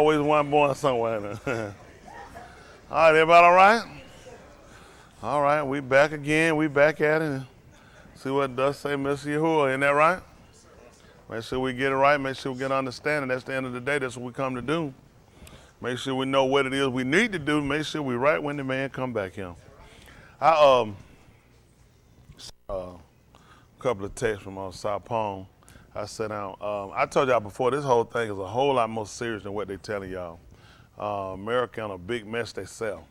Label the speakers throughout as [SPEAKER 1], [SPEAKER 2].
[SPEAKER 1] always one born somewhere. All right, everybody all right? All right, we back again. We back at it. See what does say Mr. Yahuwah, isn't that right? Make sure we get it right. Make sure we get understanding. That's the end of the day. That's what we come to do. Make sure we know what it is we need to do. Make sure we right when the man come back here. I a couple of texts from South Palm. I sat down. I told y'all before, this whole thing is a whole lot more serious than what they telling y'all. America in a big mess they sell.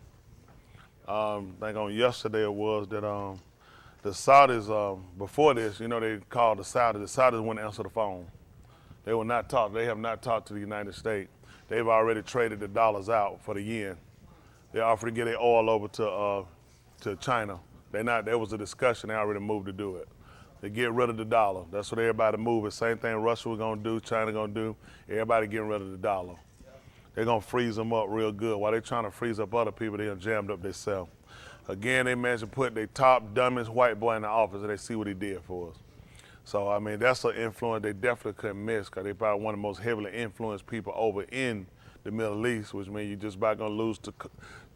[SPEAKER 1] I think on yesterday it was that the Saudis, before this, you know, they called the Saudis. The Saudis wouldn't answer the phone. They will not talk. They have not talked to the United States. They've already traded the dollars out for the yen. They offered to get their oil over to China. There was a discussion. They already moved to do it. They get rid of the dollar. That's what everybody moving. Same thing Russia was gonna do, China gonna do. Everybody getting rid of the dollar. They're gonna freeze them up real good. While they're trying to freeze up other people, they done jammed up themselves. Again, they managed to put their top, dumbest white boy in the office, and they see what he did for us. So, I mean, that's an influence they definitely couldn't miss, because they're probably one of the most heavily influenced people over in the Middle East, which means you're just about gonna lose to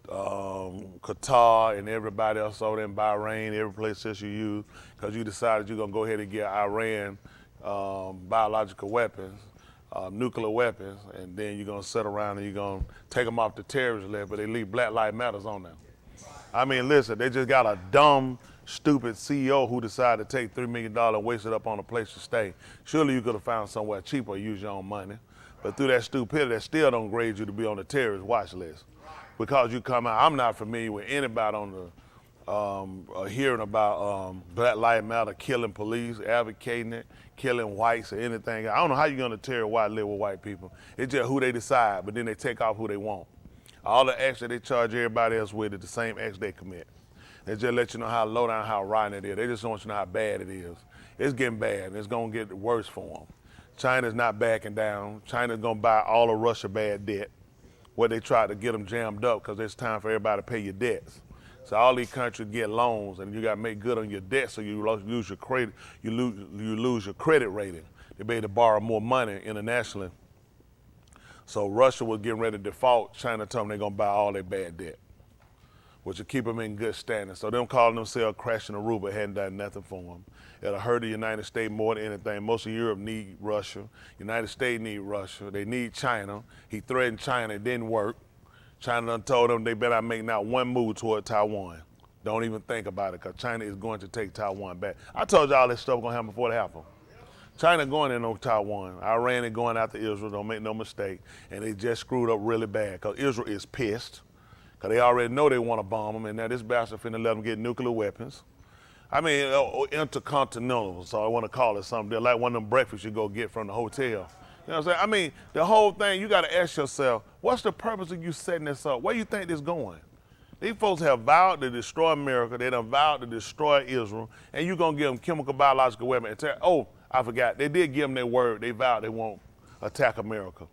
[SPEAKER 1] Qatar and everybody else over there in Bahrain, every place that you use, because you decided you're gonna go ahead and get Iran biological weapons, nuclear weapons, and then you're gonna sit around and you're gonna take them off the terrorist list, but they leave Black Lives Matters on them. I mean, listen, they just got a dumb, stupid CEO who decided to take $3 million and waste it up on a place to stay. Surely you could have found somewhere cheaper and use your own money. But through that stupidity, that still don't grade you to be on the terrorist watch list. Because you come out, I'm not familiar with anybody on the hearing about Black Lives Matter killing police, advocating it, killing whites or anything. I don't know how you're gonna tear a white live with white people. It's just who they decide, but then they take off who they want. All the acts that they charge everybody else with is the same acts they commit. They just let you know how low down, how rotten it is. They just want you to know how bad it is. It's getting bad, and it's gonna get worse for them. China's not backing down. China's gonna buy all of Russia bad debt, where they try to get them jammed up because it's time for everybody to pay your debts. So all these countries get loans, and you got to make good on your debt, so you lose your credit. You lose your credit rating. They be able to borrow more money internationally. So Russia was getting ready to default. China told them they're gonna buy all their bad debt, which will keep them in good standing. So them calling themselves crashing the ruble hadn't done nothing for them. It'll hurt the United States more than anything. Most of Europe need Russia. United States need Russia. They need China. He threatened China, it didn't work. China done told them they better make not one move toward Taiwan. Don't even think about it, because China is going to take Taiwan back. I told you all this stuff was gonna happen before it happened. China going in on Taiwan. Iran is going after Israel, don't make no mistake. And they just screwed up really bad, because Israel is pissed, because they already know they want to bomb them, and now this bastard finna let them get nuclear weapons. I mean, intercontinental, so I want to call it something. They're like one of them breakfasts you go get from the hotel. You know what I'm saying? I mean, the whole thing, you got to ask yourself, what's the purpose of you setting this up? Where you think this going? These folks have vowed to destroy America. They done vowed to destroy Israel, and you're going to give them chemical, biological weapons. Oh, I forgot. They did give them their word. They vowed they won't attack America.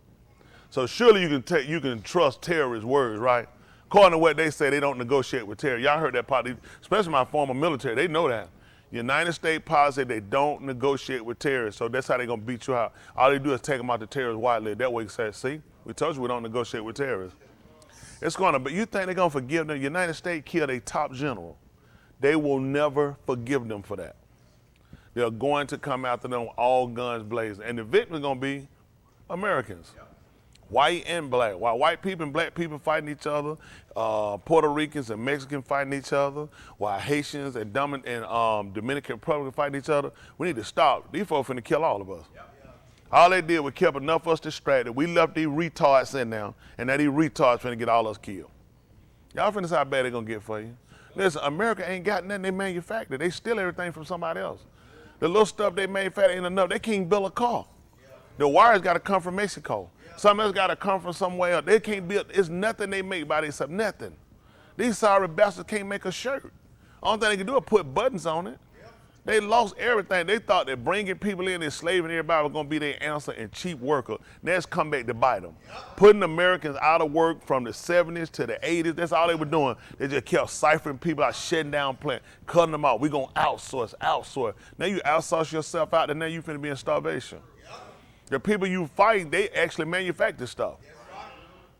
[SPEAKER 1] So surely you can trust terrorists' words, right? According to what they say, they don't negotiate with terrorists. Y'all heard that part, especially my former military, they know that. United States policy, they don't negotiate with terrorists, so that's how they're gonna beat you out. All they do is take them out the terrorist white list. That way you say, see, we told you we don't negotiate with terrorists. But you think they're gonna forgive them? United States killed a top general. They will never forgive them for that. They're going to come after them all guns blazing, and the victim is gonna be Americans. White and black. While white people and black people fighting each other, Puerto Ricans and Mexicans fighting each other, while Haitians and Dominican Republic fighting each other, we need to stop. These folks finna kill all of us. All they did was kept enough of us distracted. We left these retards in there, and now these retards finna get all us killed. Y'all finna see how bad they gonna get for you. Listen, America ain't got nothing they manufacture. They steal everything from somebody else. The little stuff they manufacture ain't enough. They can't build a car. The wires gotta come from Mexico. Something else got to come from somewhere else. They can't build, it's nothing they make by themselves, nothing. These sorry bastards can't make a shirt. Only thing they can do is put buttons on it. They lost everything. They thought that bringing people in, enslaving everybody was going to be their answer and cheap worker. Now it's come back to bite them. Putting Americans out of work from the 70s to the 80s, that's all they were doing. They just kept ciphering people out, shutting down plants, cutting them out. We're going to outsource. Now you outsource yourself out, and now you finna be in starvation. The people you fight, they actually manufacture stuff.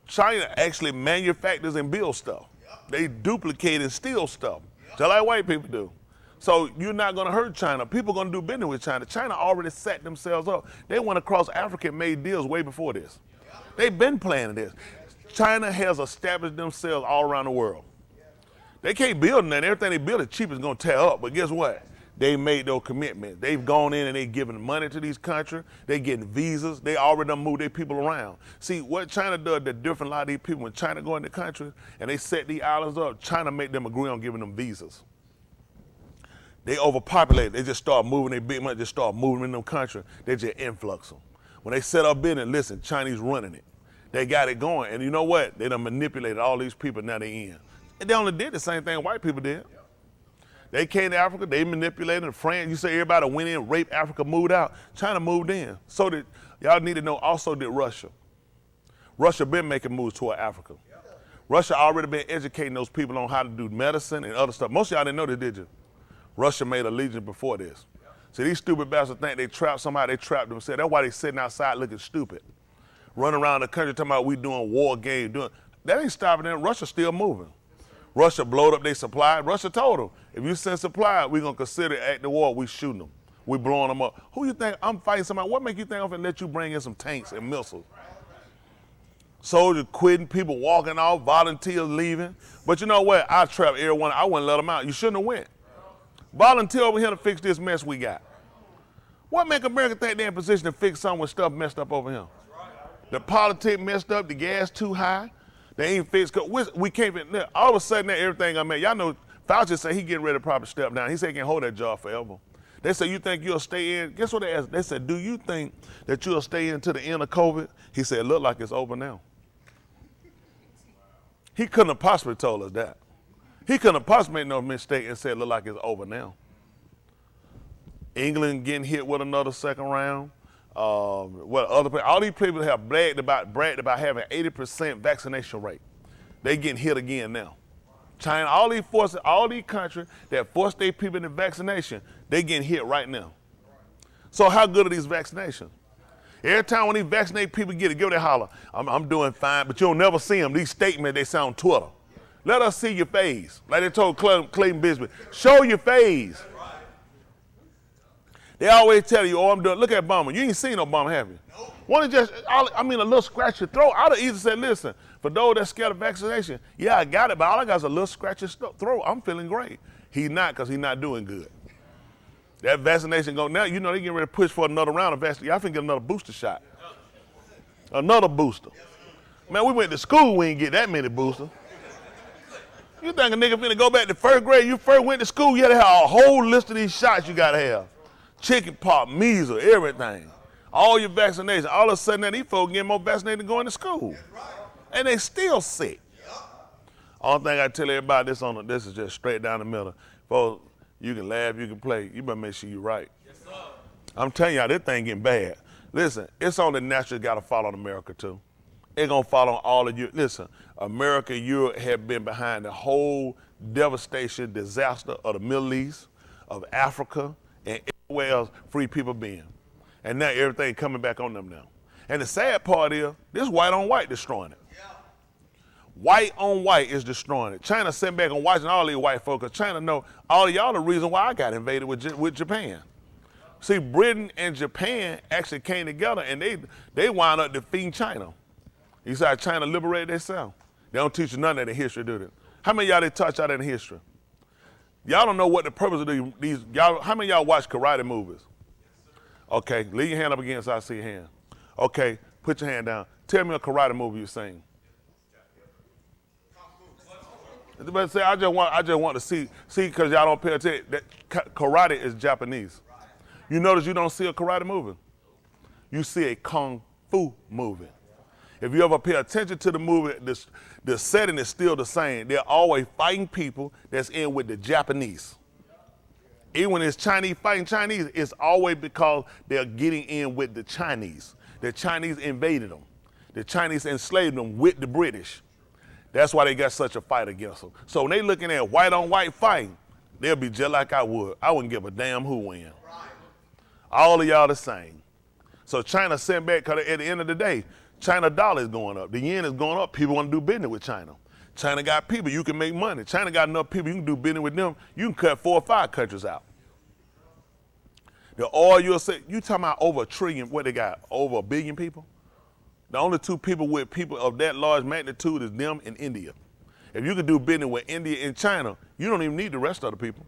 [SPEAKER 1] China actually manufactures and builds stuff. They duplicate and steal stuff, just like white people do. So you're not going to hurt China. People are going to do business with China. China already set themselves up. They went across Africa and made deals way before this. They've been planning this. China has established themselves all around the world. They can't build nothing. Everything they build is cheap is going to tear up. But guess what? They made those commitments. They've gone in and they've given money to these countries. They getting visas. They already done moved their people around. See, what China does that different, a lot of these people, when China go in the country and they set these islands up, China make them agree on giving them visas. They overpopulate. They just start moving their big money, just start moving in them countries. They just influx them. When they set up business, listen, Chinese running it. They got it going. And you know what? They done manipulated all these people, now they in. And they only did the same thing white people did. They came to Africa, they manipulated France. You say everybody went in, raped Africa, moved out. China moved in. So did, y'all need to know, also did Russia. Russia been making moves toward Africa. Russia already been educating those people on how to do medicine and other stuff. Most of y'all didn't know this, did you? Russia made a legion before this. See, these stupid bastards think they trapped somebody, they trapped themselves. That's why they sitting outside looking stupid. Running around the country talking about we doing war games. That ain't stopping them. Russia's still moving. Russia blowed up their supply. Russia told them, if you send supply, we're going to consider at the war, we shooting them. We blowing them up. Who you think, I'm fighting somebody, what make you think I'm going to let you bring in some tanks and missiles? Soldiers quitting, people walking off, volunteers leaving. But you know what? I trapped everyone. I wouldn't let them out. You shouldn't have went. Volunteer over here to fix this mess we got. What make America think they're in position to fix something when stuff messed up over here? The politics messed up, the gas too high. They ain't fixed. We can't. All of a sudden, everything I made. Y'all know, Fauci said he getting ready to probably step down. He said he can't hold that job forever. They said, you think you'll stay in? Guess what they asked? They said, do you think that you'll stay in to the end of COVID? He said, look like it's over now. He couldn't have possibly told us that. He couldn't have possibly made no mistake and said, look like it's over now. England getting hit with another second round. All these people have bragged about having 80% vaccination rate. They getting hit again now. China, all these countries that force their people into vaccination, they getting hit right now. So how good are these vaccinations? Every time when these vaccinated people get it, give it a holler. I'm doing fine, but you'll never see them. These statements, they sound on Twitter. Let us see your face. Like they told Clayton Bisbee, show your face. They always tell you, oh, I'm doing, look at Obama. You ain't seen Obama, have you? Nope. One just, a little scratch your throat. I'd have easily said, listen, for those that scared of vaccination, yeah, I got it, but all I got is a little scratch your throat. I'm feeling great. He's not, because he's not doing good. That vaccination go now, you know, they getting ready to push for another round of vaccination. Y'all finna get another booster shot. Another booster. Man, we went to school, we ain't get that many boosters. You think a nigga finna go back to first grade, you first went to school, you had to have a whole list of these shots you gotta have. Chicken pox, measles, everything. All your vaccinations. All of a sudden, these folks getting more vaccinated than going to school. And they still sick. Only thing I tell everybody, this is just straight down the middle. Folks, you can laugh, you can play. You better make sure you're right. Yes, sir. I'm telling y'all, this thing getting bad. Listen, it's only natural got to follow America, too. It's going to follow all of you. Listen, America and Europe have been behind the whole devastation, disaster of the Middle East, of Africa, and everywhere else free people been. And now everything coming back on them now. And the sad part is, this white on white destroying it. Yeah. White on white is destroying it. China sitting back and watching all these white folks, because China know all of y'all the reason why I got invaded with Japan. See, Britain and Japan actually came together and they wound up defeating China. You see how China liberated themselves? They don't teach you none of that in history, do they? How many of y'all they taught y'all that in history? Y'all don't know what the purpose of these how many of y'all watch karate movies? Okay, leave your hand up again so I see your hand. Okay, put your hand down. Tell me a karate movie you've seen. But say, I just want to see, because y'all don't pay attention, that karate is Japanese. You notice you don't see a karate movie. You see a kung fu movie. If you ever pay attention to the movie, the setting is still the same. They're always fighting people that's in with the Japanese. Even when it's Chinese fighting Chinese, it's always because they're getting in with the Chinese. The Chinese invaded them. The Chinese enslaved them with the British. That's why they got such a fight against them. So when they looking at white on white fighting, they'll be just like I would. I wouldn't give a damn who win. All of y'all the same. So China sent back, because at the end of the day, China dollar is going up. The yen is going up. People want to do business with China. China got people. You can make money. China got enough people. You can do business with them. You can cut 4 or 5 countries out. The oil, you'll say, you talking about over 1 trillion, what they got, over 1 billion people? The only 2 people with people of that large magnitude is them and India. If you could do business with India and China, you don't even need the rest of the people.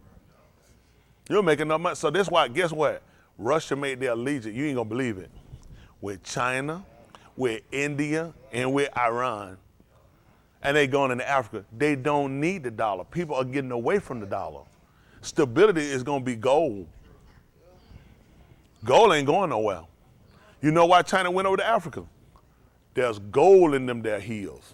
[SPEAKER 1] You're making enough money. So that's why, guess what? Russia made their allegiance, you ain't gonna believe it, with China, with India, and with Iran. And they going into Africa. They don't need the dollar. People are getting away from the dollar. Stability is gonna be gold. Gold ain't going nowhere. You know why China went over to Africa? There's gold in them their hills.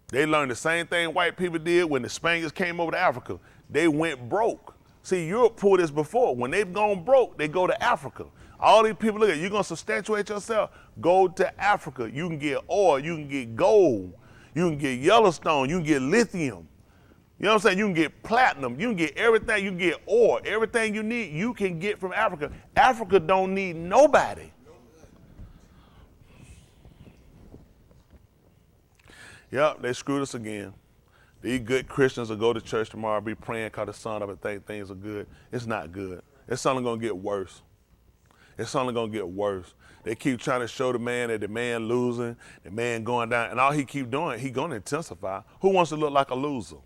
[SPEAKER 1] They learned the same thing white people did when the Spaniards came over to Africa. They went broke. See, Europe pulled this before. When they've gone broke, they go to Africa. All these people, look at, you're gonna substantiate yourself, go to Africa. You can get oil, you can get gold, you can get Yellowstone, you can get lithium. You know what I'm saying? You can get platinum, you can get everything, you can get oil, everything you need, you can get from Africa. Africa don't need nobody. Yep, they screwed us again. These good Christians will go to church tomorrow, be praying, cause the sun up and think things are good. It's not good. It's only gonna get worse. It's only gonna get worse. They keep trying to show the man that the man losing, the man going down, and all he keep doing, he gonna intensify. Who wants to look like a loser?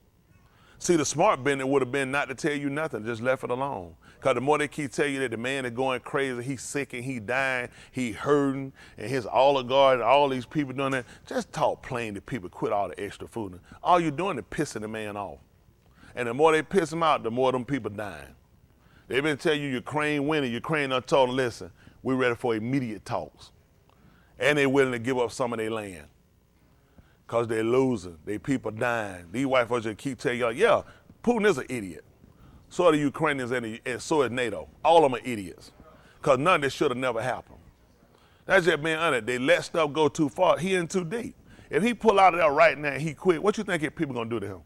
[SPEAKER 1] See, the smart business would have been not to tell you nothing, just left it alone. Because the more they keep telling you that the man is going crazy, he's sick and he dying, he hurting, and his oligarchs and all these people doing that, just talk plain to people, quit all the extra food. All you're doing is pissing the man off. And the more they piss him out, the more them people dying. They've been telling you Ukraine winning, Ukraine done told them, listen, we're ready for immediate talks. And they're willing to give up some of their land. Because they're losing, they people dying. These white folks just keep telling y'all, yeah, Putin is an idiot. So are the Ukrainians and so is NATO. All of them are idiots. Because none of this should have never happened. That's just being honest. They let stuff go too far. He in too deep. If he pull out of there right now and he quit, what you think people gonna do to him?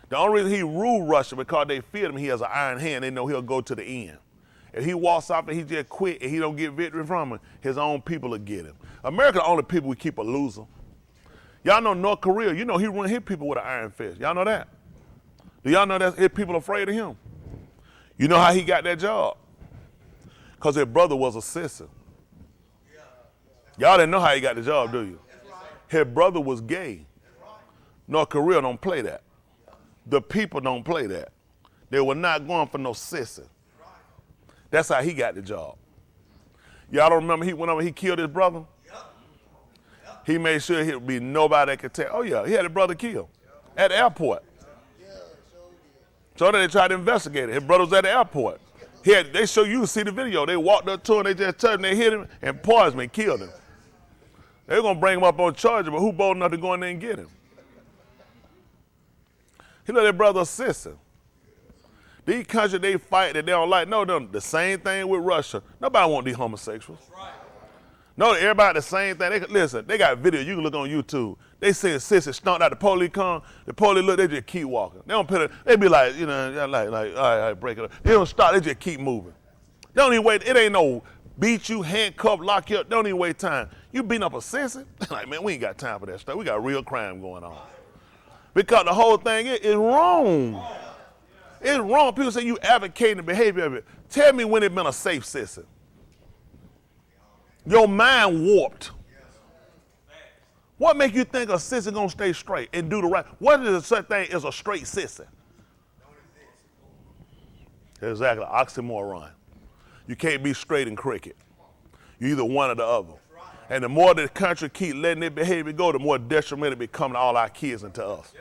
[SPEAKER 1] The only reason he ruled Russia because they feared him, he has an iron hand. They know he'll go to the end. If he walks off and he just quit and he don't get victory from him, his own people will get him. America the only people we keep a loser. Y'all know North Korea, you know he run his people with an iron fist. Y'all know that? Do y'all know that his people afraid of him? You know how he got that job? Because his brother was a sissy. Y'all didn't know how he got the job, do you? His brother was gay. North Korea don't play that. The people don't play that. They were not going for no sissy. That's how he got the job. Y'all don't remember he went over, he killed his brother? He made sure he'd be nobody that could tell. Oh yeah, he had a brother killed at the airport. So then they tried to investigate it. His brother was at the airport. They show you see the video. They walked up to him, they just touched him, they hit him and poisoned him and killed him. They're gonna bring him up on charges, but who bold enough to go in there and get him? He let their brother a sissy. These countries they fight that they don't like, no, the same thing with Russia. Nobody want these homosexuals. No, everybody the same thing. Listen, they got video. You can look on YouTube. They say a sister stomped out. The police come. The police look. They just keep walking. They don't put it. They be like, you know, like, all right, break it up. They don't stop. They just keep moving. They don't even wait. It ain't no beat you, handcuff, lock you up. Don't even wait time. You beating up a sissy? Like, man, we ain't got time for that stuff. We got real crime going on. Because the whole thing is wrong. It's wrong. People say you advocating the behavior of it. Tell me when it been a safe sissy. Your mind warped. What make you think a sissy gonna stay straight and do the right? What is such thing as a straight sissy? Exactly, oxymoron. You can't be straight and crooked. You're either one or the other. And the more the country keep letting their behavior go, the more detrimental it becomes to all our kids and to us.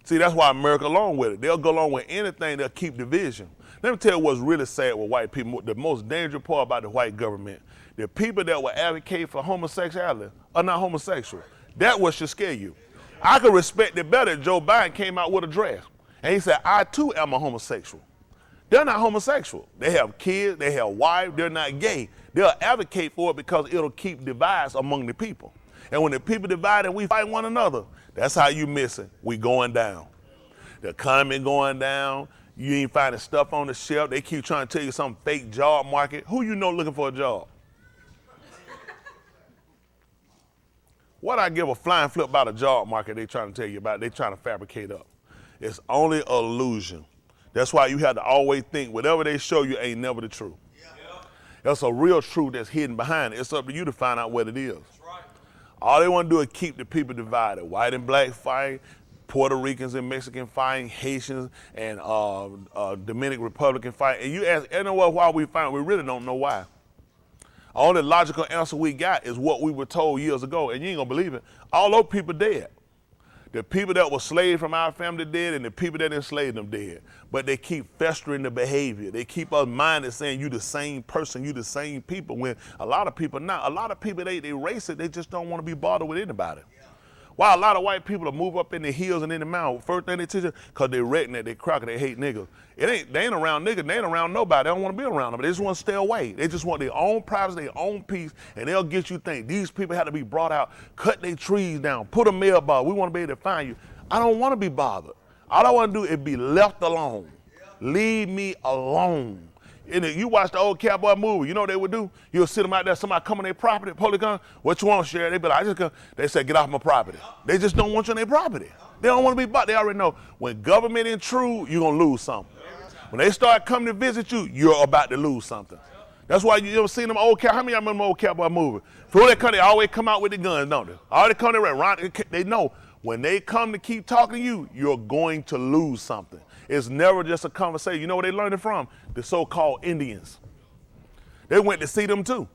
[SPEAKER 1] See, that's why America along with it. They'll go along with anything, they'll keep division. Let me tell you what's really sad with white people. The most dangerous part about the white government, the people that will advocate for homosexuality are not homosexual. That what should scare you. I could respect it better if Joe Biden came out with a dress and he said, I too am a homosexual. They're not homosexual. They have kids, they have wives, they're not gay. They'll advocate for it because it'll keep divides among the people. And when the people divide and we fight one another, that's how you miss it. We going down. The economy going down. You ain't finding stuff on the shelf. They keep trying to tell you some fake job market. Who you know looking for a job? What I give a flying flip about a job market they trying to tell you about, they trying to fabricate up. It's only illusion. That's why you have to always think whatever they show you ain't never the truth. That's a real truth that's hidden behind it. It's up to you to find out what it is. All they want to do is keep the people divided. White and black fight, Puerto Ricans and Mexicans fighting, Haitians and Dominican Republican fight. And you ask, you know what, why we fight? We really don't know why. Only logical answer we got is what we were told years ago, and you ain't gonna believe it. All those people dead. The people that were slaves from our family dead, and the people that enslaved them dead. But they keep festering the behavior. They keep us minded saying you the same person, you the same people, when a lot of people not. A lot of people, they racist, they just don't want to be bothered with anybody. Why a lot of white people to move up in the hills and in the mountains, first thing they teach you, because they redneck, they crocker, they hate niggas. They ain't around niggas, they ain't around nobody. They don't want to be around them. They just want to stay away. They just want their own privacy, their own peace, and they'll get you think these people have to be brought out, cut their trees down, put a mailbox. We want to be able to find you. I don't want to be bothered. All I want to do is be left alone. Leave me alone. And if you watch the old cowboy movie, you know what they would do? You'll sit them out there, somebody come on their property, police come, what you want, Sheriff? They be like, I just come. They say, get off my property. They just don't want you on their property. They don't want to be bought. They already know when government intrude, you're going to lose something. When they start coming to visit you, you're about to lose something. That's why you ever seen them old cowboy, how many of y'all remember them old cowboy movie? Before they come, they always come out with the guns, don't they? All they come, they know when they come to keep talking to you, you're going to lose something. It's never just a conversation. You know where they learned it from? The so-called Indians. They went to see them too.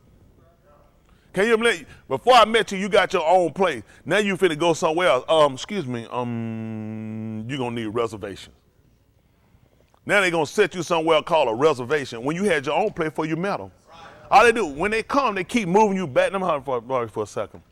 [SPEAKER 1] Can you believe? Before I met you, you got your own place. Now you finna go somewhere else. Excuse me, you're gonna need reservations. Now they gonna set you somewhere called a reservation when you had your own place before you met them. All they do, when they come, they keep moving you back. Let me hold for a second.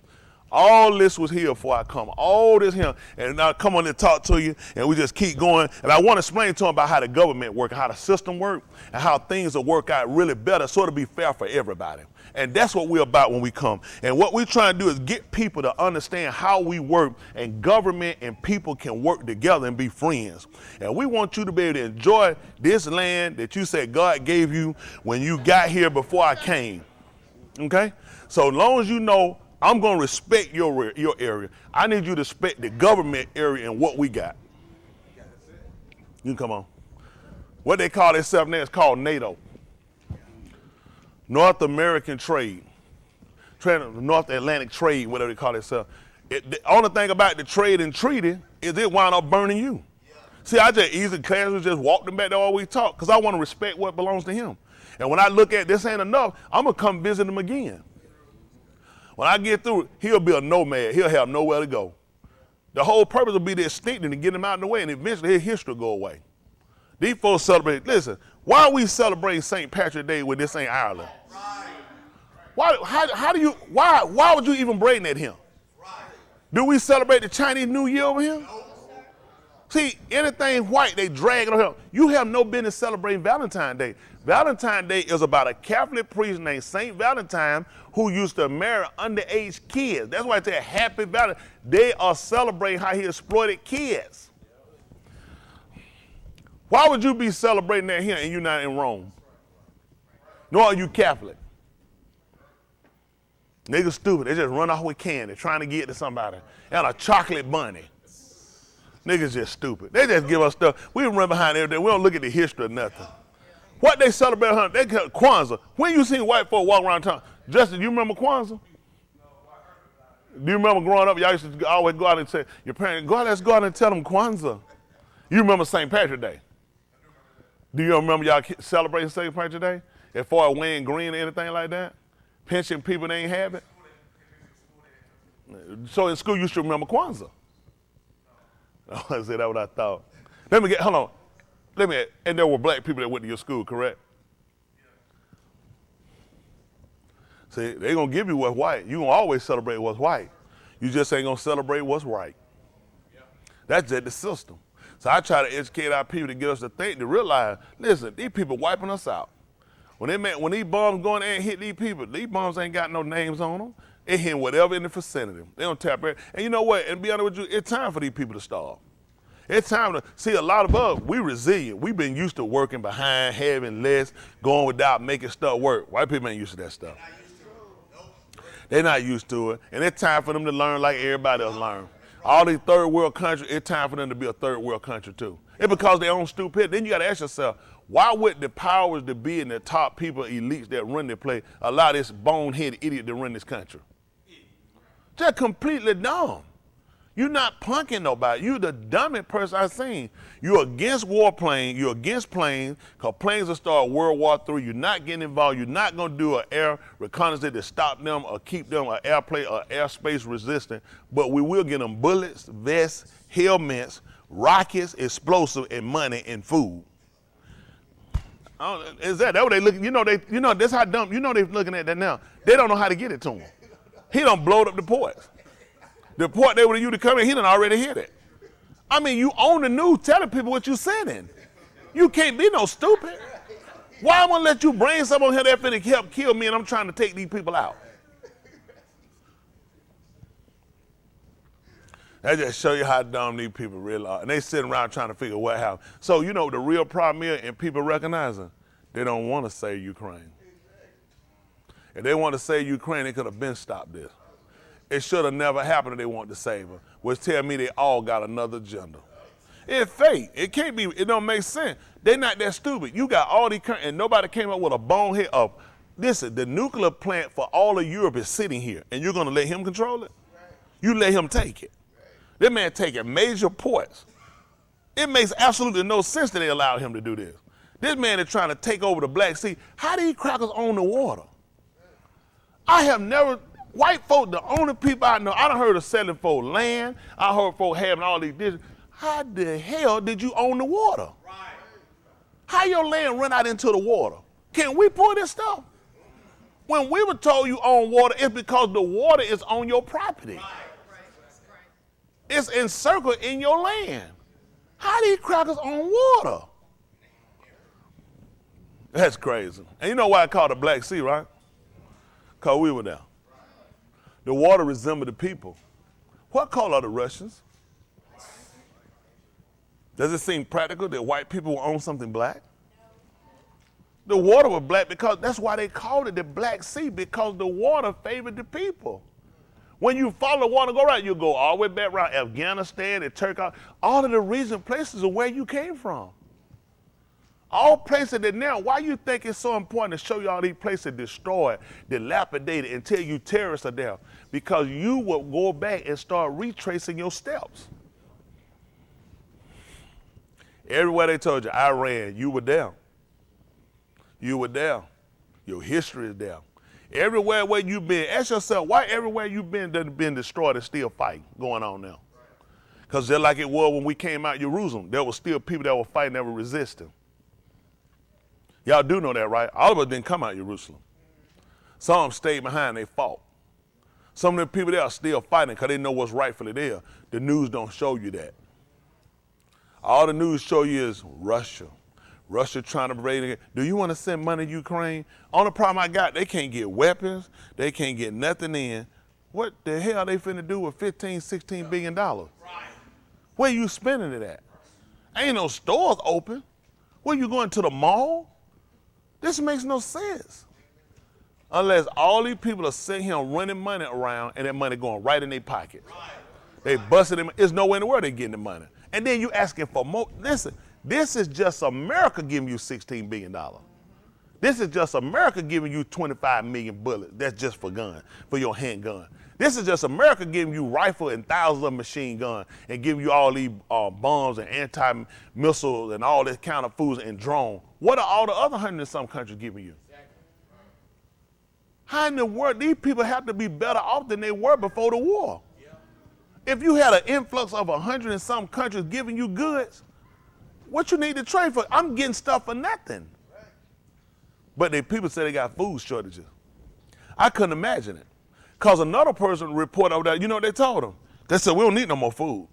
[SPEAKER 1] All this was here before I come. All this here. And now I come on and talk to you, and we just keep going. And I want to explain to them about how the government works, how the system works, and how things will work out really better, so it'll be fair for everybody. And that's what we're about when we come. And what we're trying to do is get people to understand how we work, and government and people can work together and be friends. And we want you to be able to enjoy this land that you said God gave you when you got here before I came. Okay? So as long as you know, I'm going to respect your area. I need you to respect the government area and what we got. You can come on. What they call themselves now is called NATO. North American Trade. North Atlantic Trade, whatever they call themselves. The only thing about the trade and treaty is it wind up burning you. See, I just easy casually just walked them back there while we talk because I want to respect what belongs to him. And when I look at this ain't enough, I'm going to come visit him again. When I get through, he'll be a nomad. He'll have nowhere to go. The whole purpose will be to extinct him, to get him out of the way, and eventually his history will go away. These folks celebrate. Listen, why are we celebrating St. Patrick's Day when this ain't Ireland? Why would you even bring that here? Do we celebrate the Chinese New Year over here? See, anything white, they drag it on him. You have no business celebrating Valentine's Day. Valentine's Day is about a Catholic priest named St. Valentine who used to marry underage kids. That's why I say happy Valentine. They are celebrating how he exploited kids. Why would you be celebrating that here and you're not in Rome? Nor are you Catholic. Niggas stupid. They just run off with candy trying to get to somebody. And a chocolate bunny. Niggas just stupid. They just give us stuff. We run behind everything. We don't look at the history of nothing. What they celebrate, they call Kwanzaa. When you seen white folk walk around town? Justin, you remember Kwanzaa? Do you remember growing up, y'all used to always go out and say, your parents, let's go out and tell them Kwanzaa. You remember St. Patrick's Day? Do you remember y'all celebrating St. Patrick's Day? As far as wearing green or anything like that? Pinching people they ain't have it? So in school you should remember Kwanzaa. I said that's what I thought. Hold on. And there were black people that went to your school, correct? See, they're going to give you what's white. You're going to always celebrate what's white. You just ain't going to celebrate what's right. That's just the system. So I try to educate our people to get us to think, to realize, listen, these people wiping us out. When these bombs going in and hit these people, these bombs ain't got no names on them. They hit whatever in the vicinity. They don't tap it. And you know what? And to be honest with you, it's time for these people to starve. It's time to see a lot of us, we resilient. We've been used to working behind, having less, going without, making stuff work. White people ain't used to that stuff. They're not used to it. And it's time for them to learn like everybody else learn. All these third world countries, it's time for them to be a third world country too. It's because they own stupidity. Then you got to ask yourself, why would the powers that be and the top people, elites that run the place, allow this boneheaded idiot to run this country? Just completely dumb. You're not punking nobody. You're the dumbest person I've seen. You're against warplanes. You're against planes, because planes will start World War III. You're not getting involved. You're not going to do an air reconnaissance to stop them or keep them an airplane or airspace resistant. But we will get them bullets, vests, helmets, rockets, explosive, and money and food. Is that what they looking? That's how dumb. They're looking at that now. They don't know how to get it to him. He done blowed up the ports. The port they would have used to come in, he done already hit it. I mean, you own the news telling people what you said in. You can't be no stupid. Why am I gonna let you bring someone here that finna help kill me and I'm trying to take these people out? That just show you how dumb these people really are. And they sitting around trying to figure what happened. So you know the real problem is, and people recognizing, they don't want to save Ukraine. If they want to save Ukraine, they could have been stopped this. It should have never happened if they want to save her, which tell me they all got another agenda. It's fake. It can't be, it don't make sense. They're not that stupid. You got all these, and nobody came up with a bonehead of, listen, the nuclear plant for all of Europe is sitting here, and you're gonna let him control it? You let him take it. That man taking major ports. It makes absolutely no sense that they allowed him to do this. This man is trying to take over the Black Sea. How do these crackers own the water? I have never, white folk, the only people I know, I done heard of selling for land. I heard folk having all these dishes. How the hell did you own the water? Right. How your land run out into the water? Can we pour this stuff? When we were told you own water, it's because the water is on your property. Right. It's encircled in your land. How these crackers own water? That's crazy. And you know why I call it the Black Sea, right? Because we were there. The water resembled the people. What color are the Russians? Does it seem practical that white people will own something black? The water was black because that's why they called it the Black Sea, because the water favored the people. When you follow the water, go right, you go all the way back around Afghanistan and Turkey. All of the recent places are where you came from. All places that now, why you think it's so important to show you all these places destroyed, dilapidated, and tell you terrorists are there? Because you will go back and start retracing your steps. Everywhere they told you, Iran, you were there. You were there. Your history is there. Everywhere where you've been, ask yourself, why everywhere you've been doesn't been destroyed and still fighting going on now? Because just like it was when we came out of Jerusalem, there were still people that were fighting, that were resisting. Y'all do know that, right? All of us didn't come out of Jerusalem. Some of them stayed behind, they fought. Some of the people there are still fighting because they know what's rightfully there. The news don't show you that. All the news show you is Russia. Russia trying to raid it. Do you want to send money to Ukraine? Only problem I got, they can't get weapons. They can't get nothing in. What the hell are they finna do with $15, $16 billion? Right. Where you spending it at? Ain't no stores open. Where you going, to the mall? This makes no sense. Unless all these people are sitting here running money around and that money going right in their pockets. Right. They busted them. There's nowhere in the world they're getting the money. And then you asking for more. Listen, this is just America giving you $16 billion. This is just America giving you 25 million bullets. That's just for gun, for your handgun. This is just America giving you rifle and thousands of machine guns and giving you all these bombs and anti-missiles and all this kind of foods and drones. What are all the other 100 and some countries giving you? How in the world, these people have to be better off than they were before the war. If you had an influx of 100 and some countries giving you goods, what you need to trade for? I'm getting stuff for nothing. But the people say they got food shortages. I couldn't imagine it. Because another person reported over there, you know what they told them? They said, we don't need no more food.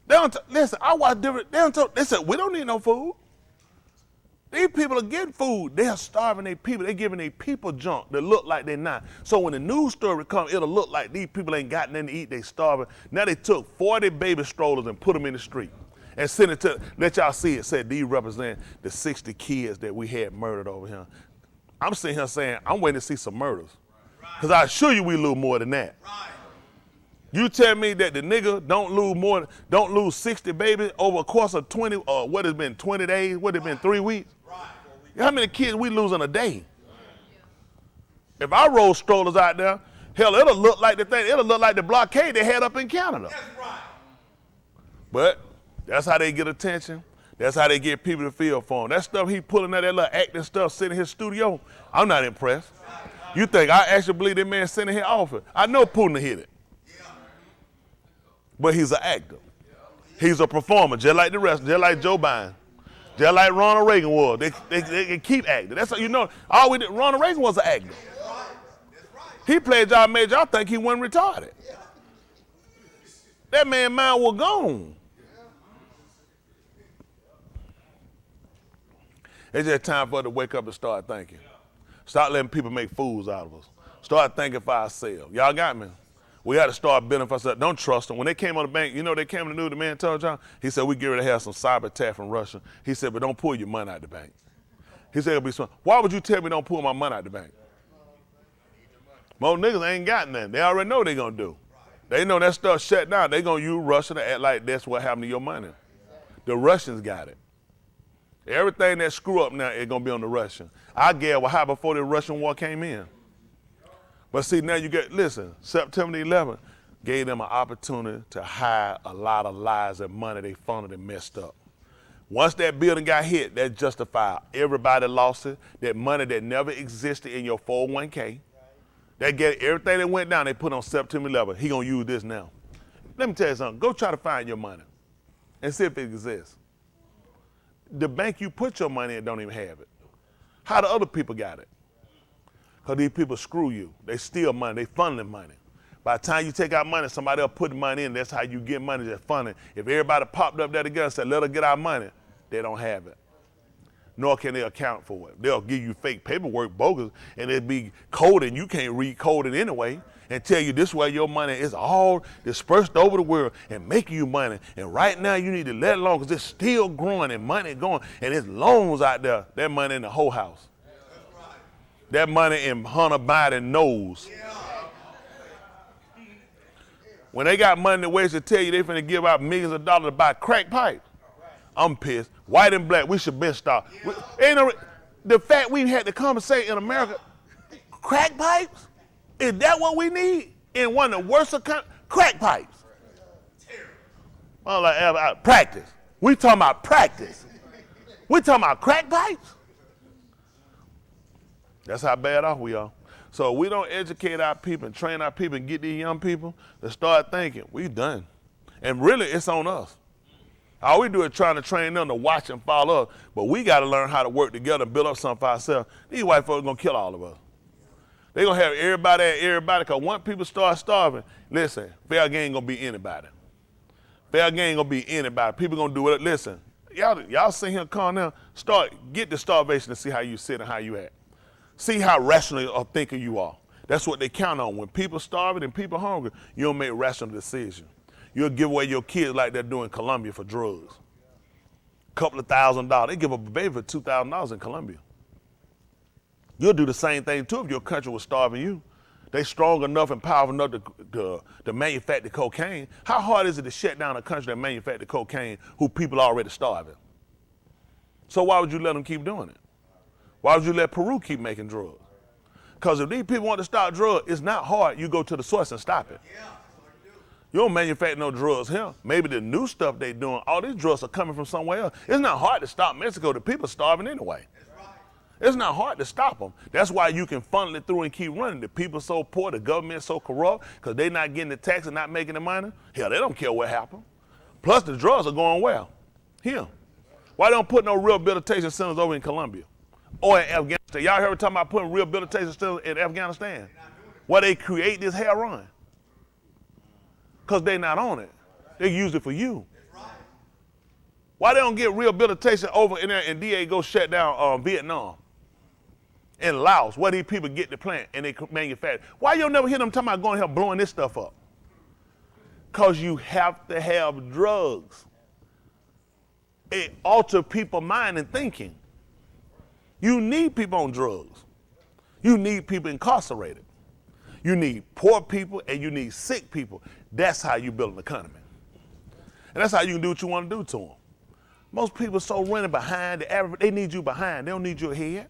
[SPEAKER 1] They don't listen, I watch different, they said, we don't need no food. These people are getting food. They are starving their people. They're giving their people junk that look like they're not. So when the news story comes, it'll look like these people ain't got nothing to eat. They starving. Now they took 40 baby strollers and put them in the street and sent it to, let y'all see it, said these represent the 60 kids that we had murdered over here. I'm sitting here saying, I'm waiting to see some murders. Right. Because I assure you we lose more than that. You tell me that the nigga don't lose 60 babies over a course of 20, or what has been 20 days, what has been 3 weeks? How many kids we lose in a day? If I roll strollers out there, hell, it'll look like the blockade they had up in Canada. But that's how they get attention. That's how they get people to feel for him. That stuff he pulling out, that little acting stuff sitting in his studio, I'm not impressed. You think I actually believe that man sitting here offer? I know Putin hit it. But he's an actor. He's a performer, just like the rest, just like Joe Biden, just like Ronald Reagan was. They keep acting. That's how you know. Ronald Reagan was an actor. He played y'all, made y'all think he wasn't retarded. That man's mind was gone. It's just time for us to wake up and start thinking. Start letting people make fools out of us. Start thinking for ourselves. Y'all got me? We got to start building for ourselves. Don't trust them. When they came on the bank, you know they came to the news, the man told y'all, he said, we get ready to have some cyber attack from Russia. He said, but don't pull your money out the bank. He said, it'll be smart. Why would you tell me don't pull my money out the bank? Most niggas ain't got nothing. They already know what they going to do. They know that stuff shut down. They going to use Russia to act like that's what happened to your money. The Russians got it. Everything that screw up now is going to be on the Russian. I guess what happened before the Russian war came in. But see, now you listen, September the 11th gave them an opportunity to hide a lot of lies and money they funded and messed up. Once that building got hit, that justified everybody lost it. That money that never existed in your 401k, that get everything that went down, they put on September 11th. He gonna use this now. Let me tell you something. Go try to find your money and see if it exists. The bank you put your money in don't even have it. How do other people got it? Because these people screw you. They steal money. They funnel money. By the time you take out money, somebody else put the money in. That's how you get money, just funding. If everybody popped up there together and said, let us get our money, they don't have it. Nor can they account for it. They'll give you fake paperwork, bogus, and it'll be coded, and you can't read coded anyway, and tell you this way your money is all dispersed over the world and making you money. And right now you need to let it alone because it's still growing and money going, and there's loans out there. That money in the whole house. That money in Hunter Biden knows. When they got money in the ways to tell you they finna give out millions of dollars to buy crack pipes, I'm pissed. White and black, we should been stop. The fact we had to conversate in America, crack pipes? Is that what we need in one of the worst crack pipes? Practice. We talking about practice. We talking about crack pipes? That's how bad off we are. So we don't educate our people and train our people and get these young people to start thinking, we done. And really, it's on us. All we do is trying to train them to watch and follow us, but we got to learn how to work together and build up something for ourselves. These white folks are going to kill all of us. They're going to have everybody, because once people start starving, listen, fair game going to be anybody. Fair game going to be anybody. People going to do it. Listen, y'all sit here calm down. Get the starvation and see how you sit and how you act. See how rational or thinking you are. That's what they count on. When people starving and people hungry, you don't make rational decisions. You'll give away your kids like they're doing in Colombia for drugs. Couple of $1,000s. They give up a baby for $2,000 in Colombia. You'll do the same thing too if your country was starving you. They strong enough and powerful enough to manufacture cocaine. How hard is it to shut down a country that manufactures cocaine who people are already starving? So why would you let them keep doing it? Why would you let Peru keep making drugs? Because if these people want to stop drugs, it's not hard. You go to the source and stop it. You don't manufacture no drugs here. Maybe the new stuff they doing, all these drugs are coming from somewhere else. It's not hard to stop Mexico. The people are starving anyway. It's not hard to stop them. That's why you can funnel it through and keep running. The people so poor, the government so corrupt, because they're not getting the tax and not making the money. Hell, they don't care what happened. Plus the drugs are going well here. Why don't put no rehabilitation centers over in Colombia or in Afghanistan? Y'all heard talking about putting rehabilitation centers in Afghanistan? Where they create this heroin. Because they're not on it. They use it for you. Why they don't get rehabilitation over in there and DA go shut down Vietnam and Laos, where these people get the plant and they manufacture? Why you don't never hear them talking about going here blowing this stuff up? Because you have to have drugs. It alters people's mind and thinking. You need people on drugs. You need people incarcerated. You need poor people and you need sick people. That's how you build an economy. And that's how you can do what you want to do to them. Most people are so running behind, they need you behind. They don't need you ahead.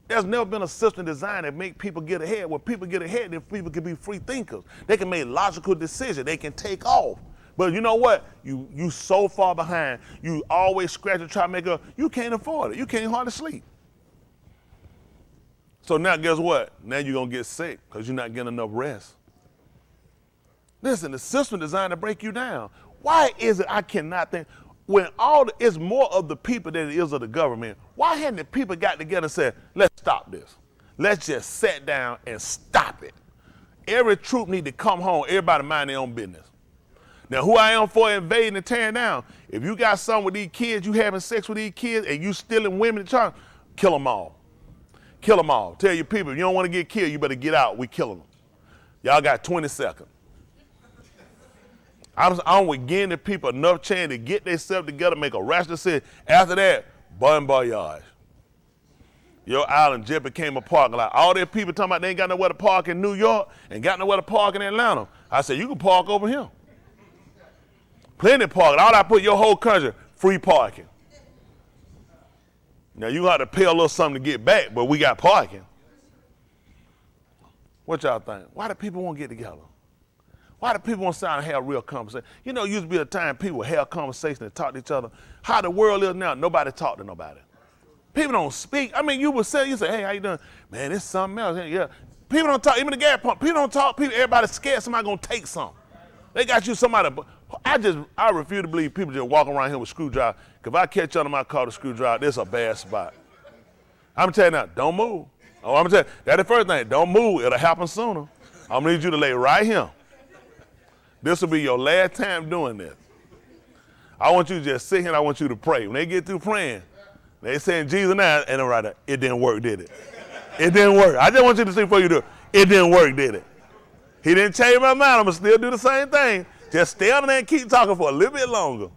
[SPEAKER 1] There's never been a system designed that make people get ahead. When people get ahead, then people can be free thinkers. They can make logical decisions. They can take off. But you know what? You so far behind. You always scratch and try to make up. You can't afford it. You can't hardly sleep. So now guess what? Now you're going to get sick because you're not getting enough rest. Listen, the system designed to break you down. Why is it I cannot think, when it's more of the people than it is of the government, why hadn't the people got together and said, let's stop this. Let's just sit down and stop it. Every troop need to come home, everybody mind their own business. Now, who I am for invading and tearing down, if you got something with these kids, you having sex with these kids, and you stealing women and child, kill them all. Kill them all. Tell your people, if you don't want to get killed, you better get out. We killing them. Y'all got 20 seconds. I'm giving the people enough chance to get themselves together, make a rational decision. After that, bon voyage. Your island just became a parking lot. All their people talking about they ain't got nowhere to park in New York and got nowhere to park in Atlanta. I said, you can park over here. Plenty of parking. All I put your whole country, free parking. Now you got to pay a little something to get back, but we got parking. What y'all think? Why do people want to get together? Why do people want to sit down and have real conversation? You know, used to be a time people would have conversation and talk to each other. How the world is now, nobody talk to nobody. People don't speak. I mean, you say, hey, how you doing? Man, it's something else. Yeah. People don't talk, even the gas pump. People don't talk. Everybody's scared somebody gonna take something. They got you somebody. I refuse to believe people just walk around here with screwdriver. If I catch you under my car with a screwdriver, this is a bad spot. I'm telling you now, don't move. Oh, I'm telling you, that's the first thing. Don't move. It'll happen sooner. I'm gonna need you to lay right here. This will be your last time doing this. I want you to just sit here and I want you to pray. When they get through praying, they say in Jesus' name, and right there, it didn't work, did it? It didn't work. I just want you to see before you do it. It didn't work, did it? He didn't change my mind. I'm going to still do the same thing. Just stay on there and keep talking for a little bit longer.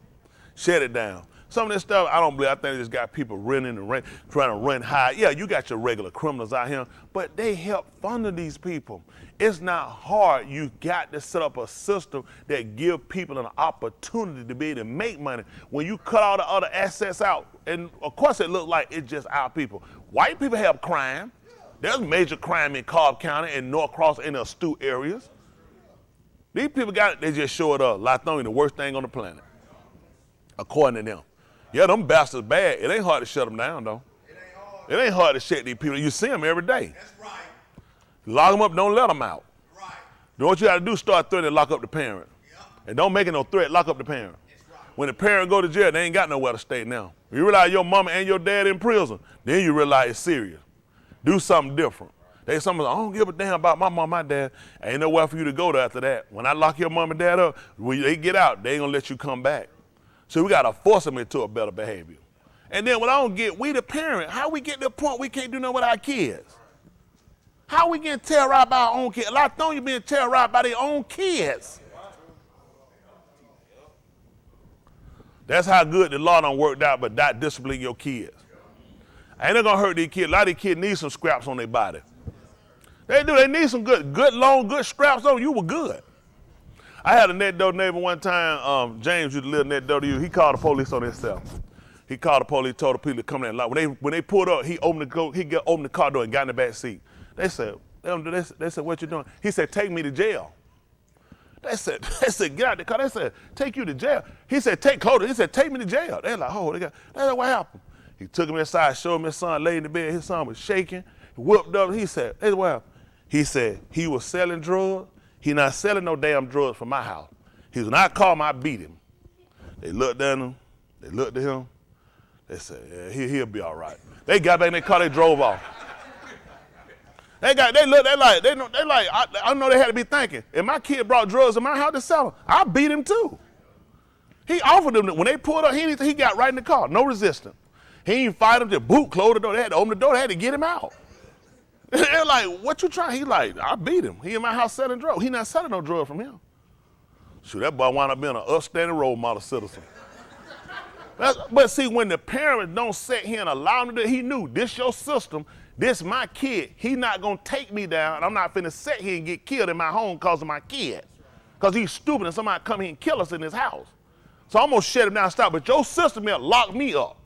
[SPEAKER 1] Shut it down. Some of this stuff, I don't believe. I think they just got people renting and trying to rent high. Yeah, you got your regular criminals out here, but they help fund these people. It's not hard. You got to set up a system that give people an opportunity to be able to make money. When you cut all the other assets out, and of course it looks like it's just our people. White people have crime. There's major crime in Cobb County and North Cross and the astute areas. These people got it, they just show it up. Lithonia, the worst thing on the planet, according to them. Yeah, them bastards bad. It ain't hard to shut them down, though. It ain't hard to shut these people. You see them every day.
[SPEAKER 2] That's right.
[SPEAKER 1] Lock them up, don't let them out.
[SPEAKER 2] Right.
[SPEAKER 1] Then what you got to do, start threatening to lock up the parent.
[SPEAKER 2] Yep.
[SPEAKER 1] And don't make it no threat, lock up the parent.
[SPEAKER 2] That's right.
[SPEAKER 1] When the parent go to jail, they ain't got nowhere to stay now. You realize your mama and your dad in prison, then you realize it's serious. Do something different. They somebody, I don't give a damn about my mom, my dad. Ain't nowhere for you to go to after that. When I lock your mom and dad up, when they get out, they ain't gonna let you come back. So we gotta force them into a better behavior. And then what I don't get, we the parent, how we get to the point we can't do nothing with our kids? How we getting terrorized by our own kids? Lithonia being terrorized by their own kids. That's how good the law done worked out, but not discipline your kids. Ain't it gonna hurt these kids. A lot of these kids need some scraps on their body. They do, they need some good long, good scraps on you. Were good. I had a net door neighbor one time, James used to live next door to you. He called the police on himself. He called the police, told the people to come in. When they pulled up, he opened the car door and got in the back seat. They said, what you doing? He said, take me to jail. They said, get out the car. They said, take you to jail. He said, take Cody. He said, take me to jail. They're like, oh, that's what happened. He took him inside, showed him his son laid in the bed. His son was shaking, whooped up. He said, that's what happened. He said, he was selling drugs. He not selling no damn drugs from my house. He was not called him, I beat him. They looked at him. They looked at him. They said, yeah, he'll be all right. They got back in their car, they drove off. I know they had to be thinking, if my kid brought drugs in my house to sell them, I beat him too. He offered them, when they pulled up, he got right in the car, no resistance. He didn't fight him, just boot, close the door. They had to open the door, they had to get him out. They're like, what you trying? He like, I beat him. He in my house selling drugs. He not selling no drugs from him. Shoot, that boy wound up being an upstanding role model citizen. But see, when the parents don't sit here and allow him to do it, he knew this your system. This my kid. He not gonna take me down. I'm not finna sit here and get killed in my home because of my kid. Because he's stupid and somebody come here and kill us in his house. So I'm gonna shut him down and stop. But your sister man lock me up.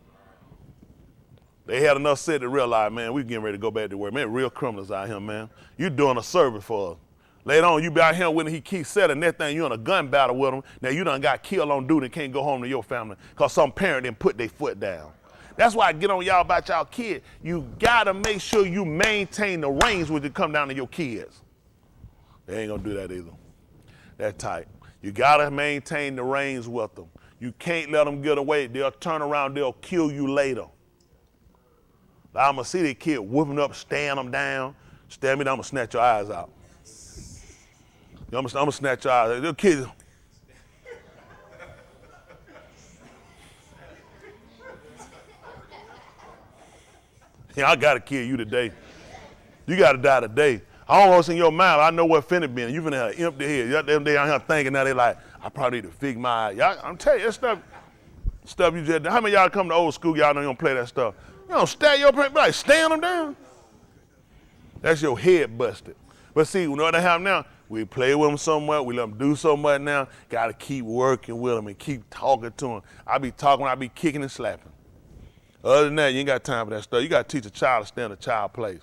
[SPEAKER 1] They had enough sense to realize, man, we getting ready to go back to work. Man, real criminals out here, man. You doing a service for us. Later on, you be out here when he keeps selling that thing, you in a gun battle with him. Now you done got killed on duty and can't go home to your family because some parent didn't put their foot down. That's why I get on y'all about y'all kids. You gotta make sure you maintain the reins when you come down to your kids. They ain't gonna do that either. That tight. You gotta maintain the reins with them. You can't let them get away. They'll turn around, they'll kill you later. I'm gonna see that kid whooping up, stand them down, stand me down, I'm gonna snatch your eyes out. I'm gonna snatch your eyes out. Little kids. Yeah, I gotta kill you today. You gotta die today. I don't want to in your mind. I know what finna be. You finna have an empty head. Y'all them day out here thinking now they like, I probably need to fix my eye. Y'all, I'm telling you, that stuff you just. How many of y'all come to old school? Y'all know you don't play that stuff. You don't stab your parents, like stand them down. That's your head busted. But see, you know what happen now? We play with them somewhere. We let them do so much now. Got to keep working with them and keep talking to them. I be talking, I be kicking and slapping. Other than that, you ain't got time for that stuff. You got to teach a child to stand a child place.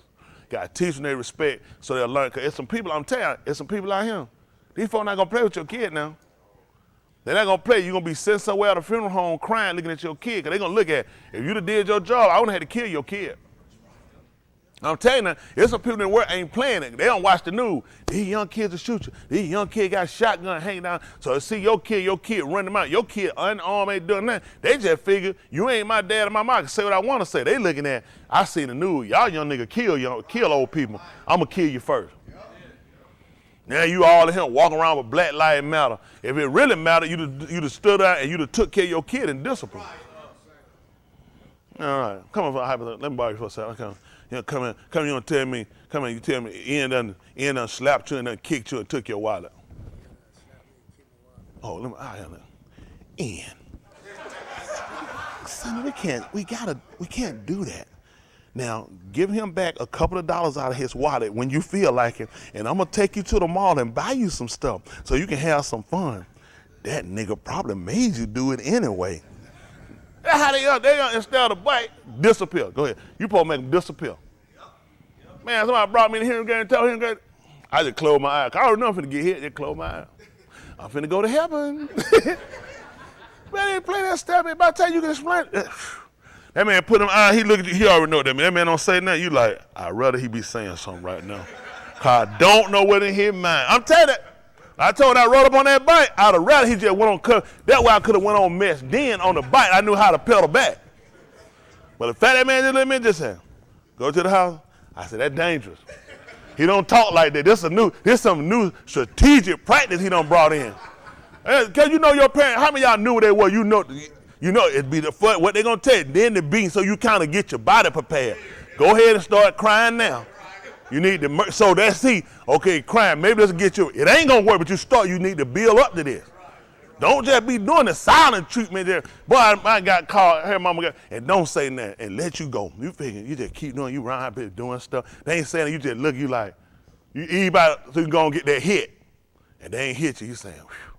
[SPEAKER 1] Got to teach them their respect so they'll learn. Because it's some people, I'm telling you, it's some people out here. These folks not going to play with your kid now. They're not going to play. You're going to be sitting somewhere at a funeral home crying, looking at your kid. Because they're going to look at, if you'd have did your job, I wouldn't have had to kill your kid. I'm telling you, there's some people that work ain't playing it. They don't watch the news. These young kids will shoot you. These young kids got shotgun hanging down. So see your kid run them out. Your kid unarmed ain't doing nothing. They just figure, you ain't my dad or my mom. I can say what I want to say. They looking at, I see the news. Y'all young nigga kill old people. I'm going to kill you first. Now you all in here walking around with Black Lives Matter. If it really mattered, you'd have stood out and you'd have took care of your kid in discipline. All right, come on for a hypothetical. Let me borrow you for a second. Okay. You know, come in, you tell me, you tell me, Ian done slapped you and done kicked you and took your wallet. Oh, let me, Ian. Son, we can't do that. Now, give him back a couple of dollars out of his wallet when you feel like it, and I'm gonna take you to the mall and buy you some stuff so you can have some fun. That nigga probably made you do it anyway. That's how they instead of bite, disappear. Go ahead. You supposed to make them disappear. Man, somebody brought me in here and tell him, I just closed my eyes. I already know I'm finna get hit, just close my eyes. I'm finna go to heaven. Man, they play that stuff, man. By the time you can explain it. That man put him out, he look at you, he already know that man. That man don't say nothing. You like, I'd rather he be saying something right now. Cause I don't know what in his mind. I'm telling you that. I told him I rode up on that bike, I'd have rather he just went on cut. That's why I could have went on mess. Then on the bike, I knew how to pedal back. But the fact that man just let me just say, go to the house. I said, that's dangerous. He don't talk like that. This some new strategic practice he done brought in. Cause you know your parents, how many of y'all knew what they were? You know it'd be the fun, what they gonna tell you, then the beat, so you kind of get your body prepared. Go ahead and start crying now. You need to, so that's okay, crying, maybe this will get you, it ain't gonna work, but you need to build up to this. Don't just be doing the silent treatment there. Boy, I got called, her mama got, and don't say nothing, and let you go. You figure, you just keep doing, you run out doing stuff. They ain't saying, you just look, you like, anybody, so you can go and get that hit, and they ain't hit you, you saying, whew,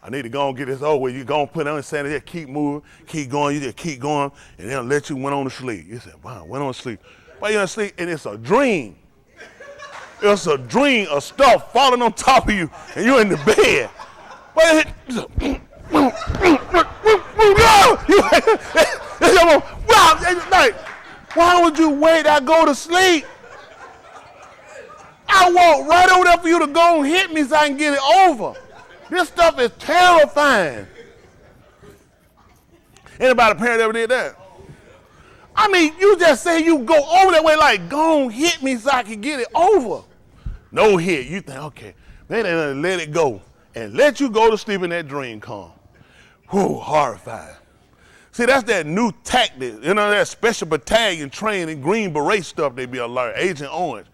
[SPEAKER 1] I need to go and get this over with. You go and put it on and say, just keep moving, keep going, you just keep going, and they'll let you went on to sleep. You say, wow, went on to sleep. Why you on sleep? And it's a dream. It's a dream of stuff falling on top of you, and you're in the bed. Why would you wait? I go to sleep. I walk right over there for you to go and hit me so I can get it over. This stuff is terrifying. Anybody parent ever did that? I mean, you just say you go over that way like, go and hit me so I can get it over. No hit. You think, okay, man, they let it go and let you go to sleep in that dream come. Whew, horrifying. See, that's that new tactic, that special battalion training, Green Beret stuff they be learning, Agent Orange.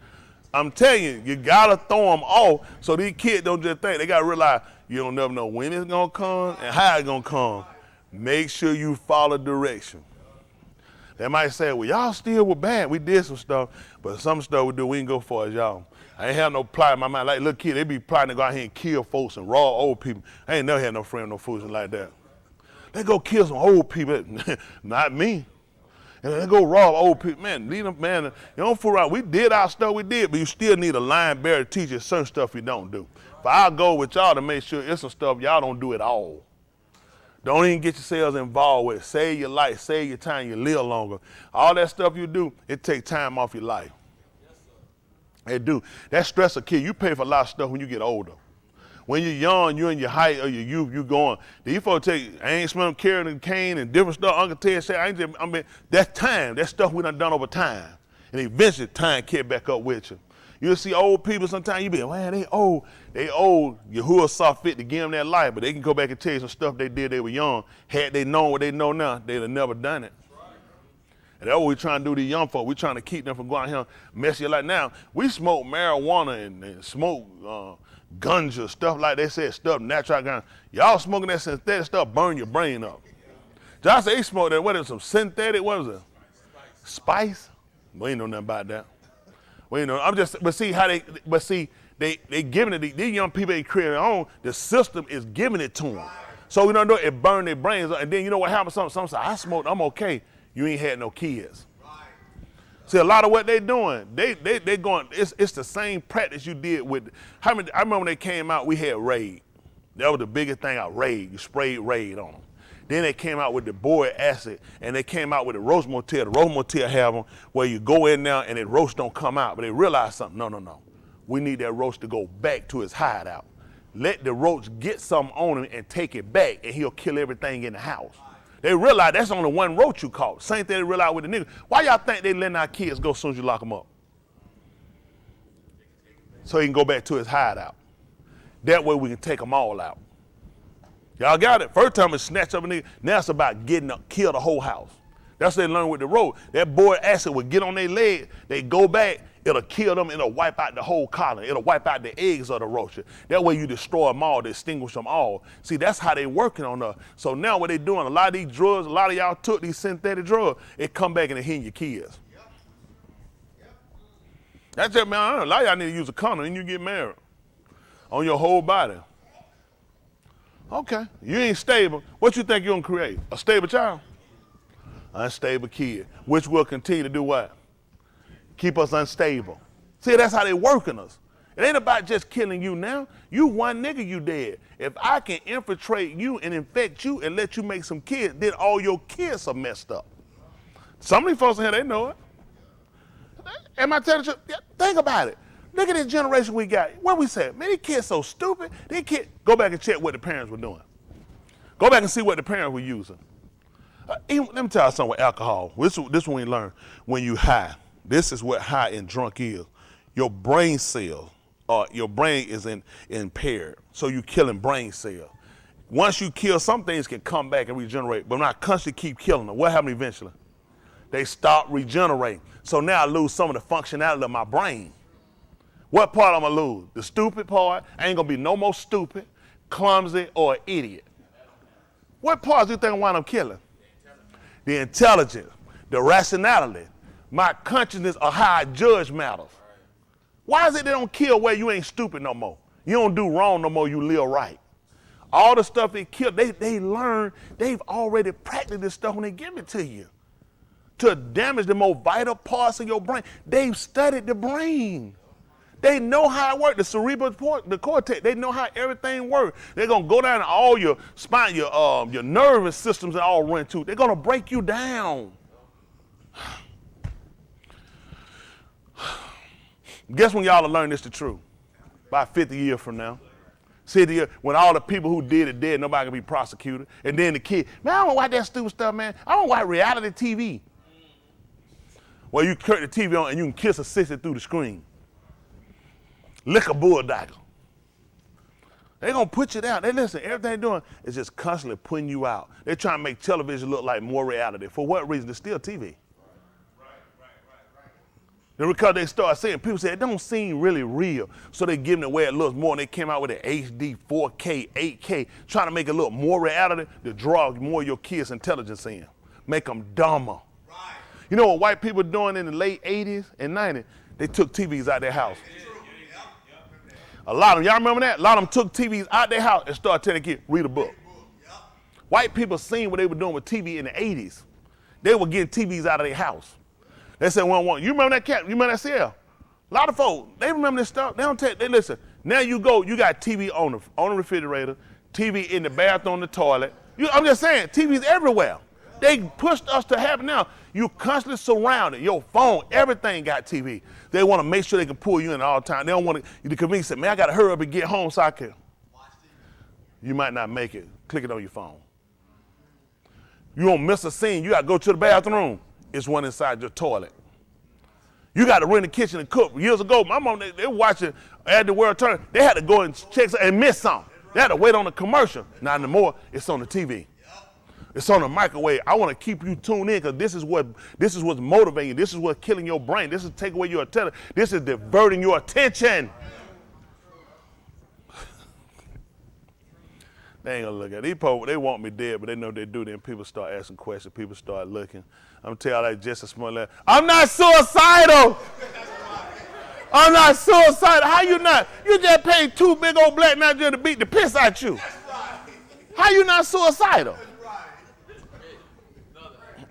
[SPEAKER 1] I'm telling you, you gotta throw them off so these kids don't just think. They gotta realize you don't never know when it's gonna come and how it's gonna come. Make sure you follow direction. They might say, well, y'all still were bad. We did some stuff, but some stuff we do, we ain't go far as y'all. I ain't have no plot in my mind. Like little kids, they be plotting to go out here and kill folks and raw old people. I ain't never had no friend, no fools like that. They go kill some old people. Not me. And they go rob old people. Man, leave them, man. You don't fool around. We did our stuff, we did, but you still need a line bearer to teach you certain stuff you don't do. But I'll go with y'all to make sure it's some stuff y'all don't do at all. Don't even get yourselves involved with it. Save your life, save your time, you live longer. All that stuff you do, it takes time off your life. Yes, sir. It do. That stress a kid. You pay for a lot of stuff when you get older. When you're young, you're in your height or your youth, you going. These folks I ain't smelling carrying cane and different stuff. Uncle Ted said, that's time. That's stuff we done over time. And eventually time catch back up with you. You'll see old people sometimes, you be like, man, they old. They old. Yahuwah saw fit to give them that life, but they can go back and tell you some stuff they did they were young. Had they known what they know now, they'd have never done it. And that's what we trying to do to young folk. We trying to keep them from going out here messing your life. Now, we smoke marijuana and smoke ganja, stuff like they said, stuff natural gun. Y'all smoking that synthetic stuff, burn your brain up. Josh said he smoked that, what is it, some synthetic, what was it? Spice? We ain't know nothing about that. We ain't know, they giving it, these young people they create their own, the system is giving it to them. So we don't know, it burn their brains up. And then you know what happens, some say, I smoked, I'm okay. You ain't had no kids. See, a lot of what they doing, they going, it's the same practice you did with, I remember when they came out, we had Raid. That was the biggest thing out, Raid. You sprayed Raid on them. Then they came out with the boric acid, and they came out with the roast motel. The roast motel have them where you go in now and the roast don't come out, but they realize something, no. We need that roast to go back to his hideout. Let the roach get something on him and take it back, and he'll kill everything in the house. They realize that's only one roach you caught. Same thing they realize with the niggas. Why y'all think they letting our kids go as soon as you lock them up? So he can go back to his hideout. That way we can take them all out. Y'all got it? First time it snatched up a nigga. Now it's about kill the whole house. That's what they learned with the road. That boric acid would get on their leg. They go back. It'll kill them. It'll wipe out the whole colony. It'll wipe out the eggs of the roach. That way you destroy them all, extinguish them all. See, that's how they working on us. So now what they doing, a lot of these drugs, a lot of y'all took these synthetic drugs, it come back and it hit your kids. That's it, man. A lot of y'all need to use a condom and you get married on your whole body. Okay, you ain't stable. What you think you're gonna create? A stable child? Unstable kid, which will continue to do what? Keep us unstable. See, that's how they working us. It ain't about just killing you now. You one nigga, you dead. If I can infiltrate you and infect you and let you make some kids, then all your kids are messed up. Some of these folks in here, they know it. Am I telling you? Yeah, think about it. Look at this generation we got. What we said, man, these kids so stupid. Go back and check what the parents were doing. Go back and see what the parents were using. Let me tell you something with alcohol. This one we learn. When you high, this is what high and drunk is. Your brain cells, your brain is impaired. So you're killing brain cells. Once you kill, some things can come back and regenerate, but when I constantly keep killing them, what happens eventually? They stop regenerating. So now I lose some of the functionality of my brain. What part I'm gonna lose? The stupid part. I ain't gonna be no more stupid, clumsy, or idiot. What parts do you think I wind up killing? The intelligence, the rationality, my consciousness of how I judge matters. Why is it they don't kill where you ain't stupid no more? You don't do wrong no more, you live right. All the stuff they kill, they learn, they've already practiced this stuff when they give it to you. To damage the most vital parts of your brain. They've studied the brain. They know how it works, the cerebral, the cortex. They know how everything works. They're gonna go down to all your spine, your nervous systems, and all run too. They're gonna break you down. Guess when y'all will learn this the truth? About 50 years from now. 60 years, when all the people who did it dead, nobody can be prosecuted. And then the kid, man, I don't watch that stupid stuff, man. I don't watch reality TV. Well, you cut the TV on and you can kiss a sister through the screen. Lick a bulldogger. They're going to put you down. They listen, everything they're doing is just constantly putting you out. They're trying to make television look like more reality. For what reason? It's still TV. Right. Then because they start saying, people say, it don't seem really real. So they're giving it where it looks more. And they came out with an HD, 4K, 8K, trying to make it look more reality to draw more of your kids' intelligence in. Make them dumber. Right. You know what white people were doing in the late 80s and 90s? They took TVs out their house. A lot of them, y'all remember that? A lot of them took TVs out their house and started telling kids, read a book. White people seen what they were doing with TV in the 80s. They were getting TVs out of their house. They said, well, you remember that cat? You remember that CL? A lot of folks, they remember this stuff. They don't take, they listen. Now you got TV on the refrigerator, TV in the bathroom, the toilet. I'm just saying, TV's everywhere. They pushed us to have it now. You constantly surrounded. Your phone, everything got TV. They want to make sure they can pull you in all the time. They don't want you to convince them, man, I got to hurry up and get home so I can. You might not make it. Click it on your phone. You won't miss a scene. You got to go to the bathroom. It's one inside your toilet. You got to run in the kitchen and cook. Years ago, my mom, they watching At the World Turn. They had to go and check and miss something. They had to wait on the commercial. Not anymore. It's on the TV. It's on the microwave. I want to keep you tuned in because this is what's motivating you. This is what's killing your brain. This is taking away your attention. This is diverting your attention. They ain't gonna look at it. These people, they want me dead, but they know they do. Then people start asking questions. People start looking. I'm telling you, like just a small letter. I'm not suicidal. I'm not suicidal. How you not? You just paid 2 big old black Nigerians to beat the piss out you. How you not suicidal?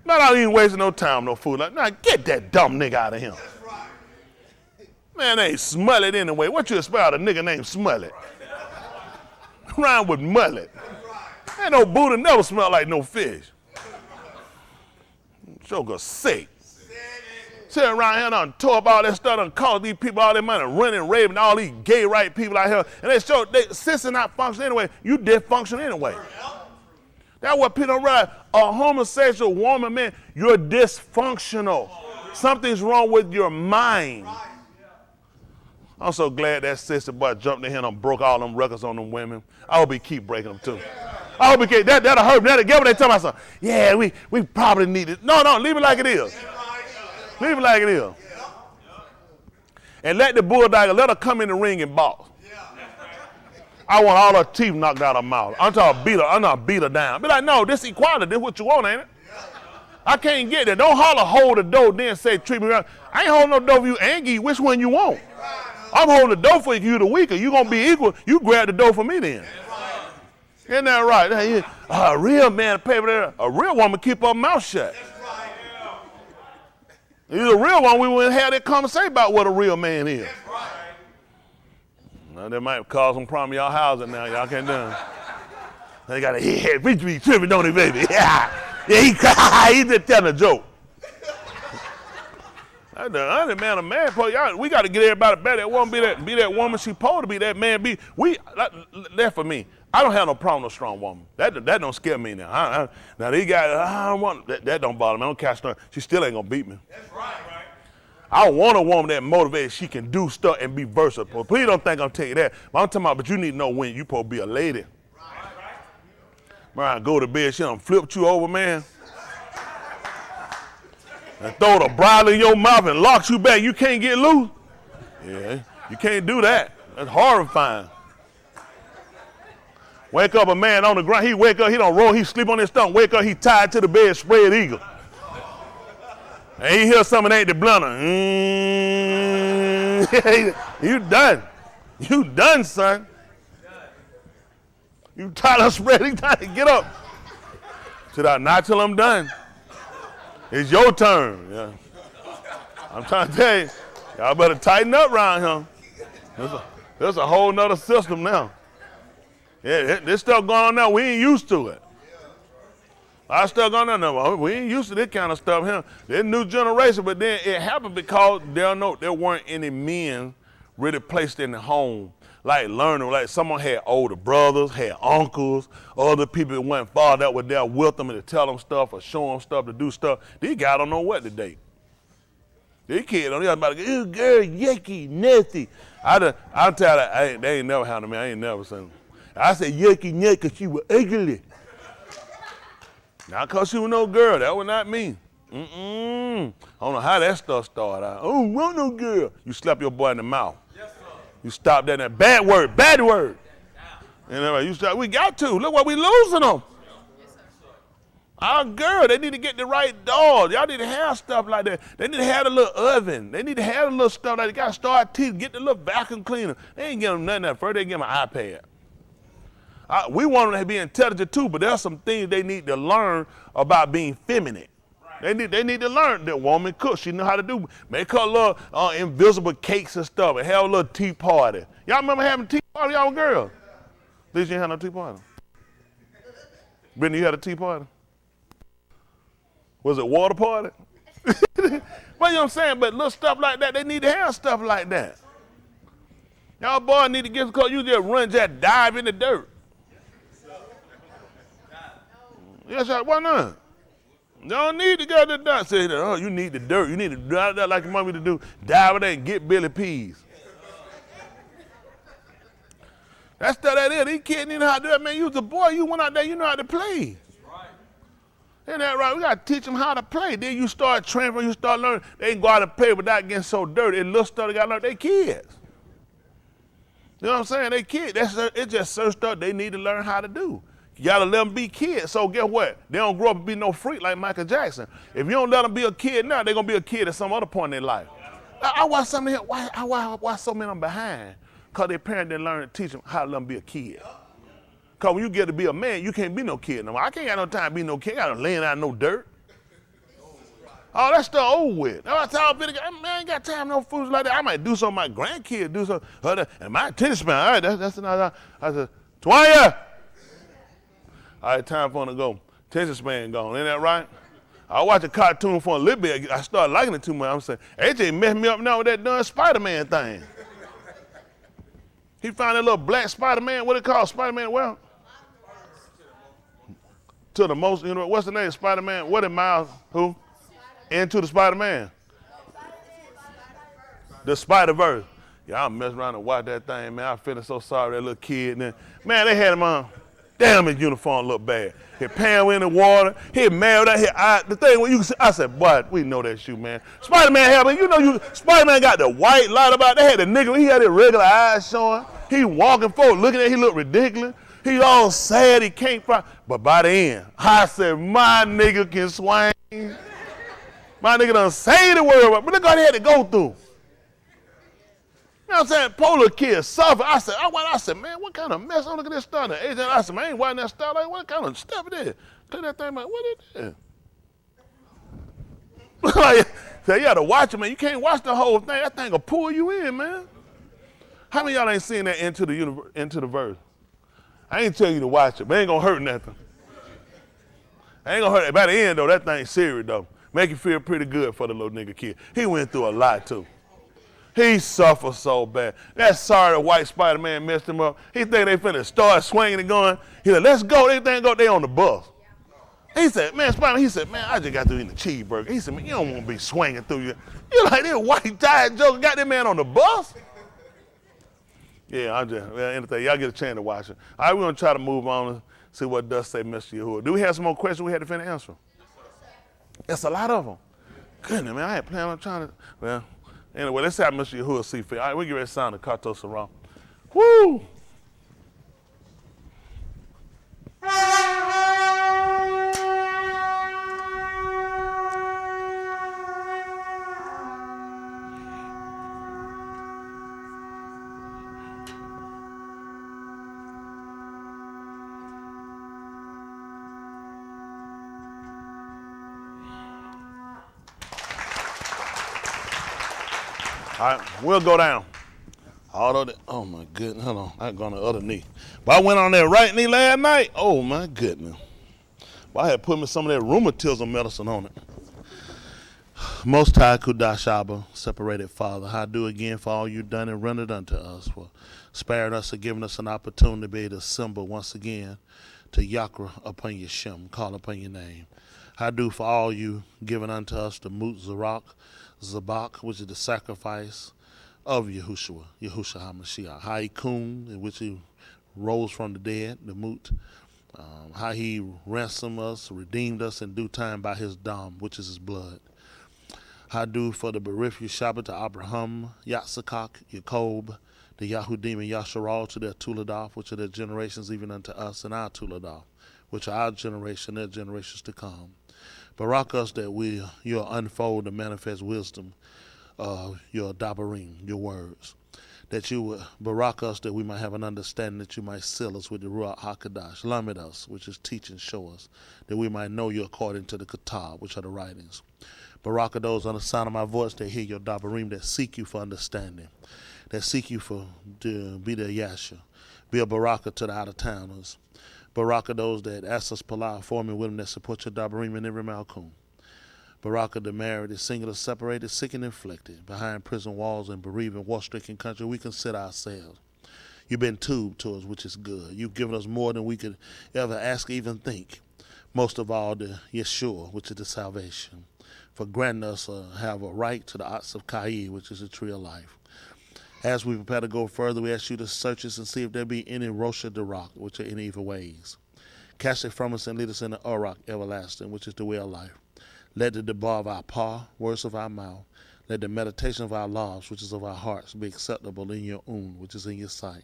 [SPEAKER 1] Not out even wasting no time, no food. Like, nah, get that dumb nigga out of here. Man, they ain't Smullet anyway. What you expect out of a nigga named Smullet? Rhyme with mullet. Ain't no Buddha never smell like no fish. Sugar sick. Sitting around here and tore up all that stuff and cost these people all their money, running, raving, all these gay right people out here. And they show since they're not functioning anyway, you dysfunction anyway. That's what people don't realize. A homosexual woman, man, you're dysfunctional. Something's wrong with your mind. I'm so glad that sister boy jumped in here and broke all them records on them women. I hope he keep breaking them too. I hope he keep, that'll hurt. That'll get what they tell me something. Yeah, we probably need it. No, leave it like it is. Leave it like it is. And let the bulldog, let her come in the ring and box. I want all her teeth knocked out of her mouth. I'm not beat her down. Be like, no, this equality, this what you want, ain't it? I can't get that. Don't holler, hold the door, then say treat me right. I ain't holding no door for you and give you which one you want. I'm holding the door for you, the weaker. You gonna be equal. You grab the door for me then. Isn't that right? A real man paper there. A real woman keep her mouth shut. He's a real one. We wouldn't have that conversation about what a real man is. Now, that might cause some problem in y'all housing now. Y'all can't do it. They got a head. We be tripping, don't he, baby? Yeah, he just telling a joke. I'm man, a man. We got to get everybody better. That woman be that woman she supposed to be. That man be. That for me. I don't have no problem with a strong woman. That don't scare me now. Now these guys, I don't want that. Don't bother me. I don't catch her. She still ain't gonna beat me. That's right. I want a woman that motivated. She can do stuff and be versatile. Please don't think I'm telling you that. But I'm talking about. But you need to know when you supposed to be a lady. Man, go to bed. She done flipped you over, man. And throw the bridle in your mouth and locks you back. You can't get loose. Yeah, you can't do that. That's horrifying. Wake up a man on the ground. He wake up, he don't roll, he sleep on his stomach. Wake up, he tied to the bed, spread eagle. And he hear something ain't the blunter. You done. You done, son. You tired of spreading, time to get up. Not till I'm done. It's your turn. Yeah. I'm trying to tell you, y'all better tighten up around here. There's a whole nother system now. Yeah, this stuff going on now, we ain't used to it. Our stuff going on now, we ain't used to this kind of stuff here. This new generation, but then it happened because there weren't any men really placed in the home, like learning, like someone had older brothers, had uncles, other people that went far that were there with them and to tell them stuff or show them stuff to do stuff. These guys don't know what to date. These kids don't know about to go, girl, yucky, nasty. I'll tell you, they ain't never handled me. I ain't never seen them. I said yucky, nasty because she was ugly. Not because she was no girl. That was not me. I don't know how that stuff started. I don't want no girl. You slap your boy in the mouth. Yes, sir. You stop that. Bad word. And you stop. We got to. Look what we losing them. Our girl, they need to get the right doll. Y'all need to have stuff like that. They need to have a little oven. They need to have a little stuff like that. They got to start teaching, get the little vacuum cleaner. They ain't give them nothing at first. They give them an iPad. We want them to be intelligent too, but there's some things they need to learn about being feminine. They need to learn that woman cooks. She know how to do. Make her little invisible cakes and stuff and have a little tea party. Y'all remember having a tea party, y'all girls? At least you ain't had no tea party. Brittany, you had a tea party? Was it water party? Well, you know what I'm saying? But little stuff like that, they need to have stuff like that. Y'all boys need to get, because you just dive in the dirt. Yes, why not? You don't need to go to the dirt. Say, oh, you need the dirt. You need to dive that like you want me to do. Dive in there and get Billy Peas. That's what that is. These kids need to know how to do that. Man, you was a boy. You went out there. You know how to play. Isn't that right? We got to teach them how to play. Then you start transferring, you start learning. They can go out and play without getting so dirty. And little stuff they got to learn. They kids. You know what I'm saying? They kids. It's just certain stuff they need to learn how to do. You got to let them be kids. So guess what? They don't grow up and be no freak like Michael Jackson. If you don't let them be a kid now, they're going to be a kid at some other point in their life. I watch some of them. Why so many of them behind? Because their parents didn't learn to teach them how to let them be a kid. Because when you get to be a man, you can't be no kid no more. I can't got no time to be no kid. I got to laying out no dirt. Oh, that stuff over with. That's why I tell people, man, I ain't got time for no fools like that. I might do something my grandkids do something. And my attention span, all right, that's another. I said, Twanya! All right, time for them to go. Attention span gone, ain't that right? I watch a cartoon for a little bit. I started liking it too much. I'm saying, AJ messed me up now with that darn Spider-Man thing. He found that little black Spider-Man, what it called, Spider-Man, well? To the most, you know, what's the name, Spider-Man? What did Miles, who? Into the Spider-Man. The Spider-Verse. Y'all mess around and watch that thing, man. I feeling so sorry for that little kid. Man, they had him on. Damn, his uniform looked bad. His pants were in the water. He mad out here. The thing when you, I said, boy, we know that shoe, man. Spider-Man had, you know, Spider-Man got the white light about. They had the nigga. He had his regular eyes showing. He walking forward, looking at. He looked ridiculous. He all sad. He can't find. But by the end, I said, my nigga can swing. My nigga done say the word, but look what he had to go through. You know what I'm saying? Polar kids suffer. I said, man, what kind of mess? I'm looking at this stuff. And I said, man, I ain't watching that stuff. Like, what kind of stuff it is? Clean that thing, like, what is it? Like, so you got to watch it, man. You can't watch the whole thing. That thing will pull you in, man. How many of y'all ain't seen that into the verse? I ain't telling you to watch it, but it ain't going to hurt nothing. I ain't going to hurt it. By the end, though, that thing's serious, though. Make you feel pretty good for the little nigga kid. He went through a lot, too. He suffered so bad. That sorry white Spider-Man messed him up. He think they finna start swinging and going. He said, let's go. They think they on the bus. He said, man, Spider-Man, he said, man, I just got through eating a cheeseburger. He said, man, you don't want to be swinging through you. You like this white tired joker got that man on the bus? Yeah, anything. Y'all get a chance to watch it. All right, we're going to try to move on and see what does say Mr. Yahuwah. Do we have some more questions we had to finish answering? That's a lot of them. Goodness, man, I had planned on trying to, well, anyway, let's have Mr. Yahuwah see fit. All right, we get ready to sound the Kato Sarah. Woo! All right, we'll go down. Oh my goodness, hold on, I got on the other knee. But I went on that right knee last night. Oh my goodness. But I had put me some of that rheumatism medicine on it. Most High Kudashaba, separated Father, I do again for all you done and rendered unto us, for sparing us and giving us an opportunity to be able to assemble once again to Yakra upon your Shem, call upon your name. I do for all you given unto us the Mut Zabak, which is the sacrifice of Yahushua HaMashiach. How he kun, in which he rose from the dead, the Mut. How he ransomed us, redeemed us in due time by his dam, which is his blood. How do for the Berith Yeshabah to Abraham, Yatsakak, Yacob, the Yahudim and Yasharal to their Tuledoth, which are their generations even unto us and our Tuledoth, which are our generation, their generations to come. Barak us that you'll unfold and manifest wisdom, your dabarim, your words. That you would barak us that we might have an understanding, that you might seal us with the Ruach HaKadosh, lamed us, which is teach and show us, that we might know you according to the Kitab, which are the writings. Barak of those on the sound of my voice that hear your dabarim, that seek you for understanding, that seek you for to be the Yasha. Be a baraka to the out-of-towners. Baraka those that ask us Palah, forming with them that support your dabarim in every malkum. Baraka the married, the singular, separated, sick and afflicted, behind prison walls and bereaved war-stricken country, we consider ourselves. You've been tubed to us, which is good. You've given us more than we could ever ask or even think. Most of all, the Yeshua, which is the salvation. For granting us have a right to the Ots of Kai, which is the tree of life. As we prepare to go further, we ask you to search us and see if there be any Rosha Darak, which are any evil ways. Cast it from us and lead us in the Arak everlasting, which is the way of life. Let the debar of our paw, words of our mouth, let the meditation of our lives, which is of our hearts, be acceptable in your own, which is in your sight.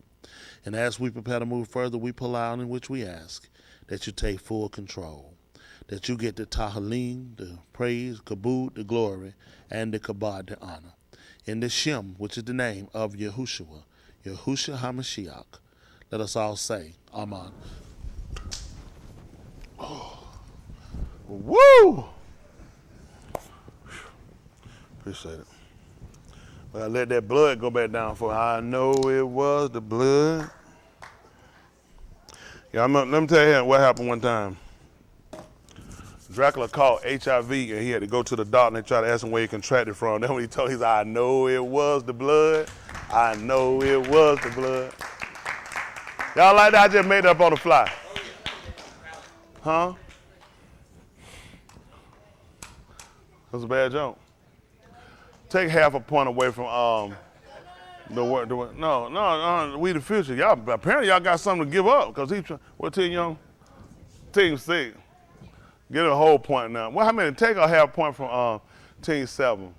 [SPEAKER 1] And as we prepare to move further, we pull out in which we ask that you take full control, that you get the tahalim, the praise, kabod, the glory, and the kabod, the honor. In the Shem, which is the name of Yahushua, Yahushua HaMashiach, let us all say, Amen. Oh. Woo! Appreciate it. But I let that blood go back down for I know it was the blood. Yeah, let me tell you what happened one time. Dracula caught HIV and he had to go to the doctor and they tried to ask him where he contracted from. Then when he told him, he said, I know it was the blood. I know it was the blood. Y'all like that? I just made it up on the fly. Huh? That's a bad joke. Take half a point away from the word. No, we the future. Y'all apparently y'all got something to give up because what team young? Team 6. Get a whole point now. Well, how many? Take a half point from Team 7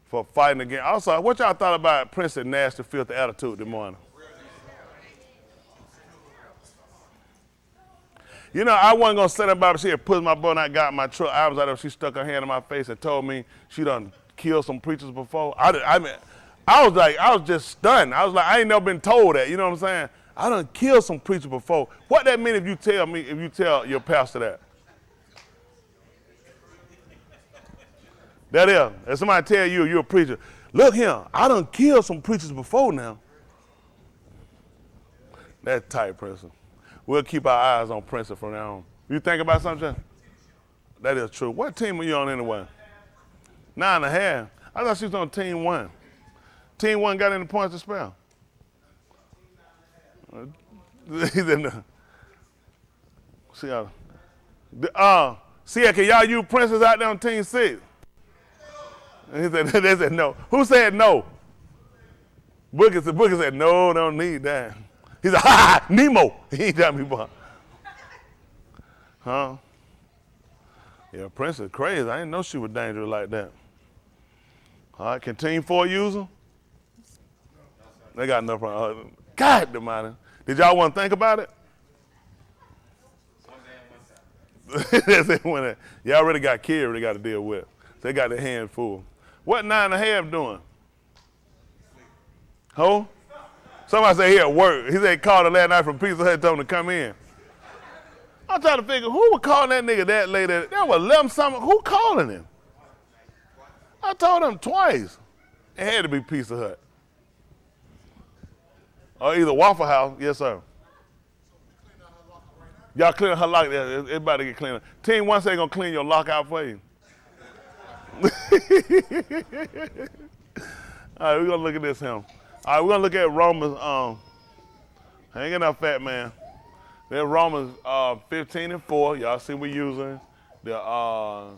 [SPEAKER 1] for fighting again. Also, what y'all thought about Prince and Nasty Filthy Attitude this morning? You know, I wasn't gonna say that about her. She had pushed my butt and I got my truck. I was out there. She stuck her hand in my face and told me she done killed some preachers before. I was just stunned. I was like, I ain't never been told that. You know what I'm saying? I done killed some preachers before. What that mean if you tell your pastor that? That is. If somebody tell you you're a preacher, look here, I done killed some preachers before now. That tight, person. We'll keep our eyes on Prince from now on. You think about something? That is true. What team are you on anyway? 9.5. I thought she was on Team 1. Team 1 got any points to spell? Can y'all use Princes out there on Team 6? And they said no. Who said no? Booker said no, don't need that. He said, ha, Nemo. He ain't got me, boy. Huh? Yeah, Prince is crazy. I didn't know she was dangerous like that. All right, can Team 4 use them? They got enough. God, the money. Did y'all want to think about it? Y'all already got kids they got to deal with. They got their hands full. What 9.5 doing? Who? Somebody said he at work. He said he called her last night from Pizza Hut, told him to come in. I'm trying to figure who was calling that nigga that late. That was 11 something. Who calling him? I told him twice. It had to be Pizza Hut. Or either Waffle House. Yes, sir. Y'all cleaning her lock. It's about to get cleaned. Team 1 say they're going to clean your lock out for you. All right, we're going to look at this here. All right, we're going to look at Romans. Hang it up, fat man. Then Romans 15:4. Y'all see we're using the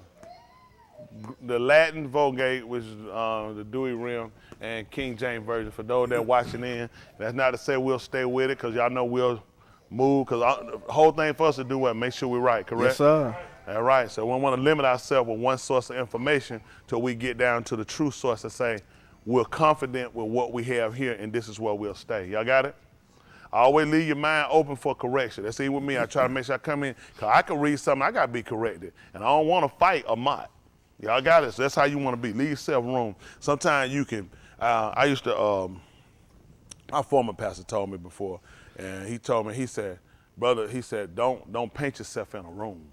[SPEAKER 1] Latin Vulgate, which is the Dewey Rim, and King James Version. For those that are watching in, that's not to say we'll stay with it, because y'all know we'll move, because the whole thing for us to do what? Make sure we're right, correct?
[SPEAKER 2] Yes, sir.
[SPEAKER 1] All right, so we want to limit ourselves with one source of information till we get down to the true source and say, we're confident with what we have here, and this is where we'll stay. Y'all got it? Always leave your mind open for correction. That's even with me. I try to make sure I come in, because I can read something, I got to be corrected. And I don't want to fight or mock. Y'all got it? So that's how you want to be. Leave yourself room. Sometimes you can, I used to, my former pastor told me before, and he told me, he said, brother, he said, don't paint yourself in a room.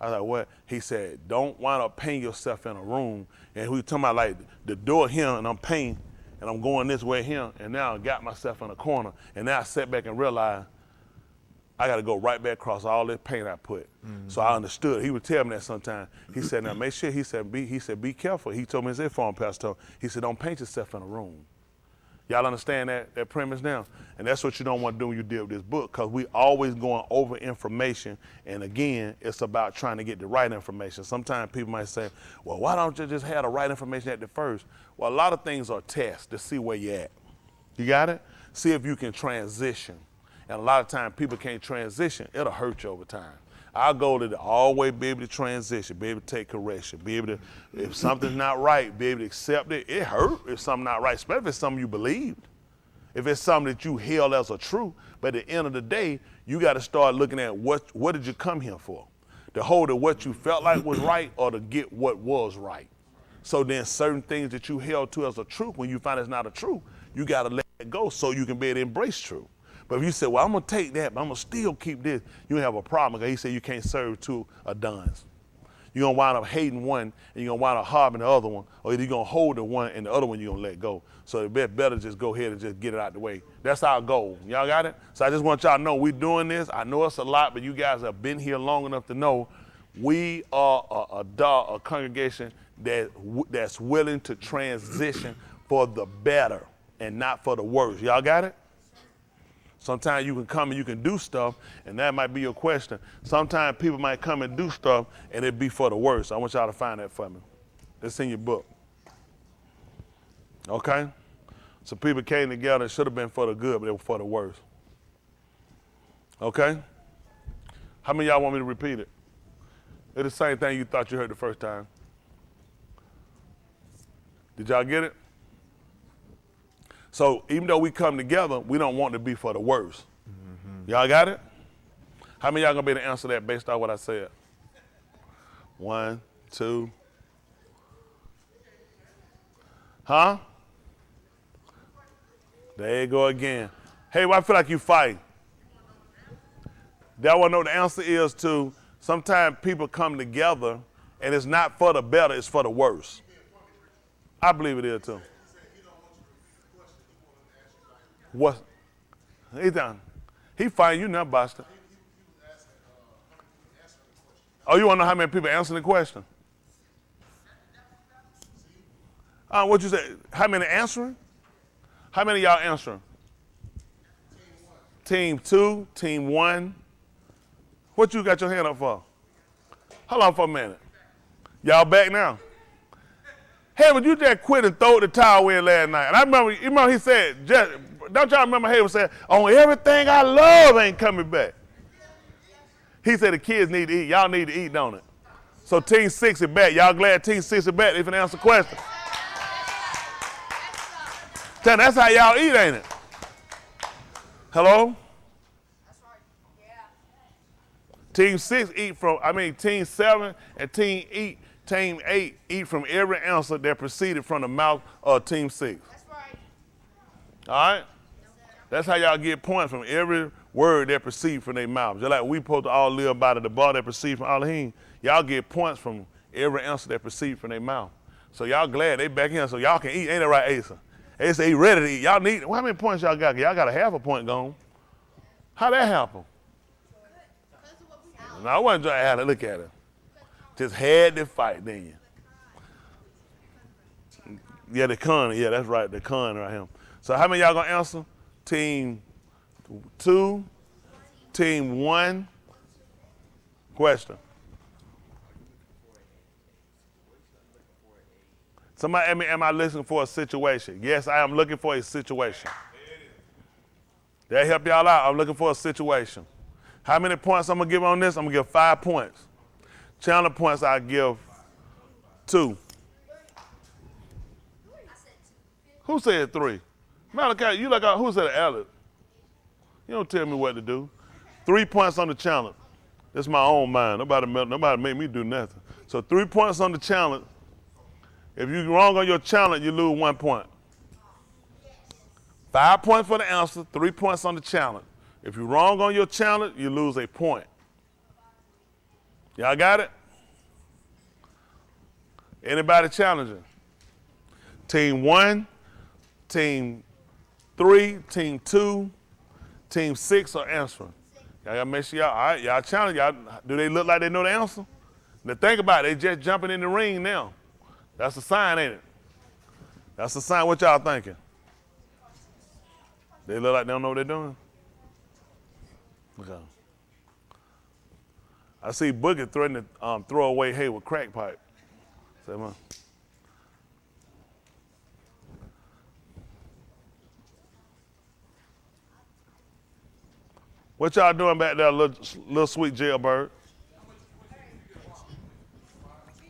[SPEAKER 1] I was like, what? He said, don't wind up painting yourself in a room. And we talking about like the door here, and I'm painting, and I'm going this way here, and now I got myself in a corner, and now I sat back and realized I got to go right back across all this paint I put. Mm-hmm. So I understood. He would tell me that sometimes. He said, now make sure, he said, be careful. He told me his former pastor, he said, don't paint yourself in a room. Y'all understand that premise now? And that's what you don't want to do when you deal with this book, because we always going over information, and again, it's about trying to get the right information. Sometimes people might say, well, why don't you just have the right information at the first? Well, a lot of things are tests to see where you're at. You got it? See if you can transition. And a lot of times people can't transition. It'll hurt you over time. Our goal is to always be able to transition, be able to take correction, be able to, if something's not right, be able to accept it. It hurt if something's not right, especially if it's something you believed. If it's something that you held as a truth, but at the end of the day, you got to start looking at what did you come here for? To hold to what you felt like was right, or to get what was right. So then certain things that you held to as a truth, when you find it's not a truth, you got to let it go so you can be able to embrace truth. But if you say, well, I'm going to take that, but I'm going to still keep this, you have a problem, because he said you can't serve two dons. You're going to wind up hating one, and you're going to wind up harboring the other one, or either you're going to hold the one, and the other one you're going to let go. So it's better just go ahead and just get it out the way. That's our goal. Y'all got it? So I just want y'all to know we're doing this. I know it's a lot, but you guys have been here long enough to know we are a congregation that's willing to transition for the better and not for the worse. Y'all got it? Sometimes you can come and you can do stuff, and that might be your question. Sometimes people might come and do stuff, and it'd be for the worse. I want y'all to find that for me. It's in your book. Okay? So people came together, it should have been for the good, but it was for the worse. Okay? How many of y'all want me to repeat it? It's the same thing you thought you heard the first time. Did y'all get it? So even though we come together, we don't want to be for the worst. Mm-hmm. Y'all got it? How many of y'all gonna be able to answer that based on what I said? 1, 2. Huh? There you go again. Hey, why I feel like you fighting? That one know the answer is to, sometimes people come together and it's not for the better, it's for the worse. I believe it is too. What? He done. He fighting you now, Buster. Oh, you want to know how many people answering the question? What you say? How many answering? How many of y'all answering? Team 2, team 1. What you got your hand up for? Hold on for a minute. Y'all back now? Hey, would you just quit and throw the towel in last night? And I remember he said, don't y'all remember Hayward said, on everything I love ain't coming back. He said the kids need to eat. Y'all need to eat, don't it? So team 6 is back. Y'all glad team 6 is back? They can answer questions. Tell that's how y'all eat, ain't it? Hello? That's right. Yeah. Team 6 eat from, team 7 and team 8 eat from every answer that proceeded from the mouth of team 6. That's right. All right? That's how y'all get points, from every word that proceeds from their mouth. Just like we supposed to all live by the bar that proceeds from Elohim, y'all get points from every answer that proceeds from their mouth. So y'all glad they back in so y'all can eat. Ain't that right, Asa? Asa, he ready to eat. Y'all need, well, how many points y'all got? Y'all got a half a point gone. How that happen? No, I wasn't trying to look at it. Just had to fight, didn't you? Yeah, the con. Yeah, that's right, the con right here. So how many y'all gonna answer? Team 2, team 1. Question. Somebody asked me, am I listening for a situation? Yes, I am looking for a situation. That help y'all out? I'm looking for a situation. How many points I'm gonna give on this? I'm gonna give 5 points. Chandler points I give 2. Who said 3? Malachi, you like who said Alex? You don't tell me what to do. 3 points on the challenge. That's my own mind. Nobody made me do nothing. So 3 points on the challenge. If you're wrong on your challenge, you lose 1 point. 5 points for the answer, 3 points on the challenge. If you're wrong on your challenge, you lose a point. Y'all got it? Anybody challenging? Team 1, Team 3, Team 2, Team 6 are answering. Y'all gotta make sure y'all, all right, y'all challenge. Y'all, do they look like they know the answer? Now think about it, they just jumping in the ring now. That's a sign, ain't it? That's a sign. What y'all thinking? They look like they don't know what they're doing? Okay. I see Boogie threatening to throw away Hayward crack pipe. Say, man. What y'all doing back there, little sweet jailbird?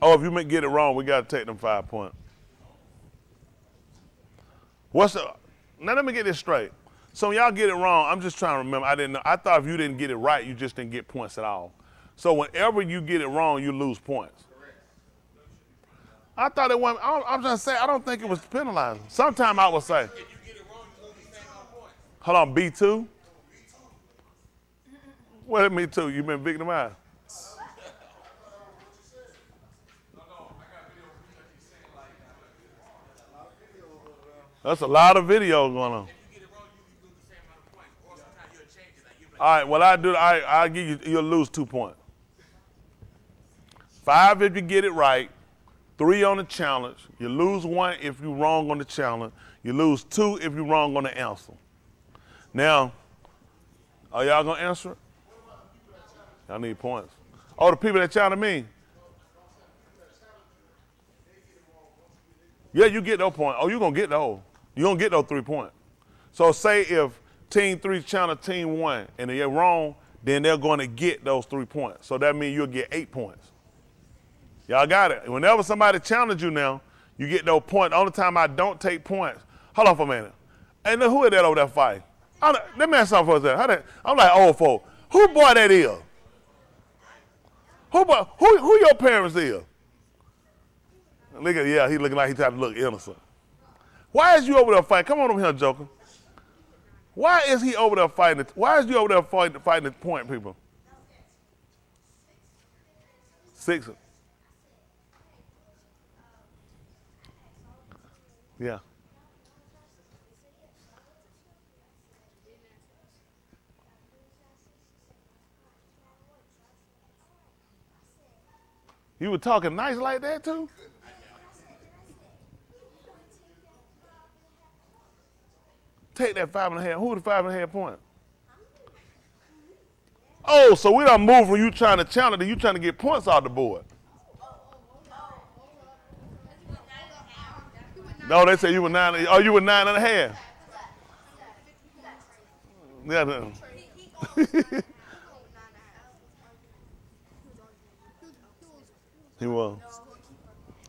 [SPEAKER 1] Oh, if you get it wrong, we got to take them 5 points. Now let me get this straight. So when y'all get it wrong, I'm just trying to remember. I didn't know. I thought if you didn't get it right, you just didn't get points at all. So whenever you get it wrong, you lose points. I thought it wasn't. I'm just saying. I don't think it was penalizing. Sometime I would say. If you get it wrong, you lose the same amount of points. Hold on, B2. What me too? You been victimized. That's a lot of videos going on. All right, well I'll give you, you'll lose 2 points. 5 if you get it right, 3 on the challenge. You lose 1 if you're wrong on the challenge. You lose 2 if you're wrong on the answer. Now, are y'all gonna answer it? Y'all need points. Oh, the people that challenge me. Yeah, you get those points. Oh, you're gonna get those. You're gonna get those 3 points. So say if Team 3 challenge Team 1 and they're wrong, then they're gonna get those 3 points. So that means you'll get 8 points. Y'all got it. Whenever somebody challenges you now, you get those points. The only time I don't take points, hold on for a minute. Hey, look, who is that over there fighting? Let me ask something for a second. I'm like old folk. Who boy that is? Who your parents is? Look at, yeah, he looking like he trying to look innocent. Why is you over there fighting? Come on over here, Joker. Why is he over there fighting? Why is you over there fighting the point, people? 6. Yeah. You were talking nice like that too? Take that 5.5. Who the 5.5 point? Oh, so we done moved from you trying to challenge to you trying to get points off the board. No, they say you were 9. Oh, you were 9.5. Yeah. He was.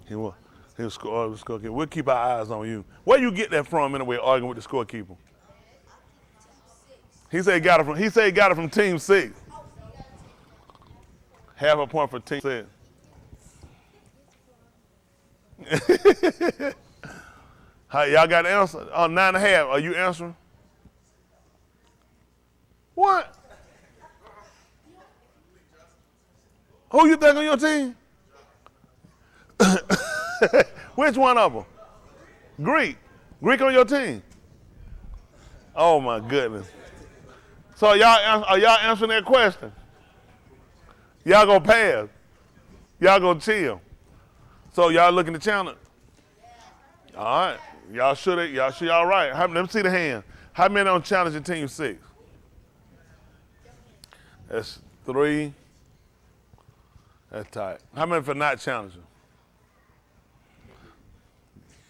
[SPEAKER 1] He was scorekeeper. We'll keep our eyes on you. Where you get that from anyway, arguing with the scorekeeper? He said he got it from Team 6. Half a point for Team 6. Hi, y'all got the answer? 9.5. Are you answering? What? Who you think on your team? Which one of them? Greek. Greek on your team? Oh my goodness. So are y'all answering that question? Y'all gonna pass? Y'all gonna chill? So y'all looking to challenge? All right. Y'all sure y'all right. Let me see the hand. How many on challenging Team 6? That's 3. That's tight. How many for not challenging?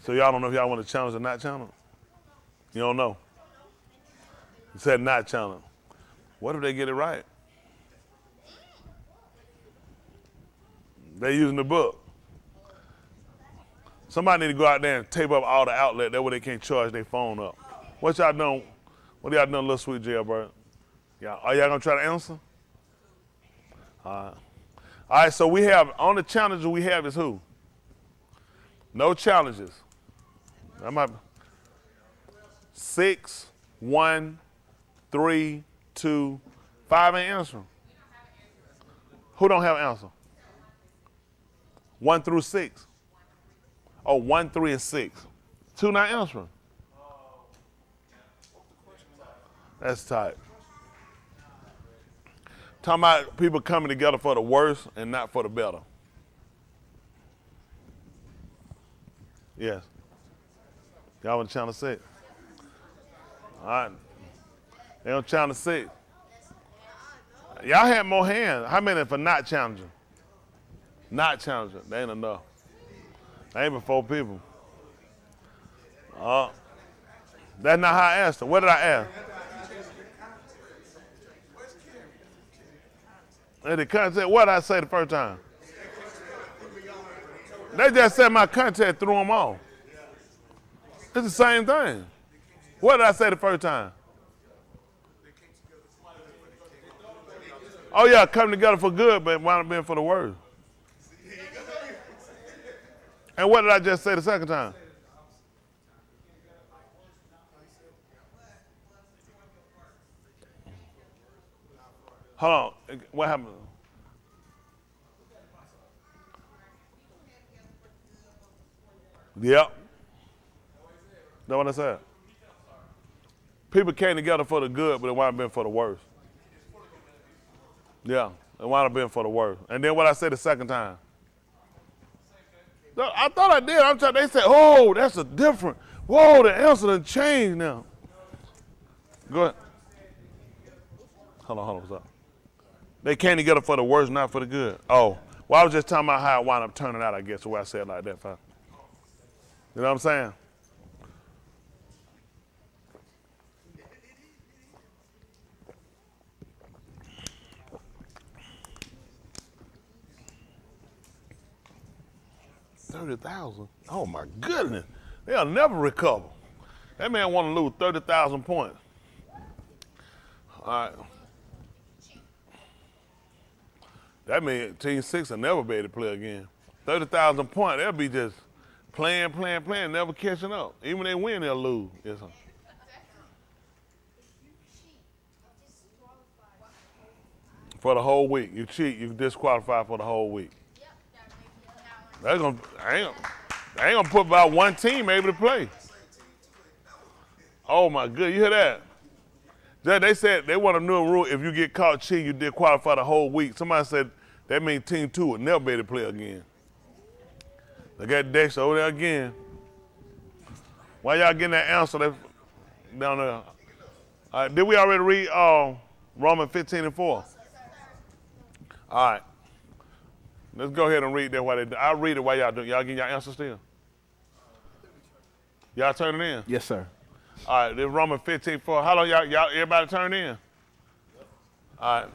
[SPEAKER 1] So y'all don't know if y'all want to challenge or not challenge? You don't know? You said not challenge. What if they get it right? They using the book. Somebody need to go out there and tape up all the outlets. That way they can't charge their phone up. What y'all doing? What y'all doing, little sweet jailbird? Are y'all gonna try to answer? All right, so we have, on the challenges we have is who? No challenges. That might be 6, 1, 3, 2, 5 ain't answering. Who don't have an answer? 1 through 6. Oh, 1, 3, and 6. 2 not answering. That's tight. Talking about people coming together for the worse and not for the better. Yes. Y'all want to challenge 6? All right. They on challenge 6. Y'all had more hands. How many for not challenging? Not challenging. They ain't enough. They ain't but 4 people. That's not how I asked them. What did I ask? And the content, what did I say the first time? They just said my content threw them off. It's the same thing. What did I say the first time? Oh yeah, come together for good, but wound up being for the worse. And what did I just say the second time? Hold on, what happened? Yep. That's what I said. People came together for the good, but it wound up being for the worse. Yeah, it wound up being for the worse. And then what I said the second time? I thought I did. They said, oh, that's a different. Whoa, the answer done changed now. Go ahead. Hold on, what's up? They came together for the worse, not for the good. Oh, well, I was just talking about how it wound up turning out, I guess, the way I said it like that. Fine. You know what I'm saying? $30,000. Oh my goodness. They'll never recover. That man want to lose 30,000 points. All right. That means Team 6 will never be able to play again. 30,000 points, they'll be just playing, never catching up. Even when they win, they'll lose. Yes, sir. For the whole week. You cheat, you disqualify for the whole week. I ain't gonna put about one team able to play. Oh my good, you hear that? They said they want a new rule. If you get caught cheating, you disqualify the whole week. Somebody said that means Team 2 will never be able to play again. They got Dexter over there again. Why y'all getting that answer down there? All right, did we already read Romans 15:4? All right. Let's go ahead and read that while they do. I'll read it while y'all do. Y'all getting your answer still? Y'all turning in?
[SPEAKER 2] Yes, sir.
[SPEAKER 1] All right, this is Romans 15:4. How long y'all everybody turn in? All right.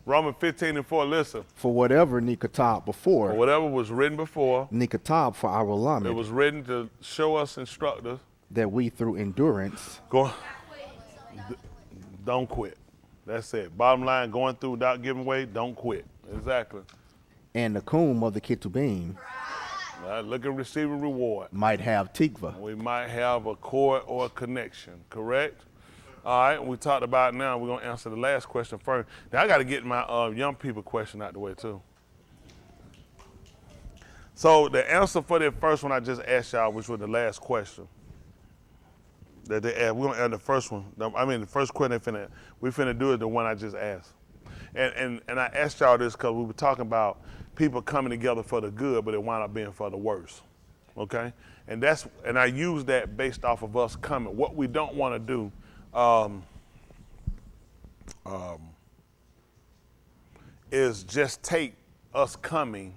[SPEAKER 1] Romans 15:4, listen.
[SPEAKER 2] For whatever Nikatab before.
[SPEAKER 1] For whatever was written before.
[SPEAKER 2] Nikatab for our lamed.
[SPEAKER 1] It was written to show us, instruct us.
[SPEAKER 2] That we through endurance.
[SPEAKER 1] Don't quit. That's it. Bottom line, going through without giving way, don't quit. Exactly.
[SPEAKER 2] And the Kum of the Ketubim.
[SPEAKER 1] Look at receiving reward.
[SPEAKER 2] Might have tikva.
[SPEAKER 1] We might have a cord or a connection, correct? All right, we talked about it now. We're going to answer the last question first. Now, I got to get my young people question out the way, too. So the answer for the first one I just asked y'all, which was the last question that they asked, we're going to answer the first one. The first question we finna do is the one I just asked. And I asked y'all this because we were talking about people coming together for the good, but it wound up being for the worse, okay? And I use that based off of us coming. What we don't want to do is just take us coming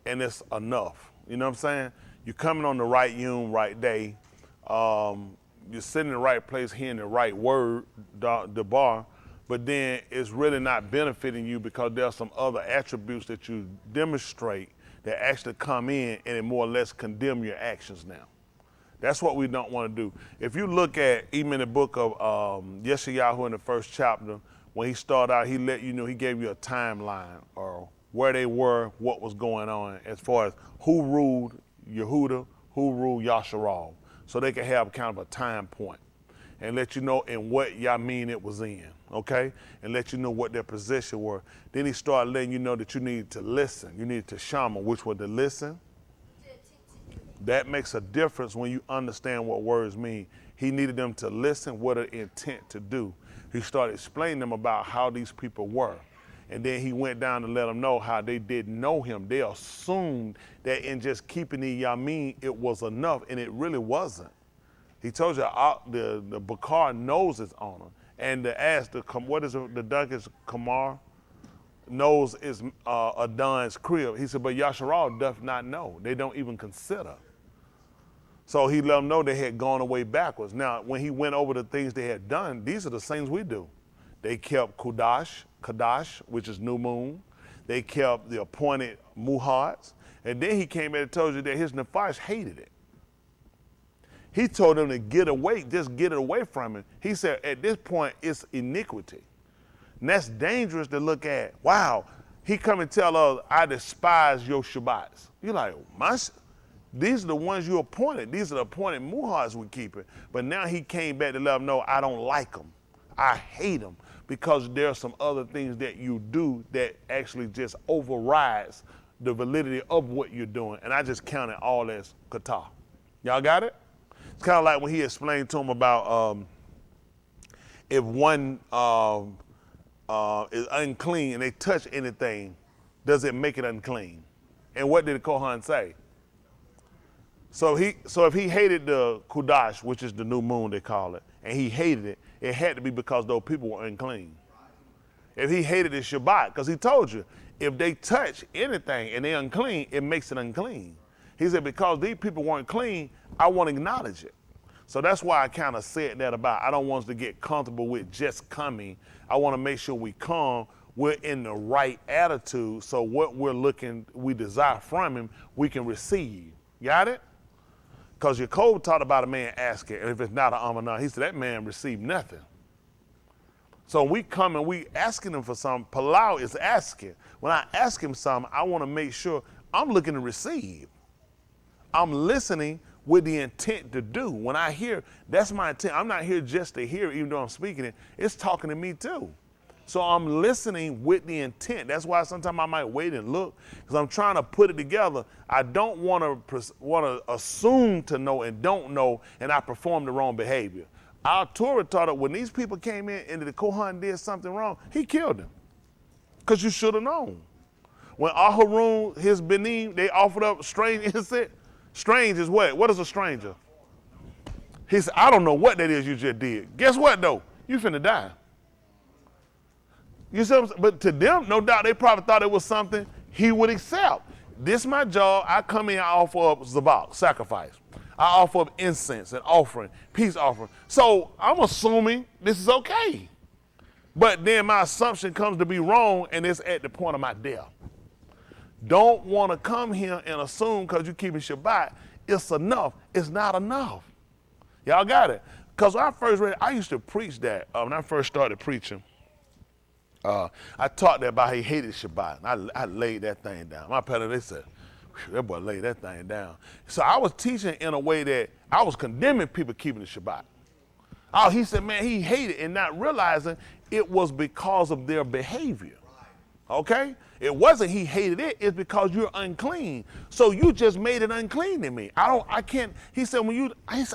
[SPEAKER 1] and it's enough. You know what I'm saying? You're coming on the right right day. You're sitting in the right place, hearing the right word, the bar, but then it's really not benefiting you because there are some other attributes that you demonstrate that actually come in and it more or less condemn your actions now. That's what we don't want to do. If you look at, even in the book of Yeshayahu in the first chapter, when he started out, he let you know, he gave you a timeline or where they were, what was going on, as far as who ruled Yehuda, who ruled Yasharal, so they could have kind of a time point and let you know in what Yamin it was in, okay? And let you know what their position were. Then he started letting you know that you needed to listen. You needed to shama, which was to listen. That makes a difference when you understand what words mean. He needed them to listen, what an intent to do. He started explaining them about how these people were. And then he went down to let them know how they didn't know him. They assumed that in just keeping the Yamin, it was enough, and it really wasn't. He told you the Bakar knows his honor. And the ass, what is it, the Duncan's Kamar knows is Adon's crib. He said, but Yasharal does not know. They don't even consider. So he let them know they had gone away backwards. Now, when he went over the things they had done, these are the things we do. They kept Kadash, which is new moon. They kept the appointed Muhads. And then he came in and told you that his Nephish hated it. He told them to get away, just get it away from him. He said, at this point, it's iniquity. And that's dangerous to look at. Wow, he come and tell us, I despise your Shabbats. You're like, these are the ones you appointed. These are the appointed Muhads we keeping. But now he came back to let them know, I don't like them. I hate them because there are some other things that you do that actually just overrides the validity of what you're doing. And I just count it all as kata. Y'all got it? It's kind of like when he explained to him about if one is unclean and they touch anything, does it make it unclean? And what did the Kohan say? So if he hated the Kudash, which is the new moon they call it, and he hated it, it had to be because those people were unclean. If he hated the Shabbat, because he told you, if they touch anything and they're unclean, it makes it unclean. He said, because these people weren't clean, I want to acknowledge it. So that's why I kind of said that about, I don't want us to get comfortable with just coming. I want to make sure we come, we're in the right attitude, so what we desire from him, we can receive. Got it? Because Jacob taught about a man asking, and if it's not an amanah, he said that man received nothing. So we come and we asking him for something. Palau is asking. When I ask him something, I want to make sure I'm looking to receive. I'm listening with the intent to do. When I hear, that's my intent. I'm not here just to hear, even though I'm speaking it. It's talking to me too. So I'm listening with the intent. That's why sometimes I might wait and look, because I'm trying to put it together. I don't want to assume to know and don't know, and I perform the wrong behavior. Our Torah taught that when these people came in and the Kohan did something wrong, he killed them, because you should have known. When Aharon, his Benin, they offered up strange incense. Strange is what? What is a stranger? He said, I don't know what that is you just did. Guess what though? You finna die. You see what I'm saying? But to them, no doubt, they probably thought it was something he would accept. This is my job. I come in, I offer up zabak, sacrifice. I offer up incense and offering, peace offering. So I'm assuming this is okay. But then my assumption comes to be wrong, and it's at the point of my death. Don't want to come here and assume because you're keeping Shabbat, it's enough. It's not enough. Y'all got it? Because when I first read it, I used to preach that. When I first started preaching, I taught that about he hated Shabbat. I laid that thing down. My pastor, they said, that boy laid that thing down. So I was teaching in a way that I was condemning people keeping the Shabbat. Oh, he said, man, he hated it, and not realizing it was because of their behavior. Okay? It wasn't he hated it, it's because you're unclean. So you just made it unclean to me. I can't, he said,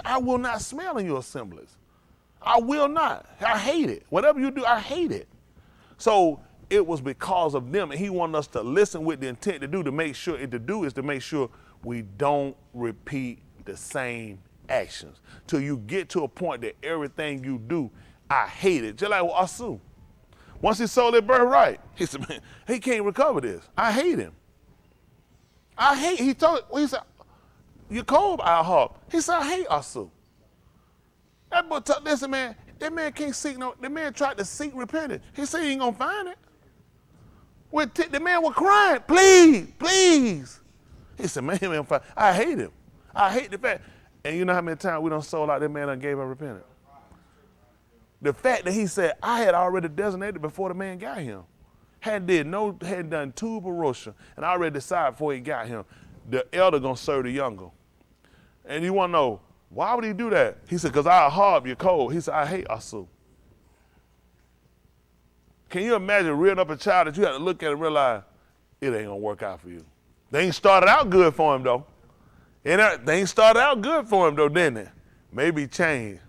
[SPEAKER 1] I will not smell in your assemblies. I will not. I hate it. Whatever you do, I hate it. So it was because of them, and he wanted us to listen with the intent to do, to make sure, to make sure we don't repeat the same actions. Till you get to a point that everything you do, I hate it. Just like with Asu. Once he sold that birthright, he said, man, he can't recover this. I hate him. He said, Yacob Al-Hab. He said, I hate Asu. That boy, listen, man, that man can't seek that man tried to seek repentance. He said he ain't gonna find it. The man was crying, please, please. He said, man, I hate him. I hate the fact. And you know how many times we done sold out that man and gave up repentance? The fact that he said, I had already designated before the man got him. Hadn't done two barosha, and I already decided before he got him, the elder gonna serve the younger. And you wanna know, why would he do that? He said, because I'll harb your cold. He said, I hate Asu. Can you imagine rearing up a child that you have to look at and realize it ain't gonna work out for you? They ain't started out good for him though. They ain't started out good for him though, didn't it? Maybe he changed.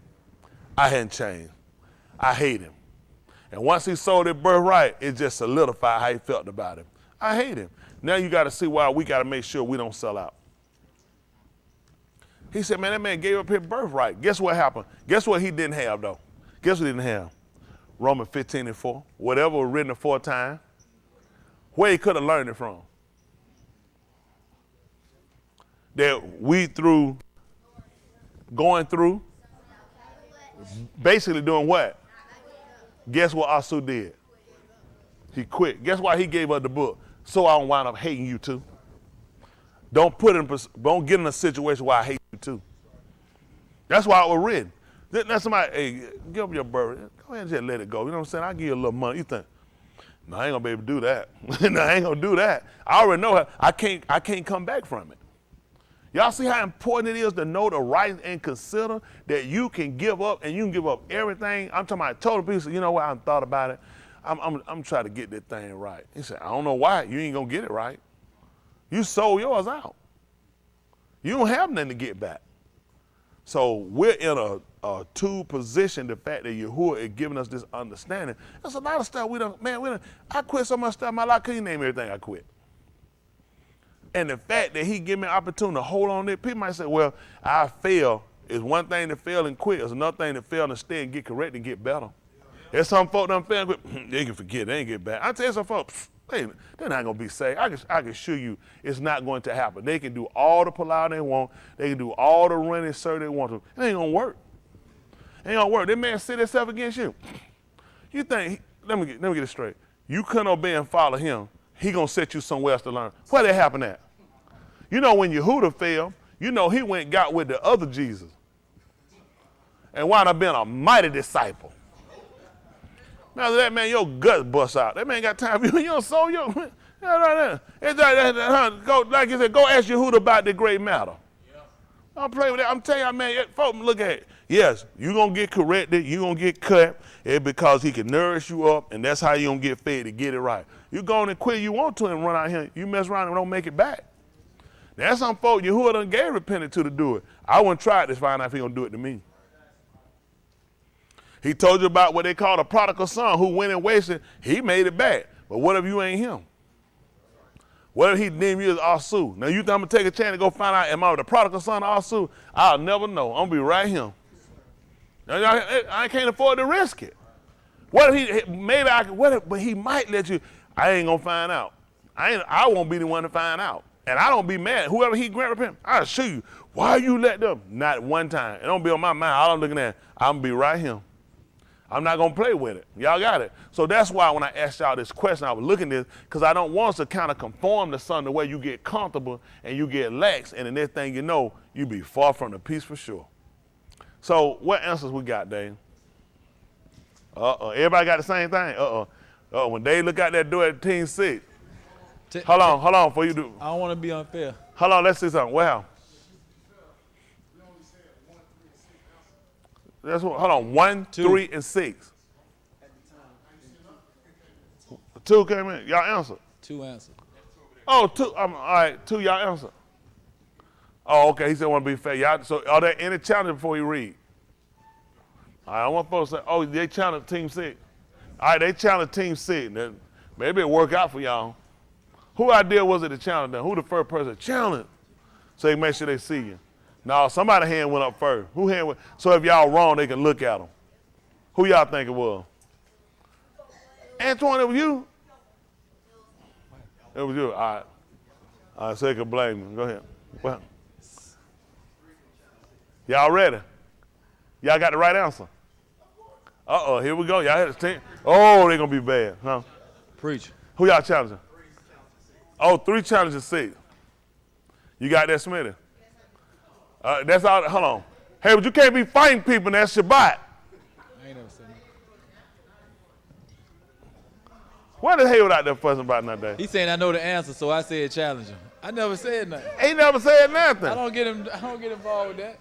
[SPEAKER 1] I hadn't changed. I hate him. And once he sold his birthright, it just solidified how he felt about him. I hate him. Now you got to see why we got to make sure we don't sell out. He said, man, that man gave up his birthright. Guess what happened? Guess what he didn't have, though? Guess what he didn't have? Romans 15:4. Whatever was written aforetime, where he could have learned it from. That we going through, basically doing what? Guess what Asu did? He quit. Guess why he gave us the book? So I don't wind up hating you too. Don't get in a situation where I hate you too. That's why it was written. That's somebody, hey, give up your bird. Go ahead and just let it go. You know what I'm saying? I'll give you a little money. You think, no, I ain't gonna be able to do that. No, I ain't gonna do that. I already know I can't come back from it. Y'all see how important it is to know the right and consider that you can give up and you can give up everything. I'm talking about total people. You know what? I thought about it. I'm trying to get this thing right. He said, I don't know why. You ain't gonna get it right. You sold yours out. You don't have nothing to get back. So we're in a two position. The fact that Yahuwah is giving us this understanding. There's a lot of stuff I quit so much stuff in my life. I couldn't name everything I quit. And the fact that he give me an opportunity to hold on to it, people might say, well, I fail. It's one thing to fail and quit. It's another thing to fail and stay and get correct and get better. There's some folk done fail and quit. They can forget. They ain't get back. I tell you some folks, they're not going to be saved. I can assure you it's not going to happen. They can do all the pull-out they want. They can do all the running, sir, they want to. It ain't going to work. It ain't going to work. That man set himself against you. You think, let me get it straight. You couldn't obey and follow him. He going to set you somewhere else to learn. Where that happen at? You know when Yehuda fell, you know he went and got with the other Jesus and wound up being a mighty disciple. Now that man, your gut bust out. That man got time for you. You don't sow your. Go, like you said, go ask Yehuda about the great matter. Don't play with that. I'm telling you, man, folks, look at it. Yes, you're going to get corrected. You're going to get cut. It's because he can nourish you up, and that's how you're going to get fed to get it right. You go on and quit you want to and run out here. You mess around and don't make it back. There's some folk Yahuwah done gave repentance to do it. I wouldn't try it to find out if he going to do it to me. He told you about what they call a prodigal son who went and wasted. He made it back. But what if you ain't him? What if he named you as Asu? Now you think I'm going to take a chance to go find out am I the prodigal son of Asu? I'll never know. I'm going to be right here. Now, I can't afford to risk it. What if but he might let you, I ain't going to find out. I won't be the one to find out. And I don't be mad. Whoever he grant repent, I'll show you. Why you let them? Not one time. It don't be on my mind. All I'm looking at, I'm going to be right here. I'm not going to play with it. Y'all got it. So that's why when I asked y'all this question, I was looking at this, because I don't want us to kind of conform to something the way you get comfortable and you get lax, and the next thing you know, you be far from the peace for sure. So what answers we got, Dave? Everybody got the same thing? When Dave look out that door at Team 6, hold on, before you do.
[SPEAKER 3] I don't want to be unfair.
[SPEAKER 1] Hold on, let's see something. Wow. That's what, hold on, 1, 3, and 6. 2 came in. Y'all answer.
[SPEAKER 3] 2 answered.
[SPEAKER 1] Oh, 2. All right, 2 y'all answer. Oh, okay. He said want to be fair. Y'all, so are there any challenges before you read? All right, I want folks to say, oh, they challenged Team 6. All right, they challenged Team 6. Then maybe it work out for y'all. Who idea was it to challenge them? Who the first person challenge? So they make sure they see you. No, somebody's hand went up first. Who hand went? So if y'all wrong, they can look at them. Who y'all think it was? Antoine, it was you? It was you. All right, so they can blame me. Go ahead. Well, y'all ready? Y'all got the right answer? Here we go. Y'all had a team. Oh, they're going to be bad, huh?
[SPEAKER 3] Preach.
[SPEAKER 1] Who y'all challenging? Oh, 3 challenges 6. You got that, Smitty? That's all. Hold on. Hey, but you can't be fighting people in that Shabbat.
[SPEAKER 3] I ain't never said that.
[SPEAKER 1] What the hell out there fussing about nothing?
[SPEAKER 3] He saying I know the answer, so I said challenge him. I never said nothing.
[SPEAKER 1] He never said nothing.
[SPEAKER 3] I don't get involved with that.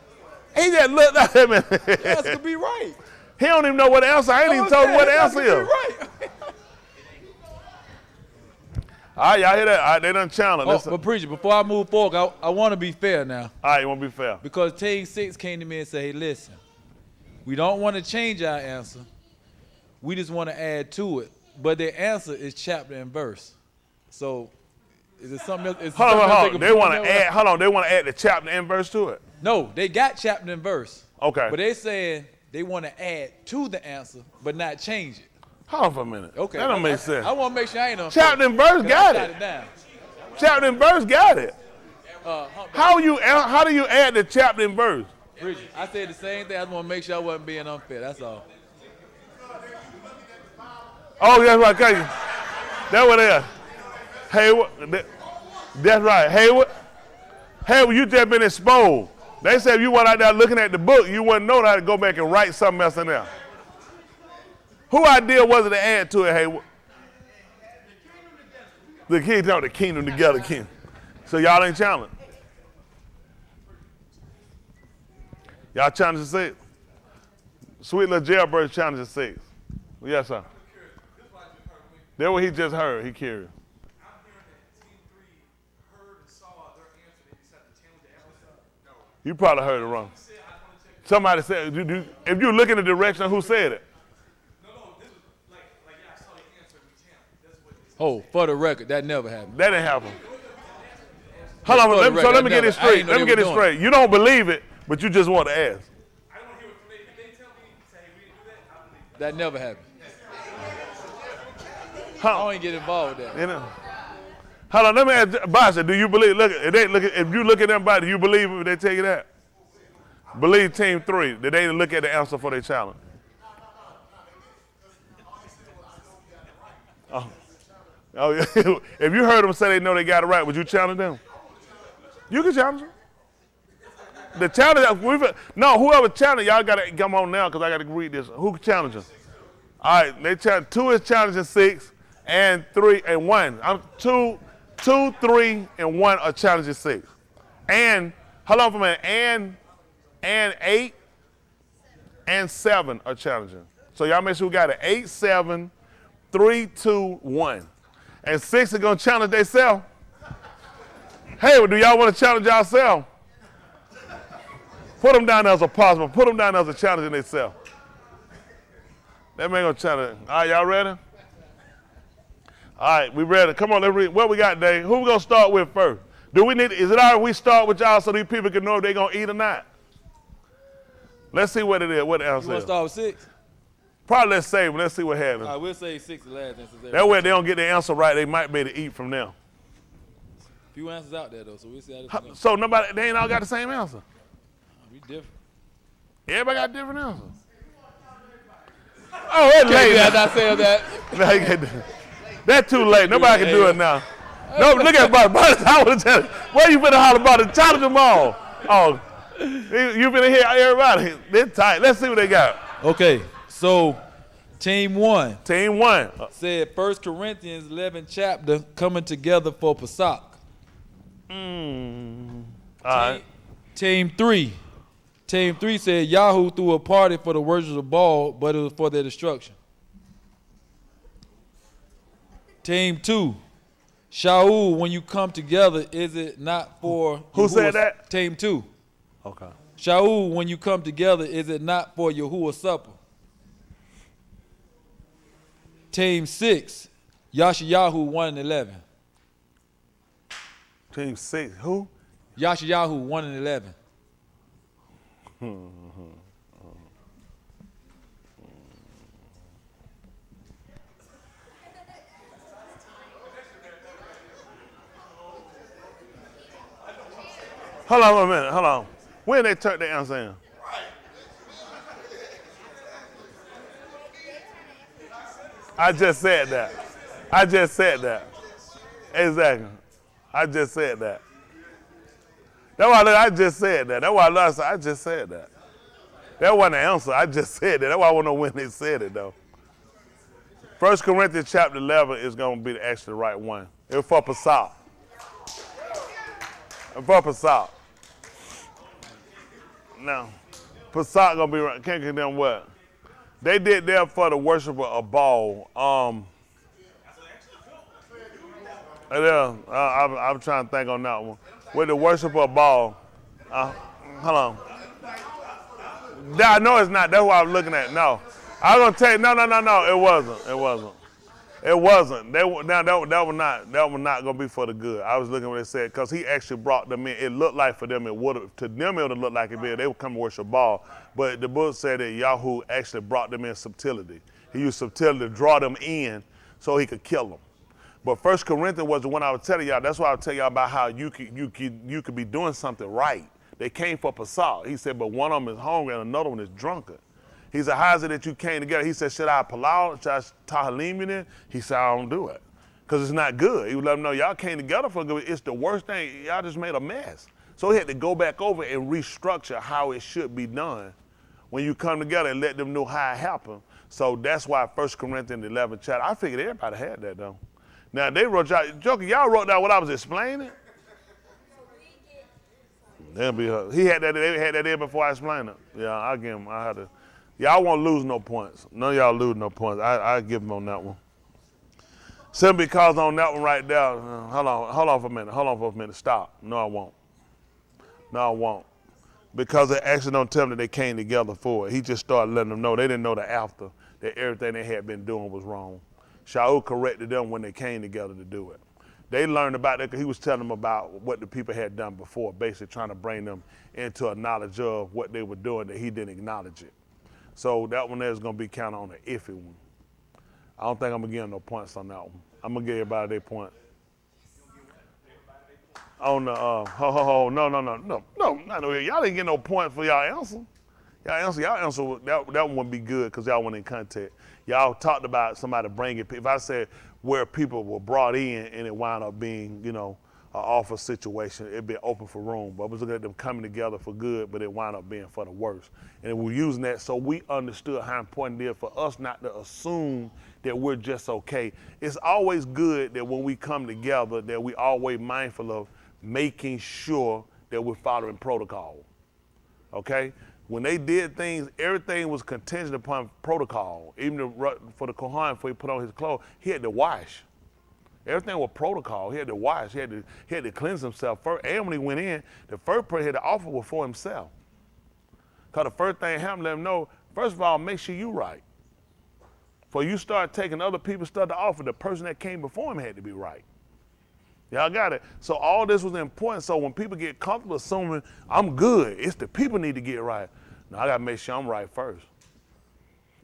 [SPEAKER 1] He just looked at him and
[SPEAKER 3] The answer could be right.
[SPEAKER 1] he don't even know what the answer. I ain't even told him what the answer is.
[SPEAKER 3] Right.
[SPEAKER 1] All right, y'all hear that? All right, they done challenged.
[SPEAKER 3] But preacher, before I move forward, I want to be fair now.
[SPEAKER 1] All right, you want to be fair?
[SPEAKER 3] Because Team 6 came to me and said, hey, listen, we don't want to change our answer. We just want to add to it. But their answer is chapter and verse. So is it something else?
[SPEAKER 1] Hold on. They want to add. Hold on. They want to add the chapter and verse to it.
[SPEAKER 3] No, they got chapter and verse.
[SPEAKER 1] Okay.
[SPEAKER 3] But they saying they want to add to the answer, but not change it.
[SPEAKER 1] Hold on for a minute.
[SPEAKER 3] Okay.
[SPEAKER 1] That don't make sense.
[SPEAKER 3] I want to make sure I ain't on.
[SPEAKER 1] Chapter and verse got it.
[SPEAKER 3] Down.
[SPEAKER 1] Chapter and verse got it. How do you add the chapter and verse?
[SPEAKER 3] Bridget, I said the same thing. I just want to make sure I wasn't being unfair. That's all.
[SPEAKER 1] Oh, that's right. Okay. That's what they are. Hayward. That's right. Hayward, you just been exposed. They said if you went out there looking at the book, you wouldn't know how to go back and write something else in there. Who idea was it to add to it, Hayward? The kingdom together, king. So y'all ain't challenged. Y'all challenge the 6. Sweet little jailbird challenge the 6. Yes, sir. That's what he just heard. He curious.
[SPEAKER 4] I'm hearing that Team 3 heard and saw their answer. They just have to change the answer. No.
[SPEAKER 1] You probably heard it wrong. Somebody said, if you look in the direction of who said it.
[SPEAKER 4] No, this was like yeah, I saw the answer in the channel. That's what they said.
[SPEAKER 3] Oh, for the record, that never happened.
[SPEAKER 1] That didn't happen. Hold on, let me get it straight. Let me get it straight. You don't believe it, but you just want to ask.
[SPEAKER 4] I don't hear it from them. If they tell me, say, hey, we didn't do that, I believe it.
[SPEAKER 3] That never happened.
[SPEAKER 1] Huh.
[SPEAKER 3] I don't even get involved with that.
[SPEAKER 1] You know. Hold on, let me ask Basha, do you believe, if you look at them body, do you believe if they tell you that? Believe Team 3, that they didn't look at the answer for their challenge. Oh, yeah. If you heard them say they know they got it right, would you challenge them? You can challenge them. The challenge, whoever challenged, y'all got to come on now because I got to read this. Who challenged them? All right, they challenge. 2 is challenging 6, and 3 and 1. I'm 2, 3, and 1 are challenging 6. And hold on for a minute. And 8 and 7 are challenging. So y'all make sure we got it. 8, 7, 3, 2, 1. And 6 are gonna challenge themselves. Hey, well, do y'all want to challenge yourself? Put them down there as a possible. Put them down there as a challenging themselves. That man gonna challenge. All right, y'all ready? All right, we ready. Come on, let's read. What we got, Dave? Who we gonna start with first? Is it all right we start with y'all so these people can know if they gonna eat or not? Let's see what it is, what the answer
[SPEAKER 3] You want
[SPEAKER 1] is.
[SPEAKER 3] to start with 6?
[SPEAKER 1] Probably let's save them. Let's see what happens.
[SPEAKER 3] All right, we'll say 6 the last answer.
[SPEAKER 1] That way they don't get the answer right, they might be able to eat from them.
[SPEAKER 3] Few answers out there, though, so we'll see how this goes.
[SPEAKER 1] So they ain't all got the same answer.
[SPEAKER 3] We different.
[SPEAKER 1] Everybody got different answers. Oh, it's late.
[SPEAKER 3] As I said that.
[SPEAKER 1] That's too late. Nobody can do it now. No, look at Buddy. I want to tell you. Where you finna holler about it? Challenge them all. Oh, you finna hear everybody. They're tight. Let's see what they got.
[SPEAKER 3] Okay, so Team 1 said 1 Corinthians 11 chapter coming together for Pesach.
[SPEAKER 1] All right.
[SPEAKER 3] Team 3 said Yahoo threw a party for the worshipers of Baal, but it was for their destruction. Team 2, Shaul, when you come together, is it not for
[SPEAKER 1] Who
[SPEAKER 3] Yahuwah's-
[SPEAKER 1] said that?
[SPEAKER 3] Team 2.
[SPEAKER 1] Okay.
[SPEAKER 3] Shaul, when you come together, is it not for Yahuwah's supper? Team 6, Yashayahu 1 and 11.
[SPEAKER 1] Team 6. Who?
[SPEAKER 3] Yashayahu 1 and 11.
[SPEAKER 1] Hold on a minute. Hold on. When they turned the answer in? I just said that. Exactly. I just said that. That's why I just said that. That's why I just said that. That wasn't the answer. I just said that. That's why I want to know when they said it, though. 1 Corinthians chapter 11 is going to be actually the right one. It's for Passat. For Passat. Now, Passat going to be right. Can't get them what? They did that for the worshiper of Baal. I'm trying to think on that one. With the worshiper of Baal. Hold on. No, it's not. That's what I was looking at. No. I was going to tell you, no. It wasn't. That was not going to be for the good. I was looking at what it said, because he actually brought them in. It looked like for them, to them it would have looked like it. They would come and worship Baal. But the book said that Yahoo actually brought them in subtlety. He used subtlety to draw them in so he could kill them. But 1 Corinthians was the one I was telling y'all. That's why I was telling y'all about how you could be doing something right. They came for Passat. He said, but one of them is hungry and another one is drunken. He said, how is it that you came together? He said, should I palau, should I tahalim you then? He said, I don't do it, because it's not good. He would let them know, y'all came together for good. It's the worst thing. Y'all just made a mess. So he had to go back over and restructure how it should be done when you come together and let them know how it happened. So that's why 1 Corinthians 11 chapter, I figured everybody had that though. Now they wrote out, Joker, y'all wrote down what I was explaining? They'll be her. They had that in before I explained it. Yeah, I give him, I had to. Y'all won't lose no points. None of y'all lose no points. I give them on that one. Simply because on that one right there, hold on for a minute. Stop. No, I won't. Because they actually don't tell them that they came together for it. He just started letting them know. They didn't know the after, that everything they had been doing was wrong. Shaul corrected them when they came together to do it. They learned about it because he was telling them about what the people had done before, basically trying to bring them into a knowledge of what they were doing, that he didn't acknowledge it. So that one there is going to be kind of on the iffy one. I don't think I'm going to give them no points on that one. I'm going to give everybody their point. On the, no, not no, y'all didn't get no points for y'all answer. Y'all answer, that one would be good because y'all went in contact. Y'all talked about somebody bringing, if I said where people were brought in and it wound up being, an awful situation, it'd be open for room. But I was looking at them coming together for good, but it wound up being for the worse. And we're using that so we understood how important it is for us not to assume that we're just okay. It's always good that when we come together that we always mindful of making sure that we're following protocol, okay? When they did things, everything was contingent upon protocol. Even for the Kohan, before he put on his clothes, he had to wash. Everything was protocol. He had to wash. He had to cleanse himself first. And when he went in, the first person he had to offer was for himself. Because the first thing happened, let him know, first of all, make sure you right. Before you start taking other people's stuff to offer, the person that came before him had to be right. Y'all got it? So all this was important. So when people get comfortable assuming I'm good, it's the people need to get right. No, I got to make sure I'm right first.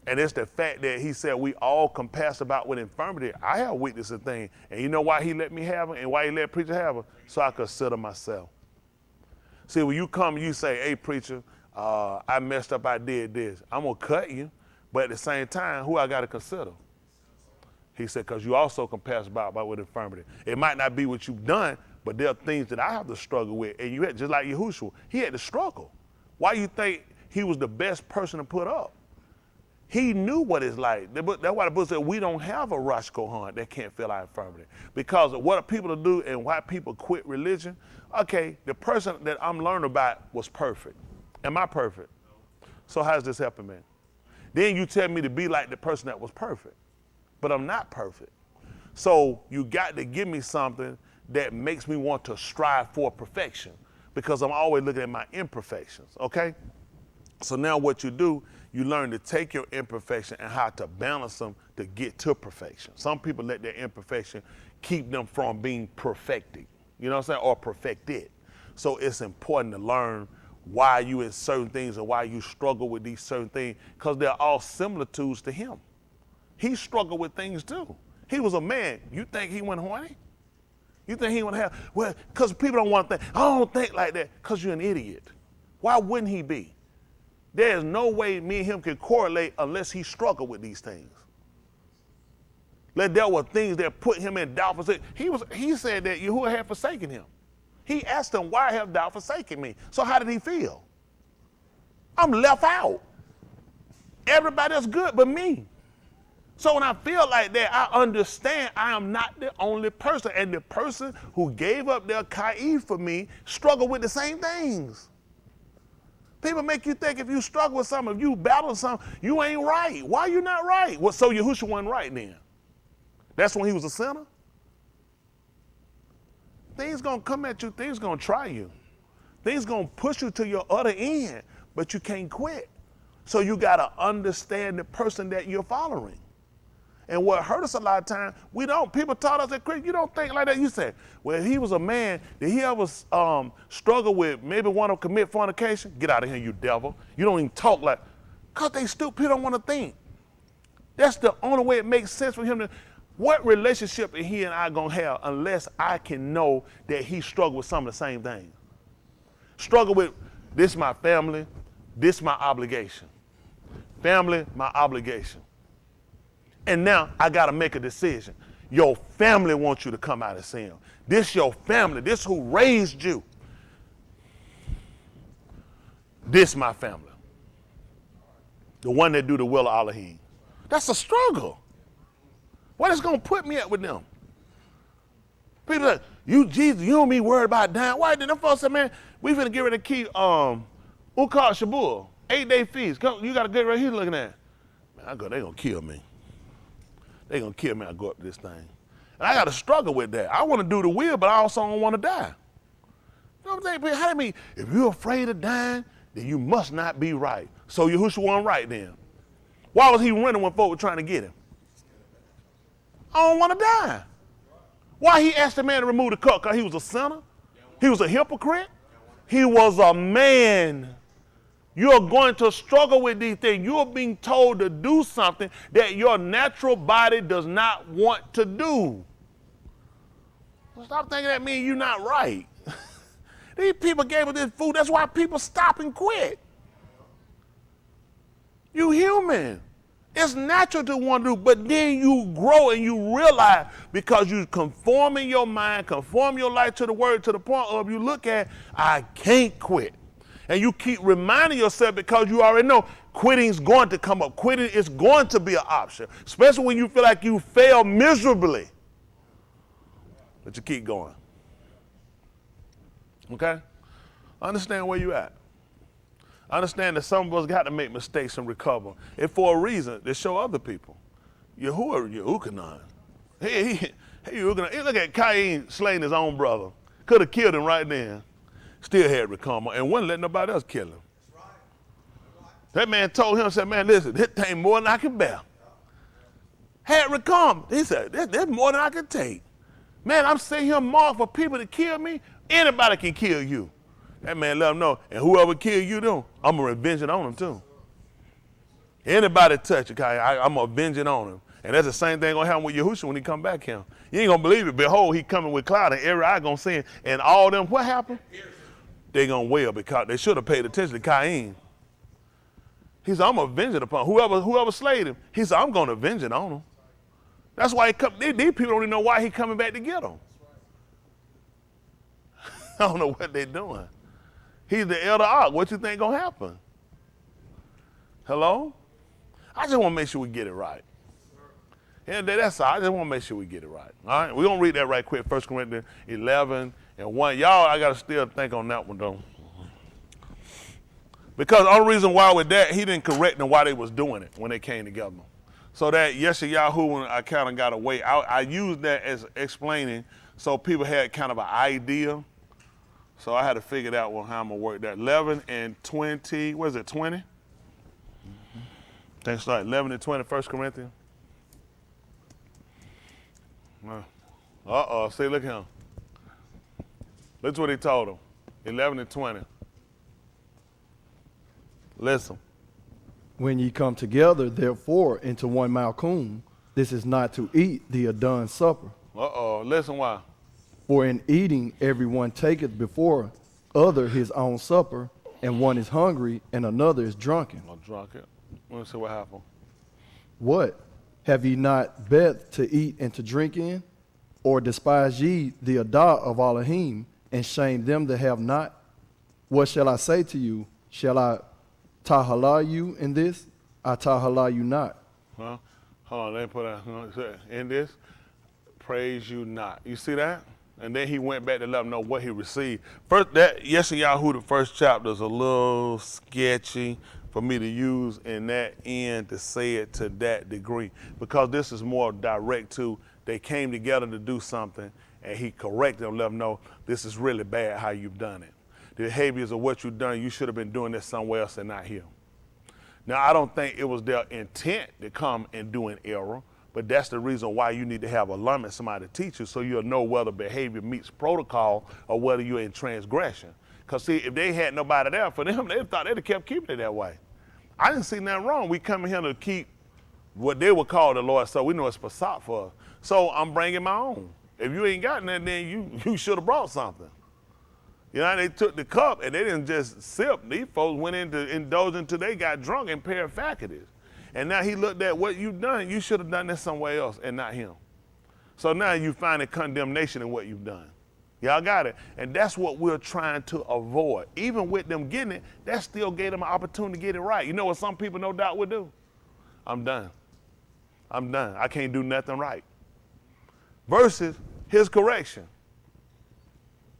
[SPEAKER 1] And it's the fact that he said we all compass about with infirmity. I have weakness and things. And you know why he let me have them and why he let preacher have them? So I could consider myself. See, when you come and you say, hey, preacher, I messed up, I did this. I'm going to cut you. But at the same time, who I got to consider? He said, because you also compass about with infirmity. It might not be what you've done, but there are things that I have to struggle with. And you had, just like Yahushua, he had to struggle. Why you think he was the best person to put up? He knew what it's like. That's why the book said we don't have a Rosh Kohan that can't feel our infirmity. Because of what people do and why people quit religion. Okay, the person that I'm learning about was perfect. Am I perfect? So how's this helping me? Then you tell me to be like the person that was perfect. But I'm not perfect. So you got to give me something that makes me want to strive for perfection, because I'm always looking at my imperfections, okay? So now what you do, you learn to take your imperfection and how to balance them to get to perfection. Some people let their imperfection keep them from being perfected, you know what I'm saying, or perfected. So it's important to learn why you in certain things and why you struggle with these certain things, because they're all similitudes to him. He struggled with things too. He was a man. You think he went horny? You think he would have, well, because people don't want to think, I don't think like that, because you're an idiot. Why wouldn't he be? There's no way me and him can correlate unless he struggled with these things. There were things that put him in doubt. He said that Yahuwah had forsaken him. He asked him, why have thou forsaken me? So how did he feel? I'm left out. Everybody else good but me. So when I feel like that, I understand I am not the only person. And the person who gave up their Kai for me struggle with the same things. People make you think if you struggle with something, if you battle something, you ain't right. Why you not right? Well, so Yahushua wasn't right then. That's when he was a sinner? Things gonna come at you, things gonna try you. Things gonna push you to your other end, but you can't quit. So you gotta understand the person that you're following. And what hurt us a lot of times, we don't. People taught us that, Chris, you don't think like that. You say, well, if he was a man, did he ever struggle with maybe want to commit fornication? Get out of here, you devil. You don't even talk like, because they stupid, people don't want to think. That's the only way it makes sense for him to, what relationship is he and I going to have unless I can know that he struggled with some of the same things? Struggle with, this my family, this my obligation. Family, my obligation. And now I got to make a decision. Your family wants you to come out of sin. This your family. This who raised you. This my family. The one that do the will of Elohim. That's a struggle. What is going to put me up with them? People like, you Jesus, you don't be worried about dying. Why did them folks say, man, we finna get ready to keep Ukar Shabur, 8-day feast. Come, you got a good right here looking at. Man, I go, they gonna kill me. They gonna kill me. I go up to this thing. And I gotta struggle with that. I wanna do the will, but I also don't wanna die. You know what I'm saying? How do you mean, if you're afraid of dying, then you must not be right. So Yahushua wasn't right then. Why was he running when folk were trying to get him? I don't wanna die. Why he asked the man to remove the cup? Because he was a sinner? He was a hypocrite? He was a man. You're going to struggle with these things. You're being told to do something that your natural body does not want to do. Well, stop thinking that means you're not right. These people gave us this food. That's why people stop and quit. You human. It's natural to want to do, but then you grow and you realize because you conforming your mind, conform your life to the word to the point of you look at, I can't quit. And you keep reminding yourself because you already know quitting's going to come up. Quitting is going to be an option, especially when you feel like you fail miserably. But you keep going. Okay? Understand where you at. Understand that some of us got to make mistakes and recover. And for a reason, to show other people. Yehukanan. Hey, look at Cain slaying his own brother. Could have killed him right then. Still had recover and wouldn't let nobody else kill him. That man told him, said, man, listen, this thing more than I can bear. Had recover. He said, that's more than I can take. Man, I'm sitting here marked for people to kill me. Anybody can kill you. That man let him know, and whoever kill you, though, I'm going to revenge it on him, too. Anybody touch it, I'm going to avenge it on him. And that's the same thing going to happen with Yahushua when he come back here. You ain't going to believe it. Behold, he coming with cloud, and every eye going to see him. And all them, what happened? They going to wail because they should have paid attention to Cain. He said, I'm going to avenge it upon whoever slayed him. He said, I'm going to avenge it on him. That's why these people don't even know why he coming back to get them. I don't know what they're doing. He's the elder ark. What you think gonna happen? Hello? I just want to make sure we get it right. Yeah, that's all. I just want to make sure we get it right. All right? We're going to read that right quick. 1 Corinthians 11 and 1. Y'all, I got to still think on that one, though. Because the only reason why with that, he didn't correct them why they was doing it when they came together. So that Yeshayahu, when I kind of got away, I used that as explaining so people had kind of an idea. So I had to figure out how I'm going to work that. 11 and 20, what is it, 20? Mm-hmm. Think start 11 and 20, 1 Corinthians. See, look at him. Look what he told him. 11 and 20. Listen.
[SPEAKER 5] When ye come together, therefore, into one Malchum, this is not to eat the Adon's supper.
[SPEAKER 1] Listen why.
[SPEAKER 5] For in eating everyone taketh before other his own supper, and one is hungry, and another is drunken.
[SPEAKER 1] Drunken. Let's see what happened.
[SPEAKER 5] What? Have ye not bed to eat and to drink in? Or despise ye the Adah of Elohim, and shame them that have not? What shall I say to you? Shall I tahala you in this? I tahala you not.
[SPEAKER 1] Huh? Hold on, they put out in this, praise you not. You see that? And then he went back to let them know what he received. First, that Yeshayahu, the first chapter, is a little sketchy for me to use in that end to say it to that degree, because this is more direct to they came together to do something, and he corrected them, let them know this is really bad how you've done it. The behaviors of what you've done, you should have been doing this somewhere else and not here. Now, I don't think it was their intent to come and do an error, but that's the reason why you need to have a limit, somebody to teach you, so you'll know whether behavior meets protocol or whether you're in transgression. Because see, if they had nobody there for them, they thought they'd have kept keeping it that way. I didn't see nothing wrong. We come in here to keep what they would call the Lord, so we know it's Passat for us. So I'm bringing my own. If you ain't got nothing, then you should have brought something. You know, they took the cup and they didn't just sip. These folks went into indulge until they got drunk and paired faculties. And now he looked at what you've done. You should have done this somewhere else and not him. So now you find a condemnation in what you've done. Y'all got it? And that's what we're trying to avoid. Even with them getting it, that still gave them an opportunity to get it right. You know what some people no doubt would do? I'm done. I'm done. I can't do nothing right. Versus his correction.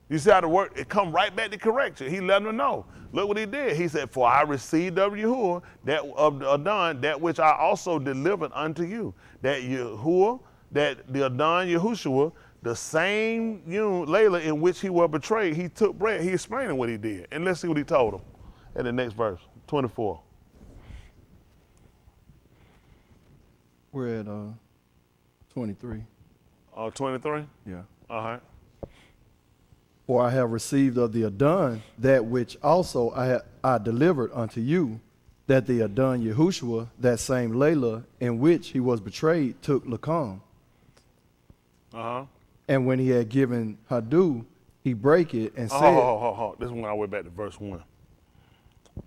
[SPEAKER 1] You see how the word, it come right back to correction. He let them know. Look what he did. He said, for I received of Yahuwah, that of Adon, that which I also delivered unto you. That Yahuwah, that the Adon Yahushua, the same Layla in which he was betrayed, he took bread. He explaining what he did. And let's see what he told them in the next verse, 24.
[SPEAKER 5] We're at 23.
[SPEAKER 1] 23?
[SPEAKER 5] Yeah.
[SPEAKER 1] All right.
[SPEAKER 5] For I have received of the Adon that which also I delivered unto you, that the Adon Yahushua, that same Layla in which he was betrayed, took Lakam.
[SPEAKER 1] Uh-huh.
[SPEAKER 5] And when he had given Hadu, he brake it and said,
[SPEAKER 1] This is when I went back to verse 1.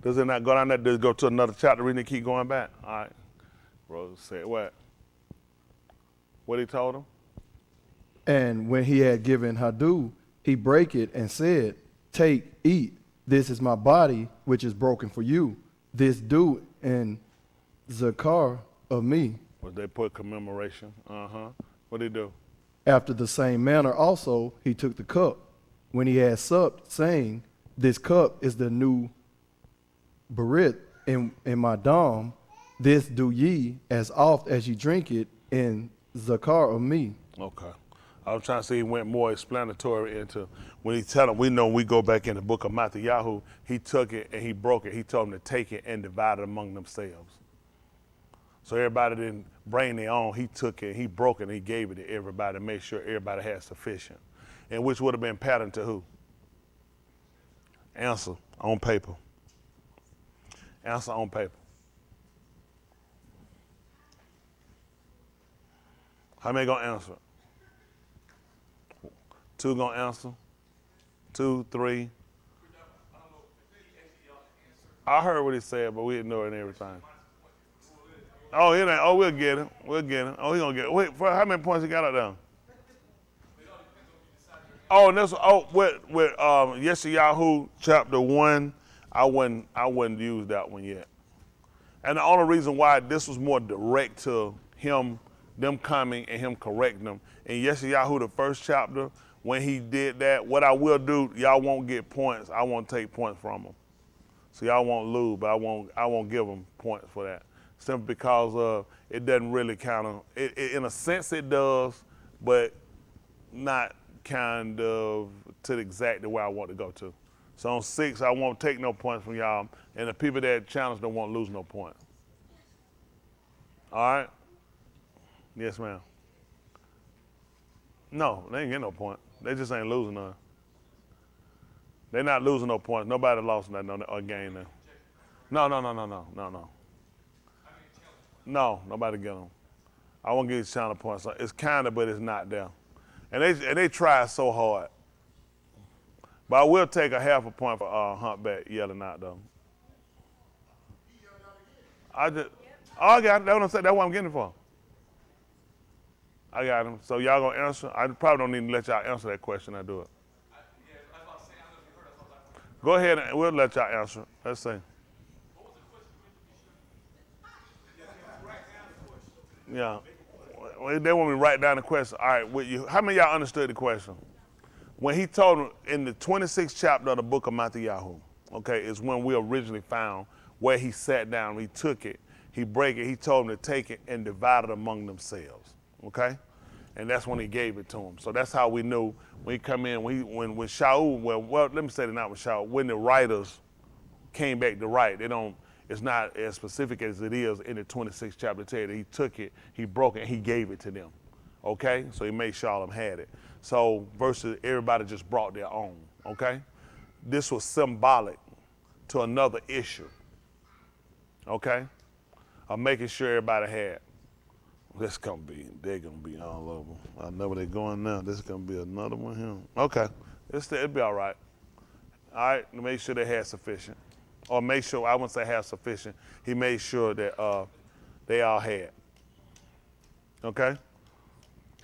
[SPEAKER 1] Does it not go down there? Does it go to another chapter reading and keep going back? All right. Brother said what? What he told him?
[SPEAKER 5] And when he had given Hadu, he brake it and said, take, eat. This is my body, which is broken for you. This do in zakar of me.
[SPEAKER 1] Well, they put commemoration. What did he do?
[SPEAKER 5] After the same manner also he took the cup, when he had supped, saying, this cup is the new berit in my dam. This do ye as oft as ye drink it in zakar of me.
[SPEAKER 1] Okay. I was trying to say he went more explanatory into when he tell them, we know when we go back in the book of Matthew, he took it and he broke it. He told them to take it and divide it among themselves. So everybody didn't bring their own. He took it, he broke it, and he gave it to everybody to make sure everybody had sufficient. And which would have been patterned to who? Answer on paper. Answer on paper. How many gonna answer? 2 gonna answer? 2, 3. I heard what he said, but we ignored it every time. Oh, it ain't. Oh, we'll get him. We'll get him. Oh, he gonna get it. Wait, for how many points he got up there? Oh, and this. Oh, with Yeshayahu chapter 1, I wouldn't use that one yet. And the only reason why this was more direct to him, them coming and him correcting them. In Yeshayahu, the first chapter, when he did that, what I will do, y'all won't get points. I won't take points from them. So y'all won't lose, but I won't give them points for that. Simply because it doesn't really kind of, in a sense it does, but not kind of to exactly where I want to go to. So on 6, I won't take no points from y'all, and the people that challenge don't won't lose no points. All right? Yes, ma'am. No, they ain't getting no point. They just ain't losing none. They're not losing no points. Nobody lost nothing or gained nothing. No. No, nobody get them. I won't give you challenge points. It's kind of, but it's not there. And they try so hard. But I will take a half a point for Humpback yelling out though. I got it. That's what I'm saying. That's what I'm getting it for. I got him. So y'all gonna answer? I probably don't need to let y'all answer that question. I do it. Go ahead and we'll let y'all answer. Let's see. Yeah. Well, they want me to write down the question. All right, with you. How many of y'all understood the question? When he told them in the 26th chapter of the book of Matthew, okay, is when we originally found where he sat down, he took it, he break it, he told them to take it and divide it among themselves, okay? And that's when he gave it to them. So that's how we knew when he come in, when Shaul, well, let me say it not with Shaul, when the writers came back to write, it's not as specific as it is in the 26th chapter. Tell you that he took it, he broke it, and he gave it to them. Okay? So he made sure all of them had it. So versus everybody just brought their own. Okay? This was symbolic to another issue. Okay? Of making sure everybody had. They're gonna be all over. I know where they're going now. This is gonna be another one here. Okay. It'll be all right. All right, make sure they had sufficient. Or make sure, I wouldn't say have sufficient. He made sure that they all had. Okay?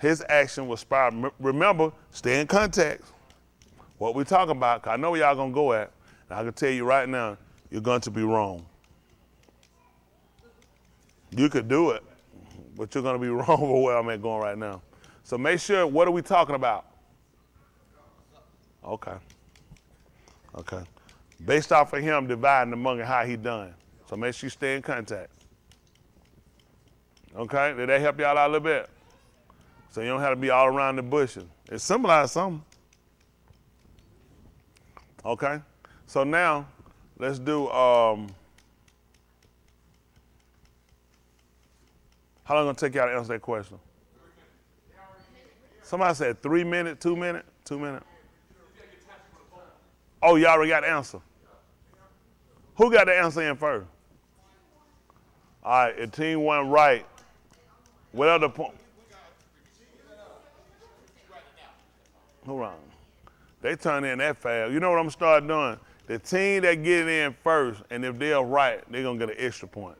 [SPEAKER 1] His action was inspired. Remember, stay in context. What we're talking about, 'cause I know where y'all gonna go at. And I can tell you right now, you're going to be wrong. You could do it, but you're gonna be wrong for where I'm at going right now. So make sure, what are we talking about? Okay. Okay. Based off of him dividing among it how he done. So make sure you stay in contact. Okay? Did that help y'all out a little bit? So you don't have to be all around the bushes. It symbolizes something. Okay? So now, let's do, how long gonna take y'all to answer that question? Somebody said 3 minutes, 2 minutes, 2 minutes. Oh, you already got the answer. Who got the answer in first? All right, if team went right, what other point? Hold on. They turn in that fast. You know what I'm gonna start doing? The team that get it in first, and if they're right, they're gonna get an extra point.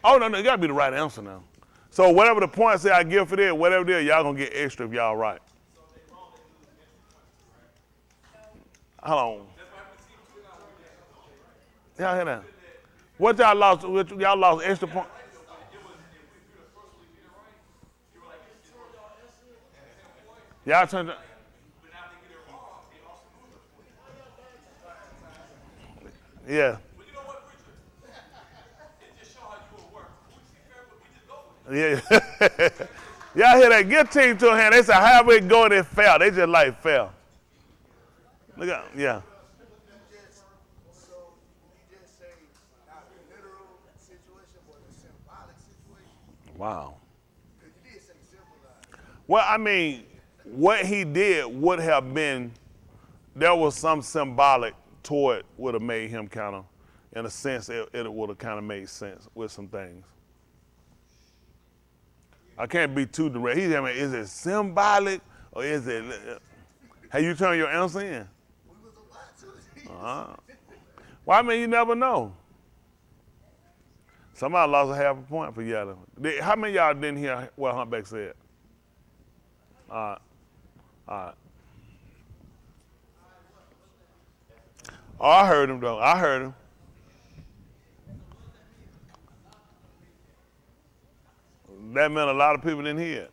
[SPEAKER 1] Oh, no, it gotta be the right answer now. So whatever the points that I give for this, whatever it is, y'all gonna get extra if y'all right. Hold on. Y'all hear that? What y'all lost? Y'all lost extra point. Y'all turned. Yeah. Yeah. Y'all hear that? Give team to a hand. They say, however it go, they fell. They just like fell. Look at, yeah. Wow. Well, I mean, what he did would have been, there was some symbolic to it, would have made him kind of, in a sense, it would have kind of made sense with some things. I can't be too direct. He's asking, is it symbolic or is it, have you turned your answer in? Well, I mean, you never know. Somebody lost a half a point for y'all. How many of y'all didn't hear what Humpback said? All right. Oh, I heard him though. I heard him. That meant a lot of people didn't hear it.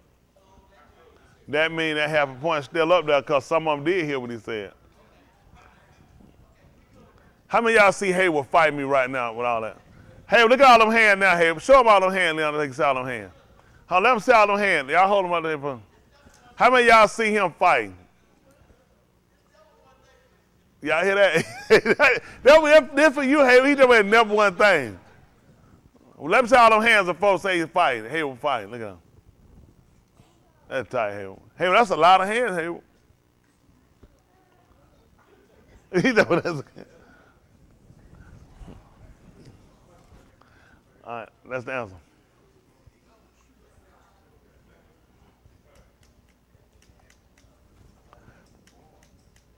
[SPEAKER 1] That means that half a point still up there because some of them did hear what he said. How many of y'all see Hayward fighting me right now with all that? Hayward, look at all them hands now, Hayward. Show them all them hands now. They can see all them hands. Let them see all them hands. Y'all hold them up there. How many of y'all see him fighting? Y'all hear that? That's for you, Hayward. He just went number one thing. Well, let me see all them hands of folks say he's fighting. Hayward fighting. Look at him. That's tight, Hayward. Hayward, that's a lot of hands, Hayward. You know what that's. All right, that's the answer.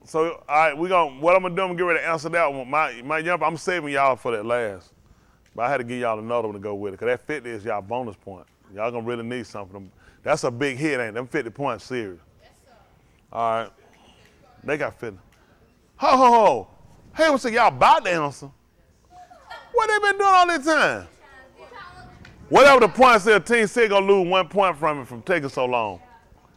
[SPEAKER 1] So, all right, what I'm gonna do, I'm gonna get ready to answer that one. My young, I'm saving y'all for that last. But I had to give y'all another one to go with it, because that 50 is y'all bonus point. Y'all gonna really need something. That's a big hit, ain't it? Them 50 points serious. Yes, sir. All right. They got 50. Ho. Hey, what's y'all about to answer? What they been doing all this time? Whatever the points is, Team 6 gonna lose 1 point from it from taking so long.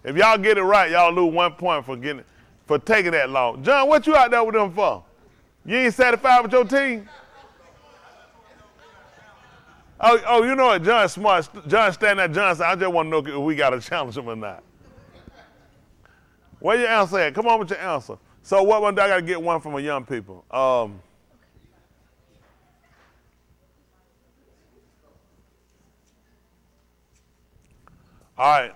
[SPEAKER 1] If y'all get it right, y'all lose 1 point for taking that long. John, what you out there with them for? You ain't satisfied with your team? Oh, you know what? John's smart. John standing there, John said, I just want to know if we got to challenge him or not. Where your answer at? Come on with your answer. So what one do I got to get one from a young people? All right.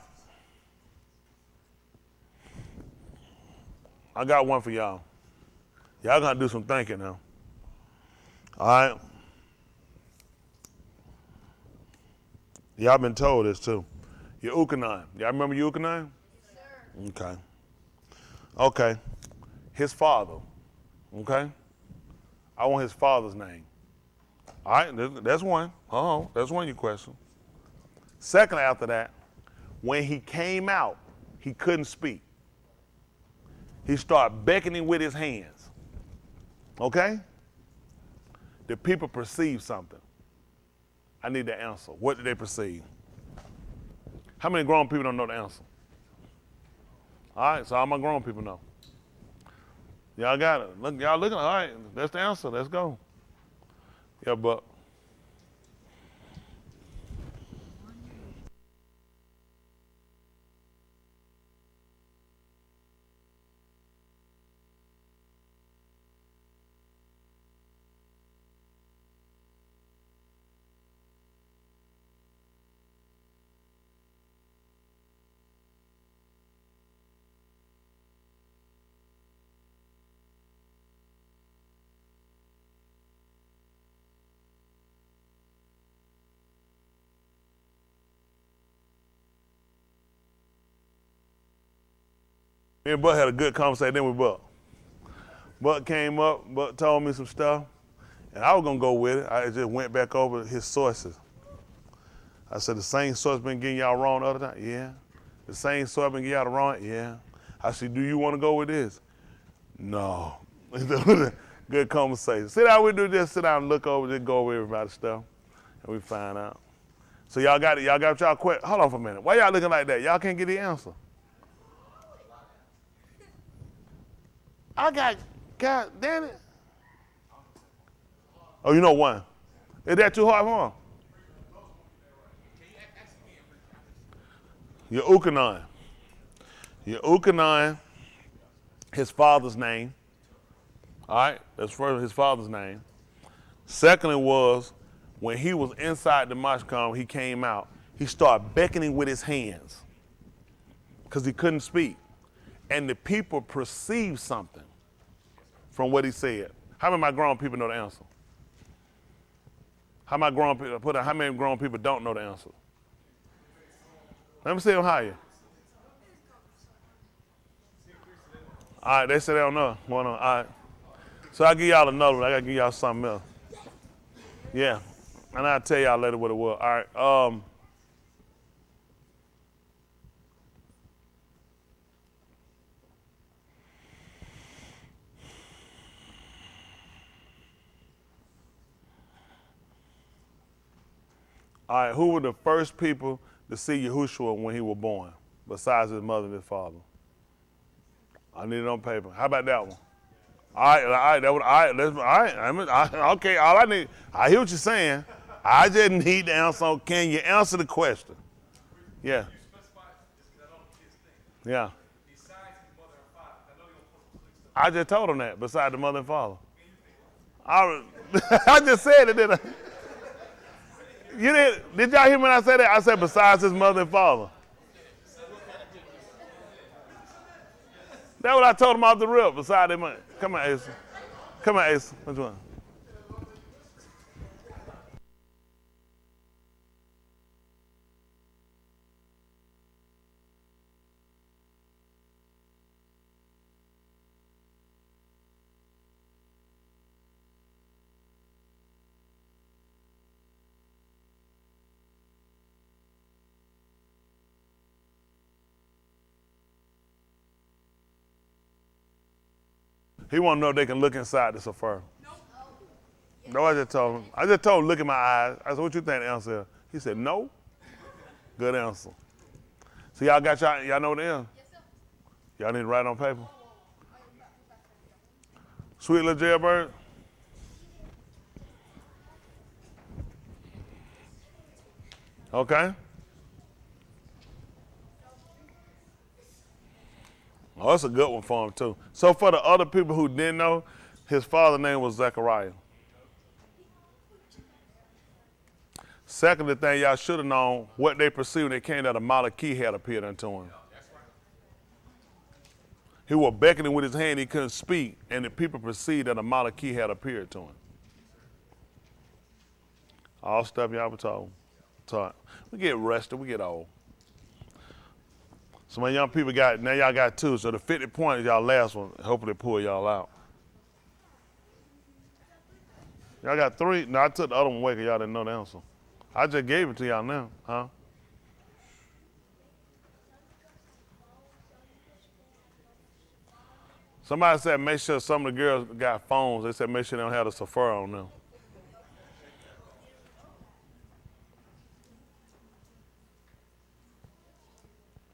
[SPEAKER 1] I got one for y'all. Y'all got to do some thinking now. All right. Y'all been told this too. Your Ukanine. Y'all remember your Ukanine? Yes, sir. Okay. His father. Okay. I want his father's name. All right, that's one. That's one of your questions. Second, after that, when he came out, he couldn't speak. He started beckoning with his hands. Okay? The people perceived something. I need the answer. What did they perceive? How many grown people don't know the answer? All right, so all my grown people know. Y'all got it. Look, y'all looking. All right, that's the answer. Let's go. Yeah, but. Me and Buck had a good conversation then with Buck. Buck came up, Buck told me some stuff, and I was gonna go with it. I just went back over his sources. I said, the same source been getting y'all wrong the other time? Yeah. The same source been getting y'all wrong? Yeah. I said, do you want to go with this? No. Good conversation. Sit down, we do this, sit down and look over, just go over everybody's stuff, and we find out. So y'all got it, y'all question. Hold on for a minute. Why y'all looking like that? Y'all can't get the answer. God damn it. Oh, you know one. Is that too hard for him? Your Ukanine. Your Ukanine, his father's name. All right, that's first his father's name. Secondly was, when he was inside the mashkam, he came out, he started beckoning with his hands because he couldn't speak. And the people perceived something from what he said. How many of my grown people know the answer? How many grown people don't know the answer? Let me see them higher. All right, they said they don't know. All right. So I'll give y'all another one. I gotta give y'all something else. Yeah. And I'll tell y'all later what it was. All right. All right, who were the first people to see Yahushua when he was born, besides his mother and his father? I need it on paper. How about that one? Okay, all I need, I hear what you're saying. I just need the answer. Can you answer the question? Yeah. Yeah. I just told him that, besides the mother and father. I just said it, didn't I? You did y'all hear me when I said that? I said besides his mother and father. That's what I told him off the rip, beside him. Come on, Asa. Come on, Asa. Which one? He want to know if they can look inside the Sephora. No, I just told him. I just told him, look in my eyes. I said, what you think the answer is? He said, no. Good answer. So y'all got y'all know the end? Y'all need to write on paper? Sweet little jailbird? Okay. Oh, that's a good one for him, too. So for the other people who didn't know, his father's name was Zechariah. Second thing y'all should have known, what they perceived when they came that a Malachi had appeared unto him. He was beckoning with his hand, he couldn't speak, and the people perceived that a Malachi had appeared to him. All stuff y'all were taught. We get rested, we get old. So my young people now y'all got 2, so the 50 points y'all last one, hopefully pull y'all out. Y'all got 3? No, I took the other one away because y'all didn't know the answer. I just gave it to y'all now, huh? Somebody said make sure some of the girls got phones. They said make sure they don't have the Sephora on them.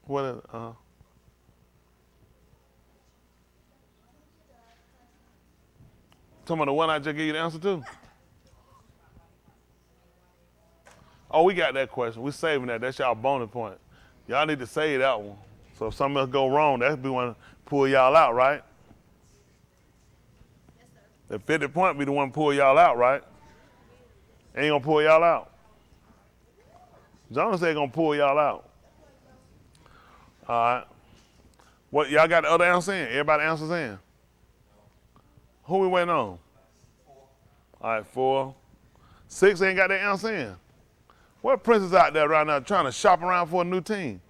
[SPEAKER 1] What is talking about the one I just gave you the answer to? Oh, we got that question. We're saving that. That's y'all bonus point. Y'all need to save that one. So if something else go wrong, that'd be one to pull y'all out, right? The 50 point be the one to pull y'all out, right? Ain't gonna pull y'all out. Jonah said gonna pull y'all out. All right. What y'all got the other answer in? Everybody answers in. Who we waiting on? All right, 4. 6 ain't got their answer in. What princess out there right now trying to shop around for a new team?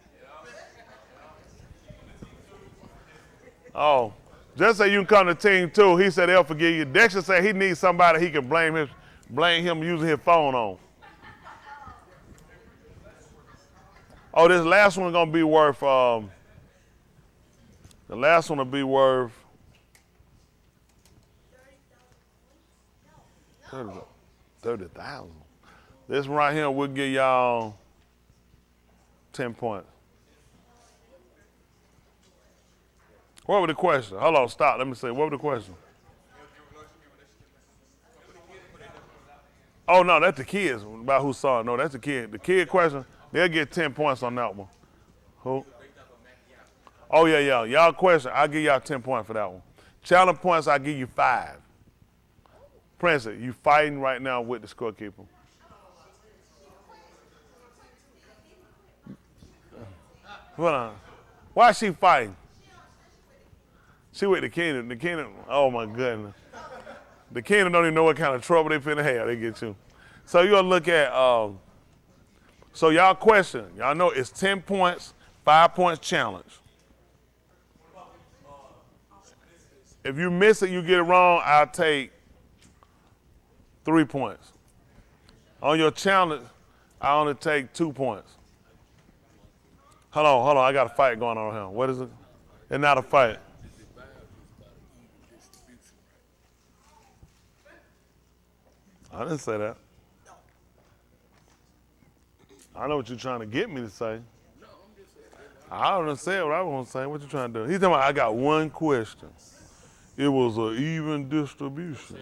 [SPEAKER 1] Oh, just say you can come to team 2. He said they'll forgive you. Dexter said he needs somebody he can blame him using his phone on. Oh, this last one gonna be worth. The last one will be worth 30,000. This one right here will give y'all 10 points. What was the question? Hold on, stop. Let me see. What was the question? Oh, no, that's the kids about who saw it. No, that's the kid. The kid question, they'll get 10 points on that one. Who? Oh, yeah. Y'all question, I'll give y'all 10 points for that one. Challenge points, I'll give you 5. Princess, you fighting right now with the scorekeeper. Hold on. Why is she fighting? She with the kingdom. The kingdom, oh my goodness. The kingdom don't even know what kind of trouble they finna have. They get you. So you're gonna look at, so y'all question. Y'all know it's 10 points, 5 points challenge. If you miss it, you get it wrong, I'll take 3 points. On your challenge, I only take 2 points. Hold on, I got a fight going on here. What is it? It's not a fight. I didn't say that. I know what you're trying to get me to say. I don't say what I want to say. What you trying to do? He's talking about I got one question. It was an even distribution.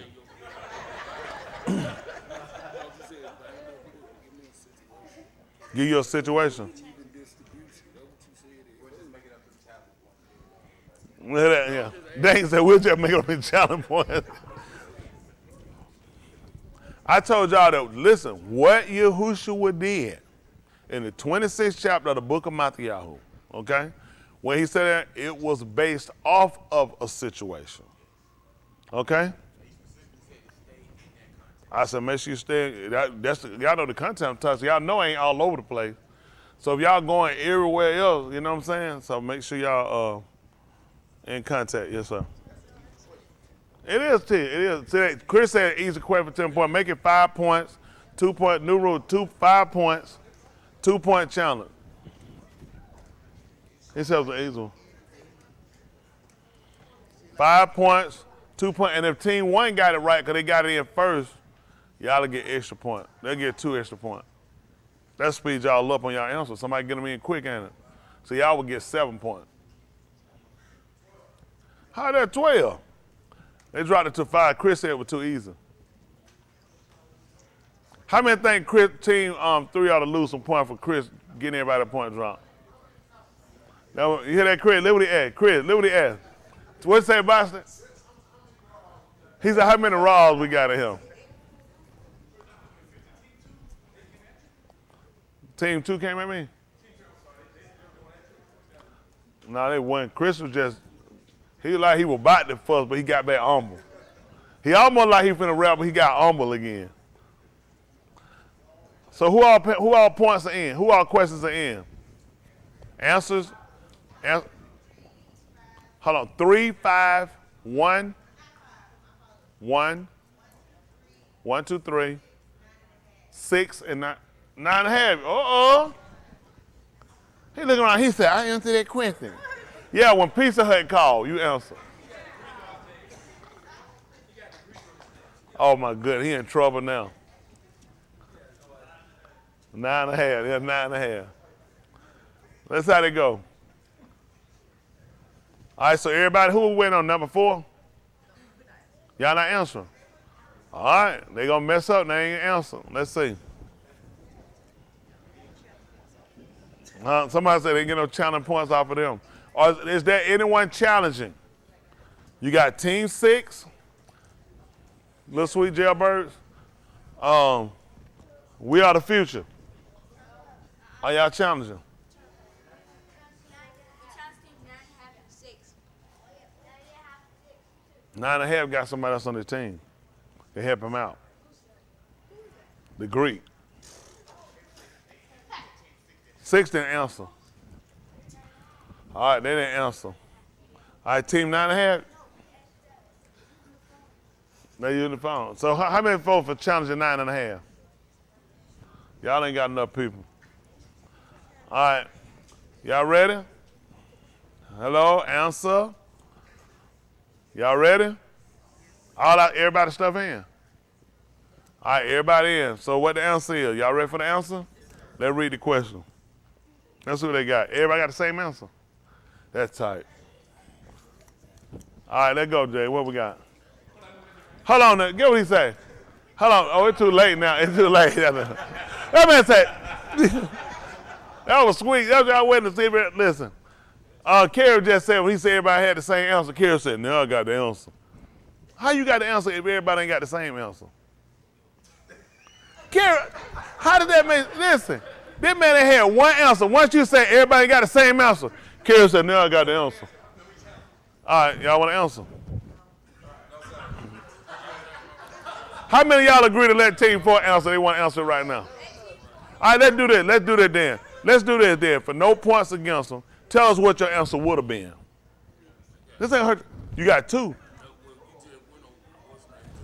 [SPEAKER 1] Give you a situation. Yeah. Dang said we'll just make it up in challenge points. I told y'all that, listen, what Yahushua did in the 26th chapter of the book of Matthew, okay? When he said that, it was based off of a situation, okay? I said, make sure you stay, y'all know the content I'm touching. Y'all know I ain't all over the place. So if y'all going everywhere else, you know what I'm saying? So make sure y'all in contact, yes sir. It is 10. It is. See, Chris said easy question for 10 points. Make it 5 points. 2 point new rule. 5 points. 2 point challenge. He said it was an easy one. 5 points. 2 points. And if team 1 got it right, because they got it in first, y'all will get extra point. They'll get 2 extra points. That speeds y'all up on y'all answer. Somebody get them in quick, ain't it? So y'all would get 7 points. How that 12? They dropped it to 5. Chris said it was too easy. How many think Chris team 3 ought to lose some points for Chris getting everybody a point drop? Now you hear that, Chris? Look what he asked. Chris, look what he asked. What'd you say, Boston? He said, how many raws we got of him? Team 2 came at me? No, they won. Chris was just, he was like he was about to fuss, but he got back humble. He almost like he finna rap, but he got humble again. So who all points are in? Who all questions are in? Answers? Hold on. 3, 5, 1, 1, 1, 2, 3, 6, and 9, 9.5. Uh-oh. He looking around, he said, I answered that question. Yeah, when Pizza Hut called, you answer. Oh my goodness, he in trouble now. 9.5, yeah, 9.5. Let's how they go. All right, so everybody, who will win on number 4? Y'all not answering. All right, they gonna mess up, they ain't answer. Let's see. Somebody said they ain't get no challenge points off of them. Or is there anyone challenging? You got Team 6, Little Sweet Jailbirds. We are the future. Are y'all challenging? 9.5 got somebody else on their team. They help him out. The Greek. 6 didn't answer. All right, they didn't answer. All right, team 9.5. They using the phone. So how many vote for challenging 9.5? Y'all ain't got enough people. All right, y'all ready? Hello, answer. Y'all ready? Everybody stuff in. All right, everybody in. So what the answer is? Y'all ready for the answer? Let's read the question. Let's see what they got. Everybody got the same answer? That's tight. All right, let's go, Jay. What we got? Hold on, get what he say. Hold on. Oh, it's too late now. It's too late. That man said, that was sweet. That's what I waiting to see. Listen, Carol just said when he said everybody had the same answer, Carol said, no, I got the answer. How you got the answer if everybody ain't got the same answer? Carol, how did that make, listen, this man ain't had one answer. Once you say everybody got the same answer, Carol said, no, I got the answer. All right, y'all want to answer? How many of y'all agree to let Team 4 answer? They want to answer right now. All right, let's do this. Let's do that then. Let's do this then. For no points against them, tell us what your answer would have been. This ain't hurt. You got 2.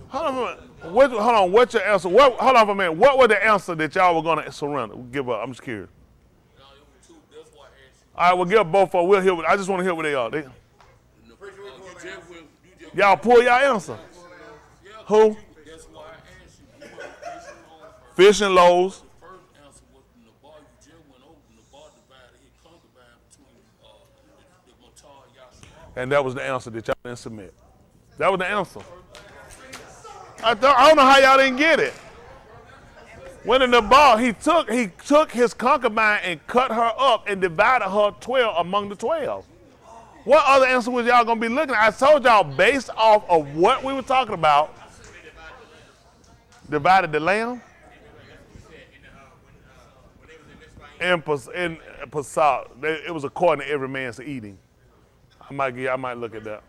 [SPEAKER 1] Hold on a minute. Hold on. What's your answer? Hold on for a minute. What was the answer that y'all were going to surrender? Give up. I'm just curious. All right, we'll give both of them. We'll hear. I just want to hear what they are. Y'all pull y'all answer. Who? Fish and loaves. And that was the answer that y'all didn't submit. That was the answer. I don't know how y'all didn't get it. When in the ball, he took his concubine and cut her up and divided her 12 among the 12. What other answer was y'all gonna be looking at? I told y'all based off of what we were talking about. Divided the lamb. In Passat, it was according to every man's eating. I might look at that.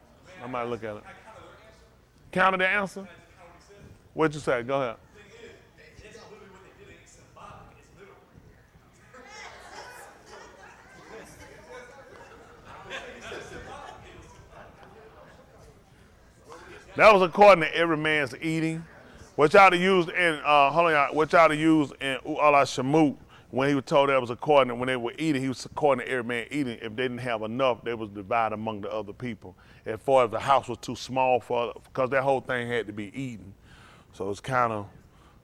[SPEAKER 1] I might look at it. Counter the answer? What'd you say? Go ahead. That was according to every man's eating. What y'all to use in what y'all to use in Allah Shamut when he was told that was according to when they were eating, he was according to every man eating. If they didn't have enough, they was divided among the other people. As far as the house was too small because that whole thing had to be eaten. So it's kind of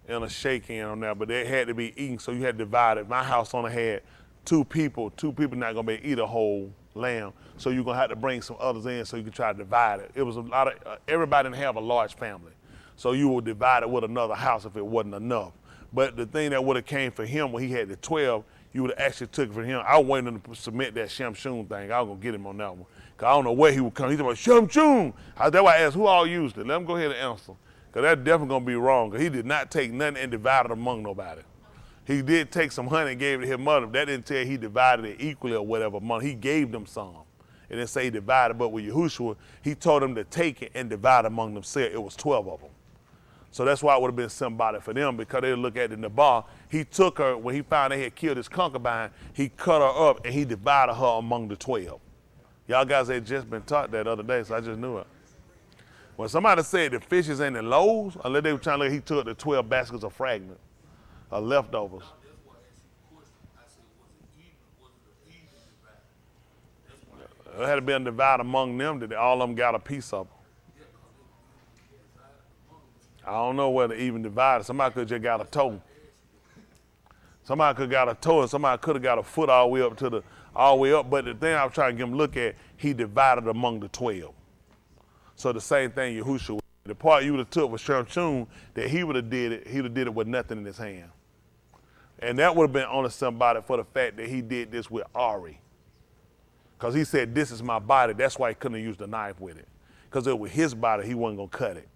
[SPEAKER 1] and a shake in on that, but they had to be eaten, so you had to divide it. My house only had 2 people. 2 people not gonna be able to eat a whole lamb, so you're gonna have to bring some others in so you can try to divide it. It was a lot of, everybody didn't have a large family, so you would divide it with another house if it wasn't enough. But the thing that would have came for him when he had the 12, you would have actually took it for him. I was waiting to submit that Shem Shun thing. I was gonna get him on that one, cause I don't know where he would come. He's about Shem Shun. That's why I asked who all used it. Let him go ahead and answer. Because that's definitely going to be wrong. Because he did not take nothing and divide it among nobody. He did take some honey and gave it to his mother. That didn't tell he divided it equally or whatever among. He gave them some. It didn't say he divided, but with Yahushua, he told them to take it and divide among themselves. It was 12 of them. So that's why it would have been symbolic for them, because they look at it in the bar. He took her, when he found they had killed his concubine, he cut her up and he divided her among the 12. Y'all guys had just been taught that other day, so I just knew it. When somebody said the fishes and the loaves, unless they were trying to look, he took the 12 baskets of fragments, of leftovers. It had to be a divide among them that all of them got a piece of them. I don't know whether even divided. Somebody could have just got a toe. Somebody could have got a toe, and somebody could have got a foot all the way up to the, all the way up. But the thing I was trying to get them to look at, he divided among the 12. So the same thing Yahushua, the part you would have took was Shem Shun, that he would have did it, he would have did it with nothing in his hand. And that would have been only symbolic for the fact that he did this with Ari. Because he said, this is my body. That's why he couldn't have used a knife with it. Because it was his body, he wasn't going to cut it.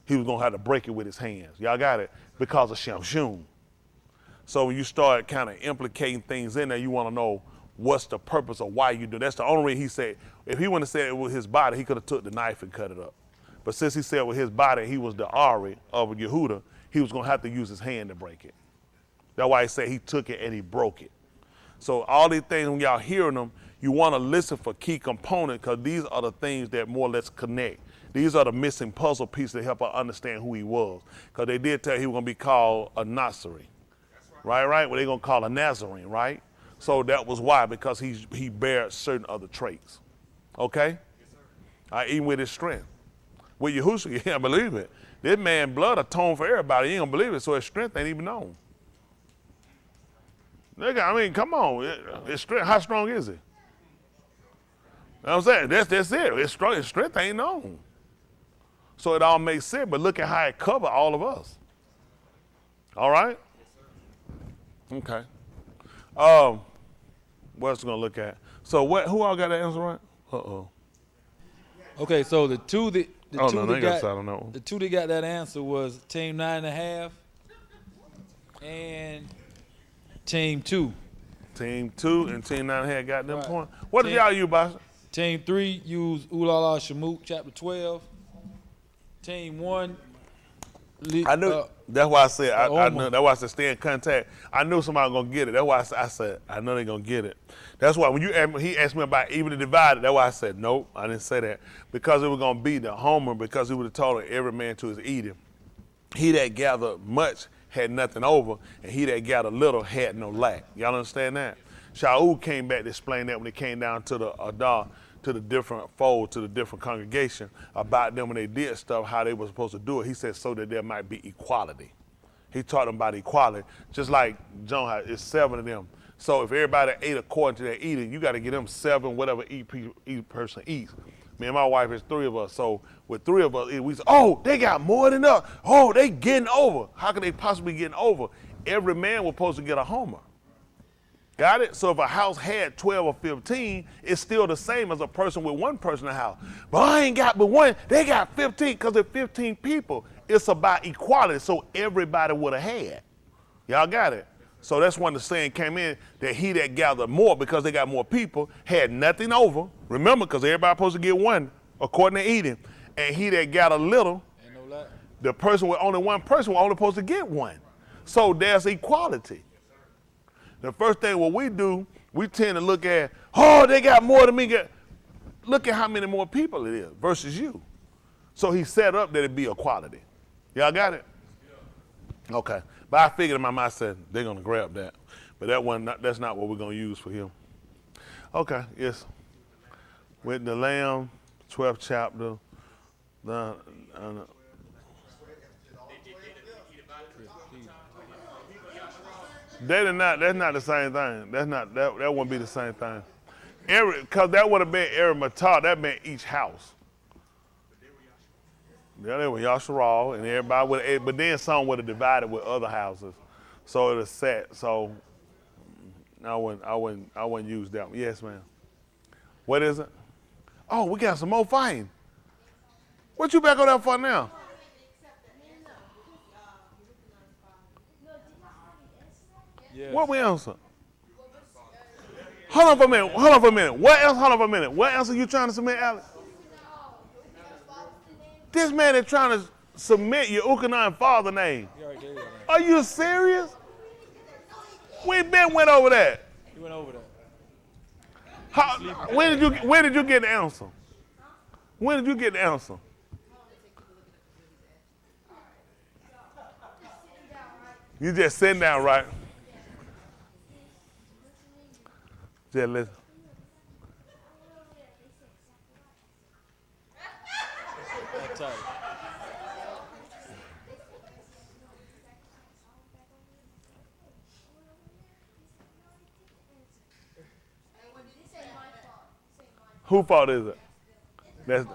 [SPEAKER 1] He was going to have to break it with his hands. Y'all got it? Because of Shem Shun. So when you start kind of implicating things in there, you want to know what's the purpose of why you do. That's the only reason he said, if he wouldn't have said it was his body, he could have took the knife and cut it up. But since he said with his body, he was the Ari of Yehuda, he was going to have to use his hand to break it. That's why he said he took it and he broke it. So all these things, when y'all hearing them, you want to listen for key components, because these are the things that more or less connect. These are the missing puzzle pieces that help us understand who he was. Because they did tell he was going to be called a Nazarene. Right? Well, they're going to call a Nazarene, right? So that was why, because he bears certain other traits. Okay? Even with his strength. With Yahushua, you can't believe it. This man blood atoned for everybody. You ain't going to believe it, so his strength ain't even known. Nigga, I mean, come on. His strength, how strong is he? You know what I'm saying? That's it. His strength ain't known. So it all makes sense, but look at how it covers all of us. All right? Okay. What else we gonna look at? So who all got that answer right? Uh-oh.
[SPEAKER 3] Okay, so the two that got that answer was team 9.5 and team 2.
[SPEAKER 1] Team 2 and team 9.5 got them
[SPEAKER 3] Right.
[SPEAKER 1] points. What did y'all use, Basha?
[SPEAKER 3] Team 3 used Ulala Shemut, chapter 12. Team 1.
[SPEAKER 1] I knew. That's why I said. I
[SPEAKER 3] Omer.
[SPEAKER 1] knew. That's why I said stay in contact. I knew somebody was gonna get it. That's why I said I know they're gonna get it. That's why when he asked me about even the divided. That's why I said nope. I didn't say that, because it was gonna be the Homer, because he would have told every man to his eating. He that gathered much had nothing over, and he that gathered little had no lack. Y'all understand that? Shaul came back to explain that when it came down to the Adar, to the different fold, to the different congregation, about them when they did stuff, how they were supposed to do it. He said so that there might be equality. He taught them about equality, just like John, it's 7 of them. So if everybody ate according to their eating, you got to give them 7, whatever each person eats. Me and my wife, is 3 of us. So with 3 of us, we say, oh, they got more than us. Oh, they getting over. How could they possibly get over? Every man was supposed to get a homer. Got it? So if a house had 12 or 15, it's still the same as a person with 1 person in the house. But I ain't got but 1. They got 15 because they're 15 people. It's about equality, so everybody would have had. Y'all got it? So that's when the saying came in that he that gathered more, because they got more people, had nothing over. Remember, because everybody supposed to get 1 according to eating. And he that gathered little, the person with only 1 person was only supposed to get 1. So there's equality. The first thing what we do, we tend to look at, oh, they got more than me. Look at how many more people it is versus you. So he set up that it be equality. Y'all got it? Okay. But I figured in my mind, I said, they're going to grab that. But that's not what we're going to use for him. Okay, yes. With the Lamb, 12th chapter. That's not the same thing. That wouldn't be the same thing. Because that would have been Matah, that meant each house. Yeah, they were Yasharal, and everybody would, but then some would have divided with other houses. So it was set. So I wouldn't use that one. Yes, ma'am. What is it? Oh, we got some more fighting. What you back on that for now?
[SPEAKER 3] Yes.
[SPEAKER 1] What we answer? Hold on for a minute. What else? Hold on for a minute. What else are you trying to submit, Alex? This man is trying to submit your Ukanine father name.
[SPEAKER 3] He already gave you that.
[SPEAKER 1] Are you serious? We been went over that.
[SPEAKER 3] He went over that.
[SPEAKER 1] When did you get the answer? When did you get the answer? You just sitting down, right? Just listen.
[SPEAKER 3] That's tight.
[SPEAKER 1] Who fault is it? That's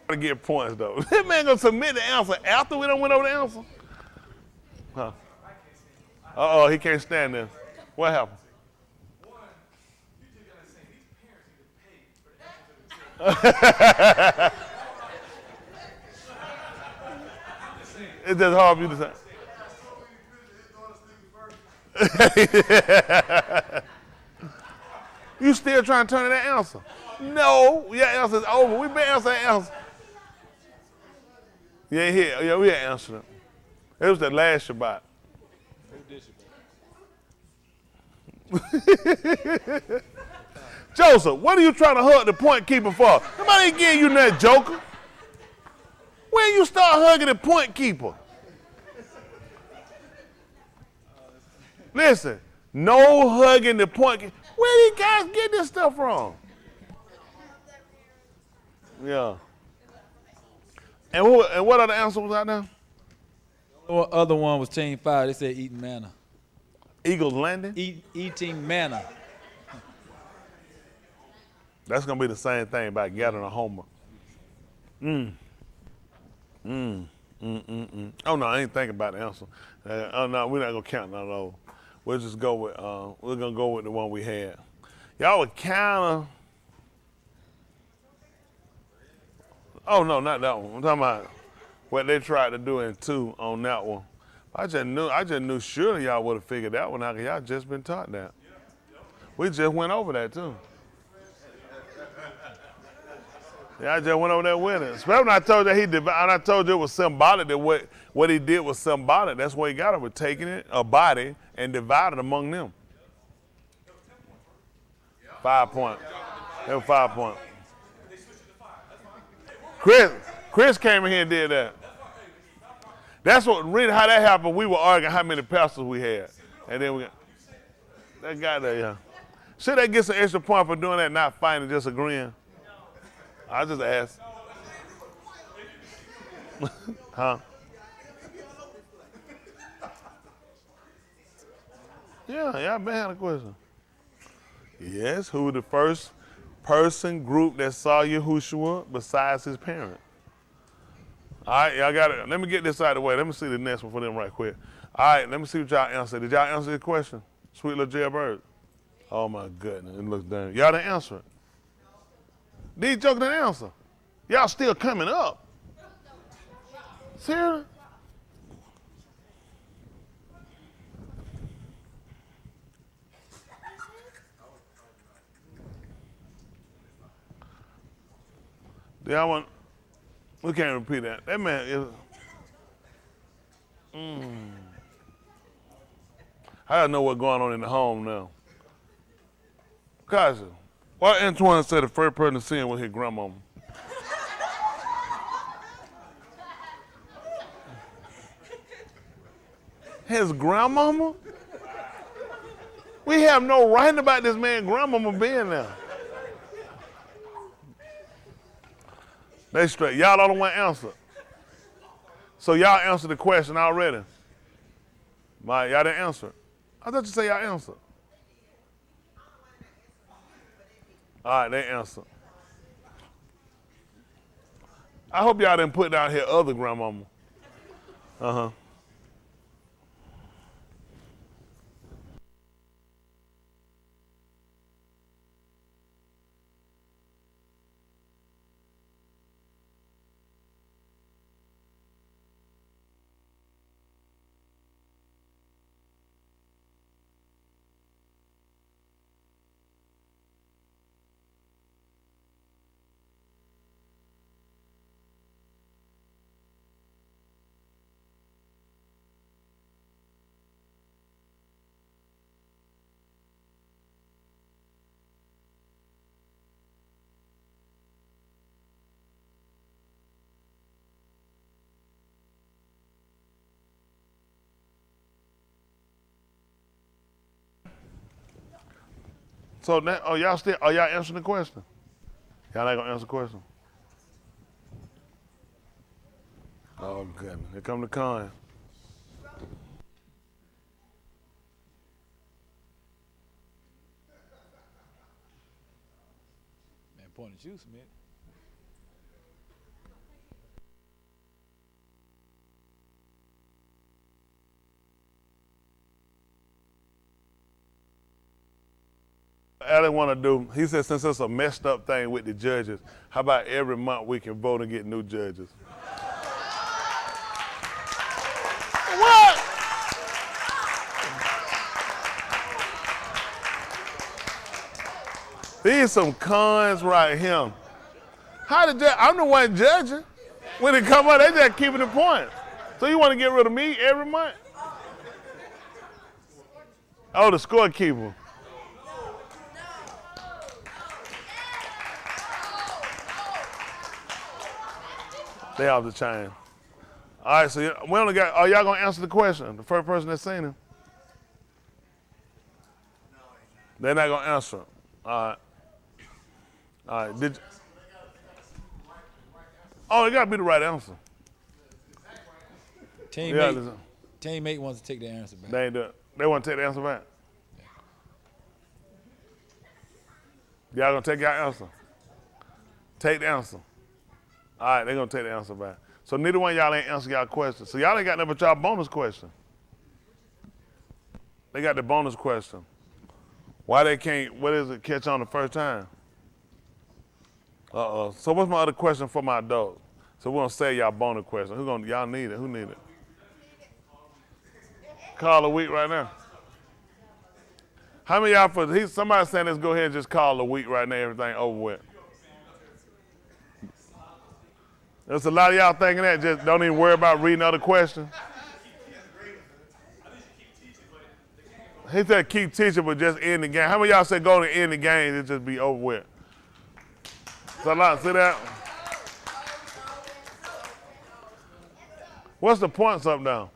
[SPEAKER 1] to get points though. This man gonna submit the answer after we done went over the answer. Huh? Uh-oh, he can't stand this. What happened?
[SPEAKER 4] One, you two gotta say these parents need to pay for the answer to the
[SPEAKER 1] It's just hard for you to say. You still trying to turn that answer? No, your answer's over. We been answering that answer. You ain't here. Yeah, we ain't answering it. It was the last Shabbat. Joseph, what are you trying to hug the point keeper for? Nobody ain't giving you that joker. When you start hugging the point keeper? Listen, no hugging the point keeper. Where these guys get this stuff from? Yeah. And what other answer was out there?
[SPEAKER 3] The other one was Team 5. They said eating manna.
[SPEAKER 1] Eagles Landing?
[SPEAKER 3] Eating manna.
[SPEAKER 1] That's going to be the same thing about gathering a homer. Oh, no, I ain't thinking about the answer. Oh, no, we're not going to count none of those. We'll just go with, we're going to go with the one we had. Y'all were kind of, oh, no, not that one. I'm talking about what they tried to do in 2 on that one. I just knew surely y'all would have figured that one out because y'all just been taught that. We just went over that, too. Yeah, I just went over there with it. Especially when I told you and I told you it was symbolic, that what he did was symbolic. That's what he got it with, taking it, a body, and divided among them. 5 points. It was 5 points. Chris came in here and did that. That's what really how that happened. We were arguing how many pastors we had. And then that guy there, yeah. Should they get some extra point for doing that, not fighting, just agreeing? I just asked. Huh? Yeah, I've been had a question. Yes, who was the first person group that saw Yahushua besides his parents? All right, y'all got it. Let me get this out of the way. Let me see the next one for them right quick. All right, let me see what y'all answer. Did y'all answer the question? Sweet little jailbird. Oh my goodness, it looks damn. Y'all didn't answer it. These jokers didn't answer. Y'all still coming up. Seriously? Y'all want? We can't repeat that. That man is. I don't know what's going on in the home now. Kasha, why Antoine said the first person to see him was his grandmama? His grandmama? We have no right about this man's grandmama being there. They straight. Y'all don't want to answer. So y'all answered the question already. Y'all didn't answer. I thought you said y'all answered. All right, they answered. I hope y'all didn't put down here other grandmama. Uh-huh. So now, y'all answering the question? Y'all ain't gonna answer the question? Oh goodness, here come the con.
[SPEAKER 3] Man, point of juice, man.
[SPEAKER 1] Alex want to do, he said since it's a messed up thing with the judges, how about every month we can vote and get new judges? What? These some cons right here. How did that, I'm the one judging. When it come up, they just keeping the points. So you want to get rid of me every month? Oh, the scorekeeper. They off the chain. All right, so we only got, are y'all gonna answer the question? The first person that's seen him? They're not gonna answer. All right. All right, did you? Oh, it gotta be the right answer.
[SPEAKER 3] Teammate wants to take the answer back.
[SPEAKER 1] They ain't do it. They want to take the answer back? Y'all gonna take your answer? Take the answer. All right, they're gonna take the answer back. So neither one of y'all ain't answer y'all question. So y'all ain't got nothing but y'all bonus question. They got the bonus question. Why they can't, what is it, catch on the first time? Uh-oh. So what's my other question for my adults? So we're gonna say y'all bonus question. Y'all need it, who need it? Call a week right now. How many of y'all, somebody saying let's go ahead and just call a week right now, everything over with. There's a lot of y'all thinking that, just don't even worry about reading other questions. He said keep teaching, but just end the game. How many of y'all said go to end the game, it just be over with? So a lot, see that? What's the points up now?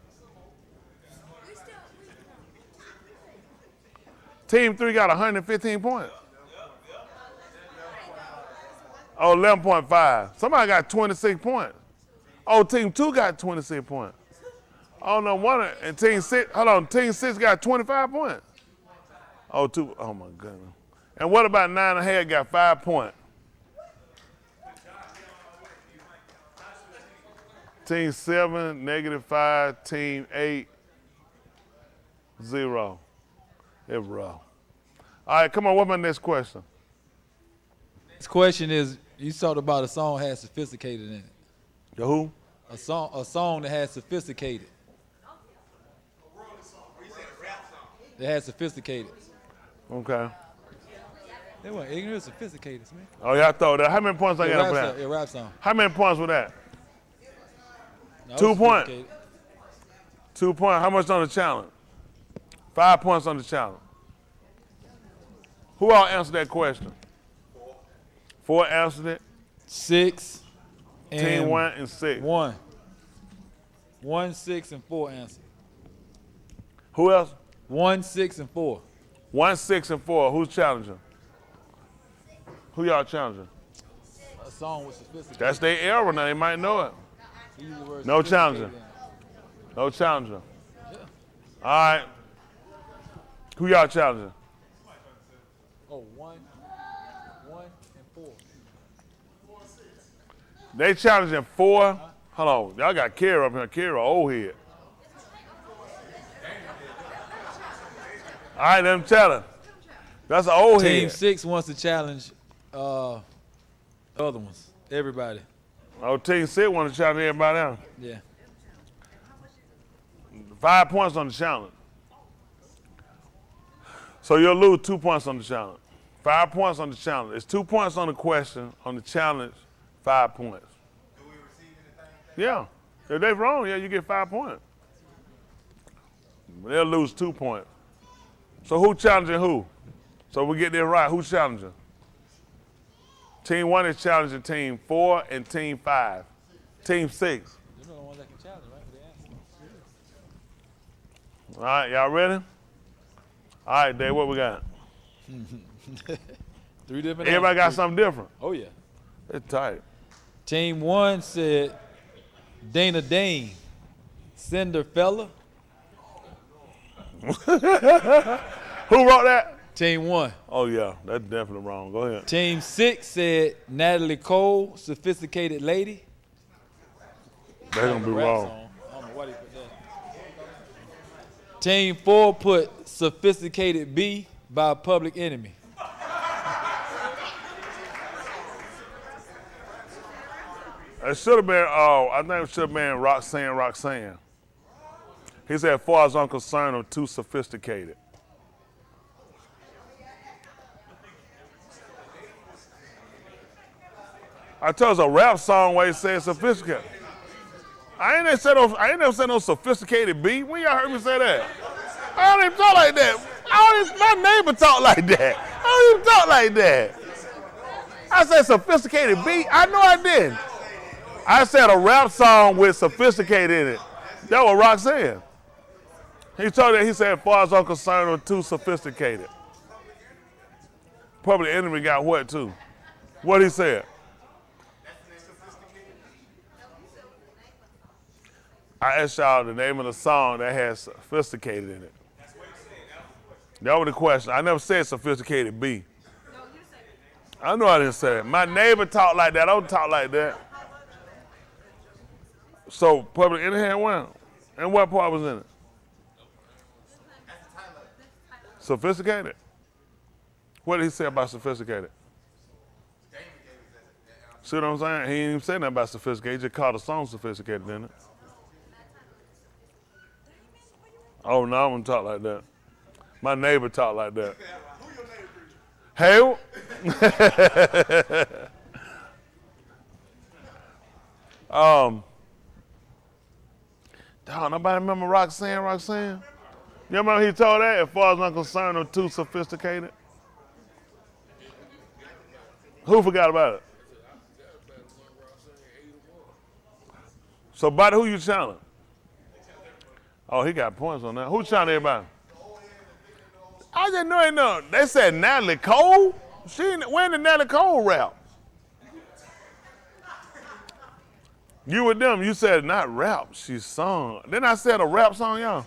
[SPEAKER 1] Team 3 got 115 points. Oh, 11.5. Somebody got 26 points. Oh, Team 2 got 26 points. Oh, no wonder. And Team 6, hold on, Team 6 got 25 points. Oh, 2, oh my goodness. And what about 9 ahead got 5 points? Team 7, -5, Team 8, 0. It's rough. All right, come on, what's my next question?
[SPEAKER 3] This question is, you talked about a song has sophisticated in it.
[SPEAKER 1] The who?
[SPEAKER 3] A song that has sophisticated. That has sophisticated.
[SPEAKER 1] Okay.
[SPEAKER 3] They weren't ignorant, sophisticated, man.
[SPEAKER 1] Oh, y'all throw that. How many points I got for that?
[SPEAKER 3] A rap song.
[SPEAKER 1] How many points was that?
[SPEAKER 3] No,
[SPEAKER 1] 2 points.
[SPEAKER 3] sophisticated.
[SPEAKER 1] 2 points. How much on the challenge? 5 points on the challenge. Who all answered that question? 4 answered it.
[SPEAKER 3] 6 and
[SPEAKER 1] Team 1 and 6.
[SPEAKER 3] 1. 1, 6, and 4 answered.
[SPEAKER 1] Who else?
[SPEAKER 3] 1, 6, and 4.
[SPEAKER 1] 1, 6, and 4. Who's challenging? Who y'all challenging?
[SPEAKER 3] A song with sophisticated.
[SPEAKER 1] That's their era now. They might know it.
[SPEAKER 3] Use the word
[SPEAKER 1] No
[SPEAKER 3] sophisticated
[SPEAKER 1] challenger.
[SPEAKER 3] in it.
[SPEAKER 1] No challenger.
[SPEAKER 3] Yeah.
[SPEAKER 1] right. Who y'all challenging?
[SPEAKER 3] Oh, 1, 1, and 4.
[SPEAKER 1] They challenging 4. Hold on. Y'all got Kara up here. Kara, old head. All right, them challenge. That's an old
[SPEAKER 3] Team
[SPEAKER 1] head.
[SPEAKER 3] 6 wants to challenge the other ones. Everybody.
[SPEAKER 1] Oh, Team 6 want to challenge everybody else.
[SPEAKER 3] Yeah.
[SPEAKER 1] 5 points on the challenge. So you'll lose 2 points on the challenge. 5 points on the challenge. It's 2 points on the question. On the challenge, 5 points.
[SPEAKER 4] Do we receive anything?
[SPEAKER 1] Yeah. If they're wrong, yeah, you get 5 points. They'll lose 2 points. So who challenging who? So we get this right. Who's challenging? Team 1 is challenging Team 4 and Team 5. Team 6.
[SPEAKER 3] You're the ones that can challenge, right?
[SPEAKER 1] All right, y'all ready? All right, Dave, what we got?
[SPEAKER 3] 3 different
[SPEAKER 1] Everybody got
[SPEAKER 3] answers.
[SPEAKER 1] something different.
[SPEAKER 3] Oh, yeah.
[SPEAKER 1] It's tight.
[SPEAKER 3] Team 1 said Dana Dane, Cinderfella.
[SPEAKER 1] Who wrote that?
[SPEAKER 3] Team 1.
[SPEAKER 1] Oh, yeah, that's definitely wrong. Go ahead.
[SPEAKER 3] Team 6 said Natalie Cole, Sophisticated Lady.
[SPEAKER 1] They're going to be
[SPEAKER 3] Rap
[SPEAKER 1] wrong.
[SPEAKER 3] song. I don't know why they put that. Team 4 put Sophisticated B by Public Enemy.
[SPEAKER 1] It should have been, I think it should have been Roxanne. He said, as far as I'm concerned, I'm too sophisticated. I told us a rap song where he said sophisticated. I ain't never said no sophisticated beat. When y'all heard me say that? I don't even talk like that. My neighbor talk like that. I don't even talk like that. I said sophisticated beat. I know I didn't. I said a rap song with sophisticated in it. That was Roxanne. He told that, he said, as far as I'm concerned, I'm too sophisticated. Public Enemy got what too? What he said? I asked y'all the name of the song that has sophisticated in it. That was the question. I never said sophisticated B. I know I didn't say that. My neighbor talked like that. I don't talk like that. So Public Enemy had one. And what part was in it? Sophisticated? What did he say about sophisticated? See what I'm saying? He ain't even say nothing about sophisticated. He just called the song sophisticated, didn't it? Oh, no, I wouldn't talk like that. My neighbor talked like that. Who your neighbor? Hey. Dog, nobody remember Roxanne? You remember he told that? As far as I'm concerned, I'm too sophisticated. Who forgot about it? So, buddy, who you challenging? Oh, he got points on that. Who challenging everybody? I just know it. No, they said Natalie Cole. When did Natalie Cole rap? You with them, you said not rap, she sung. Then I said a rap song, y'all.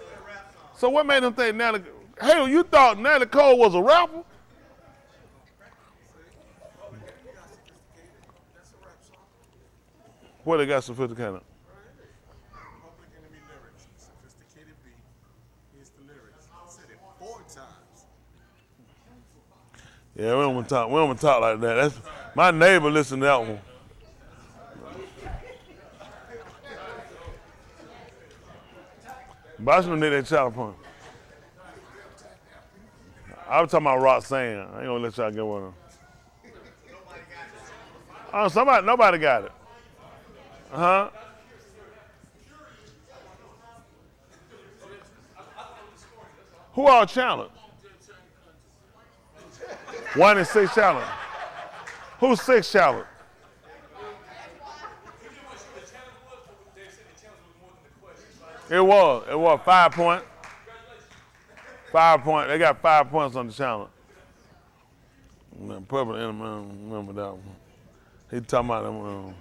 [SPEAKER 1] So what made them think Natalie? Hell, you thought Natalie Cole was a rapper? What they got sophisticated?
[SPEAKER 4] Public Enemy lyrics. Sophisticated B. Here's the lyrics. I said it 4 times.
[SPEAKER 1] Yeah, we don't want to talk like that. That's my neighbor listened to that one. But I shouldn't need that child point. I was talking about Roxanne. I ain't gonna let y'all get one of them. Oh, nobody got it. Uh-huh. Who all challenged? 1 and 6 challenge. Who's 6 challenge? It was 5 points. 5 points. They got 5 points on the challenge. Man, Purple Enemy, I don't remember that one. He talking about them.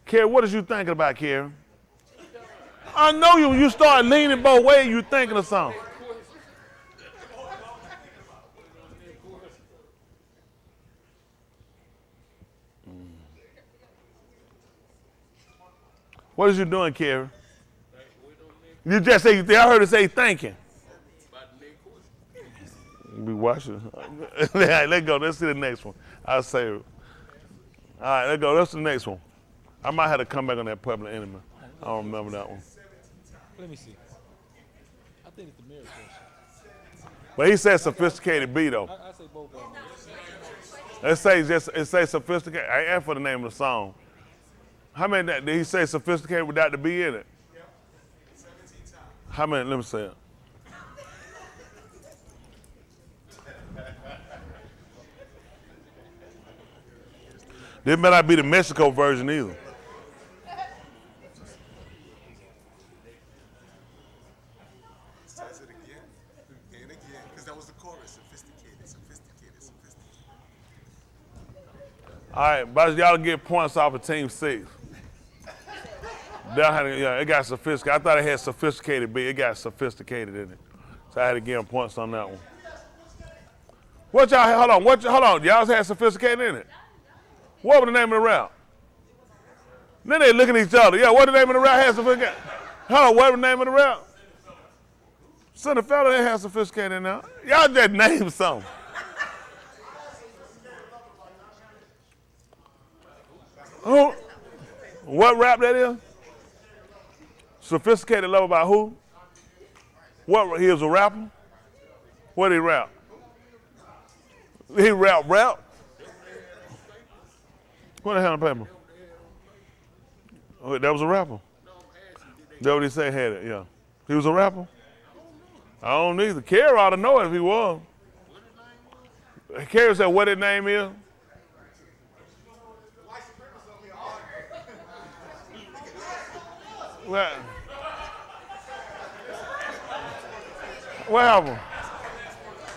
[SPEAKER 1] Kerry, what is you thinking about, Kerry? I know you. You start leaning both ways, you thinking of something. What is you doing, Kerry? You just say, I heard it say thinking. Be watching. Let's go. Let's see the next one. I'll say it. All right, let's go. That's the next one. I might have to come back on that Public Enemy. I don't remember that one.
[SPEAKER 3] Let me see. I think it's the mirror question.
[SPEAKER 1] But he said sophisticated B though.
[SPEAKER 3] I say both of them.
[SPEAKER 1] It say sophisticated. I asked for the name of the song. How many did he say sophisticated without the B in it?
[SPEAKER 4] 17 times.
[SPEAKER 1] How many? Let me say it. This may not be the Mexico version either.
[SPEAKER 4] Says it again and again, because that was the chorus. Sophisticated, sophisticated, sophisticated.
[SPEAKER 1] All right, but y'all get points off of Team 6. Yeah, it got sophisticated. I thought it had sophisticated B. It got sophisticated in it. So I had to give them points on that one. What y'all, hold on. Y'all had sophisticated in it. What was the name of the rap? Then they look at each other. Yeah, what the name of the rap had sophisticated? Hold on, what was the name of the rap? Son fella, they have sophisticated in there. Y'all just name something. Who? What rap that is? Sophisticated Love about who? What, he was a rapper? What did he rap? He rap? What the hell on the paper? Oh, that was a rapper. That what he said had it, yeah. He was a rapper? I don't either. Kerry ought to know it if he was. Kerry said what his name is? What happened?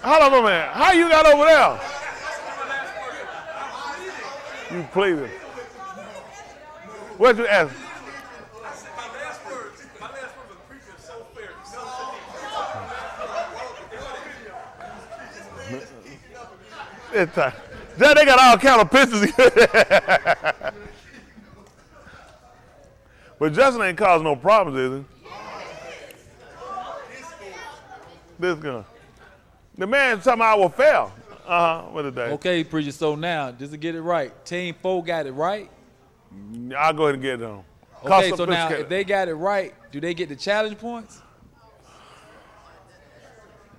[SPEAKER 1] Hold on a minute. How you got over there? You pleaded. What'd you ask?
[SPEAKER 4] My last words was preaching so fair.
[SPEAKER 1] It's time. They got all kind of pictures. But Justin ain't causing no problems, is he? This guy. The man talking about I will fail. What did they?
[SPEAKER 3] Okay, preacher. So now, just to get it right, Team 4 got it right.
[SPEAKER 1] I'll go ahead and get them.
[SPEAKER 3] Okay, so now if they got it right, do they get the challenge points?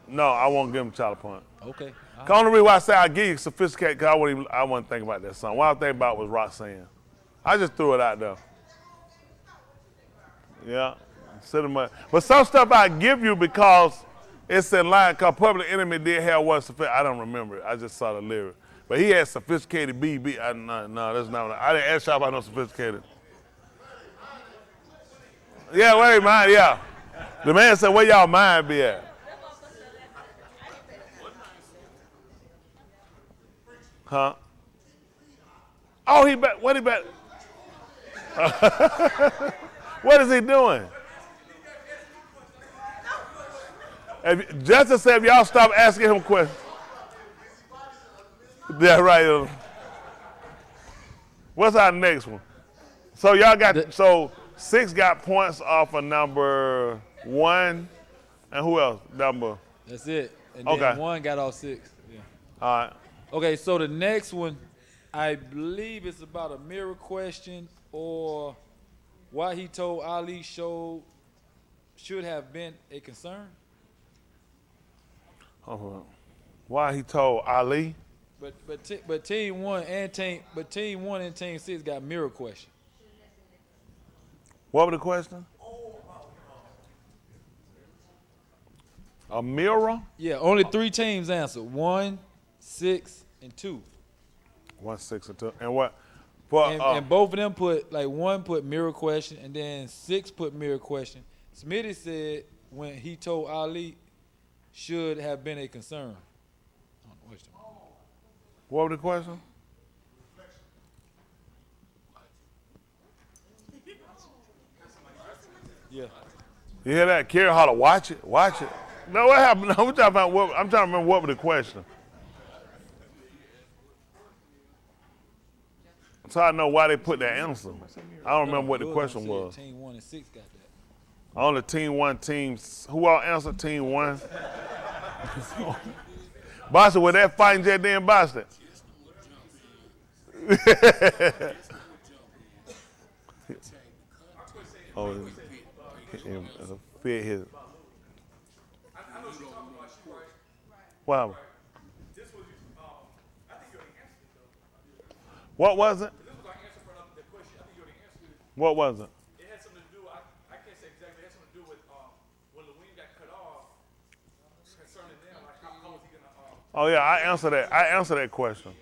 [SPEAKER 1] No, I won't give them child point.
[SPEAKER 3] Okay.
[SPEAKER 1] The only reason why I say I give you sophisticated, because I wasn't thinking about that song. What I was thinking about was Roxanne. I just threw it out there. Yeah. But some stuff I give you because it's in line, because Public Enemy did have one sophisticated. I don't remember it. I just saw the lyric. But he had sophisticated BB. No, that's not what I didn't ask y'all about no sophisticated. Yeah, wait, mine, yeah. The man said, where y'all mind be at? Huh? Oh, he bet. What he bet? What is he doing? Justice said, if y'all stop asking him questions. Yeah, right. What's our next one? So y'all got, so 6 got points off of number 1. And who else? Number.
[SPEAKER 3] That's it. And
[SPEAKER 1] Okay.
[SPEAKER 3] then 1 got all 6. Yeah.
[SPEAKER 1] All right.
[SPEAKER 3] Okay, so the next one, I believe it's about a mirror question or why he told Ali should have been a concern.
[SPEAKER 1] Why he told Ali?
[SPEAKER 3] But team 1 and team 6 got mirror question.
[SPEAKER 1] What was the question? A mirror?
[SPEAKER 3] Yeah, only 3 teams answered. 1, 6, and 2.
[SPEAKER 1] 1, 6, and 2. And what? For,
[SPEAKER 3] And both of them put, like 1 put mirror question and then 6 put mirror question. Smitty said when he told Ali should have been a concern. I don't know what you're talking about.
[SPEAKER 1] What was the question?
[SPEAKER 3] Yeah.
[SPEAKER 1] You hear that? Kerry holler, watch it, watch it. No, what happened? No, I'm trying to remember what was the question. So I know why they put that answer. I don't remember what the question was.
[SPEAKER 3] Team 1 and 6 got that.
[SPEAKER 1] On the team 1 teams, who all answered team 1? Boston, was that fighting just then, Boston? Oh, fit his. What happened? What was it? What was it?
[SPEAKER 4] It had something to do, I can't say exactly, it had something to do with when Lewin got cut off, concerning them, like how was he going to,
[SPEAKER 1] Oh yeah, I answered that. I answered that question.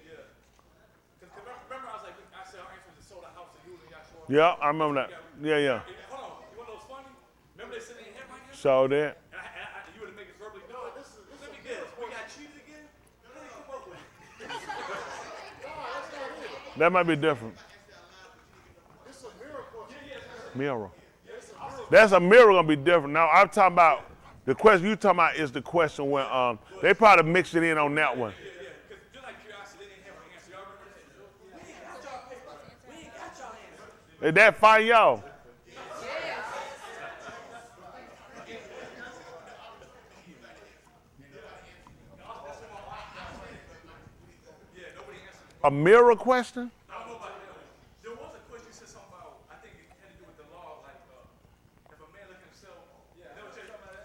[SPEAKER 4] Because remember I was like, I said our answer was to sold a house to you and y'all showed up.
[SPEAKER 1] Yeah, I remember that. Yeah, yeah.
[SPEAKER 4] Hold on, you want to know what's funny? Remember they said they had my answer?
[SPEAKER 1] So that.
[SPEAKER 4] And you would have made it verbally, no, let me guess, we got cheated again? What did they come up with?
[SPEAKER 1] That might be different. Mirror. That's a mirror gonna be different. Now I'm talking about the question you talking about is the question when they probably mixed it in on that one.
[SPEAKER 4] Because just like curiosity, they didn't have an answer. Y'all remember that? We ain't got y'all paper. We ain't got y'all answer.
[SPEAKER 1] Is that fine, y'all? A mirror question?
[SPEAKER 4] I don't know about that. There was a question you said something about, I think it had to do with the law, like if a man look at himself,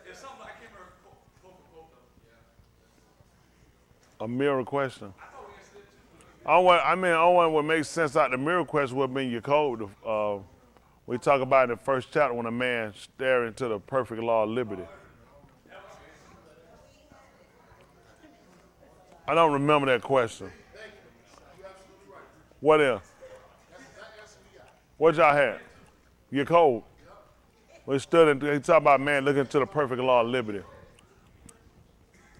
[SPEAKER 4] it's something I can't remember quote for quote though.
[SPEAKER 1] A mirror question. Only one would make sense out the mirror question would have been your code. We talk about in the first chapter when a man staring into the perfect law of liberty. I don't remember that question. What else? What y'all had? Your code. We stood and he talked about man looking to the perfect law of liberty.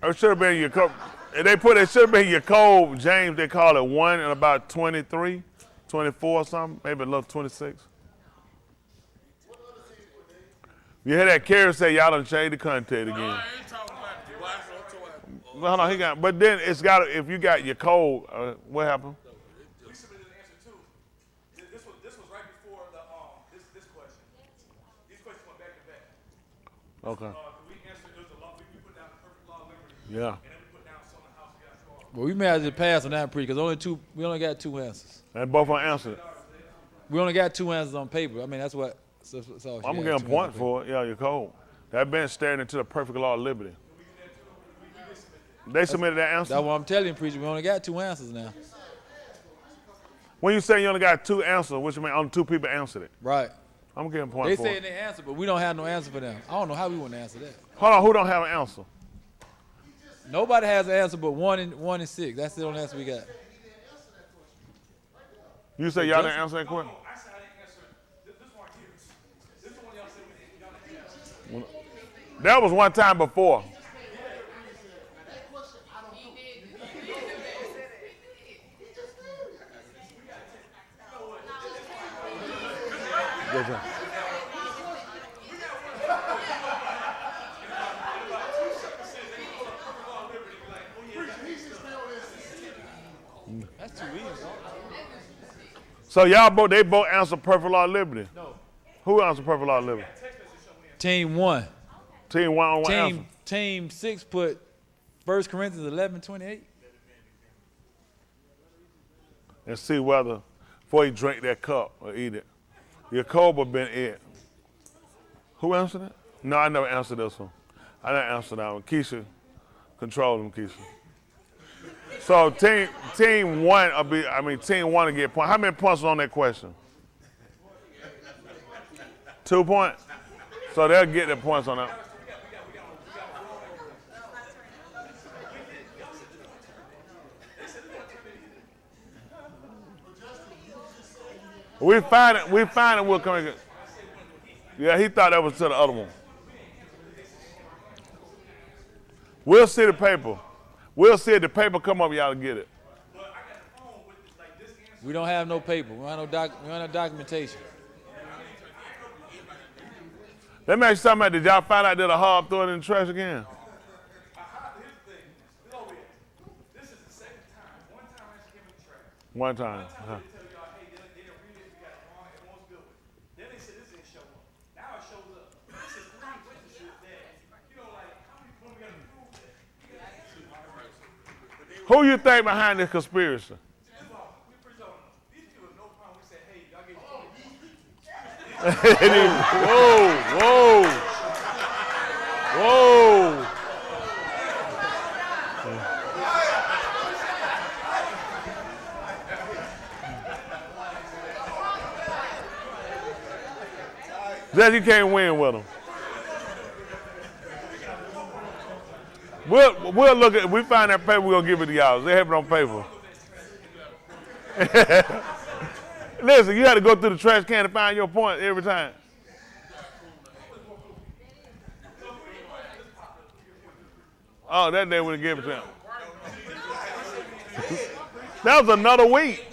[SPEAKER 1] It should have been your code. It should have been your code, James, they call it 1 and about 23, 24 or something, maybe a little 26. You hear that Kerry say y'all done changed the content again.
[SPEAKER 4] I ain't talking about the black or
[SPEAKER 1] Hold on, but then it's got if you got your code, what happened?
[SPEAKER 4] we submitted an answer too. This was right before this question. These questions went back to back.
[SPEAKER 1] Okay.
[SPEAKER 4] We answered, it was a law, we put down the perfect law of liberty.
[SPEAKER 1] Yeah.
[SPEAKER 4] And then we put down sold a house to y'all showed up.
[SPEAKER 3] Well, we may have to pass on that because we only got 2 answers.
[SPEAKER 1] And both of them answered.
[SPEAKER 3] We only got 2 answers on paper. I mean, that's what. So
[SPEAKER 1] I'm gonna give them points for it. Yeah, your code. That been staring into the perfect law of liberty. They submitted that answer.
[SPEAKER 3] That's what I'm telling you, preacher. We only got 2 answers now.
[SPEAKER 1] When you say you only got 2 answers, which mean only 2 people answered it.
[SPEAKER 3] Right.
[SPEAKER 1] I'm gonna give them
[SPEAKER 3] They
[SPEAKER 1] points for
[SPEAKER 3] saying
[SPEAKER 1] it.
[SPEAKER 3] they answer, but we don't have no answer for them. I don't know how we want to answer that.
[SPEAKER 1] Hold on, who don't have an answer?
[SPEAKER 3] Nobody has an answer but 1 and 6. That's the only answer we got.
[SPEAKER 1] You say y'all didn't answer that question?
[SPEAKER 4] I said I didn't answer it. This one here. This is the one y'all said y'all didn't answer.
[SPEAKER 1] That was one time before. Good job.
[SPEAKER 3] That's too easy.
[SPEAKER 1] So they both answered perfect law of liberty. No. Who answered perfect law of liberty?
[SPEAKER 3] Team 1.
[SPEAKER 1] Team 1 on 1 answer.
[SPEAKER 3] Team 6 put 1 Corinthians 11:28.
[SPEAKER 1] And see whether before you drink that cup or eat it. Your code would have been it. Who answered it? No, I never answered this one. I didn't answer that one. Keisha, control them, Keisha. So team 1 will get points. How many points was on that question? 2 points. So they'll get the points on that. We find it. We'll come again. Yeah, he thought that was to the other one. We'll see the paper. We'll see if the paper come up, y'all get it.
[SPEAKER 3] We don't have no paper. We don't have no documentation.
[SPEAKER 1] Let me ask you something. Did y'all find out that a hog threw it in the trash again?
[SPEAKER 4] Here's the thing. It's over here. This is the second time. One time I actually came in the trash.
[SPEAKER 1] One time.
[SPEAKER 4] One time they tell y'all, hey, they didn't read it, we got it wrong, everyone's good with it. Then they said this didn't show up. Now it shows up. This is 3 witnesses that, you know, like, how many people we got to prove that?
[SPEAKER 1] Who you think behind this conspiracy?
[SPEAKER 4] We preach on them. These people have no problem. We say, hey, y'all get 20.
[SPEAKER 1] Whoa, whoa, whoa. Just you can't win with them. We'll look at. We find that paper. We're gonna give it to y'all. They have it on paper. Listen, you had to go through the trash can to find your point every time. Oh, that day we gave it to him. That was another week.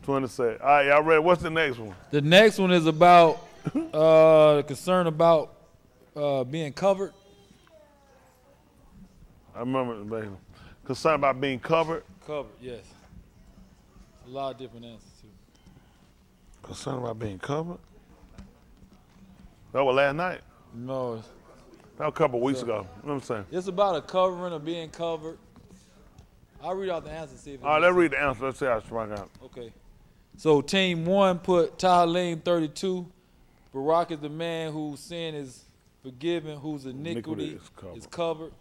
[SPEAKER 1] All right, y'all ready? What's the next one?
[SPEAKER 3] The next one is about concern about being covered.
[SPEAKER 1] I remember concerned about being covered.
[SPEAKER 3] Covered, yes. A lot of different answers too.
[SPEAKER 1] Concerned about being covered. That was last night.
[SPEAKER 3] No,
[SPEAKER 1] That was a couple weeks ago. You know what I'm saying?
[SPEAKER 3] it's about a covering or being covered. I'll read out the answer. See if it
[SPEAKER 1] All right,
[SPEAKER 3] makes
[SPEAKER 1] let's read the answer. Let's see how it's sprung out.
[SPEAKER 3] Okay. So team 1 put Tahalim 32. Barak is the man whose sin is forgiven, whose iniquity is covered.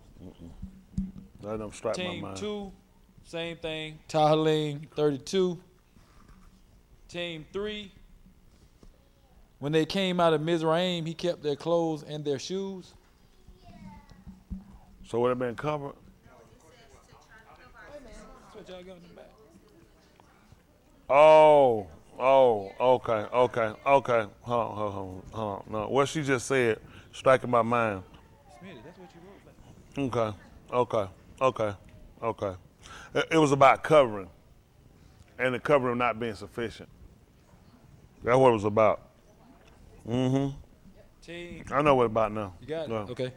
[SPEAKER 1] Let them strike my
[SPEAKER 3] Team
[SPEAKER 1] mind.
[SPEAKER 3] 2, same thing. Tahalim 32. Team 3, when they came out of Mizraim, he kept their clothes and their shoes.
[SPEAKER 1] So would it been covered?
[SPEAKER 3] That's what y'all got in the back.
[SPEAKER 1] Oh, okay. Hold on. No, what she just said, striking my mind.
[SPEAKER 3] Smitty, that's what you wrote back.
[SPEAKER 1] Okay. It was about covering, and the covering not being sufficient. That's what it was about.
[SPEAKER 3] Team,
[SPEAKER 1] I know what it's about now.
[SPEAKER 3] you got it?
[SPEAKER 1] Go.
[SPEAKER 3] Okay.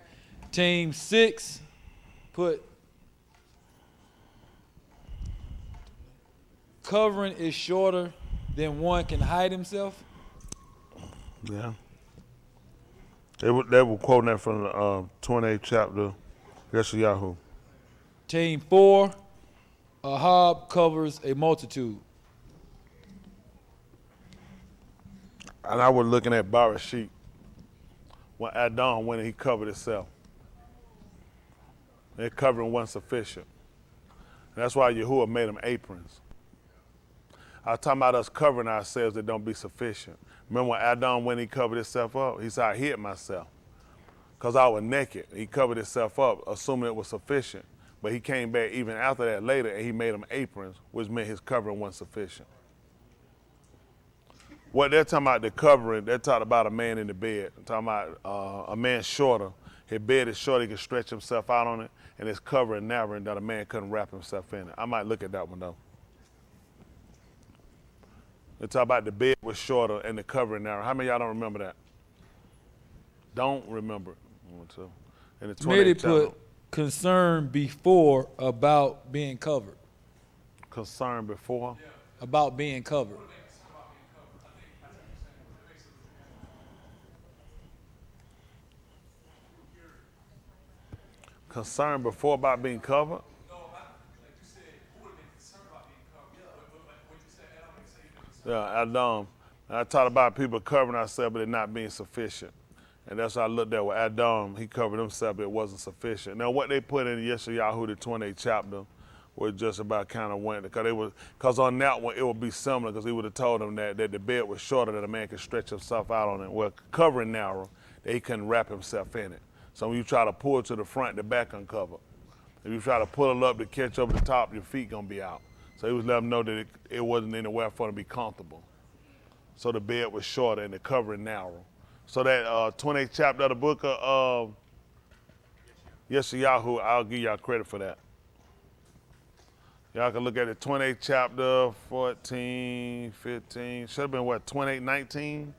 [SPEAKER 3] Team 6 put covering is shorter than one can hide himself.
[SPEAKER 1] Yeah. They were quoting that from the 28th chapter, Yeshayahu.
[SPEAKER 3] Team 4, Ahab covers a multitude.
[SPEAKER 1] And I was looking at Barashit when Adam went and he covered himself. Their covering wasn't sufficient. And that's why Yahuwah made them aprons. I was talking about us covering ourselves that don't be sufficient. Remember when Adam went and he covered himself up? He said, I hid myself because I was naked. He covered himself up, assuming it was sufficient. But he came back even after that later and he made them aprons, which meant his covering wasn't sufficient. What they're talking about, the covering, they're talking about a man in the bed. They're talking about a man shorter. His bed is short, he can stretch himself out on it, and it's covering narrowing that a man couldn't wrap himself in it. I might look at that one though. They talk about the bed was shorter and the covering narrow. How many of y'all don't remember that? Don't remember it. In the 28th
[SPEAKER 3] Smitty
[SPEAKER 1] chapter.
[SPEAKER 3] put concern before about being covered.
[SPEAKER 1] Concern before.
[SPEAKER 3] About being covered.
[SPEAKER 1] Concern before about being covered. Yeah, Adam. I talked about people covering ourselves, but it not being sufficient. And that's what I looked at with Adam. He covered himself, but it wasn't sufficient. Now, what they put in Yeshayahu, the 28th chapter, was just about kind of went, because on that one, it would be similar, because he would have told them that the bed was shorter, that a man could stretch himself out on it. Well, covering narrow, that he couldn't wrap himself in it. So when you try to pull to the front, the back uncovered. If you try to pull it up to catch up the top, your feet going to be out. So he was letting them know that it wasn't anywhere for them to be comfortable. So the bed was shorter and the covering narrow. So that 28th chapter of the book of Yeshayahu, I'll give y'all credit for that. Y'all can look at the 28th chapter, 14, 15, should have been what, 28, 19,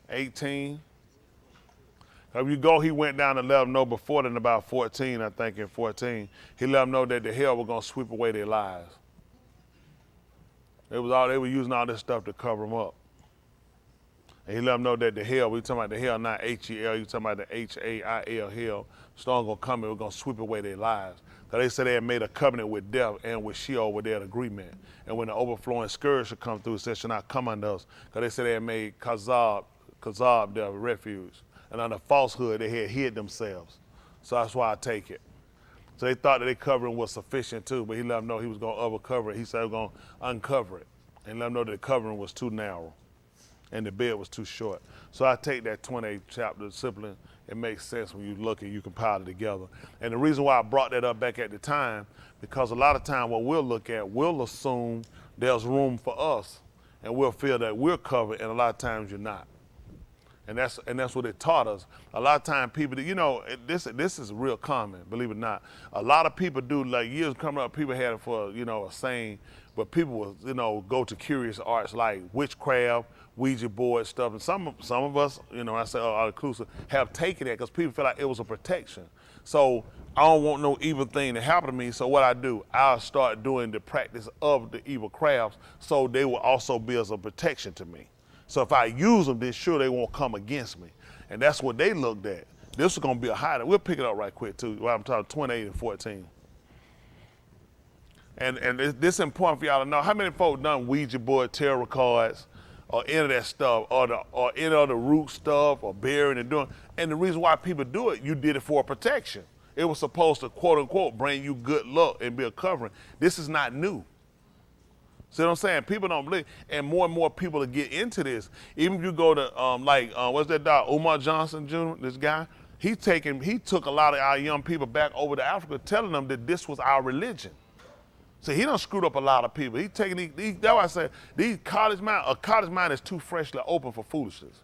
[SPEAKER 1] 18. If you go, he went down to let them know before then, about 14, I think in 14, he let them know that the hell was gonna sweep away their lives. They were using all this stuff to cover them up. And he let them know that the hell, we talking about the hell, not H-E-L, you talking about the H-A-I-L, hell, storm gonna come and we're gonna sweep away their lives. Because they said they had made a covenant with death and with Sheol with their agreement. And when the overflowing scourge should come through, it said, shall not come under us. Because they said they had made Kazab their refuge. And under falsehood, they had hid themselves. So that's why I take it. So they thought that their covering was sufficient too, but he let them know he was gonna overcover it. He said he was gonna uncover it. And let them know that the covering was too narrow and the bed was too short. So I take that 28th chapter simply, it makes sense when you look and you compile it together. And the reason why I brought that up back at the time, because a lot of time what we'll look at, we'll assume there's room for us and we'll feel that we're covered, and a lot of times you're not. And that's what it taught us. A lot of times people, this is real common, believe it or not. A lot of people do, like years coming up, people had it for, a saying, but people will, go to curious arts like witchcraft, Ouija board stuff. And some of us, I say all inclusive, have taken that because people feel like it was a protection. So I don't want no evil thing to happen to me. So what I do, I'll start doing the practice of the evil crafts so they will also be as a protection to me. So if I use them, then sure they won't come against me. And that's what they looked at. This is gonna be a highlight. We'll pick it up right quick too, while I'm talking 28 and 14. And this is important for y'all to know. How many folks done Ouija board, tarot cards, or any of that stuff, or any of the root stuff, or burying and doing? And the reason why people do it, you did it for protection. It was supposed to, quote unquote, bring you good luck and be a covering. This is not new. See what I'm saying? People don't believe, and more people to get into this. Even if you go to what's that dog, Umar Johnson Jr., this guy, he took a lot of our young people back over to Africa, telling them that this was our religion. See, he done screwed up a lot of people. That's why I say a college mind is too freshly open for foolishness.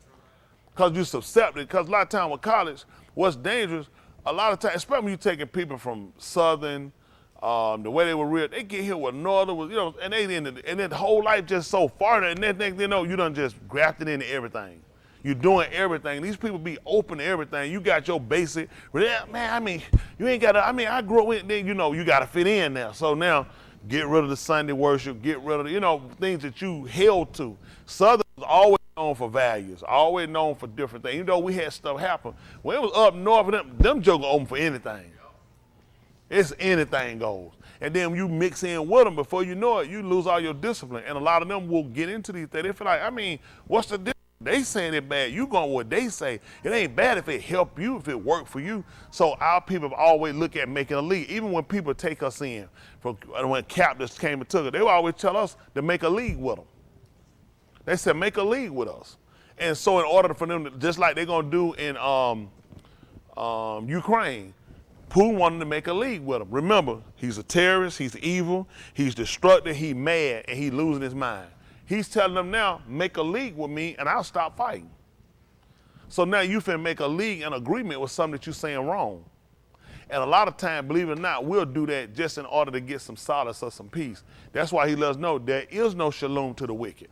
[SPEAKER 1] Because you're susceptible. Because a lot of time with college, what's dangerous, a lot of times, especially when you're taking people from Southern, the way they were real, they get here with Northern, and and their whole life just so far, and then next thing you know, you done just grafted into everything. You're doing everything. These people be open to everything. You got your basic, man, you ain't gotta, I grew up with, then you gotta fit in now. So now, get rid of the Sunday worship, get rid of the, things that you held to. Southern was always known for values, always known for different things. Even though we had stuff happen, when it was up north of them jokers open for anything. It's anything goes. And then when you mix in with them, before you know it, you lose all your discipline. And a lot of them will get into these things. They feel like, what's the difference? They saying it bad. You going what they say. It ain't bad if it help you, if it work for you. So our people have always look at making a league. Even when people take us in, when captains came and took it, they would always tell us to make a league with them. They said, make a league with us. And so in order for them to, just like they're going to do in Ukraine, Putin wanted to make a league with him. Remember, he's a terrorist, he's evil, he's destructive, he's mad, and he's losing his mind. He's telling them now, make a league with me and I'll stop fighting. So now you finna make a league and agreement with something that you're saying wrong. And a lot of time, believe it or not, we'll do that just in order to get some solace or some peace. That's why he lets us know there is no shalom to the wicked,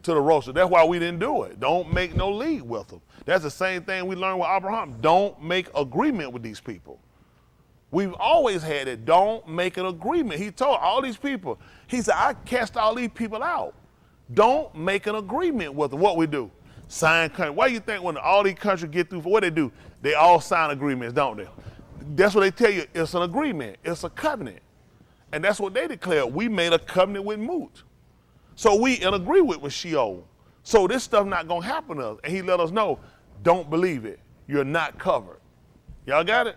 [SPEAKER 1] to the roaster. That's why we didn't do it. Don't make no league with them. That's the same thing we learned with Abraham. Don't make agreement with these people. We've always had it. Don't make an agreement. He told all these people, he said, I cast all these people out. Don't make an agreement with them. What we do? Sign country. Why do you think when all these countries get through, what they do? They all sign agreements, don't they? That's what they tell you. It's an agreement. It's a covenant. And that's what they declare. We made a covenant with Mut. So we in agree with Sheol. So this stuff not going to happen to us. And he let us know, don't believe it. You're not covered. Y'all got it?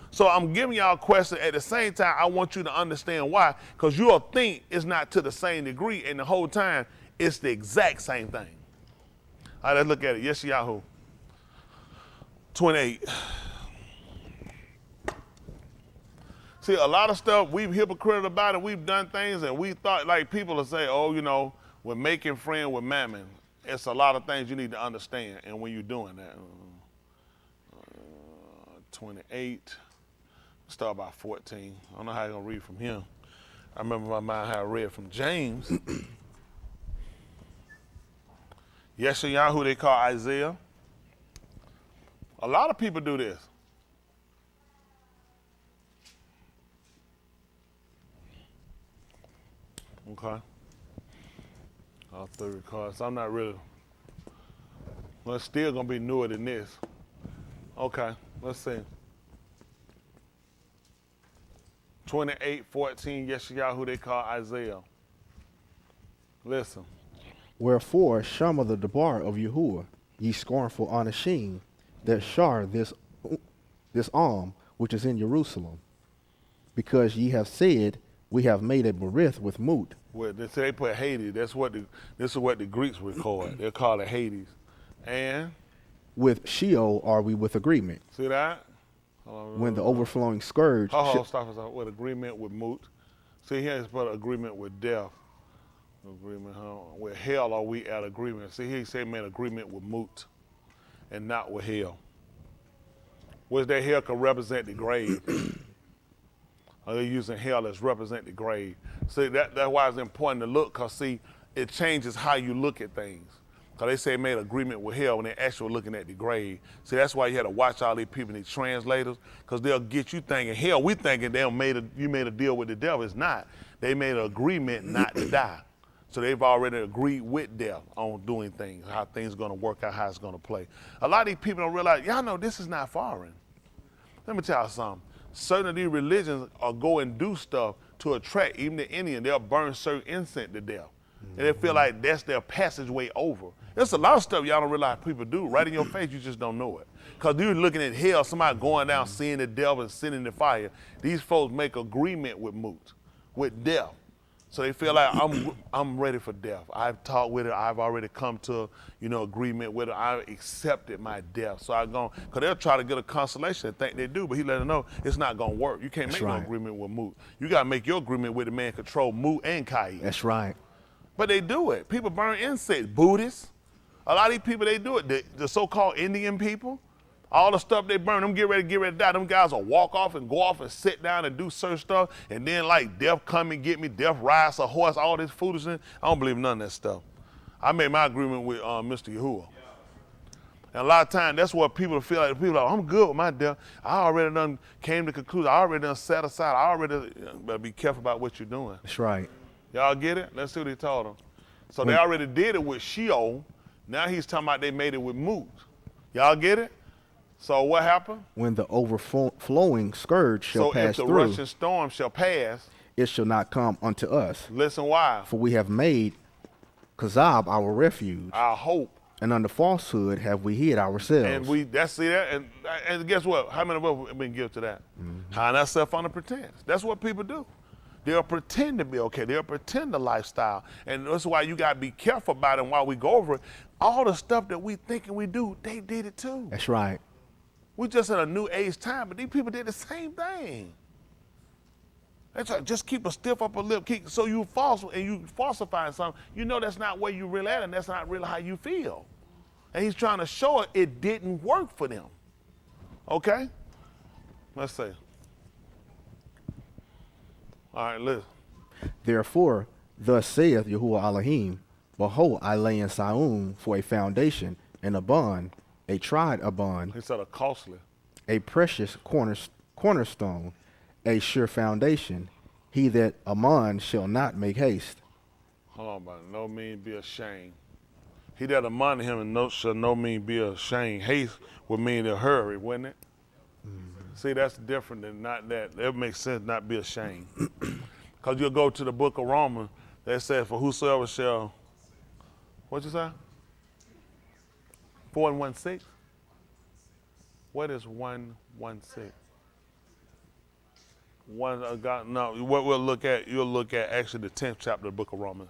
[SPEAKER 1] So I'm giving y'all a question. At the same time, I want you to understand why. Because you'll think it's not to the same degree. And the whole time, it's the exact same thing. All right, let's look at it. Yeshayahu 28. See, a lot of stuff we've hypocritical about it. We've done things and we thought like people will say, oh, we're making friends with mammon. it's a lot of things you need to understand, and when you're doing that. 28, start by 14. I don't know how you're gonna read from here. I remember my mind how I read from James. Yeshayahu, they call Isaiah. A lot of people do this. Okay. All 30 cards. I'm not really. Well, it's still gonna be newer than this. Okay, let's see. 28:14, Yeshayahu, they call Isaiah. Listen.
[SPEAKER 2] Wherefore, Shama the Debar of Yahuwah, ye scornful Anashim, that shar this arm which is in Jerusalem, because ye have said, we have made a berith with moot.
[SPEAKER 1] Well, they say they put Hades. This is what the Greeks record. They call it Hades. And
[SPEAKER 2] With Sheol are we with agreement.
[SPEAKER 1] see that?
[SPEAKER 2] When the overflowing scourge
[SPEAKER 1] Stop us out with agreement with moot. See here, it's put agreement with death. Agreement, with hell are we at agreement. See here, he said made agreement with moot, and not with hell. Which that hell can represent the grave. Or they're using hell as represent the grave. See, that's why it's important to look, because see, it changes how you look at things. Because they say made agreement with hell when they're actually looking at the grave. See, that's why you had to watch all these people, these translators, because they'll get you thinking, hell, we thinking you made a deal with the devil. It's not. They made an agreement not to die. So they've already agreed with death on doing things, how things are going to work out, how it's going to play. A lot of these people don't realize, y'all know this is not foreign. Let me tell you something. Certain of these religions are go and do stuff to attract, even the Indian, they'll burn certain incense to death. And they feel like that's their passageway over. There's a lot of stuff y'all don't realize people do. Right in your face, you just don't know it. Because you're looking at hell, somebody going down, seeing the devil and sitting in the fire. These folks make agreement with moot, with death. So they feel like I'm ready for death. I've talked with it. I've already come to agreement with it. I accepted my death. So I go, because they'll try to get a consolation and think they do, but he let them know it's not gonna work. You can't make no agreement with moot. You gotta make your agreement with the man control moot and Kai.
[SPEAKER 2] That's right.
[SPEAKER 1] But they do it. People burn incense. Buddhists, a lot of these people, they do it. The so-called Indian people, all the stuff they burn, them get ready to die. Them guys will walk off and go off and sit down and do certain stuff, and then like death come and get me, death rides a horse, all this foolishness. I don't believe none of that stuff. I made my agreement with Mr. Yahuwah. And a lot of times, that's what people feel like. People are like, I'm good with my death. I already done came to the conclusion. I already done set aside. I already, better be careful about what you're doing.
[SPEAKER 2] That's right.
[SPEAKER 1] Y'all get it? Let's see what he told them. So they already did it with Sheol. Now he's talking about they made it with moot. Y'all get it? So what happened?
[SPEAKER 2] When the overflowing scourge shall pass
[SPEAKER 1] So if the
[SPEAKER 2] through,
[SPEAKER 1] rushing storm shall pass,
[SPEAKER 2] it shall not come unto us.
[SPEAKER 1] listen why?
[SPEAKER 2] For we have made Kazab our refuge,
[SPEAKER 1] Our hope.
[SPEAKER 2] and under falsehood have we hid ourselves.
[SPEAKER 1] And see that? And guess what? How many of us have been guilty of that? Hiding ourselves under pretense. That's what people do. They'll pretend to be okay. They'll pretend the lifestyle. And that's why you got to be careful about it. And while we go over it, all the stuff that we thinking we do, they did it too.
[SPEAKER 2] That's right.
[SPEAKER 1] We're just in a new age time, but these people did the same thing. They try to just keep a stiff upper lip, so you false and you falsifying something. You know that's not where you really at, and that's not really how you feel. And he's trying to show it didn't work for them. Okay? Let's see. All right, listen.
[SPEAKER 2] Therefore, thus saith Yahuwah Elohim, behold, I lay in Sion for a foundation and a bond, a tried a bond,
[SPEAKER 1] He said a costly.
[SPEAKER 2] a precious cornerstone, a sure foundation. He that amon shall not make haste.
[SPEAKER 1] Hold on, by no means be ashamed. He that among him and shall no means be ashamed. Haste would mean to hurry, wouldn't it? See, that's different than not that. That makes sense, not be ashamed. Because you'll go to the book of Romans that says, for whosoever shall, what'd you say? 4:16? What is 1:16? What we'll look at, you'll look at actually the 10th chapter of the book of Romans.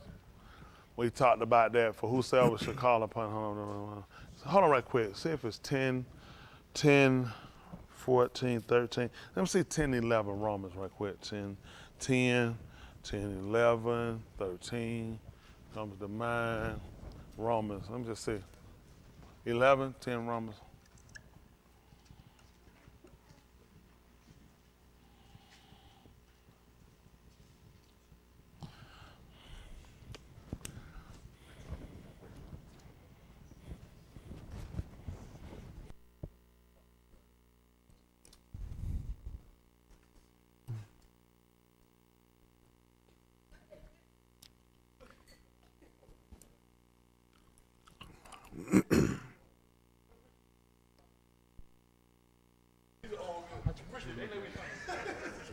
[SPEAKER 1] We talked about that, for whosoever shall call upon, hold on right quick. See if it's 10, 14, 13. Let me see 10, 11 Romans right quick. 10, 11, 13 comes to mind. Romans. Let me just see. 11, 10 Romans.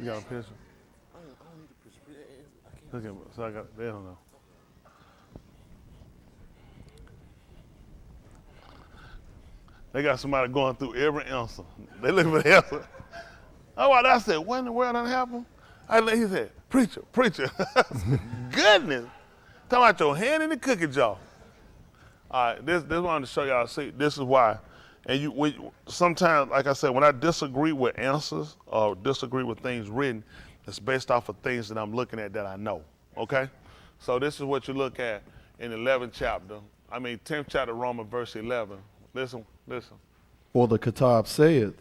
[SPEAKER 1] You got a picture?
[SPEAKER 6] I don't need a picture. I can't.
[SPEAKER 1] Look at me. So I got, they don't know. They got somebody going through every answer. They looking for the answer. Oh, well, I said, what in the world done happened? He said, preacher, preacher. Goodness. Talking about your hand in the cookie jar. All right, this I wanted to show y'all. See, this is why. And sometimes, like I said, when I disagree with answers or disagree with things written, it's based off of things that I'm looking at that I know, okay? So this is what you look at in the 10th chapter, Romans, verse 11. Listen.
[SPEAKER 5] For the Kitab saith,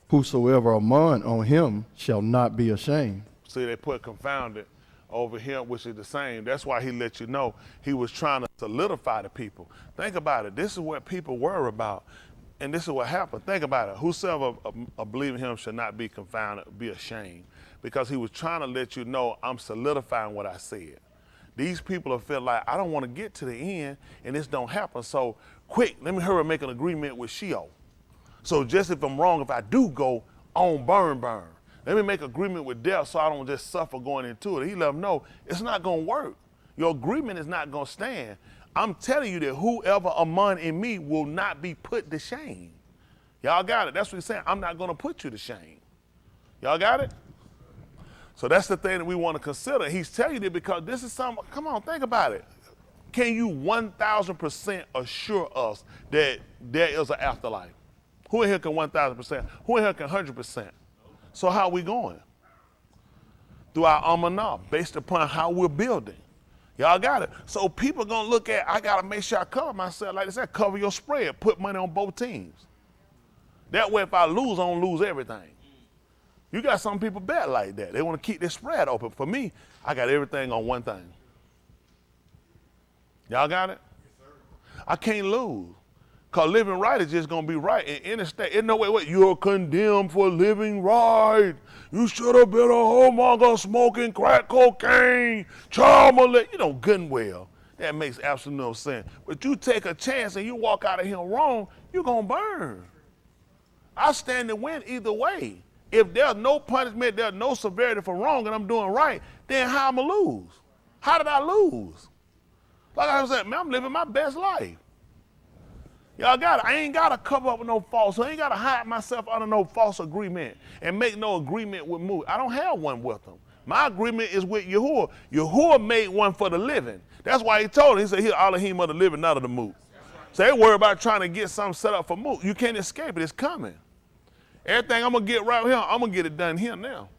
[SPEAKER 5] whosoever among on him shall not be ashamed.
[SPEAKER 1] See, they put confounded over him, which is the same. That's why he let you know he was trying to solidify the people. Think about it. This is what people worry about. And this is what happened. Think about it. Whosoever believe in him shall not be confounded, be ashamed. Because he was trying to let you know I'm solidifying what I said. These people have felt like, I don't want to get to the end and this don't happen. So quick, let me hurry and make an agreement with Sheol. So just if I'm wrong, if I do go on burn. Let me make agreement with death so I don't just suffer going into it. He let them know it's not going to work. Your agreement is not going to stand. I'm telling you that whoever among in me will not be put to shame. Y'all got it. That's what he's saying. I'm not going to put you to shame. Y'all got it? So that's the thing that we want to consider. He's telling you that because this is something, come on, think about it. Can you 1,000% assure us that there is an afterlife? Who in here can 1,000%? Who in here can 100%? So how are we going? Through our amanah, based upon how we're building. Y'all got it. So people gonna look at, I gotta make sure I cover myself. Like they said, cover your spread, put money on both teams. That way if I lose, I don't lose everything. You got some people bet like that. They wanna keep their spread open. For me, I got everything on one thing. Y'all got it? Yes, sir. I can't lose. Cause living right is just gonna be right. And interstate, in no way, what? You're condemned for living right. You should have been a homemonger smoking crack cocaine, child molest. You know good and well. That makes absolutely no sense. But you take a chance and you walk out of here wrong, you're gonna burn. I stand to win either way. If there's no punishment, there's no severity for wrong and I'm doing right, then how am I lose? How did I lose? Like I said, man, I'm living my best life. Y'all got it. I ain't got to cover up with no false. I ain't got to hide myself under no false agreement and make no agreement with Moot. I don't have one with them. My agreement is with Yahuwah. Yahuwah made one for the living. That's why he told him. He said, here, Elohim of the living, not of the Moot. So they worry about trying to get something set up for Moot. You can't escape it. It's coming. Everything I'm going to get right here, I'm going to get it done here now.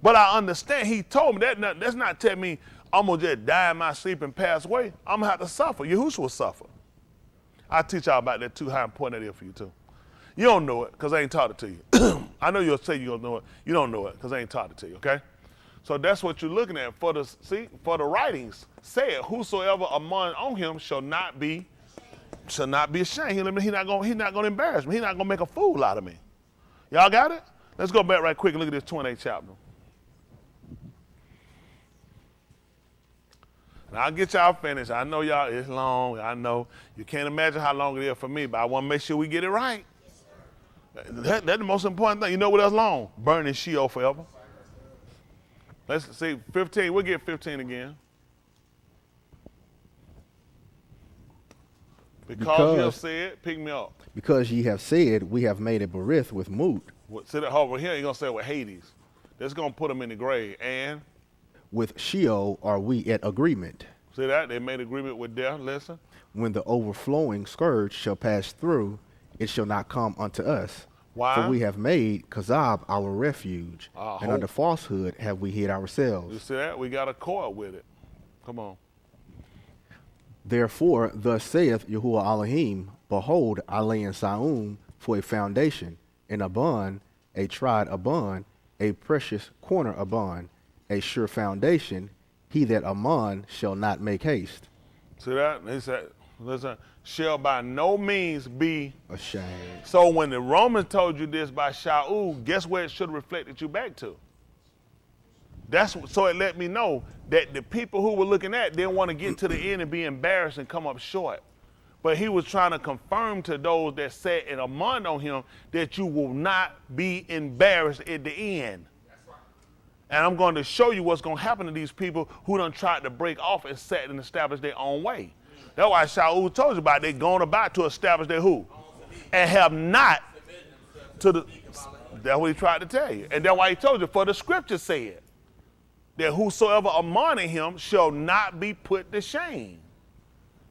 [SPEAKER 1] But I understand. He told me that's not telling me I'm going to just die in my sleep and pass away. I'm going to have to suffer. Yahushua will suffer. I'll teach y'all about that too, how important that is for you too. You don't know it because I ain't taught it to you. I know you'll say you don't know it. You don't know it because I ain't taught it to you, okay? So that's what you're looking at. For the writings said, whosoever among on him shall not be ashamed. He's not gonna embarrass me. He's not gonna make a fool out of me. Y'all got it? Let's go back right quick and look at this 28th chapter. And I'll get y'all finished. I know y'all, it's long. I know. You can't imagine how long it is for me, but I want to make sure we get it right. That's the most important thing. You know what else long? Burning Sheol forever. Let's see, 15. We'll get 15 again. Because you have said, pick me up.
[SPEAKER 2] Because ye have said, we have made a berith with Moot.
[SPEAKER 1] Sit over here, you're going to say with Hades. That's going to put them in the grave. And?
[SPEAKER 2] With Sheol are we at agreement.
[SPEAKER 1] See that? They made agreement with death. Listen.
[SPEAKER 2] When the overflowing scourge shall pass through, it shall not come unto us.
[SPEAKER 1] Why?
[SPEAKER 2] For we have made Kazab our refuge, and under falsehood have we hid ourselves.
[SPEAKER 1] You see that? We got a court with it. Come on.
[SPEAKER 2] Therefore, thus saith Yahuwah Elohim, behold, I lay in Sion for a foundation, and a bond, a tried a bond, a precious corner a bond, a sure foundation, he that among shall not make haste.
[SPEAKER 1] See that? He said, listen, shall by no means be.
[SPEAKER 2] Ashamed.
[SPEAKER 1] So when the Romans told you this by Shaul, guess where it should have reflected you back to? So it let me know that the people who were looking at didn't want to get to the end and be embarrassed and come up short. But he was trying to confirm to those that sat in among on him that you will not be embarrassed at the end. And I'm going to show you what's going to happen to these people who done tried to break off and set and establish their own way. That's why Shaul told you about. They're going about to establish their who? And have not to the. That's what he tried to tell you. And that's why he told you, for the scripture said that whosoever among him shall not be put to shame.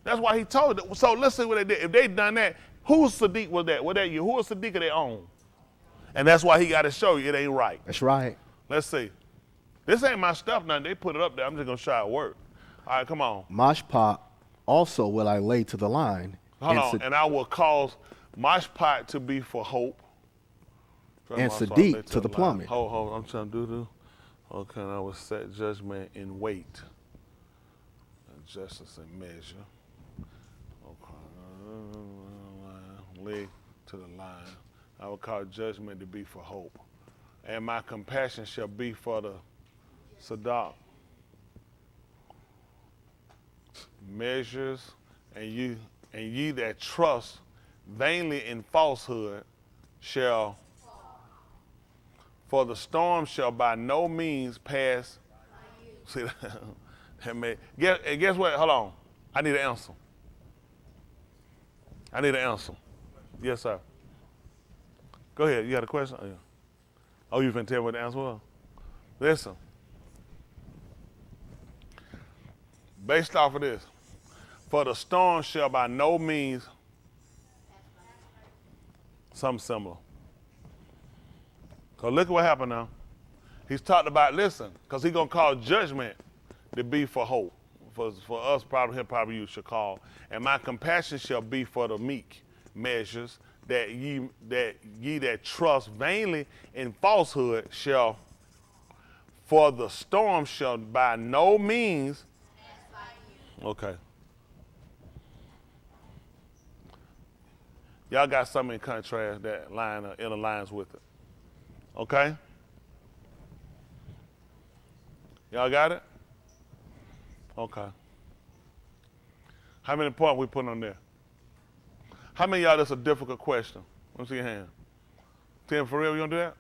[SPEAKER 1] That's why he told it. So let's see what they did. If they done that, whose Sadiq was that? Was that Yahuwah Sadiq of their own? And that's why he got to show you it ain't right.
[SPEAKER 2] That's right.
[SPEAKER 1] Let's see. This ain't my stuff now. They put it up there. I'm just going to show it work. All right, come on.
[SPEAKER 2] Mashpah also will I lay to the line.
[SPEAKER 1] Hold on. And I will cause Mashpat to be for hope.
[SPEAKER 2] And Sadiq to the plummet.
[SPEAKER 1] Hold. I'm trying to do this. Okay, and I will set judgment in weight. And justice in measure. Okay. Leg to the line. I will cause judgment to be for hope. And my compassion shall be for the Sadak. Measures, and ye that trust vainly in falsehood shall, for the storm shall by no means pass. See that? Guess what? Hold on. I need an answer. Yes, sir. Go ahead. You got a question? Oh, yeah. Oh, you finna tell me what the answer was? Listen. Based off of this, for the storm shall by no means, something similar. Because look at what happened now. He's talked about, listen, because he's going to call judgment to be for hope. For us, probably you should call. And my compassion shall be for the meek measures, that ye that trust vainly in falsehood shall, for the storm shall by no means. Okay. Y'all got something in contrast that line in alliance with it. Okay? Y'all got it? Okay. How many points we putting on there? How many of y'all that's a difficult question? Let me see your hand. Tim, for real, you gonna do that?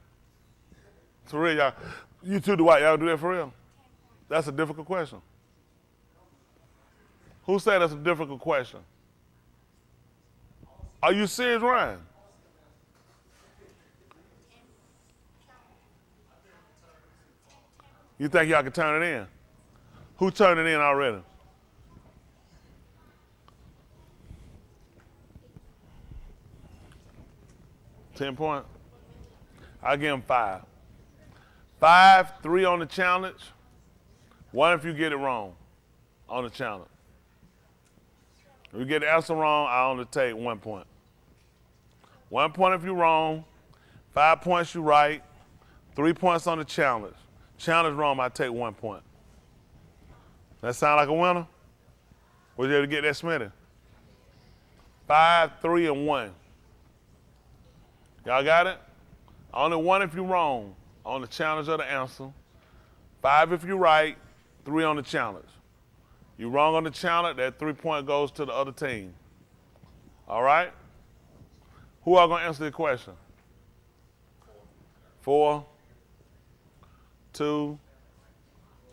[SPEAKER 1] For real, y'all. You two, Dwight, y'all do that for real? That's a difficult question. Who said that's a difficult question? Are you serious, Ryan? You think y'all can turn it in? Who turned it in already? $10 points? I'll give him 5. 5, 3 on the challenge. 1 if you get it wrong on the challenge. If you get the answer wrong, I only take 1 point. 1 point if you're wrong, 5 points you right, 3 points on the challenge. Challenge wrong, I take 1 point. That sound like a winner? Was you able to get that, Smitty? 5, 3, and 1. Y'all got it? Only 1 if you're wrong on the challenge of the answer. 5 if you're right, 3 on the challenge. You're wrong on the challenge, that 3 point goes to the other team. All right? Who are going to answer the question? 4, 2,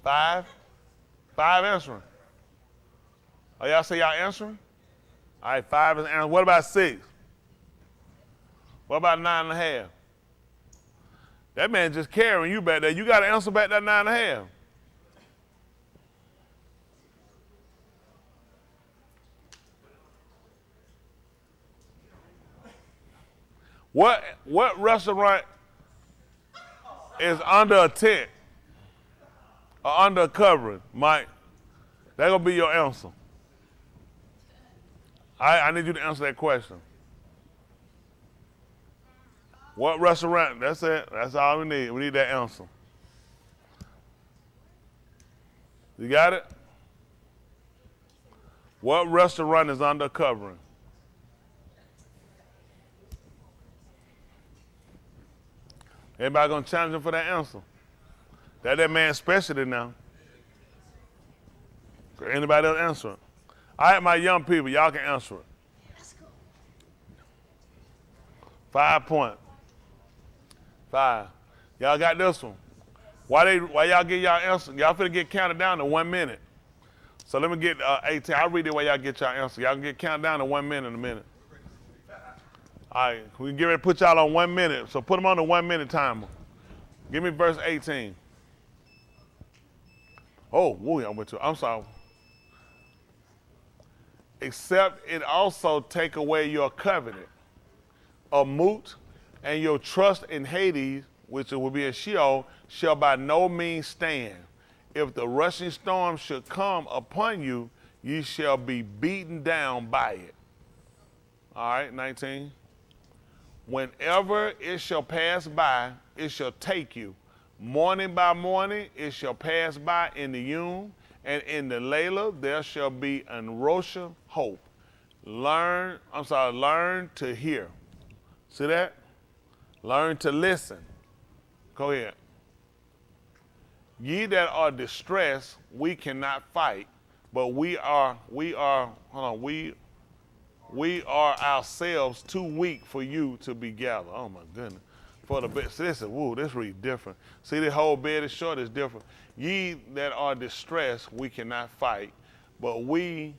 [SPEAKER 1] 5. 5 answering. Oh, y'all say y'all answering? All right, 5 is answering. What about 6? What about 9.5? That man just carrying you back there. You got to answer back that 9.5. What restaurant is under a tent or under a covering, Mike? That's going to be your answer. I need you to answer that question. What restaurant? That's it. That's all we need. We need that answer. You got it? What restaurant is under covering? Everybody gonna challenge him for that answer? That man's specialty now. Anybody else answer it? All right, my young people, y'all can answer it. 5 points. 5. Y'all got this one. Why y'all get y'all answer? Y'all finna get counted down to 1 minute. So let me get 18. I'll read it while y'all get y'all answer. Y'all can get counted down to 1 minute in a minute. All right, we can get ready to put y'all on 1 minute. So put them on the 1 minute timer. Give me verse 18. Oh, woo, I'm sorry. Except it also take away your covenant, a moot, and your trust in Hades, which will be a Sheol, shall by no means stand. If the rushing storm should come upon you, ye shall be beaten down by it. All right, 19. Whenever it shall pass by, it shall take you. Morning by morning, it shall pass by in the Yom, and in the Layla there shall be an Rosha hope. Learn to hear. See that? Learn to listen. Go ahead. Ye that are distressed, we cannot fight, but we are ourselves too weak for you to be gathered. Oh my goodness. For the bed, see, this reads different. See, the whole bed is short, is different. Ye that are distressed, we cannot fight, but we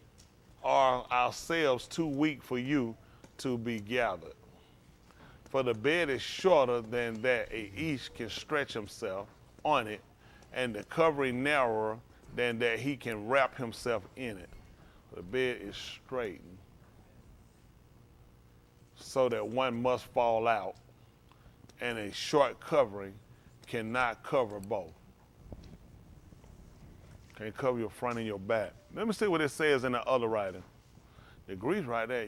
[SPEAKER 1] are ourselves too weak for you to be gathered. For the bed is shorter than that each can stretch himself on it, and the covering narrower than that he can wrap himself in it. The bed is straightened so that one must fall out, and a short covering cannot cover both. Can't cover your front and your back. Let me see what it says in the other writing. The Greek right there.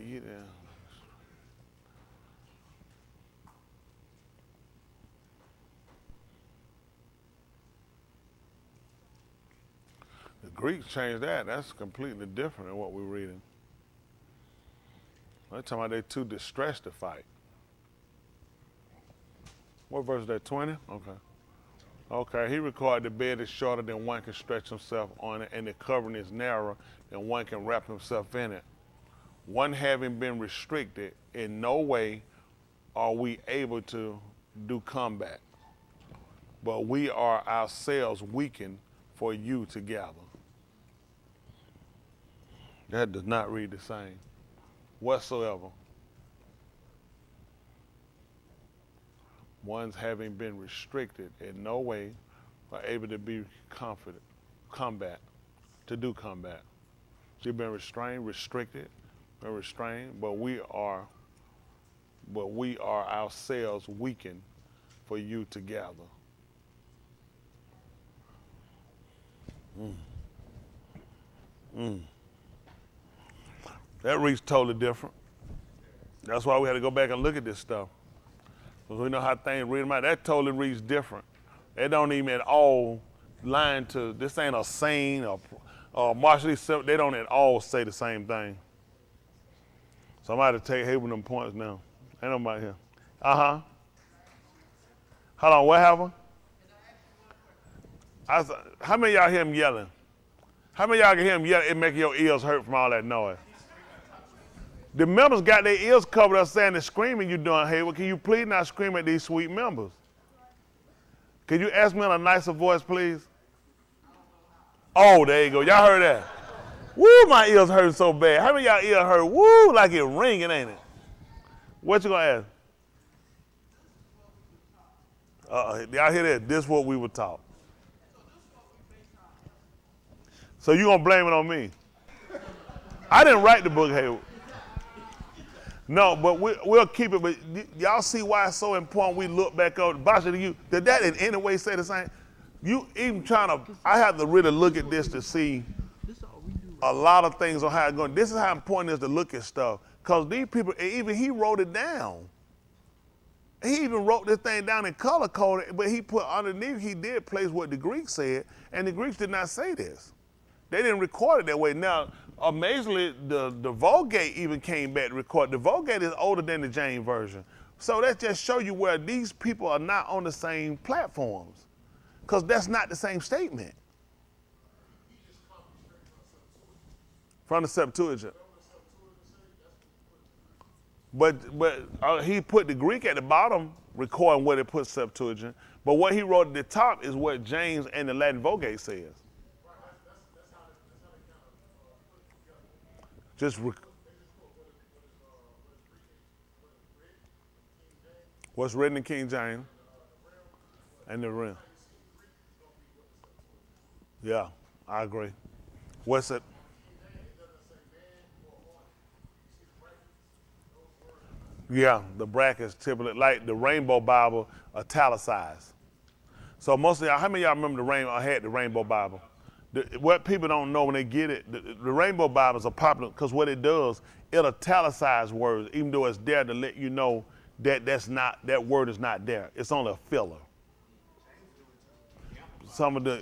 [SPEAKER 1] The Greeks changed that. That's completely different than what we're reading. They're talking about they're too distressed to fight. What verse is that, 20? Okay. Okay, he recorded the bed is shorter than one can stretch himself on it, and the covering is narrower than one can wrap himself in it. One having been restricted, in no way are we able to do combat, but we are ourselves weakened for you to gather. That does not read the same whatsoever. One's having been restricted in no way are able to be to do combat. So you've been restricted, but we are ourselves weakened for you to gather. That reads totally different. That's why we had to go back and look at this stuff. Because we know how things read them out. That totally reads different. It don't even at all line to, this ain't a saying or martially, they don't at all say the same thing. So I'm about to take half of them points now. Ain't nobody here. Uh-huh. Hold on, what happened? How many of y'all hear him yelling? How many of y'all can hear him yelling? It make your ears hurt from all that noise. The members got their ears covered up saying the screaming you're doing, Hayward. Can you please not scream at these sweet members? Can you ask me in a nicer voice, please? Oh, there you go. Y'all heard that? Woo, my ears hurt so bad. How many of y'all ears hurt? Woo, like it ringing, ain't it? What you gonna ask? Y'all hear that? This is what we were taught. So you gonna blame it on me? I didn't write the book, Hayward. No, but we'll keep it. But y'all see why it's so important we look back up. Basha, did that in any way say the same? You even trying to, I have to really look at this to see.
[SPEAKER 6] This all we do.
[SPEAKER 1] a lot of things on how it's going. This is how important it is to look at stuff. Because these people, even he wrote it down. He even wrote this thing down in color coded, but he put underneath, he did place what the Greeks said, and the Greeks did not say this. They didn't record it that way. Now, amazingly, the Vulgate even came back to record. The Vulgate is older than the James Version. So that just show you where these people are not on the same platforms. Because that's not the same statement. From the Septuagint. But he put the Greek at the bottom, recording what it put Septuagint. But what he wrote at the top is what James and the Latin Vulgate says. Just what's written in King James and the rim. Yeah, I agree. What's it? Yeah, the brackets typically, like the Rainbow Bible, italicized. So most of y'all, how many of y'all remember the Rainbow? I had the Rainbow Bible. What people don't know when they get it, the Rainbow Bibles are popular because what it does, it italicizes words, even though it's there to let you know that that word is not there. It's only a filler.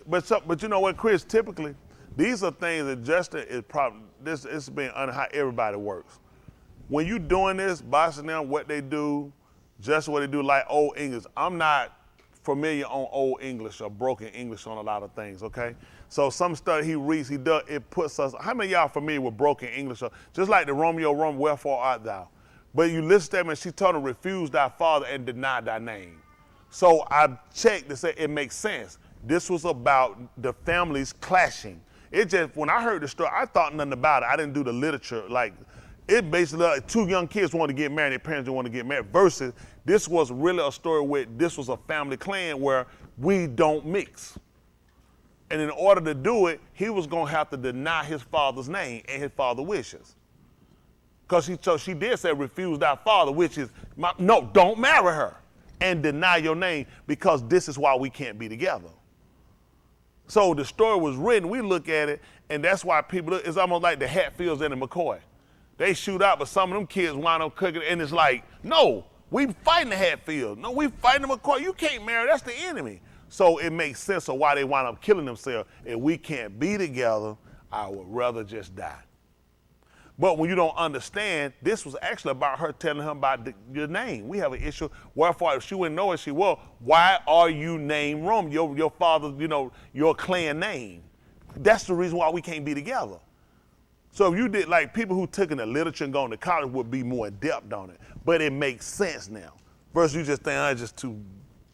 [SPEAKER 1] But you know what, Chris? Typically, these are things that Justin is probably it's been under how everybody works. When you doing this, bossing them, what they do, just what they do, like Old English. I'm not familiar on Old English or broken English on a lot of things, okay? So some stuff he reads, he does, it puts us, how many of y'all familiar with broken English? Just like the Romeo, wherefore art thou? But you listen to them and she told him, refuse thy father and deny thy name. So I checked to say it makes sense. This was about the families clashing. It just, when I heard the story, I thought nothing about it. I didn't do the literature. Like, it basically, like, two young kids wanted to get married, their parents didn't want to get married, versus this was really a story where this was a family clan where we don't mix. And in order to do it, he was going to have to deny his father's name and his father's wishes. Because she did say, refuse thy father, which is, no, don't marry her and deny your name because this is why we can't be together. So the story was written, we look at it, and that's why people, it's almost like the Hatfields and the McCoy. They shoot out, but some of them kids wind up cooking, and it's like, no, we fighting the Hatfield. No, we fighting the McCoy. You can't marry, that's the enemy. So it makes sense of why they wind up killing themselves. If we can't be together, I would rather just die. But when you don't understand, this was actually about her telling him about your name. We have an issue. Wherefore, if she wouldn't know it, she will. Why are you named Rome? Your father, your clan name. That's the reason why we can't be together. So if you did, like people who took in the literature and going to college would be more adept on it. But it makes sense now. Versus you just think, I'm just two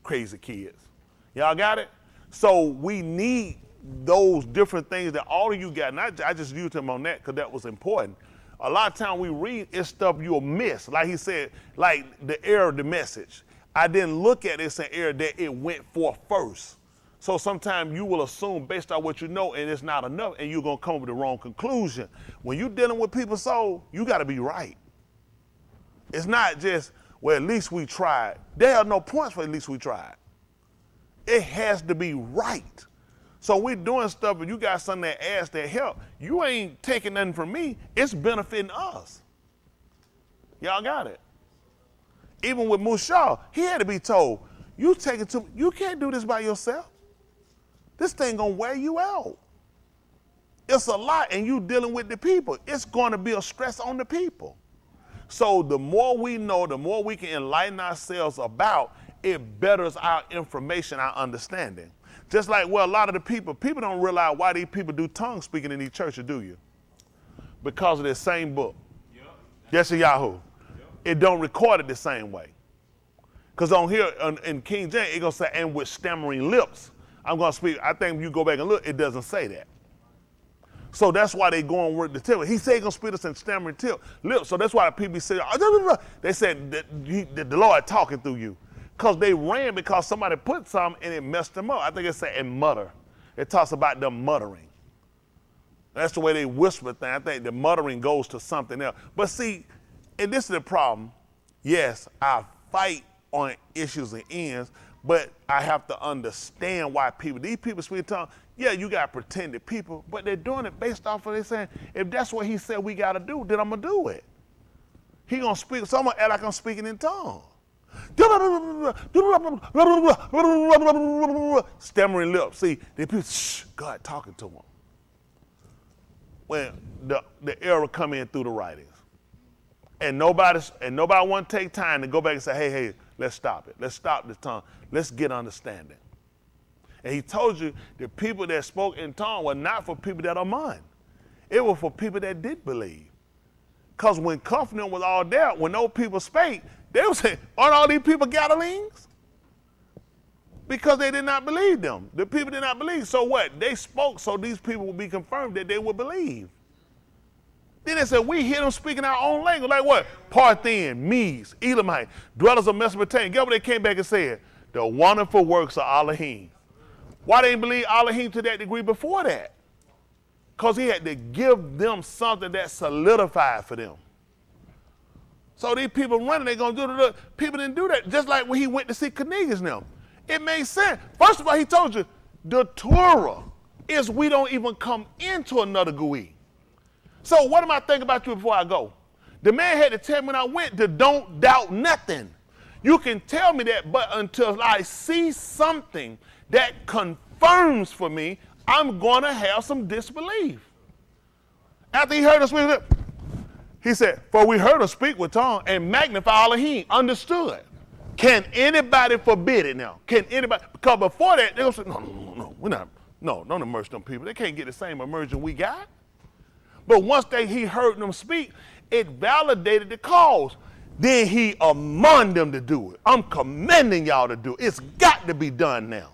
[SPEAKER 1] crazy kids. Y'all got it? So we need those different things that all of you got. And I just used him on that because that was important. A lot of time we read, it's stuff you'll miss. Like he said, like the error of the message. I didn't look at it as an error that it went forth first. So sometimes you will assume based on what you know and it's not enough and you're going to come up with the wrong conclusion. When you're dealing with people's soul, you got to be right. It's not just, well, at least we tried. There are no points for at least we tried. It has to be right. So we're doing stuff and you got something that asks that help. You ain't taking nothing from me. It's benefiting us. Y'all got it? Even with Mushaw, he had to be told, you can't do this by yourself. This thing gonna wear you out. It's a lot and you dealing with the people. It's gonna be a stress on the people. So the more we know, the more we can enlighten ourselves about, it betters our information, our understanding. Just like, well, a lot of the people don't realize why these people do tongue speaking in these churches, do you? Because of this same book. Yep. Yes, Yahoo. Yep. It don't record it the same way. Because on here, in King James, it's going to say, and with stammering lips. I'm going to speak, I think if you go back and look, it doesn't say that. So that's why they go on with the tip. He said he's going to speak us in stammering lips. So that's why people say, they said that the Lord talking through you. Because they ran because somebody put something and it messed them up. I think it said and mutter. It talks about them muttering. That's the way they whisper things. I think the muttering goes to something else. But see, and this is the problem. Yes, I fight on issues and ends, but I have to understand why these people speak tongues. Yeah, you got pretended people, but they're doing it based off of they saying, if that's what he said we got to do, then I'm going to do it. He going to speak, so I'm going to act like I'm speaking in tongues. Stammering lips. See, the people, shh, God talking to them. When the error come in through the writings. And nobody want to take time to go back and say, hey, let's stop it. Let's stop this tongue. Let's get understanding. And he told you the people that spoke in tongues were not for people that are mine. It was for people that did believe. Because when Covenant was all there, when those people spake, they would say, aren't all these people Galileans? Because they did not believe them. The people did not believe. So what? They spoke so these people would be confirmed that they would believe. Then they said, we hear them speaking our own language. Like what? Parthian, Medes, Elamite, dwellers of Mesopotamia. Guess what they came back and said? The wonderful works of Elohim. Why they didn't believe Elohim to that degree before that? Because he had to give them something that solidified for them. So these people running, they're going to do the people didn't do that. Just like when he went to see Cornelius now. It made sense. First of all, he told you, the Torah is we don't even come into another GUI. So what am I thinking about you before I go? The man had to tell me when I went to don't doubt nothing. You can tell me that, but until I see something that confirms for me, I'm going to have some disbelief. After he heard us speak, he said, for we heard us speak with tongue and magnify Elohim, understood. Can anybody forbid it now? Can anybody? Because before that, they going to say, no, we're not. No, don't immerse them people. They can't get the same immersion we got. But once he heard them speak, it validated the cause. Then he among them to do it. I'm commending y'all to do it. It's got to be done now.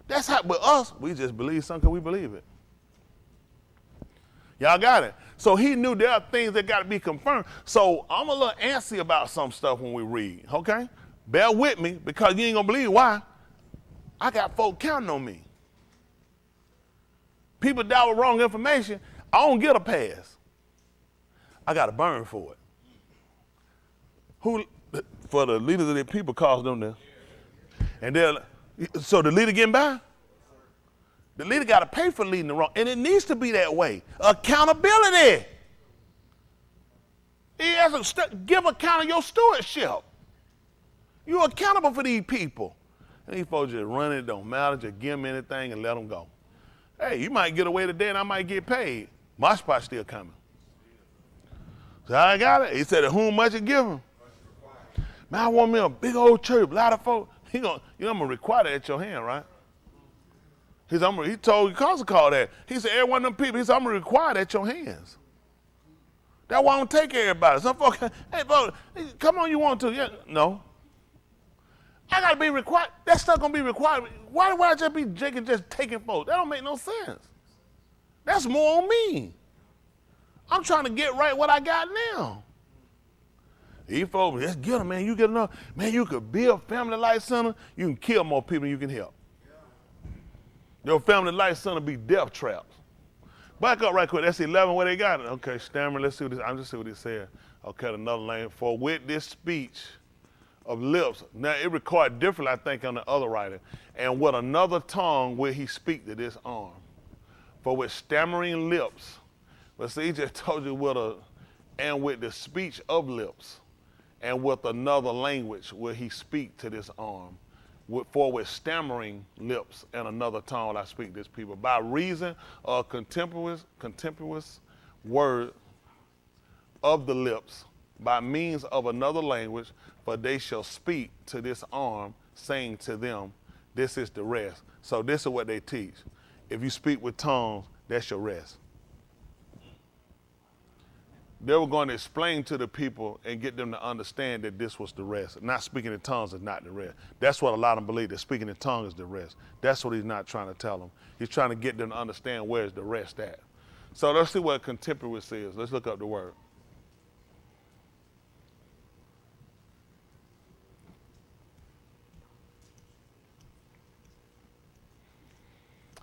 [SPEAKER 1] That's how, with us, we just believe something because we believe it. Y'all got it? So he knew there are things that got to be confirmed. So I'm a little antsy about some stuff when we read, okay? Bear with me because you ain't going to believe why. I got folk counting on me. People die with wrong information. I don't get a pass. I got to burn for it. Who, for the leaders of the people, cause them there. And so the leader getting by? The leader got to pay for leading the wrong. And it needs to be that way. Accountability. He has to give account of your stewardship. You're accountable for these people. And these folks just run it, don't matter, just give them anything and let them go. Hey, you might get away today and I might get paid. My spot's still coming. So I got it. He said, whom much you give him? Man, I want me a big old church, a lot of folks. I'm going to require that at your hand, right? He told Casa call that. He said, every one of them people, he said, I'm going to require that at your hands. That's why I don't take everybody. Some folks, hey, folks, come on, you want to? Yeah, no. I got to be required. That stuff going to be required. Why would I just be just taking folks? That don't make no sense. That's more on me. I'm trying to get right what I got now. These folks, let's get them, man. You get enough. Man, you could build Family Life Center. You can kill more people than you can help. Your Family Life Center be death traps. Back up right quick. That's 11 where they got it. Okay, stammer. Let's see what this. I'm just see what it said. Okay, another lane. For with this speech of lips. Now it recorded differently, I think, on the other writer. And with another tongue will he speak to this arm. For with stammering lips. But see, he just told you with the speech of lips. And with another language will he speak to this arm. For with stammering lips and another tongue will I speak to this people. By reason of contemporaneous word of the lips, by means of another language, for they shall speak to this arm, saying to them, this is the rest. So this is what they teach. If you speak with tongues, that's your rest. They were going to explain to the people and get them to understand that this was the rest. Not speaking in tongues is not the rest. That's what a lot of them believe, that speaking in tongues is the rest. That's what he's not trying to tell them. He's trying to get them to understand where's the rest at. So let's see what contemporaneous is. Let's look up the word.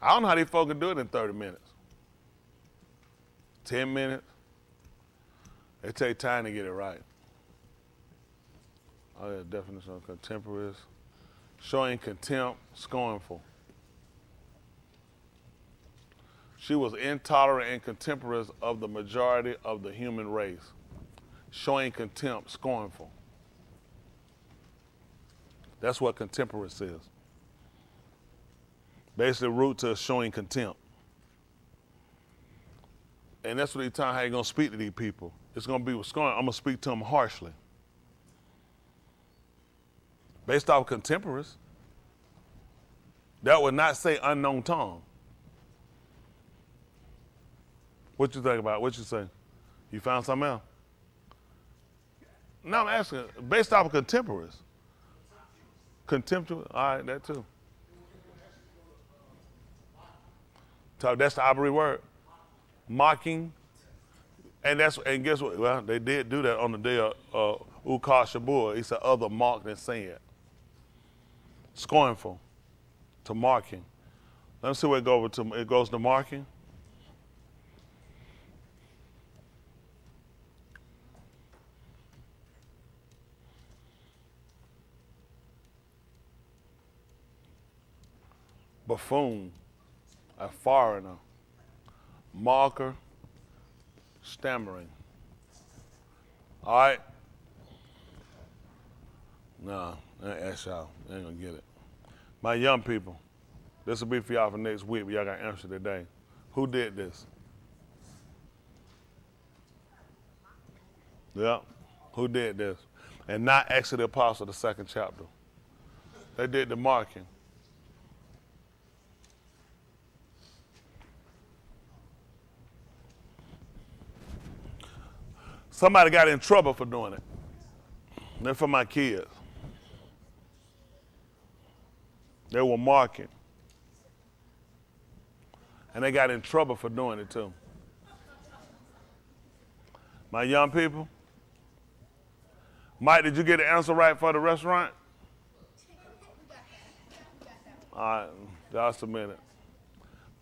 [SPEAKER 1] I don't know how these folks can do it in 30 minutes. 10 minutes. It take time to get it right. Oh yeah, definition of contemporaneous. Showing contempt, scornful. She was intolerant and contemporary of the majority of the human race, showing contempt, scornful. That's what contemporary is. Basically, root to showing contempt. And that's what he's telling how you're going to speak to these people. It's going to be with scorn. I'm going to speak to them harshly. Based off contemporaries. That would not say unknown tongue. What you think about it? What you say? You found something else? No, I'm asking, based off of contemporaries. Contemptuous, all right, that too. So that's the Abri word. Mocking. And guess what? Well, they did do that on the day of Ukar Shabur. He said, other mocked and said. Scornful. To marking. Let me see where it goes to. It goes to marking. Buffoon, a foreigner, marker, stammering. All right? Nah, I ain't ask y'all. I ain't gonna get it. My young people, this will be for y'all for next week, but y'all got to answer today. Who did this? Yeah, who did this? And not Acts of the Apostle, the 2nd chapter. They did the marking. Somebody got in trouble for doing it. They're for my kids. They were marking. And they got in trouble for doing it too. My young people. Mike, did you get the answer right for the restaurant? All right, just a minute.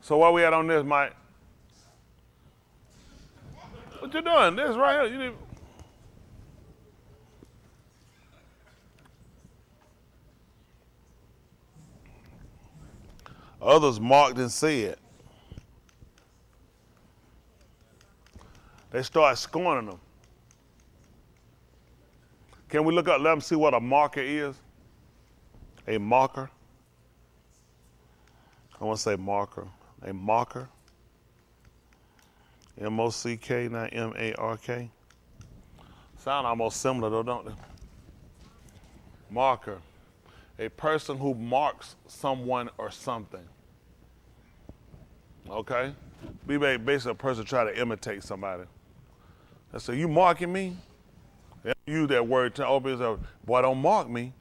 [SPEAKER 1] So where we at on this, Mike? What you doing? This right here. You need... Others marked and said. They start scorning them. Can we look up, let them see what a marker is? A marker. I want to say marker. A marker. M-O-C-K, not M-A-R-K. Sound almost similar though, don't they? Marker. A person who marks someone or something. Okay? We basically a person try to imitate somebody. I say, you marking me? They use that word to old people say, boy, don't mark me.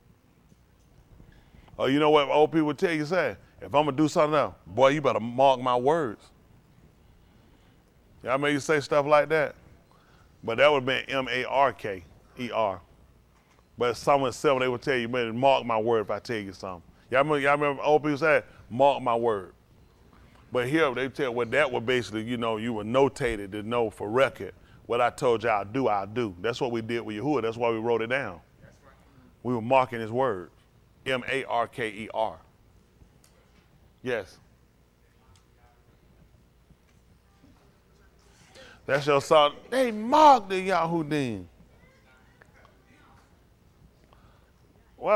[SPEAKER 1] Or you know what old people tell you, say, if I'm gonna do something else, boy, you better mark my words. Y'all may say stuff like that. But that would have been M-A-R-K-E-R. But someone said they would tell you, better mark my word if I tell you something. Y'all remember old people said, mark my word. But here they tell, well, that would basically, you know, you were notated to know for record what I told you I'll do, I'll do. That's what we did with Yahuwah. That's why we wrote it down. That's right. We were marking his word. M-A-R-K-E-R. Yes. That's your song. They marked the Yahudim. Why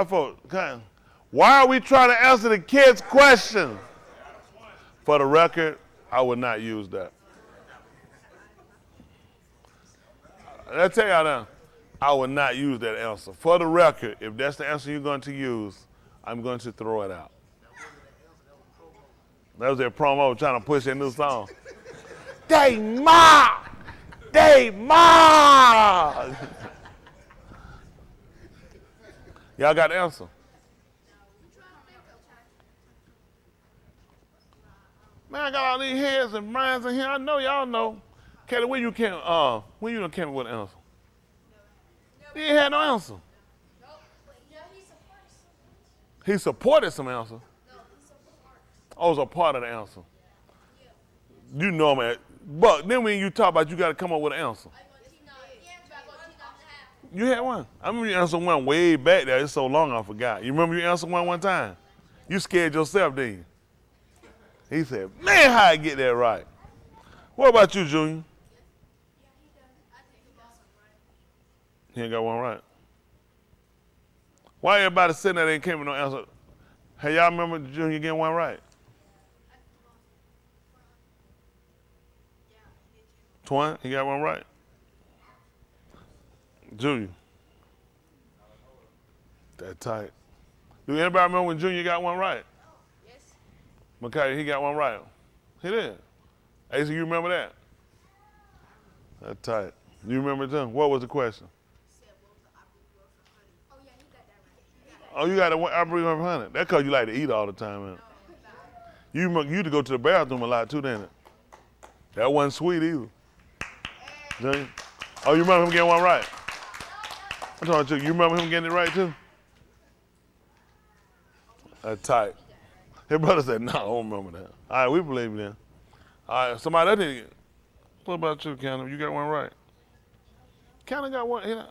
[SPEAKER 1] are we trying to answer the kids' questions? For the record, I would not use that. I'll tell y'all now, I would not use that answer. For the record, if that's the answer you're going to use, I'm going to throw it out. That was their promo trying to push their new song. They mock! They mock! Y'all got the answer? Man, I got all these heads and minds in here. I know y'all know. Kelly, when you came with an answer? He ain't had no answer. He supported some answer. Oh, it was a part of the answer. You know, man. But then when you talk about you got to come up with an answer. You had one. I remember you answered one way back there. It's so long I forgot. You remember you answered one time? You scared yourself, didn't you? He said, man, how I get that right? What about you, Junior? He ain't got one right. Why everybody sitting there ain't came with no answer? Hey, y'all remember Junior getting one right? Twin, he got one right. Junior. That tight. Do anybody remember when Junior got one right?
[SPEAKER 6] Yes.
[SPEAKER 1] Okay, he got one right. He did. AC, you remember that? That tight. You remember it too? What was the question? Oh, you got I bring 100. That's because you like to eat all the time, man. You used to go to the bathroom a lot too, didn't it? That wasn't sweet either. Junior? Oh, you remember him getting one right? I'm talking to you. You remember him getting it right too? That's tight. His brother said, no, I don't remember that. All right, we believe you then. All right, somebody that didn't. What about you, Cannon? You got one right. Cannon got one. You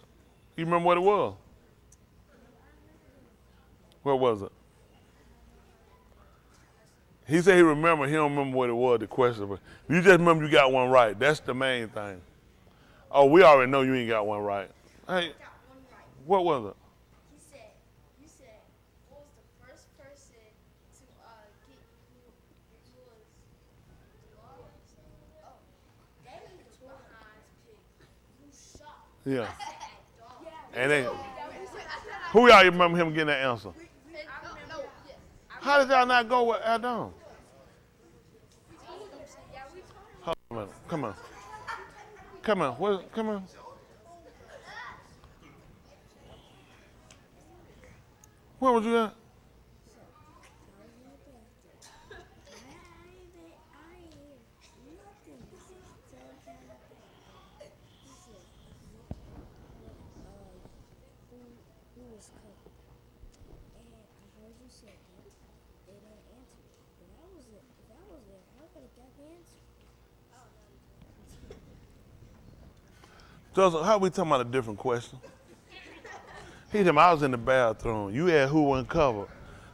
[SPEAKER 1] remember what it was? What was it? He said he remembered. He don't remember what it was, the question. But you just remember you got one right. That's the main thing. Oh, we already know you ain't got one right. Hey, what was it?
[SPEAKER 7] You said, what was the first person to get who was oh, that was behind pick. You shot.
[SPEAKER 1] Yeah. And then, who y'all remember him getting that answer? How did y'all not go with Adam? Hold on a minute. Come on. Come on. Come on. Where was you at? Joseph, how we talking about a different question? He told me I was in the bathroom. You had who wasn't covered.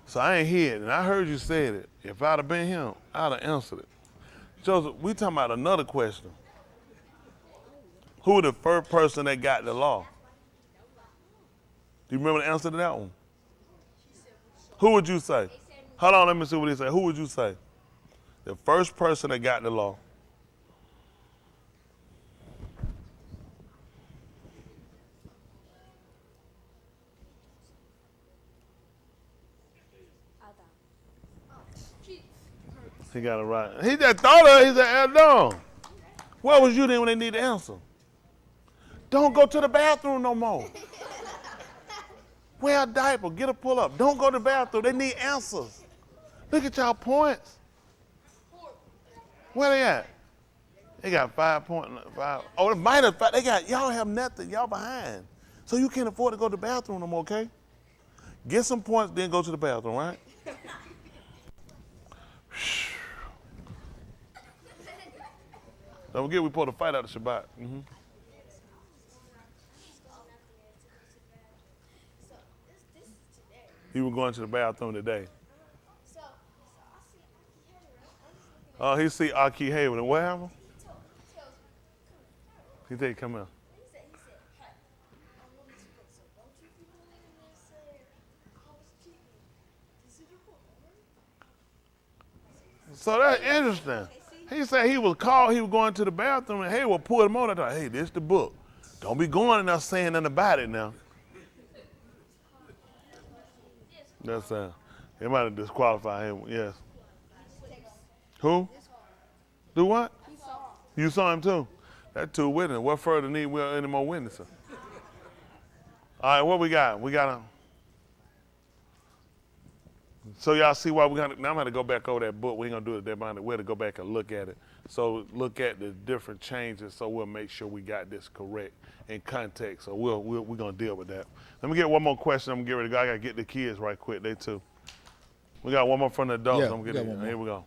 [SPEAKER 1] So I ain't hear it. And I heard you said it. If I'd have been him, I'd have answered it. Joseph, we talking about another question. Who was the first person that got the law? Do you remember the answer to that one? Who would you say? Hold on, let me see what he said. Who would you say? The first person that got the law. He got it right. He just thought of it. He said, Adam. Where was you then when they need the answer? Don't go to the bathroom no more. Wear a diaper. Get a pull-up. Don't go to the bathroom. They need answers. Look at y'all points. Where they at? They got 5 points. Oh, the minus 5. They got, y'all have nothing. Y'all behind. So you can't afford to go to the bathroom no more, okay? Get some points, then go to the bathroom, right? Don't forget we pulled a fight out of Shabbat. Mm-hmm. He was going to the bathroom today. Oh, he see Aki Haven. And what happened? He said, come here. So that's interesting. He said he was called, he was going to the bathroom, and Hayward pulled him on. I thought, hey, this the book. Don't be going in there saying nothing about it now. That's it might have disqualified him, yes. Who? Do what? You saw him too? That's two witnesses. What further need we any more witnesses? All right, what we got? We got a. So y'all see why now I'm going to go back over that book. We ain't going to do it that mind. We're to go back and look at it. So look at the different changes so we'll make sure we got this correct in context. So we're going to deal with that. Let me get one more question. I'm going to get ready to go. I got to get the kids right quick. They too. We got one more from the adults.
[SPEAKER 3] Yeah,
[SPEAKER 1] I'm gonna get it. Here we go.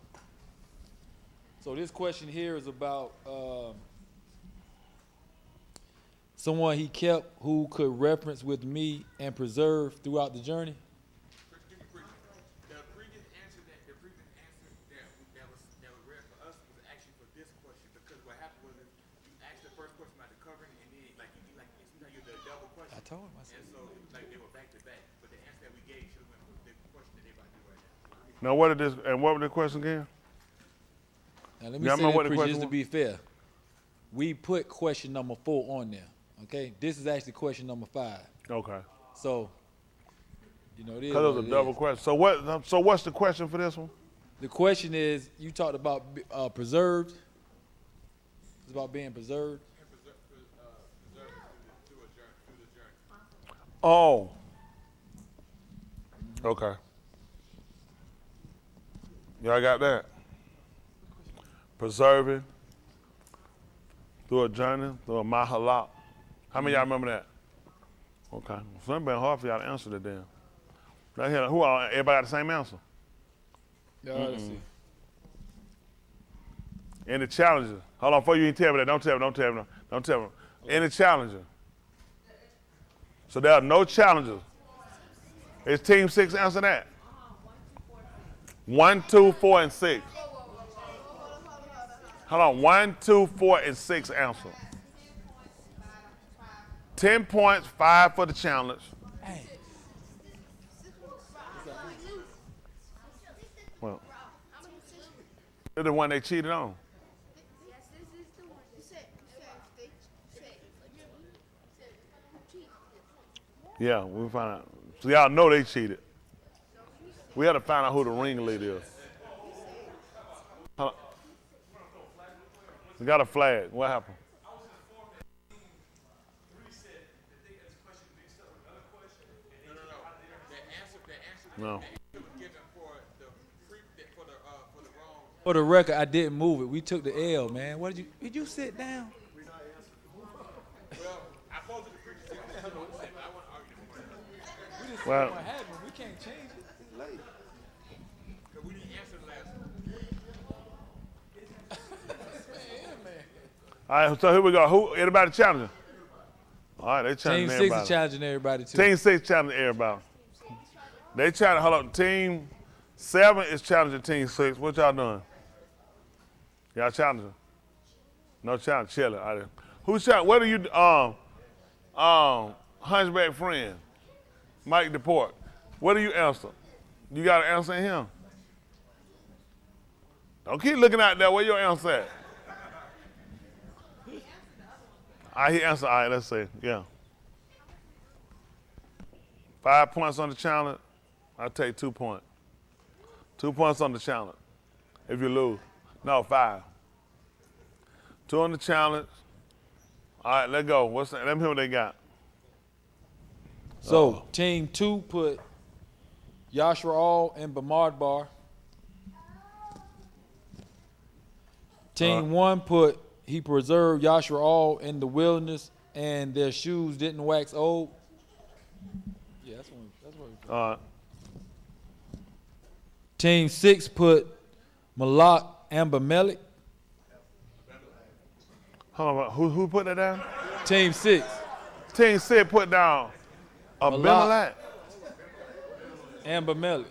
[SPEAKER 3] So this question here is about someone he kept who could reference with me and preserve throughout the journey.
[SPEAKER 4] The previous answer that was read for us was actually for this question because
[SPEAKER 3] told him. I said,
[SPEAKER 6] And so, like, they were back to back, but the answer that we gave should have went with the question that they about to do right now.
[SPEAKER 1] Now, what was the question again?
[SPEAKER 3] now let me
[SPEAKER 1] Yeah, I
[SPEAKER 3] say
[SPEAKER 1] remember
[SPEAKER 3] this,
[SPEAKER 1] what the
[SPEAKER 3] preacher,
[SPEAKER 1] question
[SPEAKER 3] just to
[SPEAKER 1] was.
[SPEAKER 3] be fair. We put question number 4 on there. Okay, this is actually question number 5.
[SPEAKER 1] Okay.
[SPEAKER 3] So, it is
[SPEAKER 1] Because it
[SPEAKER 3] what
[SPEAKER 1] was a
[SPEAKER 3] it
[SPEAKER 1] double
[SPEAKER 3] is.
[SPEAKER 1] question. So what? So what's the question for this one?
[SPEAKER 3] The question is, you talked about preserved. It's about being preserved.
[SPEAKER 1] Oh. Okay. Y'all got that? Preserving through a journey, through a mahalak. How many of y'all remember that? Okay. So it's been hard for y'all to answer that then. Right here, everybody got the same answer?
[SPEAKER 3] Let's see.
[SPEAKER 1] Any challenges? Hold on, before you even tell me that, don't tell me. Any challenges? So there are no challenges. Is Team 6 answer that? 1, 2, 4, and 6. Hold on, 1, 2, 4, and 6 answer. 10 points, 5 for the challenge. Well, they're the one they cheated on.
[SPEAKER 7] Yes, this is the one. You said they said cheat.
[SPEAKER 1] Yeah, we found out. So y'all know they cheated. We had to find out who the ringleader is. Hold on. We got a flag. What happened? No.
[SPEAKER 3] For the record, I didn't move it. We took the L, man. What did you sit down?
[SPEAKER 1] Well,
[SPEAKER 3] What happened? We can't change it. It's late.
[SPEAKER 6] We didn't answer the last one.
[SPEAKER 1] all right, so here we go. Who? Anybody challenging? All right, they challenging
[SPEAKER 3] Team 6
[SPEAKER 1] everybody.
[SPEAKER 3] is challenging everybody too.
[SPEAKER 1] Team 6 challenging everybody. They challenge. Hold on. Team 7 is challenging Team 6. What y'all doing? Y'all challenging? No challenge. Chilling. All right. Who's challenging? What are you? Hunchback friend, Mike DePort. What do you answer? You got to answer him. Don't keep looking out there. Where your answer at? All right, he answered. All right, let's see. Yeah. 5 points on the challenge. I'll take 2 points. 2 points on the challenge. If you lose. No, 5. 2 on the challenge. All right, let's go. Let me hear what they got.
[SPEAKER 3] So Team 2 put Yashra All and Bamard Bar. Team 1 put he preserved Yashra All in the wilderness and their shoes didn't wax old. Yeah, that's what we put.
[SPEAKER 1] All right.
[SPEAKER 3] Team 6 put Malak Ambermelik.
[SPEAKER 1] Hold on. Who put that down?
[SPEAKER 3] Team 6.
[SPEAKER 1] Team 6 put down Abimelech.
[SPEAKER 3] Ambermelik.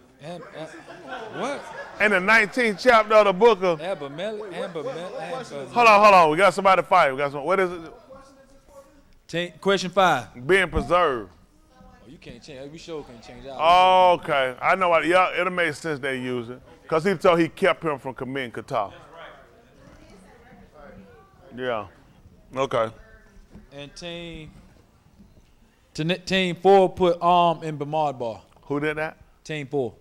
[SPEAKER 3] What?
[SPEAKER 1] In the 19th chapter of the book of.
[SPEAKER 3] Ambermelik.
[SPEAKER 1] Hold on. We got somebody to fight. What is it?
[SPEAKER 3] Question 5.
[SPEAKER 1] Being preserved.
[SPEAKER 3] Oh, you can't change. We sure can't change that.
[SPEAKER 1] Okay. I know what. Yeah, it'll make sense they use it. Because he told he kept him from committing kata. Yeah. Okay.
[SPEAKER 3] And team 4 put in Bamard Bar.
[SPEAKER 1] Who did that?
[SPEAKER 3] Team 4.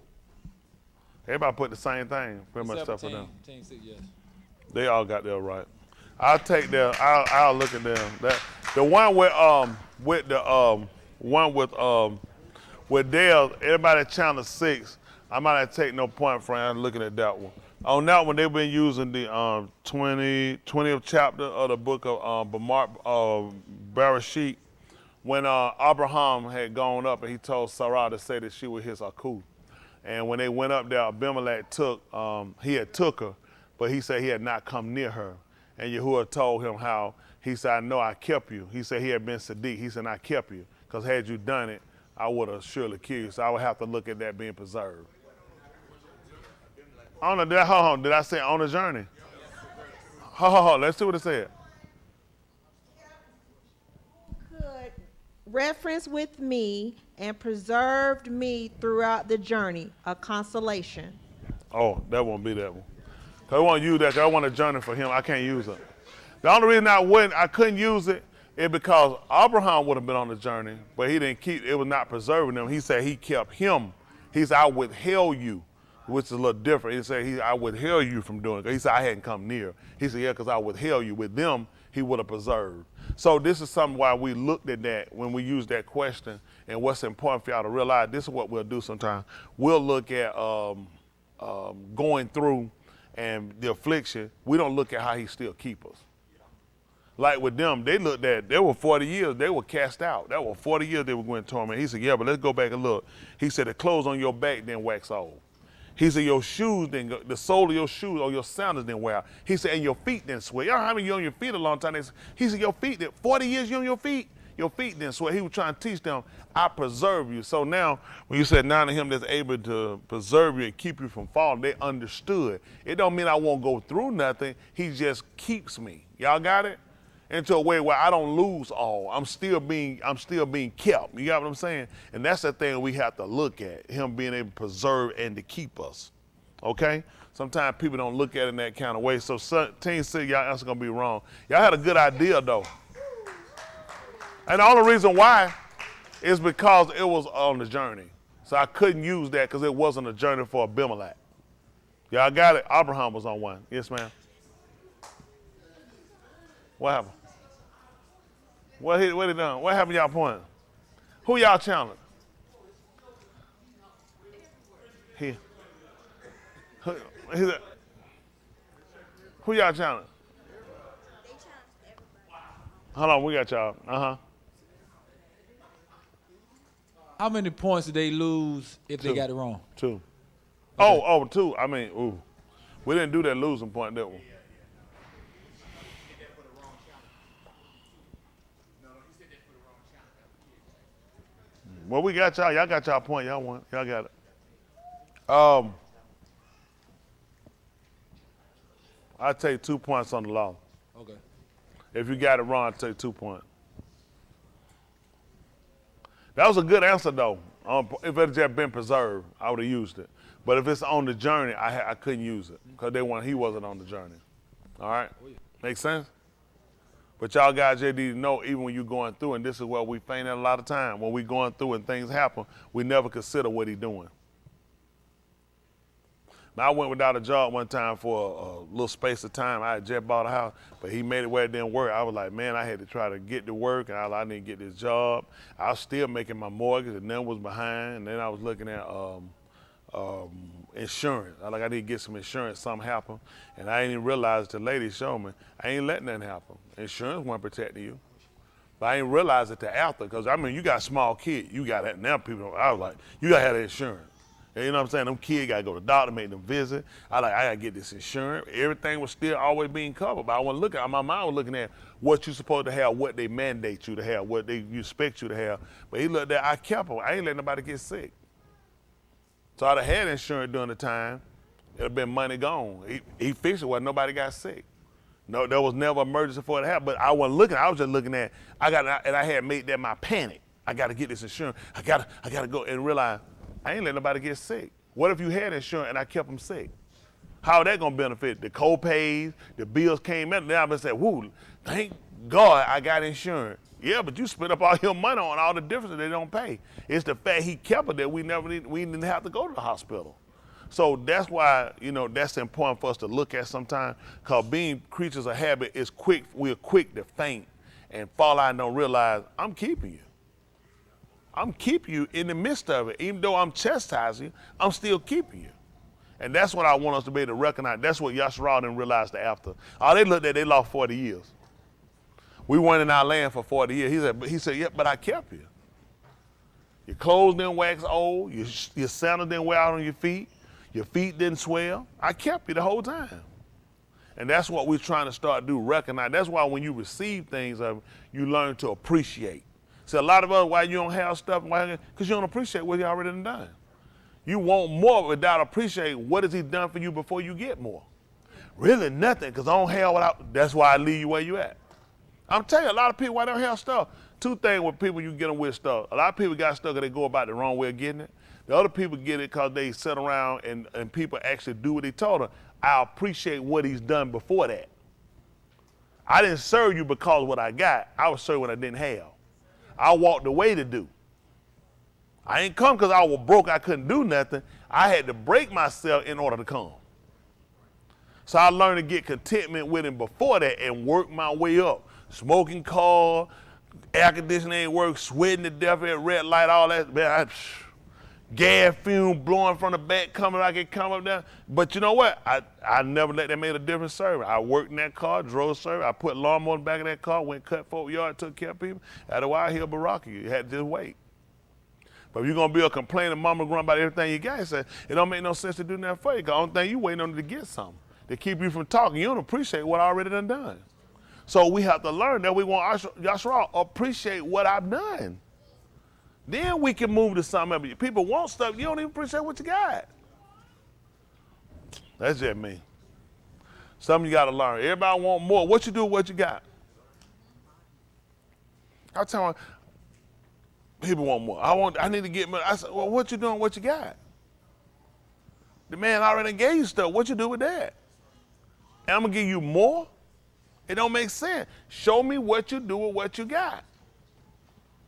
[SPEAKER 1] Everybody put the same thing. Pretty much stuff for them.
[SPEAKER 3] Team 6, yes.
[SPEAKER 1] They all got that right. I'll take them. I'll look at them. The one with Dale, everybody challenge 6. I might not take no point from. I'm looking at that one. On that one, they've been using the 20th chapter of the book of Bereshit, when Abraham had gone up and he told Sarah to say that she was his Aku. And when they went up there, Abimelech took her, but he said he had not come near her. And Yahuwah told him how, he said, I know I kept you. He said he had been Sadiq. He said, I kept you, because had you done it, I would have surely killed you. So I would have to look at that being preserved. Hold on, did I say on the journey? Let's see what it said.
[SPEAKER 8] Could reference with me and preserved me throughout the journey, a consolation.
[SPEAKER 1] Oh, that won't be that one. Cause I want to use that. Cause I want a journey for him. I can't use it. The only reason I couldn't use it is because Abraham would have been on the journey, but he didn't keep. It was not preserving him. He said he kept him. He said I withheld you, which is a little different. He said I withheld you from doing it. He said I hadn't come near. He said yeah, because I withheld you. With them, he would have preserved. So this is something why we looked at that when we used that question, and what's important for y'all to realize. This is what we'll do sometimes. We'll look at going through and the affliction. We don't look at how he still keep us. Like with them, they looked at, they were 40 years, they were cast out. That was 40 years they were going to torment. He said, yeah, but let's go back and look. He said, the clothes on your back didn't wax old. He said, your shoes didn't go, the sole of your shoes or your sandals didn't wear out. He said, and your feet didn't sweat. Y'all know how many you on your feet a long time? He said, your feet, 40 years you on your feet didn't sweat. He was trying to teach them, I preserve you. So now, when you said now to him that's able to preserve you and keep you from falling, they understood. It don't mean I won't go through nothing. He just keeps me. Y'all got it? Into a way where I don't lose all. I'm still being kept. You got what I'm saying? And that's the thing we have to look at, him being able to preserve and to keep us. Okay? Sometimes people don't look at it in that kind of way. So Team City, y'all answer gonna be wrong. Y'all had a good idea though. And the only reason why is because it was on the journey. So I couldn't use that because it wasn't a journey for Abimelech. Y'all got it? Abraham was on one. Yes, ma'am. What happened? What he done? What happened y'all point? Who y'all challenged? He. Who y'all challenged?
[SPEAKER 7] They challenged everybody.
[SPEAKER 1] Hold on, we got y'all. Uh-huh.
[SPEAKER 3] How many points did they lose if they
[SPEAKER 1] Two.
[SPEAKER 3] got it wrong?
[SPEAKER 1] 2. Oh, 2. I mean, ooh. We didn't do that losing point, did we? Well, we got y'all. Y'all got y'all point. Y'all won. Y'all got it. I take 2 points on the law.
[SPEAKER 3] Okay.
[SPEAKER 1] If you got it wrong, I take 2 points. That was a good answer, though. If it had just been preserved, I would have used it. But if it's on the journey, I couldn't use it because he wasn't on the journey. All right? Make sense? But y'all guys just need to know, even when you're going through, and this is where we faint at a lot of time, when we're going through and things happen, we never consider what he's doing. Now, I went without a job one time for a little space of time. I had just bought a house, but he made it where it didn't work. I was like, man, I had to try to get to work, and I didn't get this job. I was still making my mortgage, and then was behind, and then I was looking at insurance. I need to get some insurance, something happened, and I didn't even realize the lady showed me, I ain't letting nothing happen. Insurance wasn't protecting you. But I didn't realize it till after, because you got small kids, you got that. Now people, I was like, you got to have the insurance. And you know what I'm saying? Them kids got to go to the doctor, make them visit. I got to get this insurance. Everything was still always being covered, but I wasn't looking, my mind was looking at what you supposed to have, what they mandate you to have, what they expect you to have. But he looked at, I kept them. I ain't letting nobody get sick. So I'd have had insurance during the time, it'd have been money gone. He fixed it where nobody got sick. No, there was never emergency for it to happen, but I wasn't looking, I was just looking at, and I had made that my panic. I got to get this insurance. I got to go and realize I ain't letting nobody get sick. What if you had insurance and I kept them sick? How are that going to benefit? The co-pays, the bills came in, and I've been saying, whoo, thank God I got insurance. Yeah, but you spent up all your money on all the differences they don't pay. It's the fact he kept it that we didn't have to go to the hospital. So that's why, that's important for us to look at sometimes, because being creatures of habit is quick, we're quick to faint and fall out and don't realize, I'm keeping you. I'm keeping you in the midst of it. Even though I'm chastising you, I'm still keeping you. And that's what I want us to be able to recognize. That's what Yasharal didn't realize the after. All they looked at, they lost 40 years. We weren't in our land for 40 years. He said, yeah, but I kept you. Your clothes didn't wax old. Your sandals didn't wear out on your feet. Your feet didn't swell. I kept you the whole time. And that's what we're trying to start to do, recognize. That's why when you receive things, you learn to appreciate. See, a lot of us, why you don't have stuff, because you don't appreciate what he already done. You want more without appreciating what has he done for you before you get more. Really nothing, because I don't have what that's why I leave you where you at. I'm telling you, a lot of people, why they don't have stuff. two things with people you get them with stuff. A lot of people got stuff and they go about the wrong way of getting it. The other people get it because they sit around and people actually do what they told them. I appreciate what he's done before that. I didn't serve you because of what I got. I was serving what I didn't have. I walked away to do. I ain't come because I was broke, I couldn't do nothing. I had to break myself in order to come. So I learned to get contentment with him before that and work my way up. Smoking car, air conditioning ain't work, sweating to death at red light, all that. Man, gas fume blowing from the back, coming like it come up there. But you know what? I never let that make a difference service. I worked in that car, drove service. I put lawnmower in the back of that car, went cut 4 yards, took care of people. At a while here, Baraka, you had to just wait. But if you're going to be a complaining mama growing about everything you got, it don't make no sense to do nothing for you. Because the only thing you waiting on is to get something. To keep you from talking. You don't appreciate what I already done. So we have to learn that we want Yashua appreciate what I've done. Then we can move to something else. People want stuff, you don't even appreciate what you got. That's just me. Something you got to learn. Everybody want more. What you do with what you got? I tell them, people want more. I need to get more. I said, well, what you doing with what you got? The man already gave you stuff. What you do with that? And I'm going to give you more? It don't make sense. Show me what you do with what you got.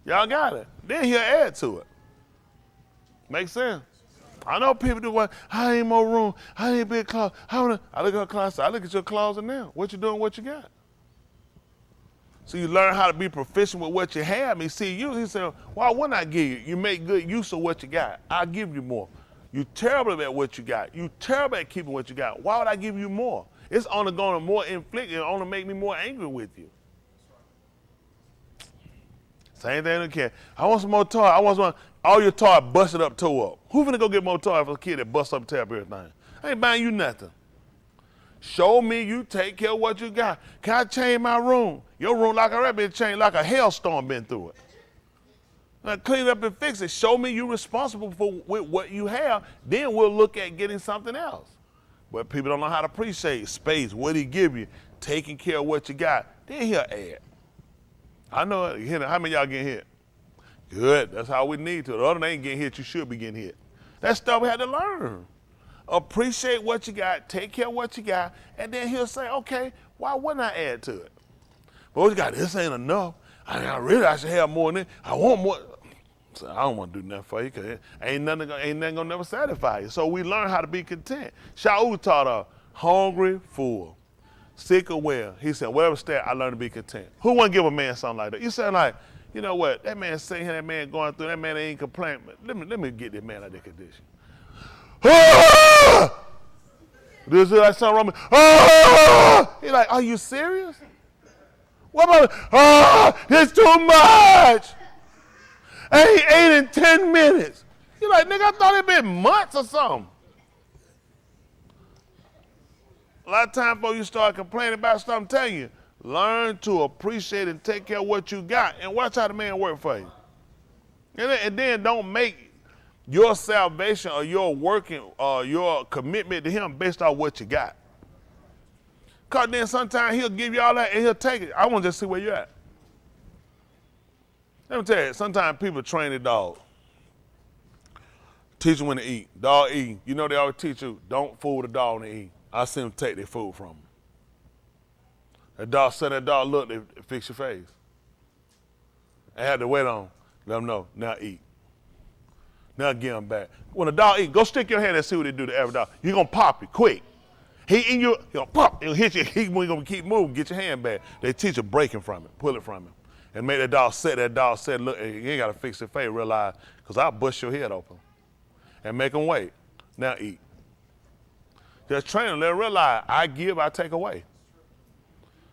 [SPEAKER 1] Y'all got it. Then he'll add to it. Make sense? I know people do what, I ain't more room. I need a big closet. I look at her closet. I look at your closet now. What you doing, what you got? So you learn how to be proficient with what you have. He see you, he said, why wouldn't I give you? You make good use of what you got. I'll give you more. You're terrible at what you got. You're terrible at keeping what you got. Why would I give you more? It's only going to more inflict, it's only make me more angry with you. Same thing in the kid. I want some more toy. I want some, all your toy busted up, tore up. Who finna go get more toy for a kid that busts up, tear up everything? I ain't buying you nothing. Show me you take care of what you got. Can I change my room? Your room like a been changed, like a hailstorm been through it. Now clean it up and fix it. Show me you're responsible for with what you have. Then we'll look at getting something else. But people don't know how to appreciate space. What he give you? Taking care of what you got. Then he'll add. I know it. How many of y'all getting hit? Good. That's how we need to. The other ain't getting hit. You should be getting hit. That's stuff we had to learn. Appreciate what you got. Take care of what you got. And then he'll say, okay, why wouldn't I add to it? But what you got? This ain't enough. I should have more than this. I want more. So I don't want to do nothing for you because ain't nothing gonna never satisfy you. So we learn how to be content. Shaul taught us, hungry, full, sick or well. He said, whatever state, I learned to be content. Who wouldn't give a man something like that? You said like, you know what? That man sitting here, that man going through, that man ain't complaining. Let me get this man out of that condition. Ah! This is like something wrong with me. Ah! He's like, are you serious? What about, it's too much. I ain't ate in 10 minutes. You're like, nigga, I thought it'd been months or something. A lot of times before you start complaining about stuff, I'm telling you, learn to appreciate and take care of what you got and watch how the man work for you. And then don't make your salvation or your working or your commitment to him based on what you got. Because then sometimes he'll give you all that and he'll take it. I want to just see where you're at. Let me tell you, sometimes people train a dog. Teach them when to eat. Dog eat. You know they always teach you, don't fool the dog when they eat. I see them take their food from them. That dog, set that dog, look, they fix your face. I had to wait on, let them know, now eat. Now give them back. When a dog eat, go stick your hand and see what they do to every dog. You're going to pop it quick. He eat you, he'll pop, he'll hit you, he's going to keep moving, get your hand back. They teach you breaking from it, pull it from him. And make that dog sit, look, you ain't got to fix your face, realize, because I'll bust your head open. And make them wait. Now eat. Just train them, let them realize, I give, I take away.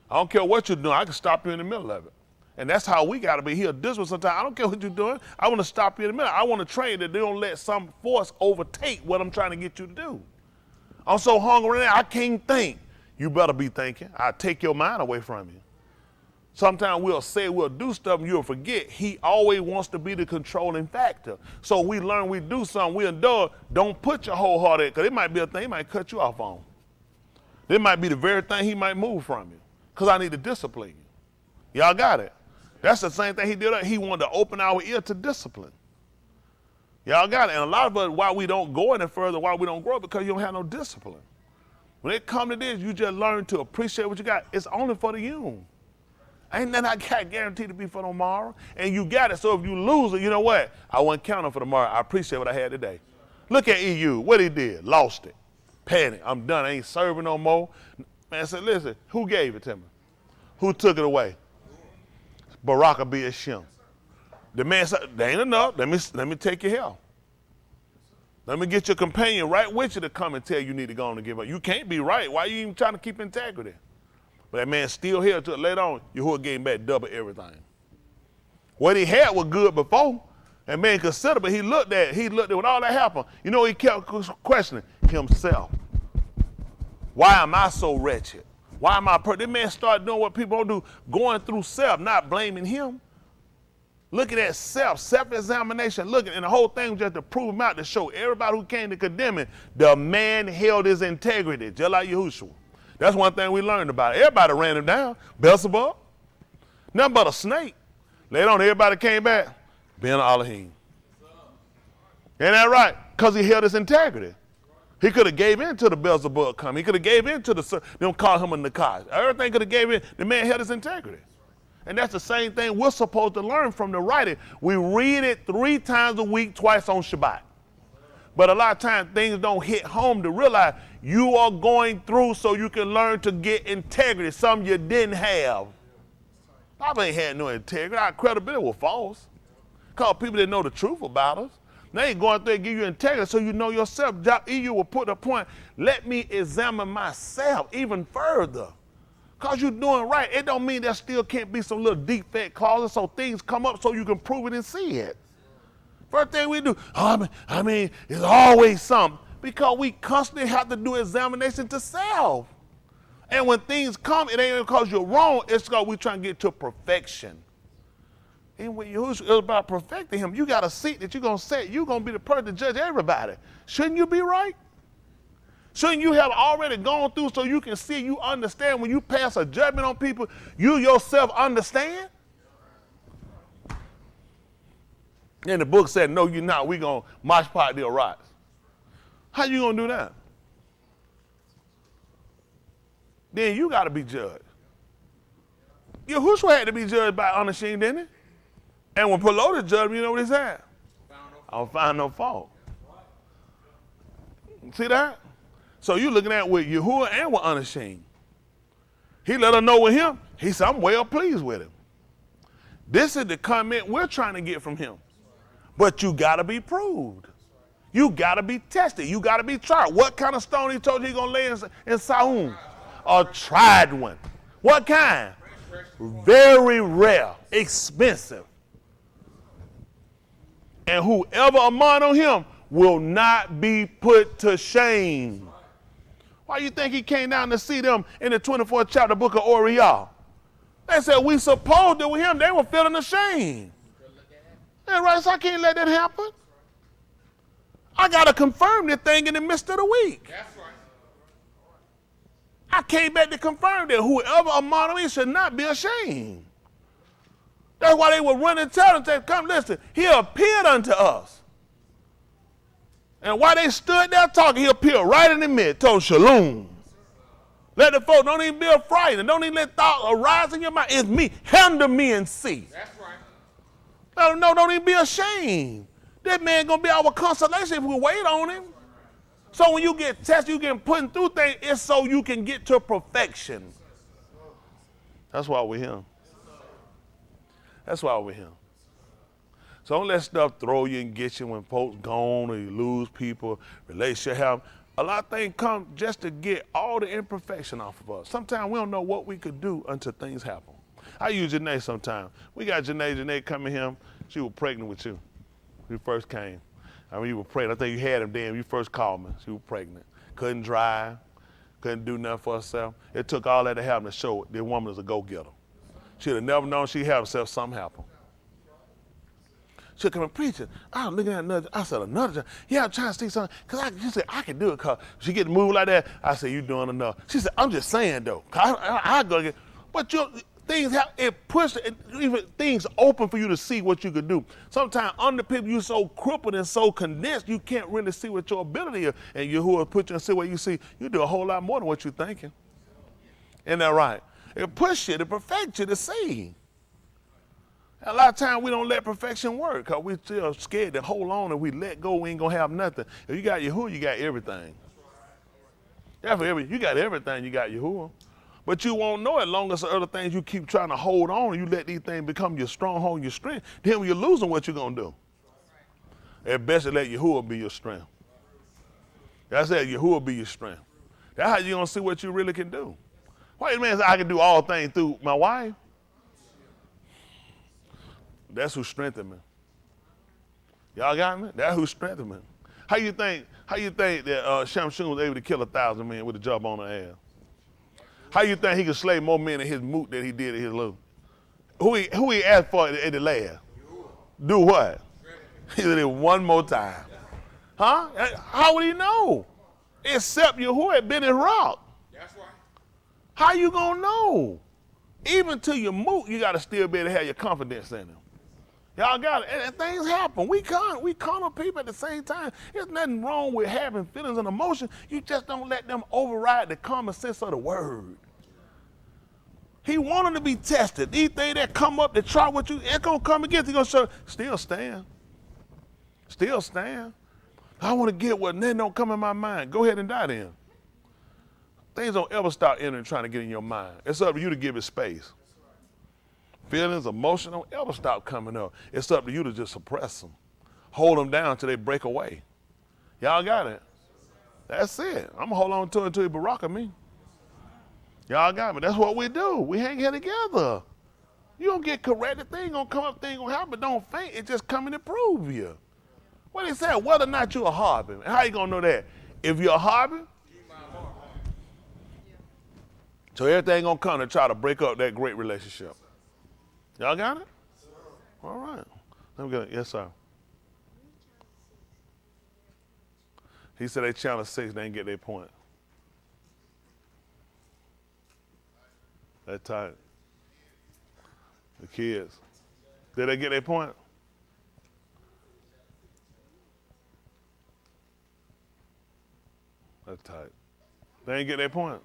[SPEAKER 1] I don't care what you're doing, I can stop you in the middle of it. And that's how we got to be here. This one sometimes, I don't care what you're doing, I want to stop you in the middle. I want to train that they don't let some force overtake what I'm trying to get you to do. I'm so hungry now, I can't think. You better be thinking. I'll take your mind away from you. Sometimes we'll do stuff and you'll forget. He always wants to be the controlling factor. So we learn we do something, we endure. Don't put your whole heart in it, because it might be a thing he might cut you off on. It might be the very thing he might move from you, because I need to discipline you. Y'all got it? That's the same thing he did. He wanted to open our ear to discipline. Y'all got it. And a lot of us, why we don't go any further, why we don't grow, because you don't have no discipline. When it comes to this, you just learn to appreciate what you got. It's only for the you. Ain't nothing I got guaranteed to be for tomorrow. And you got it, so if you lose it, you know what? I wasn't counting for tomorrow. I appreciate what I had today. Look at EU, what he did, lost it. Panic, I'm done, I ain't serving no more. Man said, listen, who gave it to me? Who took it away? Barack be a shim. The man said, there ain't enough, let me take your help. Let me get your companion right with you to come and tell you need to go on and give up. You can't be right. Why are you even trying to keep integrity? But that man still here till later on, Yahuwah gave him back double everything. What he had was good before, and man considered, but he looked at when all that happened. You know, he kept questioning himself. Why am I so wretched? Why am I this man started doing what people don't do, going through self, not blaming him. Looking at self-examination, looking, and the whole thing was just to prove him out, to show everybody who came to condemn him, the man held his integrity, just like Yahushua. That's one thing we learned about it. Everybody ran him down. Beelzebub, nothing but a snake. Later on, everybody came back. Ben Elohim. Ain't that right? Because he held his integrity. He could have gave in to the Beelzebub coming. He could have gave in to them call him a Nakash. Everything could have gave in. The man held his integrity. And that's the same thing we're supposed to learn from the writing. We read it 3 times a week, twice on Shabbat. But a lot of times things don't hit home to realize you are going through so you can learn to get integrity, something you didn't have. I ain't had no integrity. Our credibility was false. Because people didn't know the truth about us. They ain't going through and give you integrity so you know yourself. You will put a point, let me examine myself even further. Because you're doing right, it don't mean there still can't be some little defect clauses so things come up so you can prove it and see it. First thing we do, I mean, it's always something. Because we constantly have to do examination to self. And when things come, it ain't because you're wrong, it's because we're trying to get to perfection. And when it's about perfecting him, you got a seat that you're going to set. You're going to be the person to judge everybody. Shouldn't you be right? Shouldn't you have already gone through so you can see, you understand when you pass a judgment on people, you yourself understand? And the book said, no, you're not. We're going to march part the rise. How you going to do that? Then you got to be judged. Yahushua had to be judged by Anashim, didn't he? And when Pelotus judged him, you know what he said? I don't find no fault. See that? So you're looking at with Yahuwah and with Anashim. He let her know with him. He said, I'm well pleased with him. This is the comment we're trying to get from him. But you got to be proved. You got to be tested. You got to be tried. What kind of stone he told you he's going to lay in Sahun? A tried one. What kind? Very rare, expensive. And whoever among on him will not be put to shame. Why you think he came down to see them in the 24th chapter book of Oriel? They said, we supposed that with him, they were feeling ashamed. And right, so I can't let that happen. I got to confirm this thing in the midst of the week.
[SPEAKER 6] That's right.
[SPEAKER 1] I came back to confirm that whoever among them should not be ashamed. That's why they were running and telling them, come listen, he appeared unto us. And while they stood there talking, he appeared right in the midst, told Shalom. Let the folk, don't even be afraid, and don't even let thought arise in your mind. It's me. Handle me and see.
[SPEAKER 6] That's right.
[SPEAKER 1] No, don't even be ashamed. That man gonna be our consolation if we wait on him. So when you get tested, you get put through things, it's so you can get to perfection. That's why we're here. That's why we're here. So don't let stuff throw you and get you when folks gone or you lose people, relationship have. A lot of things come just to get all the imperfection off of us. Sometimes we don't know what we could do until things happen. I use Janae sometimes. We got Janae coming here. She was pregnant with you. You first came. I mean, you were pregnant. I think you had him then. You first called me. She was pregnant. Couldn't drive. Couldn't do nothing for herself. It took all that to happen to show the woman is a go-getter. She'd have never known she'd have herself something happen. She'll come and preach it. I was looking at another. I said, another job. Yeah, I'm trying to see something. She said, I can do it. Cause she get to move like that. I said, you doing enough. She said, I'm just saying, though. I go get. But It pushed even things open for you to see what you could do. Sometimes under people you're so crippled and so condensed you can't really see what your ability is. And Yahuwah put you and see what you see. You do a whole lot more than what you're thinking. Isn't that right? It pushes you to perfect you to see. A lot of times we don't let perfection work because we're still scared to hold on and we let go, we ain't gonna have nothing. If you got Yahuwah, you got everything. You got everything, you got Yahuwah. But you won't know it long as the other things you keep trying to hold on and you let these things become your stronghold, your strength. Then when you're losing, what you gonna do? At best, let Yahuwah be your strength. That's it, Yahuwah be your strength. That's how you gonna see what you really can do. Why man say I can do all things through my wife? That's who strengthened me. Y'all got me? That's who strengthened me. How you think that Shamshun was able to kill 1,000 men with a job on the ass? How you think he could slay more men in his moot than he did in his loot? Who he asked for at the last? Do what? He did it one more time. Huh? How would he know? Except Yahuwah had been in rock.
[SPEAKER 6] That's right.
[SPEAKER 1] How you gonna know? Even to your moot, you gotta still be able to have your confidence in him. Y'all got it. And things happen. We carnal people at the same time. There's nothing wrong with having feelings and emotions. You just don't let them override the common sense of the word. He wanted to be tested. These things that come up to try what you, it's gonna come against you. Gonna show, still stand. Still stand. I want to get what nothing don't come in my mind. Go ahead and die then. Things don't ever stop entering trying to get in your mind. It's up to you to give it space. Feelings, emotion don't ever stop coming up. It's up to you to just suppress them. Hold them down until they break away. Y'all got it? That's it. I'm going to hold on to it until he baraka me. Y'all got me? That's what we do. We hang here together. You don't get corrected. Thing going to come up, thing going to happen. Don't faint. It's just coming to prove you. What he said, whether or not you're a harbin. How you going to know that? If you're a harbin, so everything going to come to try to break up that great relationship. Y'all got it? All right. Let me go. Yes, sir. He said they channel 6, they didn't get their point. That tight. The kids. Did they get their point? That's tight. They didn't get their point.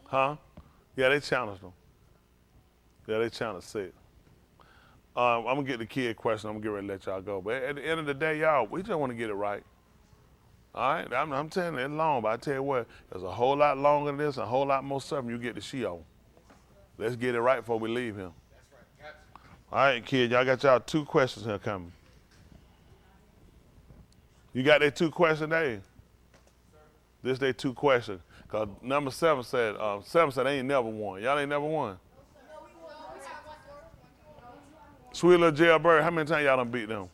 [SPEAKER 1] Huh? Yeah, they challenged them. Yeah, they challenged 6. I'm going to get the kid question. I'm going to get ready to let y'all go. But at the end of the day, y'all, we just want to get it right. All right? I'm telling you, it's long, but I tell you what, there's a whole lot longer than this, and a whole lot more stuff you get to Sheol. Let's get it right before we leave him.
[SPEAKER 6] That's right. Gotcha.
[SPEAKER 1] All right, kid, y'all got y'all 2 questions here coming. You got their 2 questions there? This they 2 questions. Because number 7 said they ain't never won. Y'all ain't never won. Sweet little jailbird, how many times y'all done beat them?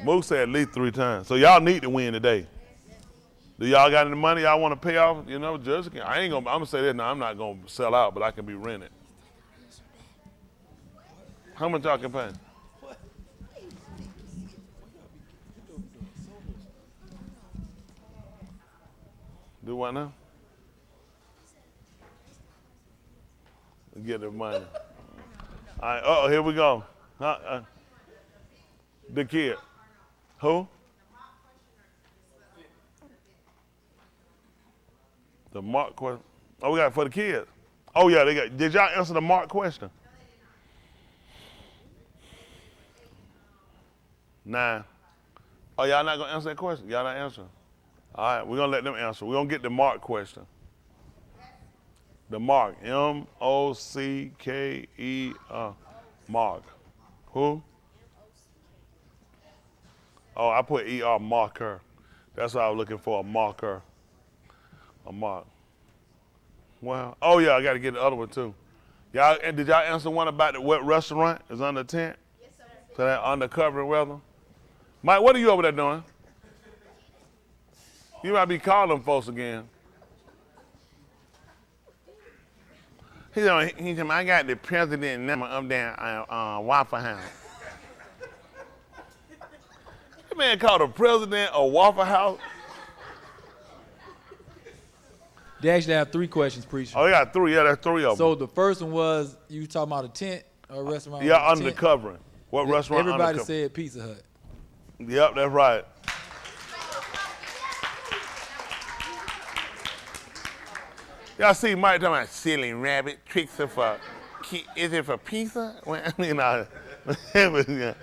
[SPEAKER 1] Mook said at least 3 times. So y'all need to win today. Do y'all got any money y'all want to pay off? You know, Judge, I'm gonna say this now, I'm not gonna sell out, but I can be rented. How much y'all can pay? Do what now? Get the money. All right, here we go. The kid. Who? The mark question. Oh, we got it for the kids. Oh yeah, they got. Did y'all answer the mark question? 9. Oh, y'all not gonna answer that question? Y'all not answering? All right, we're gonna let them answer. We're gonna get the mark question. The mark. M-O-C-K-E-R. Mark. Who? Oh, I put E-R, marker. That's what I was looking for, a marker. A mark. Well, oh yeah, I gotta get the other one too. Y'all, and did y'all answer one about what restaurant is under the tent? Yes, sir. So that undercover weather? Mike, what are you over there doing? You might be calling them folks again. He said, I got the president number up there Waffle House. That man called the president of Waffle House.
[SPEAKER 3] They actually have 3 questions, preacher.
[SPEAKER 1] Oh, they got 3. Yeah, that's 3 of them.
[SPEAKER 3] So the first one was, you talking about a tent or a restaurant? with
[SPEAKER 1] Yeah,
[SPEAKER 3] a
[SPEAKER 1] under the
[SPEAKER 3] tent?
[SPEAKER 1] covering. What restaurant
[SPEAKER 3] Everybody
[SPEAKER 1] under the
[SPEAKER 3] said Pizza Hut.
[SPEAKER 1] Yep, that's right. Y'all see Mike talking about silly rabbit tricks are for, is it for pizza? Well, you know, yeah.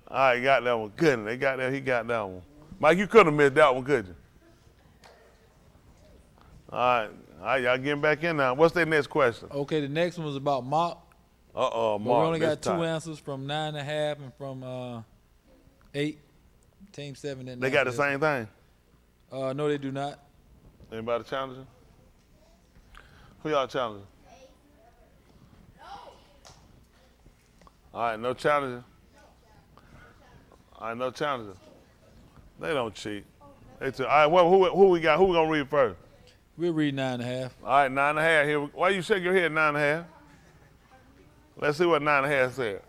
[SPEAKER 1] All right, got that one. Good. They got that. He got that one. Mike, you couldn't have missed that one, could you? All right, y'all getting back in now. What's their next question?
[SPEAKER 3] Okay, the next one was about mock.
[SPEAKER 1] Uh-oh,
[SPEAKER 3] But
[SPEAKER 1] Mark.
[SPEAKER 3] we only
[SPEAKER 1] this
[SPEAKER 3] got 2
[SPEAKER 1] time.
[SPEAKER 3] answers from 9.5 and from 8. Team 7 didn't
[SPEAKER 1] They got the
[SPEAKER 3] answer
[SPEAKER 1] same thing.
[SPEAKER 3] this. No, they do not.
[SPEAKER 1] Anybody challenging? Who y'all challenging? All right, no challenging. All right, no challenging. They don't cheat. All right, well, who we got? Who we gonna read first?
[SPEAKER 3] We'll read 9.5.
[SPEAKER 1] All right, 9.5. Here. Why you shake your head? 9.5. Let's see what 9.5 said.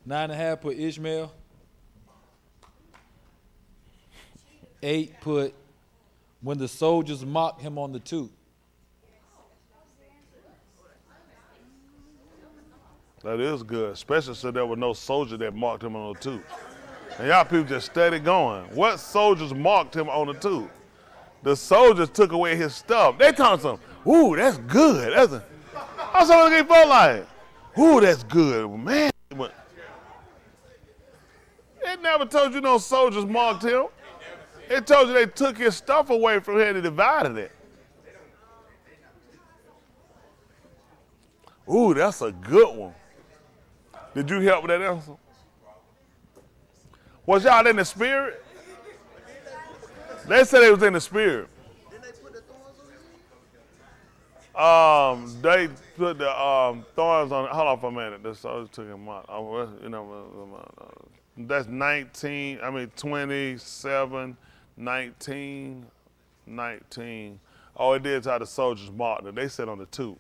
[SPEAKER 3] 9.5 put Ishmael. 8 put when the soldiers mocked him on the tooth.
[SPEAKER 1] That is good, especially so there was no soldier that marked him on the tooth. And y'all people just steady going. What soldiers marked him on the tooth? The soldiers took away his stuff. They told him, ooh, that's good. How someone get felt like, ooh, that's good, man. It never told you no soldiers marked him. It told you they took his stuff away from him and divided it. Ooh, that's a good one. Did you help with that answer? Was y'all in the spirit? They said they was in the spirit. They put the thorns on. Hold on for a minute. The soldiers took him out. That's 19. 27, 19, 19. Oh, it did how the soldiers marked it. They said on the tooth.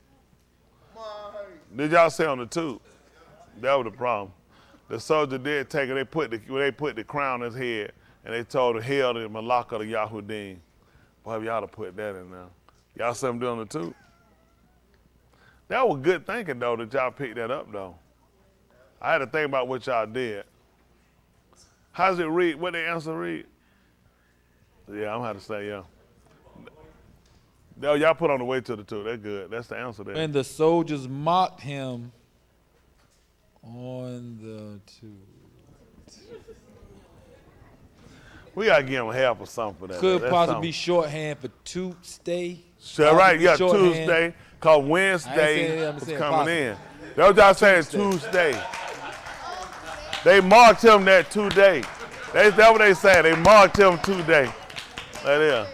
[SPEAKER 1] Did y'all say on the tooth? That was the problem. The soldier did take it. They put the crown on his head, and they told him, "Hail to Malak of the Yahudim." Boy, y'all to put that in there. Y'all see him doing the tooth. That was good thinking though that y'all picked that up though. I had to think about what y'all did. How does it read? What the answer read? Yeah, I'm gonna have to say yeah. Y'all put on the way to the tooth. That's good. That's the answer there.
[SPEAKER 3] And the soldiers mocked him on the tooth.
[SPEAKER 1] We gotta give him half or something for that.
[SPEAKER 3] Could
[SPEAKER 1] That's
[SPEAKER 3] possibly
[SPEAKER 1] something.
[SPEAKER 3] be shorthand for Tuesday.
[SPEAKER 1] So, right, yeah,
[SPEAKER 3] Shorthand.
[SPEAKER 1] Tuesday, cause Wednesday
[SPEAKER 3] I'm
[SPEAKER 1] was
[SPEAKER 3] saying
[SPEAKER 1] coming
[SPEAKER 3] possible.
[SPEAKER 1] in. That's what y'all saying, Tuesday. They marked him that 2 day. That's what they say. They marked him 2 day. That is.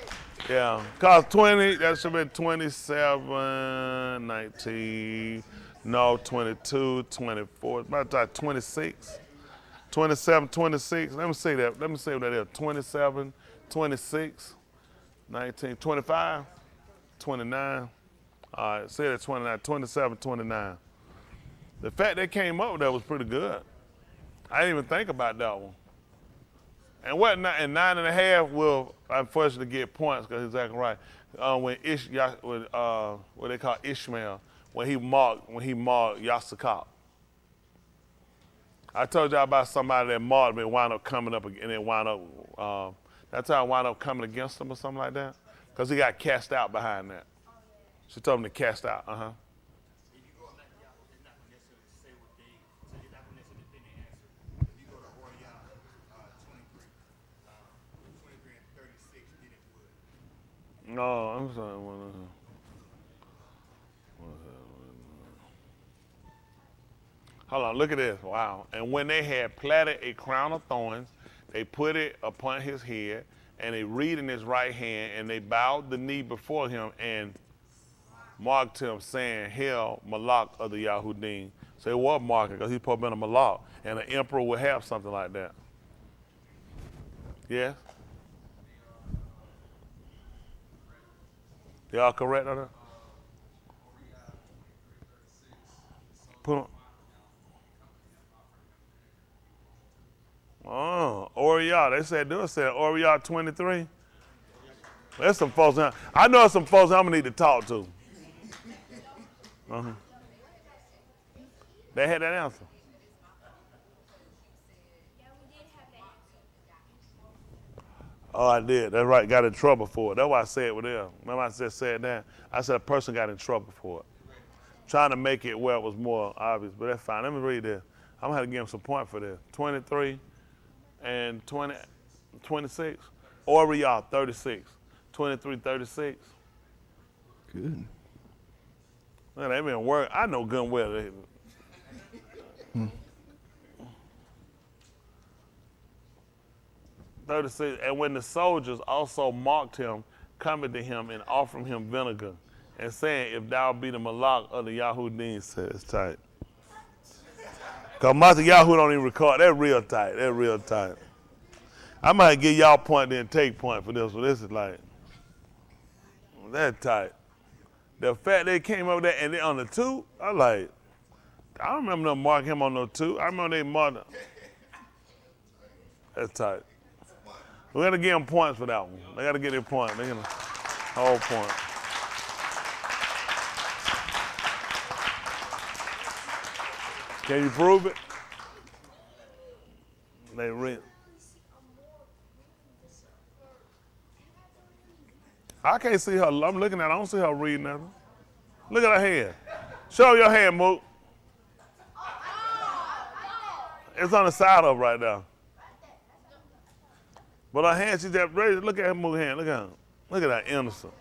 [SPEAKER 1] Yeah. Cause 20, that should be 27, 19, no, 22, 24, about like 26. 27, 26. Let me see that. Let me see what that is. 27, 26, 19, 25, 29. All right, say that 29, 27, 29. The fact they came up with that was pretty good. I didn't even think about that one. And what? And 9.5 will unfortunately get points because he's exactly right. When what they call Ishmael, when he marked Yasakal. I told y'all about somebody that marked him and wound up coming up and then wound up. That's how I wound up coming against him or something like that, because he got cast out behind that. She told him to cast out.
[SPEAKER 6] If you go up like y'all, it's not going to necessarily say what they, so you're not going to necessarily think the answer. If you go to Orion 23, 23 and 36, then it would.
[SPEAKER 1] No, I'm sorry. Hold on, look at this. Wow. And when they had plaited a crown of thorns, they put it upon his head, and they reed in his right hand, and they bowed the knee before him and marked him, saying, Hail, Malak of the Yahudim. So it was marking because he's supposed to be a Malak, and an emperor would have something like that. Yes? Y'all correct on that? Put on. Oh, Oriah. They said Oriah 23. There's some folks. I know some folks I'm gonna need to talk to. They had that answer. Oh, I did. That's right. Got in trouble for it. That's why I said it with them. Remember I said that? I said a person got in trouble for it. Trying to make it where it was more obvious, but that's fine. Let me read this. I'm gonna have to give him some point for this. 23 and 20, 26. Or y'all 36. 23, 36.
[SPEAKER 5] Good.
[SPEAKER 1] Man, they been work. I know good and well. 36. And when the soldiers also mocked him, coming to him and offering him vinegar, and saying, if thou be the Malak of the Yahudim, said it's tight. Because most of Yahoo don't even record. They're real tight. They're real tight. I might give y'all point then take point for this one. This is like, that's tight. The fact they came up there and they on the 2, I like, I don't remember them marking him on no 2. I remember they marked him. That's tight. We're gonna give them points for that one. They gotta get their point. They're gonna whole point. Can you prove it? They read. I can't see her. I'm looking at her. I don't see her reading nothing. Look at her hand. Show your hand, Mook. It's on the side of her right now. But her hand, she just ready. Look at her Mook's hand. Look at her. Look at that innocent.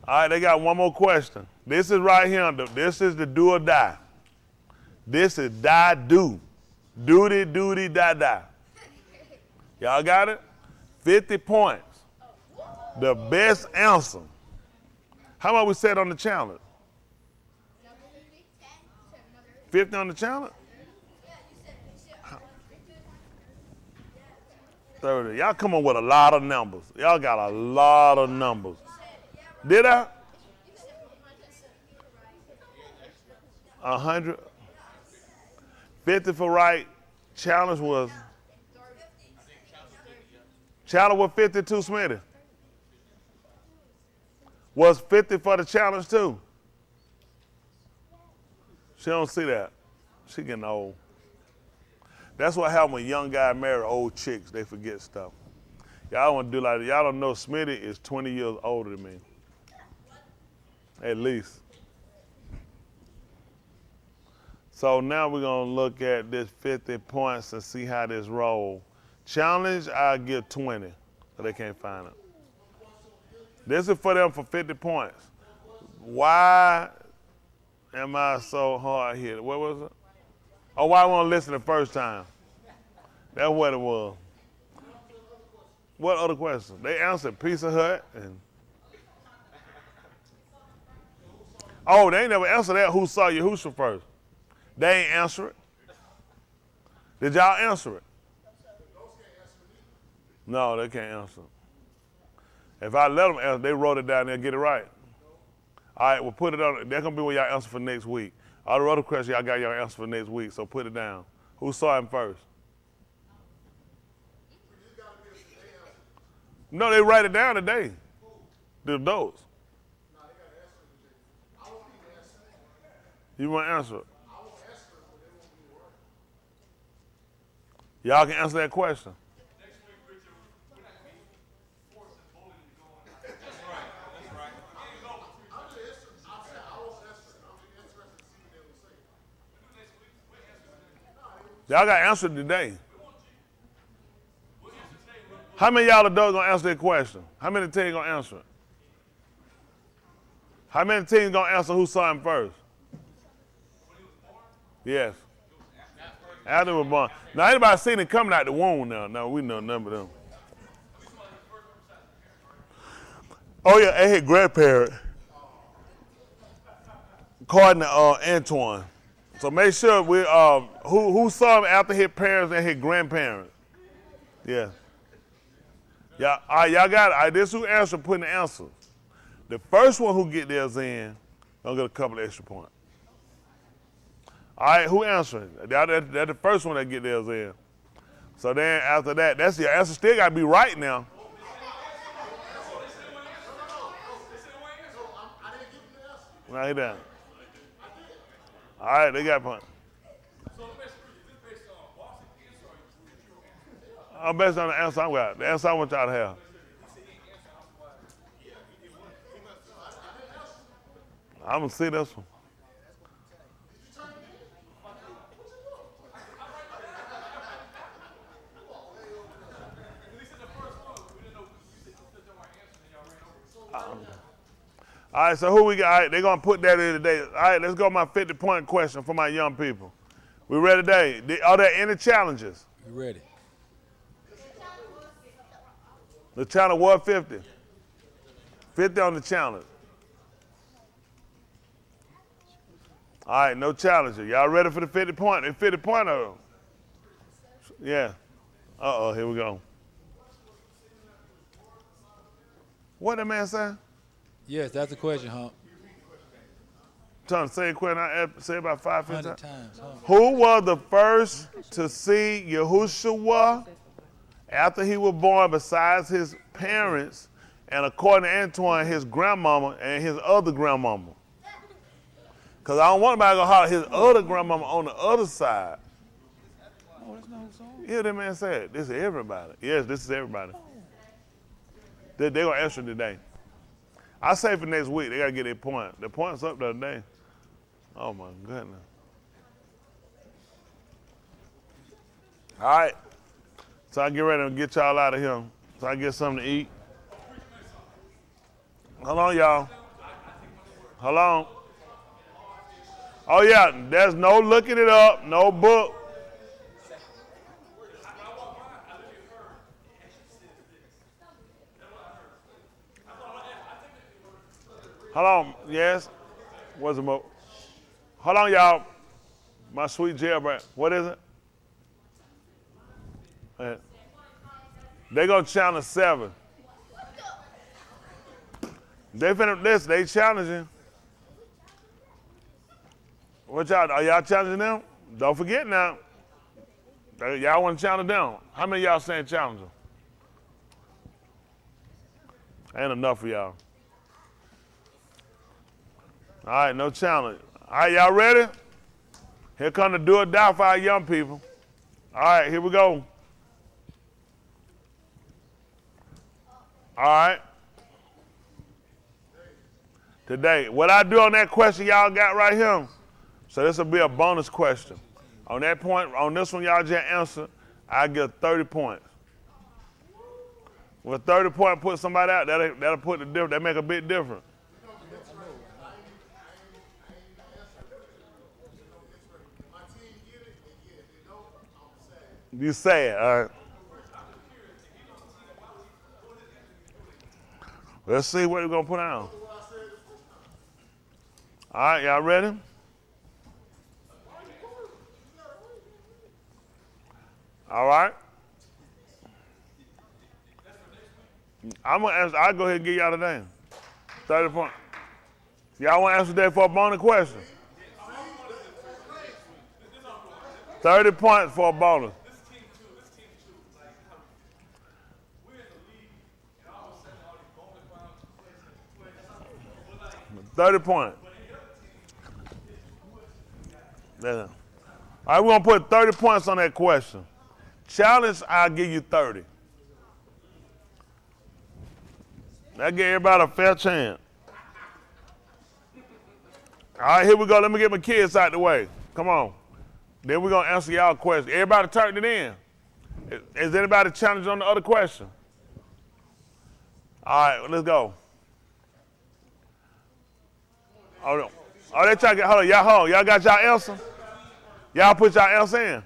[SPEAKER 1] All right, they got one more question. This is right here. This is the do or die. This is die, do. Duty, duty, die, die. Y'all got it? 50 points. The best answer. How about we set on the challenge? 50 on the challenge? 30. Y'all come up with a lot of numbers. Y'all got a lot of numbers. Did I? 100. 50 for right. Challenge was 52, Smitty. Was 50 for the challenge too? She don't see that. She getting old. That's what happens when young guys marry old chicks. They forget stuff. Y'all want to do like that. Y'all don't know Smitty is 20 years older than me. At least. So now we're going to look at this 50 points and see how this roll. Challenge, I'll give 20, so they can't find it. This is for them for 50 points. Why am I so hard hit? What was it? Oh, why I want to listen the first time? That's what it was. What other questions? They answered Pizza Hut and. Oh, they ain't never answered that. Who saw Yahushua first? They ain't answer it. Did y'all answer it? No, they can't answer it. If I let them answer, they wrote it down there, get it right. All right, we'll put it on. That's gonna be what y'all answer for next week. All the other questions y'all got y'all answer for next week, so put it down. Who saw him first? No, they write it down today. The adults. You want to answer it? Y'all can answer that question. Y'all got to answer it today. How many of y'all adults gonna answer that question? How many teams gonna answer it? How many teams gonna answer who saw him first? Yes. After he was born. Now anybody seen him coming out the womb now? No, we know none of them. Oh yeah, and his grandparent, Cardinal Antoine. So make sure we who saw him after his parents and his grandparents. Yeah. Yeah, all right, y'all got it. All right, this who answered, putting the answer. The first one who get theirs in, gonna get a couple of extra points. All right, who answering? That's the first one that get theirs in. So then after that, that's your answer. Still got to be right now. Now he done. All right, they got a point. I'm based on the answer I got. The answer I want y'all to have. I'm gonna see this one. All right, so who we got? All right, they're gonna put that in today. All right, let's go my 50-point question for my young people. We ready today? Are there any challenges?
[SPEAKER 3] You ready?
[SPEAKER 1] The challenge was 50. 50 on the challenge. All right, no challenger. Y'all ready for the 50 point? The 50 pointer. Yeah. Uh-oh, here we go. What that man say?
[SPEAKER 3] Yes, that's the question, Hump.
[SPEAKER 1] Trying to say a question I say about 5
[SPEAKER 3] 100
[SPEAKER 1] times.
[SPEAKER 3] times, Hump.
[SPEAKER 1] Who was the first to see Yahushua after he was born besides his parents and according to Antoine, his grandmama and his other grandmama? Because I don't want nobody to holler his other grandmama on the other side.
[SPEAKER 3] Oh, that's not who's on.
[SPEAKER 1] Yeah, that man said, this is everybody. Yes, this is everybody. They're going to answer today. I say for next week, they got to get their point. The point's up the other day. Oh, my goodness. All right. So I get ready to get y'all out of here so I get something to eat. Hold on, y'all. Hold on. Oh, yeah, there's no looking it up, no book. Hold on, yes. What's the mo? Hold on, y'all. My sweet jailbreak. What is it? They're going to challenge 7. They finna, listen, they challenging. What y'all, are y'all challenging them? Don't forget now. Y'all want to challenge them. How many of y'all saying challenge them? Ain't enough for y'all. All right, no challenge. All right, y'all ready? Here come the do or die for our young people. All right, here we go. All right. Today, what I do on that question y'all got right here, so this will be a bonus question. On that point, on this one y'all just answer, I get 30 points. With 30 points, put somebody out, that'll put the difference, that make a big difference. You say it, all right. Let's see what we're gonna put on. All right, y'all ready? All right. I'm gonna answer. I'll go ahead and give y'all the name. 30 points. Y'all want to answer that for a bonus question? 30 points for a bonus. 30 points. Yeah. All right, we're going to put 30 points on that question. Challenge, I'll give you 30. That give everybody a fair chance. All right, here we go. Let me get my kids out the way. Come on. Then we're going to answer y'all questions. Everybody turned it in. Is anybody challenged on the other question? All right, let's go. Oh, they trying to get, hold on, y'all got y'all answer? Y'all put y'all answer in.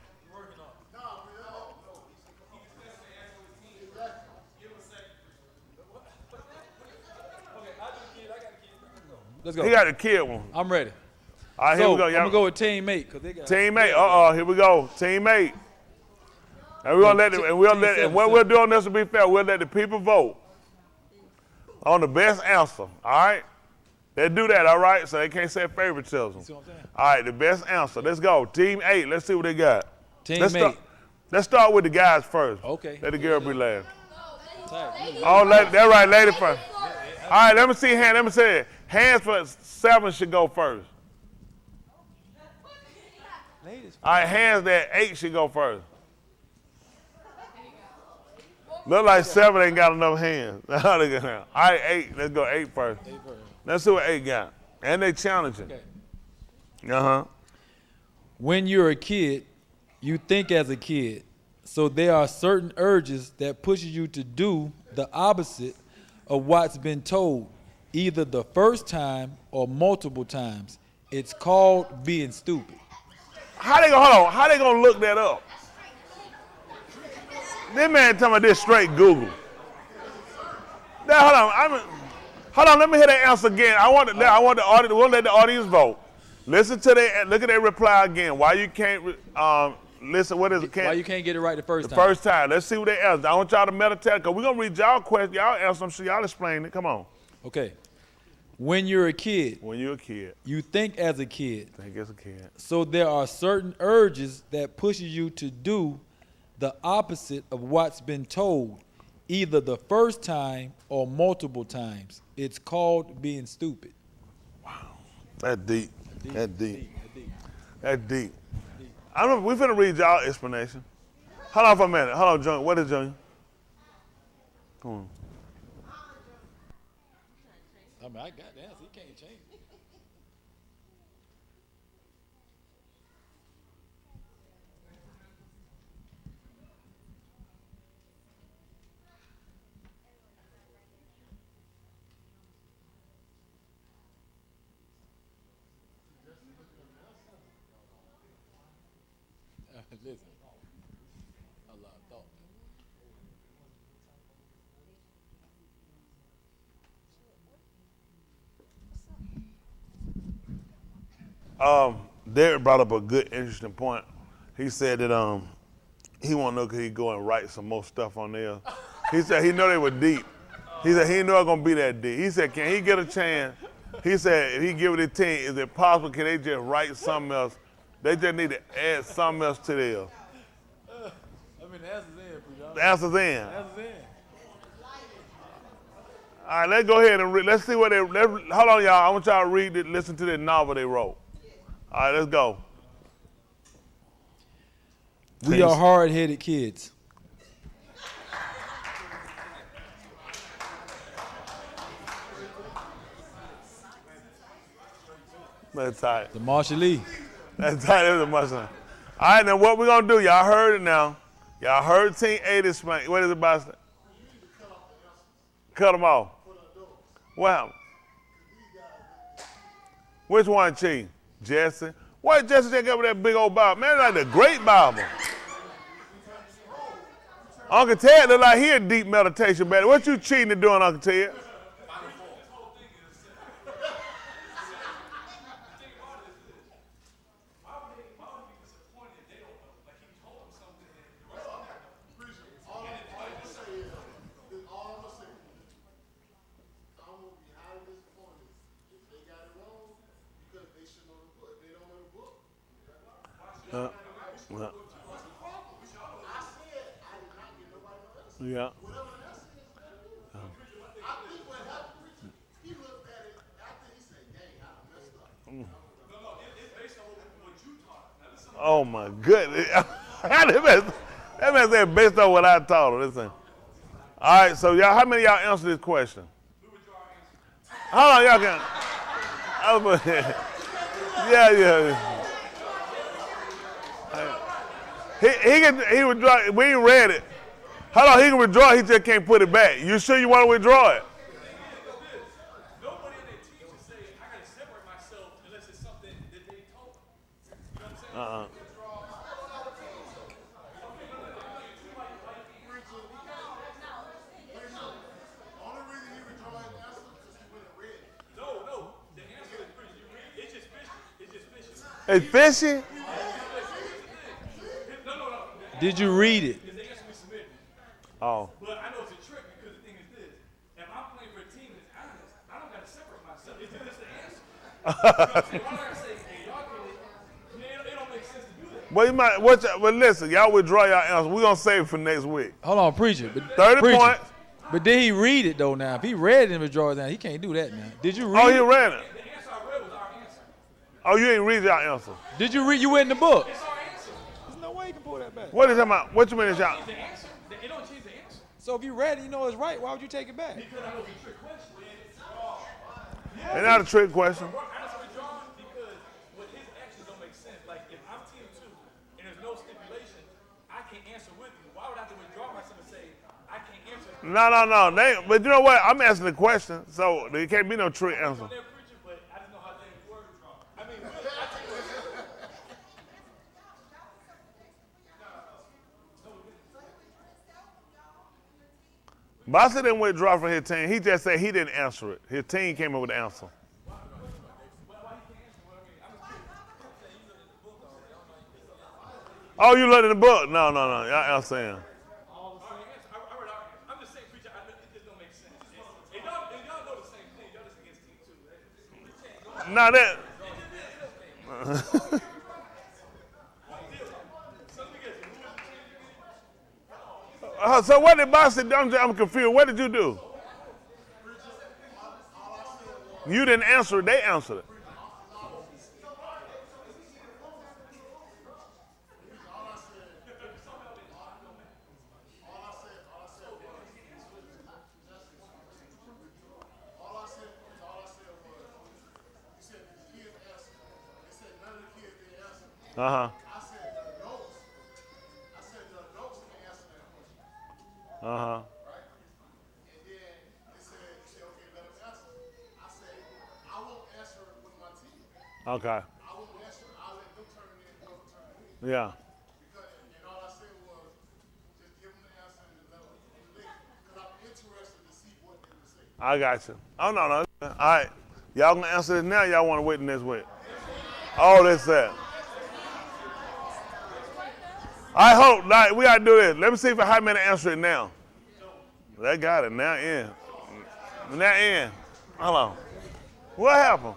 [SPEAKER 3] Let's go.
[SPEAKER 1] He got a kid one.
[SPEAKER 3] I'm ready.
[SPEAKER 1] All right, here we go,
[SPEAKER 3] I'm
[SPEAKER 1] y'all.
[SPEAKER 3] gonna go with teammate because they got
[SPEAKER 1] Teammate, here we go. Teammate. And we're gonna let and what we'll do on this to be fair, we'll let the people vote on the best answer. All right? They do that, all right? So they can't say favoritism.
[SPEAKER 3] See what I'm saying?
[SPEAKER 1] All right, the best answer. Let's go. Team 8. Let's see what they got.
[SPEAKER 3] Teammate.
[SPEAKER 1] Let's start with the guys first.
[SPEAKER 3] Okay.
[SPEAKER 1] Let the girl be last.
[SPEAKER 3] Tight.
[SPEAKER 1] Oh, that's right, lady first. All right, let me see hands. Let me say it. Hands for 7 should go first.
[SPEAKER 3] Ladies.
[SPEAKER 1] All right, hands that 8 should go first. Look like 7 ain't got enough hands. All right, 8. Let's go 8 first. Let's see what 8 got. And they challenging.
[SPEAKER 3] Okay.
[SPEAKER 1] Uh-huh.
[SPEAKER 3] When you're a kid, you think as a kid. So there are certain urges that pushes you to do the opposite of what's been told, either the first time or multiple times. It's called being stupid.
[SPEAKER 1] How they gonna, hold on, how they gonna look that up? This man talking about this straight Google. Now, hold on, let me hear that answer again. I want the audience, we'll let the audience vote. Listen to their, look at their reply again. Why you can't, listen, what is it?
[SPEAKER 3] Why you can't get it right the first time?
[SPEAKER 1] First time. Let's see what they answer. I want y'all to meditate, because we're going to read y'all questions. Y'all answer them, so y'all explain it. Come on.
[SPEAKER 3] Okay. When you're a kid,
[SPEAKER 1] When you're a kid,
[SPEAKER 3] you think as a kid.
[SPEAKER 1] think as a kid.
[SPEAKER 3] So there are certain urges that pushes you to do the opposite of what's been told, either the first time or multiple times. It's called being stupid.
[SPEAKER 1] That's deep. That's deep. That's deep. I don't know, we're finna read y'all explanation. Hold on for a minute. Hold on, Junior. What is Junior? Come on.
[SPEAKER 3] I mean, I got the answer. He can't change it. Listen, a lot of thought.
[SPEAKER 1] Derek brought up a good, interesting point. He said that he want to know could he go and write some more stuff on there. He said he know they were deep. He said he didn't know it gonna be that deep. He said, can he get a chance? He said if he give it a 10, is it possible? Can they just write something else? They just need to add something else to theirs.
[SPEAKER 3] I mean, the answer's in, Pre-John.
[SPEAKER 1] The answer's in.
[SPEAKER 3] The answer's in.
[SPEAKER 1] All right, let's go ahead and read. Let's see what they. Hold on, y'all. I want y'all to read it. Listen to the novel they wrote. All right, let's go.
[SPEAKER 3] We are hard-headed kids.
[SPEAKER 1] That's tight.
[SPEAKER 3] The Marshall Lee.
[SPEAKER 1] That's tight. That's a much. All right, now what we're gonna do? Y'all heard it now. Y'all heard Team 8 explain. What is it about? Cut them off. Wow. Which one, Chief? Jesse? What Jesse take up with that big old Bible? Man, that's like the great Bible. Uncle Ted look like he in deep meditation, baby. What you cheating and doing, Uncle Ted? Yeah. Oh my goodness. that man said based on what I taught him. Listen. All right, so y'all, how many of y'all answered this question? Hold on, y'all can. Yeah. He withdraw. We ain't read it. Hold on, he can withdraw. He just can't put it back. You sure you want to withdraw it?
[SPEAKER 4] Nobody in their team should say, I got to separate myself unless it's something that they told me. You know what I'm saying?
[SPEAKER 6] Only reason he withdrew his answer is because he wouldn't read it.
[SPEAKER 4] No. The answer is pretty. You read it. It's just fishy. It's just fishy.
[SPEAKER 1] It's fishy?
[SPEAKER 4] No.
[SPEAKER 3] Did you read it?
[SPEAKER 4] The answer we submitted.
[SPEAKER 1] Oh.
[SPEAKER 4] But I know it's a trick because the thing is this. If I'm playing for a team that's honest, I don't got to separate myself. It's just the answer. You know what I'm saying? Why do I say, hey, y'all get it? It don't make sense to do that.
[SPEAKER 1] Well, well, listen, y'all withdraw your answer. We're going to save it for next week.
[SPEAKER 3] Hold on, preacher. But
[SPEAKER 1] 30
[SPEAKER 3] preacher,
[SPEAKER 1] points.
[SPEAKER 3] But did he read it, though, now? If he read it and withdraw it down, he can't do that now. Did you read
[SPEAKER 1] Oh,
[SPEAKER 3] it?
[SPEAKER 1] he ran it.
[SPEAKER 4] The answer I read was our answer.
[SPEAKER 1] Oh, you ain't read your answer.
[SPEAKER 3] Did you read? You went in the book.
[SPEAKER 4] It's our answer.
[SPEAKER 3] There's no way you can pull that back.
[SPEAKER 1] What is that about? What you mean it's y'all?
[SPEAKER 4] The answer. It don't change the answer.
[SPEAKER 3] So if you read it, you know it's right. Why would you take it back?
[SPEAKER 4] Because that was a trick question.
[SPEAKER 1] It's not a trick question.
[SPEAKER 4] Our answer withdrawn because what his actions don't make sense. Like if I'm team 2 and there's no stipulation, I can't answer with you. Why would I have to withdraw myself and say I can't answer?
[SPEAKER 1] No. But you know what? I'm asking the question, so there can't be no trick answer.
[SPEAKER 4] They're preaching, but I just know how things work. I mean,
[SPEAKER 1] Bossa didn't withdraw from his team. He just said he didn't answer it. His team came up with the answer. Oh, you looked in the book? No. I'm saying.
[SPEAKER 4] I'm just saying, preacher, it just don't make sense. And y'all know the same thing. Y'all just against team 2.
[SPEAKER 1] Now that. So what did Bossa do? I'm confused. What did you do? You didn't answer it. They answered it. Uh-huh. Uh-huh. Okay. Yeah. I got you. Oh, no. All right. Y'all gonna answer this now? Y'all want to wait next week? Oh, that's that. I hope. Like, we gotta do this. Let me see if how many answer it now. They got it now. In. Now in. Hold on. What happened?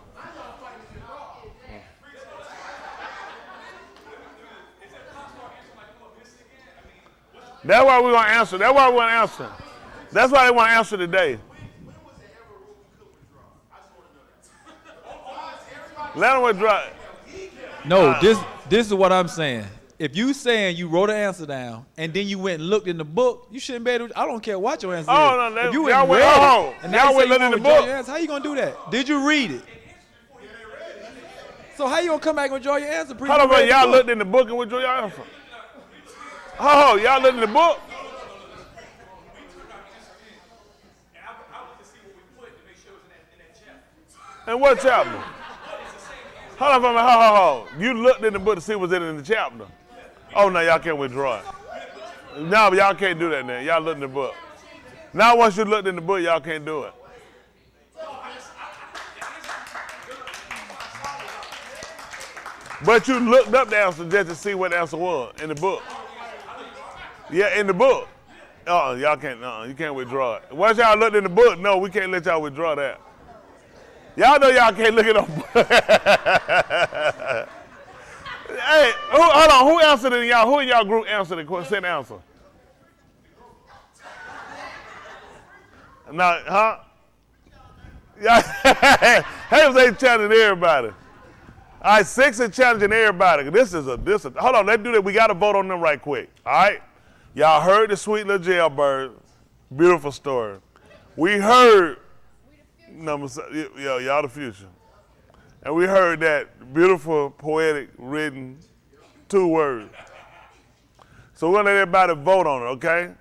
[SPEAKER 1] That's why we're gonna answer. That's why we want to answer. That's why they want to answer today. Let them withdraw.
[SPEAKER 3] No, this is what I'm saying. If you saying you wrote an answer down and then you went and looked in the book, you shouldn't be able to. I don't care what your answer
[SPEAKER 1] Oh,
[SPEAKER 3] is.
[SPEAKER 1] no,
[SPEAKER 3] if you
[SPEAKER 1] y'all
[SPEAKER 3] went
[SPEAKER 1] went
[SPEAKER 3] and read
[SPEAKER 1] home.
[SPEAKER 3] it, and now
[SPEAKER 1] Y'all
[SPEAKER 3] you
[SPEAKER 1] went
[SPEAKER 3] say you
[SPEAKER 1] looking in
[SPEAKER 3] wanna
[SPEAKER 1] the
[SPEAKER 3] withdraw
[SPEAKER 1] book.
[SPEAKER 3] your answer, how you gonna do that? Did you read it? So how you gonna come back and withdraw your answer?
[SPEAKER 1] Hold on, bro. Y'all looked in the book and withdrew your answer. Oh, y'all looked in the book? And what chapter? Hold on, hold. You looked in the book to see what's in the chapter. Oh, no, y'all can't withdraw it. No, y'all can't do that now. Y'all looked in the book. Now, once you looked in the book, y'all can't do it. But you looked up the answer just to see what the answer was in the book. Yeah, in the book. Oh, y'all can't. No, you can't withdraw it. Once y'all looked in the book, no, we can't let y'all withdraw that. Y'all know y'all can't look it up. Hey, hold on. Who answered it? Y'all? Who in y'all group answered the sent answer? Now, huh? Yeah. Hey, they challenging everybody. All right, 6 is challenging everybody. This is hold on, let's do that. We got to vote on them right quick. All right? Y'all heard the sweet little jailbird. Beautiful story. We heard, y'all the future. And we heard that beautiful, poetic, written 2 words. So we're going to let everybody vote on it, okay?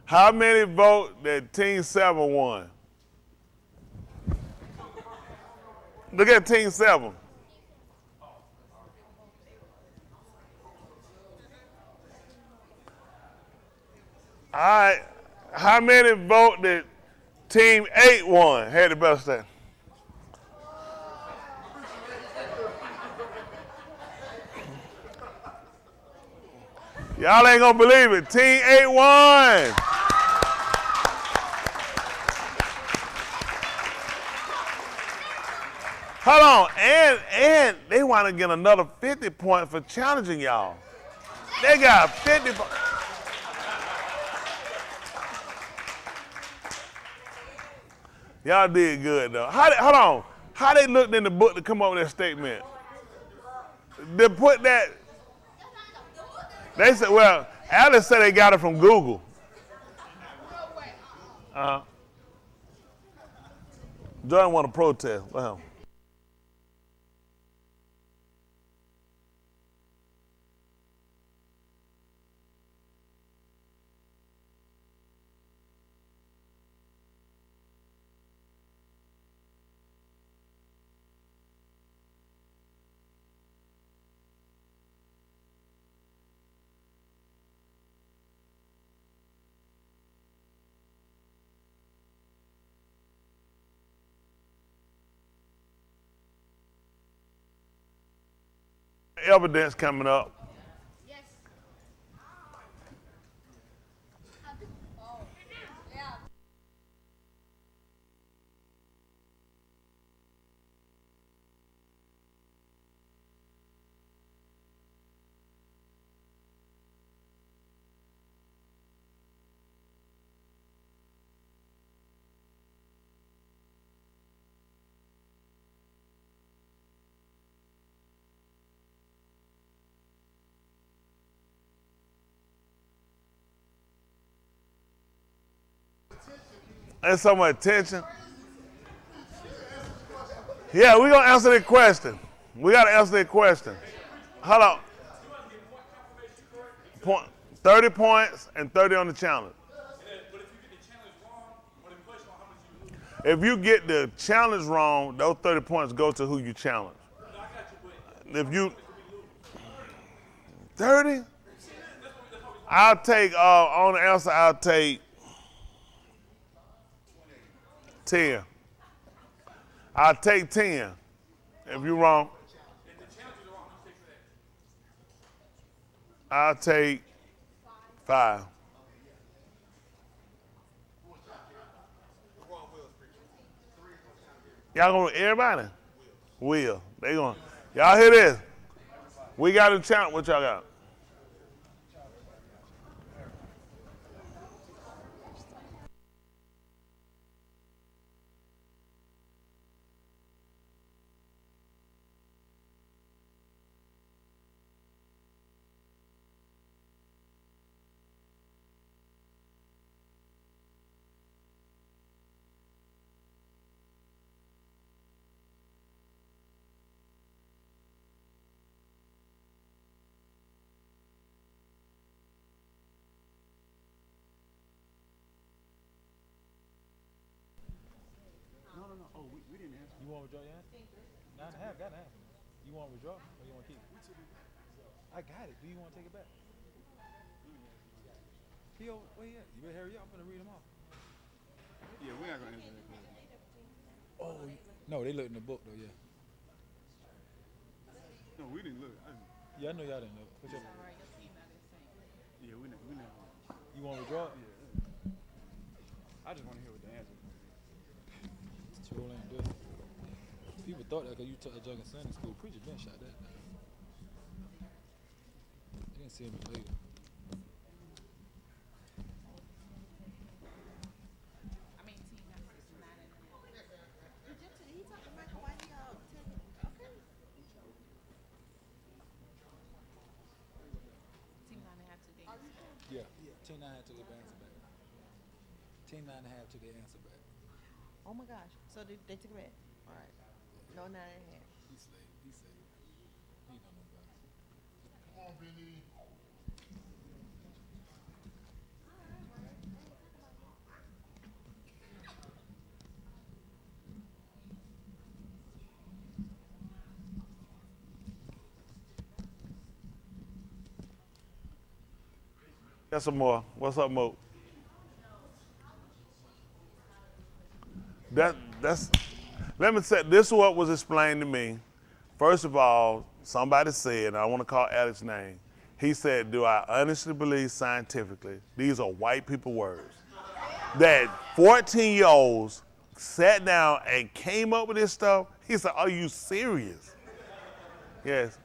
[SPEAKER 1] How many vote that Team 7 won? Look at Team 7. All right. How many vote that Team 8 won? Had the best thing. Y'all ain't gonna believe it. Team 8 won. Hold on, and they want to get another 50 points for challenging y'all. They got 50. Y'all did good though. Hold on. How they looked in the book to come up with that statement? They put that. They said, well, Alice said they got it from Google. Jordan want to protest. Well, evidence coming up.
[SPEAKER 7] Yes. Oh. Yeah.
[SPEAKER 1] There's so much tension. Yeah, we're gonna answer that question. We gotta answer that question. Hold on. 30 points and 30 on the challenge. If you get the challenge wrong, those 30 points go to who you challenge. If you 30, I'll take on the answer. I'll take 10. I'll take 10. If you're wrong, I'll take 5. Y'all gonna everybody? Will. They going. Y'all hear this? We got a challenge. What y'all got?
[SPEAKER 3] You want to withdraw your answer? 9.5, got an answer. You want to withdraw or you want to keep it? I got it. Do you want to take it back? Where you at? You better hurry up. I'm going to read them off.
[SPEAKER 4] Yeah, we're not gonna answer that question.
[SPEAKER 3] Oh, no, they looked in the book though, yeah.
[SPEAKER 4] No, we didn't look.
[SPEAKER 3] Yeah, I know y'all didn't know. What's your,
[SPEAKER 4] Yeah, we not.
[SPEAKER 3] you want to withdraw?
[SPEAKER 4] I just want to hear what the answer is.
[SPEAKER 3] Sure ain't good. People thought that because you taught a junk in Sunday school. Preacher been shot that down. They didn't see him later. Yeah. 10-9 took their answer back. 10-9.5 took their answer back.
[SPEAKER 9] Oh my gosh. So they took it back. All right. No, 9.5.
[SPEAKER 3] He saved. He saved. He know no better.
[SPEAKER 1] Got some more. What's up, Mo? That's. Let me say, this is what was explained to me. First of all, somebody said, and I want to call Alex's name. He said, do I honestly believe scientifically, these are white people words, that 14-year-olds sat down and came up with this stuff? He said, are you serious? Yes.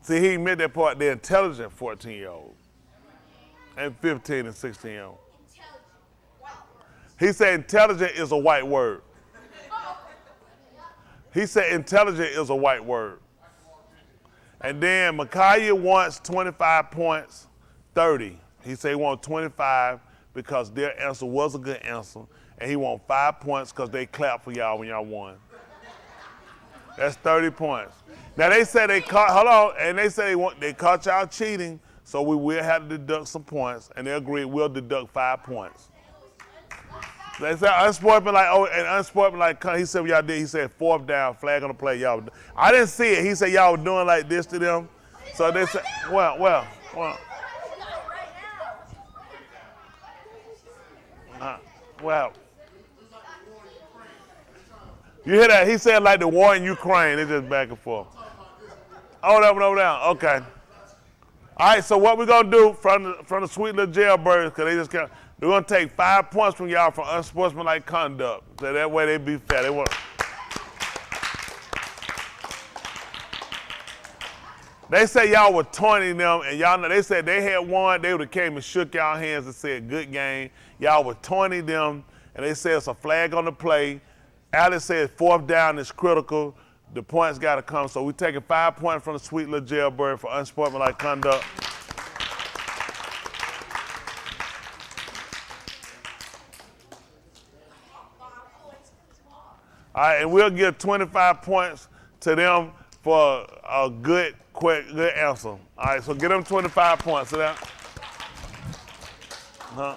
[SPEAKER 1] See, he admit that part. The intelligent 14-year-old and 15 and 16-year-old. He said intelligent is a white word. He said intelligent is a white word. And then Micaiah wants 25 points, 30. He said he wants 25 because their answer was a good answer. And he wants 5 points because they clapped for y'all when y'all won. That's 30 points. Now they said they caught, hold on, and they said they caught y'all cheating, so we will have to deduct some points, and they agreed we'll deduct 5 points. They said unsportsmanlike, and unsportsmanlike, he said what y'all did, he said 4th down, flag on the play, y'all. I didn't see it, he said y'all were doing like this to them. So they said, well. You hear that? He said like the war in Ukraine, it's just back and forth. Oh, that one over there, okay. All right, so what we're gonna do from the sweet little jailbirds, because they just can't, we're gonna take 5 points from y'all for unsportsmanlike conduct. So that way they be fair. They want. They say y'all were taunting them, and y'all know, they said they had won, they would have came and shook y'all hands and said, good game. Y'all were taunting them, and they said it's a flag on the play. Alice said 4th down is critical. The points got to come. So we're taking 5 points from the sweet little jailbird for unsportsmanlike conduct. All right, and we'll give 25 points to them for a good answer. All right, so get them 25 points to that. Huh?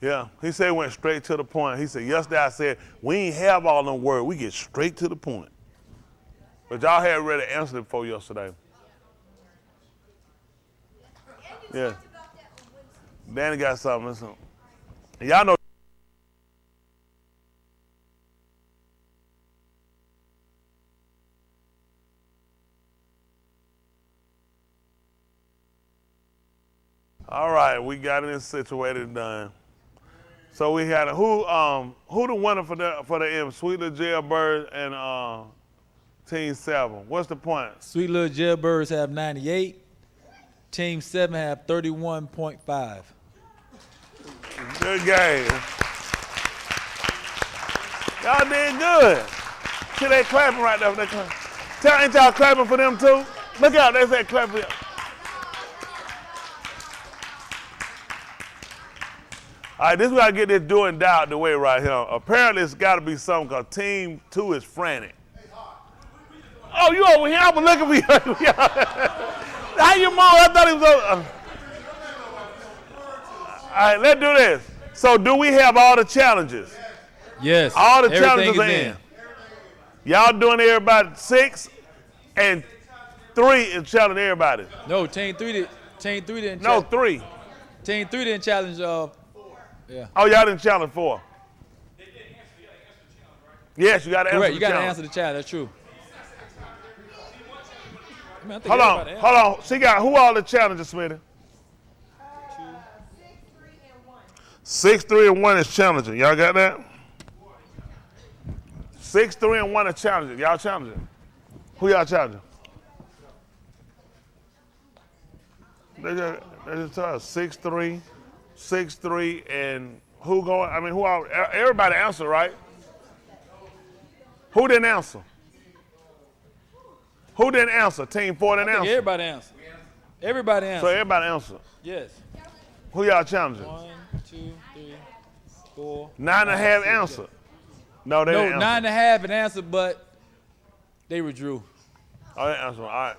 [SPEAKER 1] Yeah, he said went straight to the point. He said, yesterday I said, we ain't have all them words. We get straight to the point. But y'all had already answered it for yesterday. Yeah. Danny got something. Listen. Y'all know. All right, we got it situated and done. So we had who the winner for the M? Sweet Little Jailbird and Team 7. What's the point?
[SPEAKER 3] Sweet Little Jailbirds have 98. Team 7 have 31.5.
[SPEAKER 1] Good game. Y'all did good. See, they clapping right there. They clapping. Ain't y'all clapping for them too? Look out, they said clap for you. All right, this is where I get this do and doubt the way right here. Apparently, it's got to be something because Team 2 is frantic. Oh, you over here? I was looking for you. How you mom? I thought he was over. All right, let's do this. So, do we have all the challenges?
[SPEAKER 3] Yes.
[SPEAKER 1] All the
[SPEAKER 3] everything
[SPEAKER 1] challenges are in. Y'all doing everybody 6 and 3 is challenging everybody.
[SPEAKER 3] No, Team 3 didn't.
[SPEAKER 1] No, 3.
[SPEAKER 3] Team 3 didn't challenge. Yeah.
[SPEAKER 1] Oh, y'all didn't challenge 4. Yes, you got to answer.
[SPEAKER 3] Correct.
[SPEAKER 1] The
[SPEAKER 3] You got to
[SPEAKER 1] challenge.
[SPEAKER 3] answer the challenge. That's true. I mean, I think
[SPEAKER 1] Hold on. She got who all the challenges, Smitty? 6, 3, and 1 is challenging. Y'all got that? 6, 3, and 1 is challenging. Y'all challenging? Who y'all challenging? They just tell us 6, 3, 6, 3, and who going? I mean, who all? Everybody answer, right? Who didn't answer? Who didn't answer? Team 4 didn't answer.
[SPEAKER 3] Everybody answered. Everybody answered.
[SPEAKER 1] So everybody answered.
[SPEAKER 3] Yes.
[SPEAKER 1] Who y'all challenging?
[SPEAKER 3] 1, 2, 3, 4.
[SPEAKER 1] 9.5 answered. No, they didn't answer.
[SPEAKER 3] 9.5 an answer, but they withdrew.
[SPEAKER 1] Oh, they answered. All right.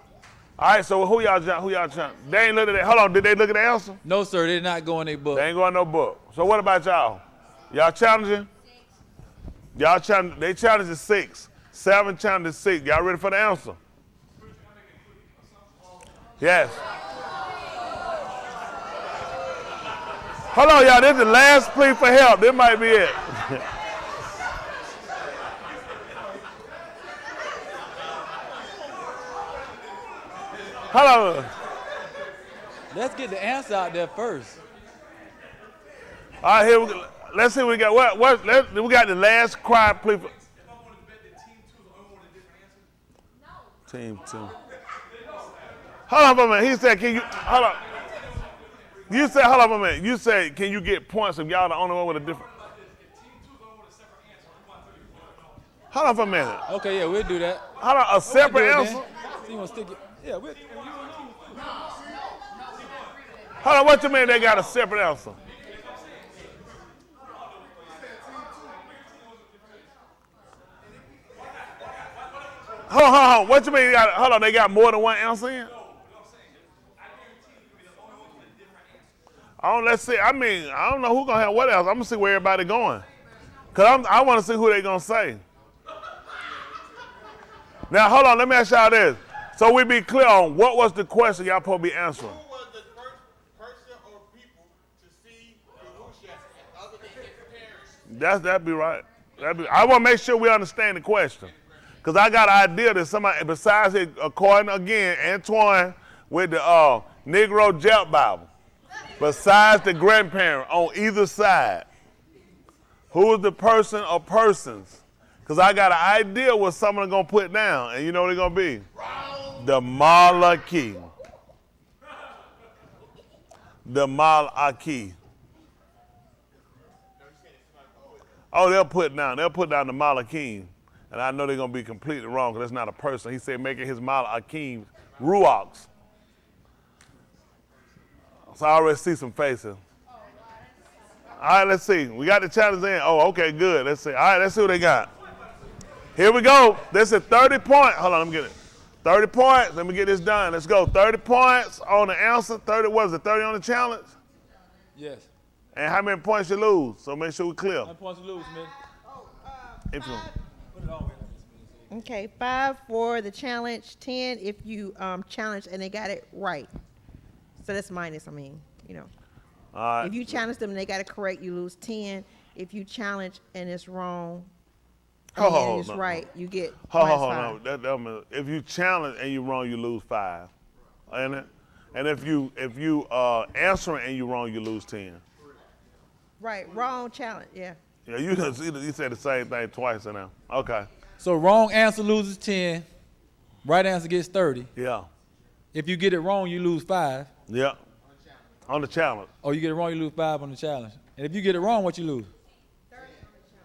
[SPEAKER 1] All right, so who y'all challenging? They ain't look at that. Hold on, did they look at the answer?
[SPEAKER 3] No, sir, they did not go in their book.
[SPEAKER 1] They ain't going no book. So what about y'all? Y'all challenging? Y'all challenging, they challenging 6. 7 challenging 6. Y'all ready for the answer? Yes. Hold on, y'all. This is the last plea for help. This might be it. Hold on.
[SPEAKER 3] Let's get the answer out there first.
[SPEAKER 1] All right, here we go. Let's see what we got. We got the last cry, please.
[SPEAKER 4] If I wanted to bet that team 2 is the only one with a different answer.
[SPEAKER 1] Team 2. Hold on for a minute. He said, can you, hold on. You said, hold on for a minute. You said, can you get points if y'all the only one with a different? Hold on for a minute.
[SPEAKER 3] Okay, yeah, we'll do that.
[SPEAKER 1] Hold on, a separate answer?
[SPEAKER 3] So you want to stick it? Yeah, we'll.
[SPEAKER 1] Hold on, what you mean they got a separate answer? Hold on. What you mean? Hold on, they got more than one answer in? Let's see. I mean, I don't know who's gonna have what else. I'm gonna see where everybody going, cause I want to see who they gonna say. Now, hold on. Let me ask y'all this, so we be clear on what was the question y'all supposed to be answering.
[SPEAKER 6] Who was the first person or people to see Yahusha other than his parents?
[SPEAKER 1] That'd be right. I want to make sure we understand the question, because I got an idea that somebody besides it, according again, Antoine with the Negro Jap Bible, besides the grandparent on either side, who is the person or persons? Because I got an idea what someone going to put down, and you know what they're going to be? The Malaki. The Malaki. Oh, they'll put down the Malakim. And I know they're going to be completely wrong because that's not a person. He said making his Malakim Ruachs. So I already see some faces. All right, let's see. We got the challenge in. Oh, okay, good. Let's see. All right, let's see what they got. Here we go. This is 30 points. Hold on, let me get it. 30 points. Let me get this done. Let's go. 30 points on the answer. 30, what is it, 30 on the challenge?
[SPEAKER 3] Yes.
[SPEAKER 1] And how many points you lose? So make sure we're clear.
[SPEAKER 3] How many points you lose, man?
[SPEAKER 1] If you,
[SPEAKER 3] Put it on.
[SPEAKER 8] Okay, 5 for the challenge, 10 if you challenge and they got it right. So that's minus, I mean, you know.
[SPEAKER 1] all right.
[SPEAKER 8] If you challenge them and they got it correct, you lose 10. If you challenge and it's wrong, and it's right, you get minus 5.
[SPEAKER 1] No. If you challenge and you're wrong, you lose 5. Ain't it? And if you answering and you're wrong, you lose 10.
[SPEAKER 8] Right, wrong challenge, yeah.
[SPEAKER 1] Yeah, you said the same thing twice now. Okay.
[SPEAKER 3] So wrong answer loses 10. Right answer gets 30.
[SPEAKER 1] Yeah.
[SPEAKER 3] If you get it wrong, you lose 5.
[SPEAKER 1] Yeah. On the challenge.
[SPEAKER 3] Oh, you get it wrong, you lose 5 on the challenge. And if you get it wrong, what you lose? 30 on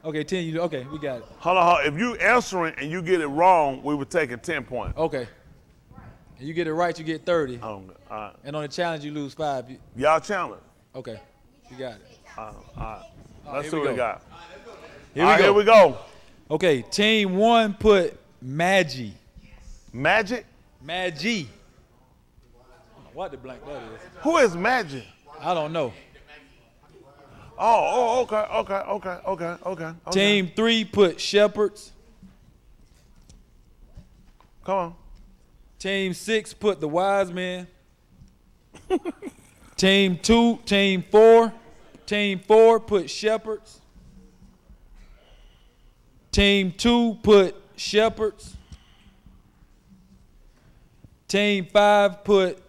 [SPEAKER 3] the challenge. Okay, 10. Okay, we got it.
[SPEAKER 1] Hold on. If you answering and you get it wrong, we would take 10 points.
[SPEAKER 3] Okay. And you get it right, you get 30.
[SPEAKER 1] All right.
[SPEAKER 3] And on the challenge, you lose 5.
[SPEAKER 1] Y'all challenge.
[SPEAKER 3] Okay, you got it.
[SPEAKER 1] All right. Let's
[SPEAKER 3] here
[SPEAKER 1] see
[SPEAKER 3] we
[SPEAKER 1] what we
[SPEAKER 3] go.
[SPEAKER 1] got.
[SPEAKER 3] Here we go.
[SPEAKER 1] Go.
[SPEAKER 3] Okay, team 1 put Magi.
[SPEAKER 1] Magic?
[SPEAKER 3] Magi. I don't know what the blank that is.
[SPEAKER 1] Who is Magic?
[SPEAKER 3] I don't know.
[SPEAKER 1] Okay.
[SPEAKER 3] Team 3 put Shepherds.
[SPEAKER 1] Come on.
[SPEAKER 3] Team 6 put the Wise Men. Team 4 put Shepherds. Team 2 put Shepherds. Team 5 put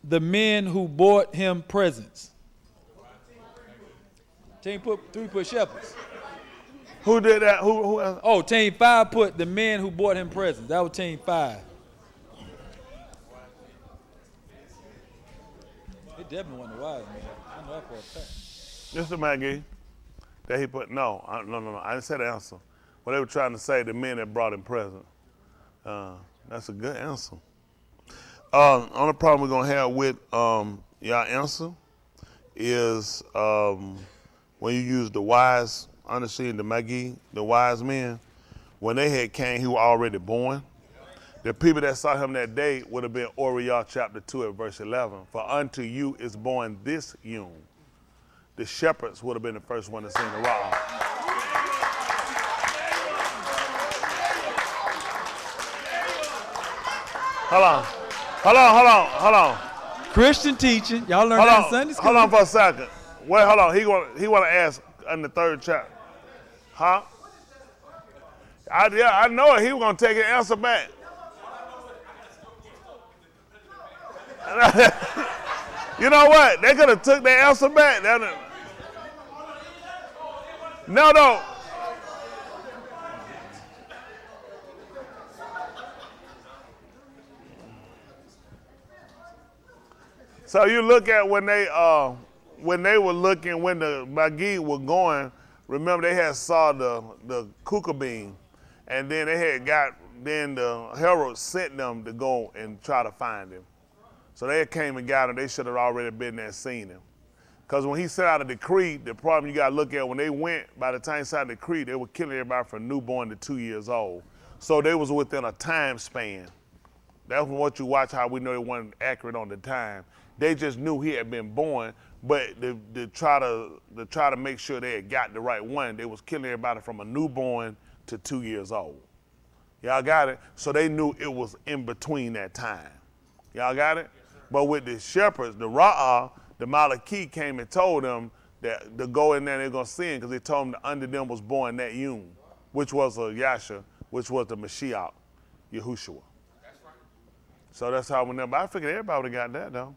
[SPEAKER 3] the men who brought him presents. Team 3 put Shepherds.
[SPEAKER 1] Who did that? Who else?
[SPEAKER 3] Oh, Team 5 put the men who brought him presents. That was Team 5. It definitely wasn't the Wise Men. I know that for a fact.
[SPEAKER 1] This is Maggie. That he put, no. I didn't say the answer. What they were trying to say, the men that brought him present. That's a good answer. Only problem we're going to have with y'all answer is when you use the wise, understanding the Magi, the wise men, when they had came, he was already born. The people that saw him that day would have been Oriel chapter 2 at verse 11. For unto you is born this Yom. The shepherds would have been the first one to sing the rock. Hold on.
[SPEAKER 3] Christian teaching. Y'all learned that in Sunday school.
[SPEAKER 1] Hold on for a second. Wait, hold on. He want to ask in the third chapter. Huh? I know it. He was going to take an answer back. You know what? They could have took their answer back. No. So you look at when they were looking, when the Magid were going, remember they had saw the kuka bean, and then then the herald sent them to go and try to find him. So they came and got him. They should have already been there and seen him. Because when he sent out a decree, the problem you got to look at, when they went, by the time he sent out a decree, they were killing everybody from newborn to 2 years old. So they was within a time span. That's what you watch, how we know it wasn't accurate on the time. They just knew he had been born, but to try to make sure they had got the right one, they was killing everybody from a newborn to 2 years old. Y'all got it? So they knew it was in between that time. Y'all got it? But with the shepherds, the Ra'ah, the Malaki came and told them that to go in there they're going to sin, because they told them that under them was born that Yun, which was a Yasha, which was the Mashiach, Yahushua. That's right. So that's how we know. But I figured everybody would have got that, though.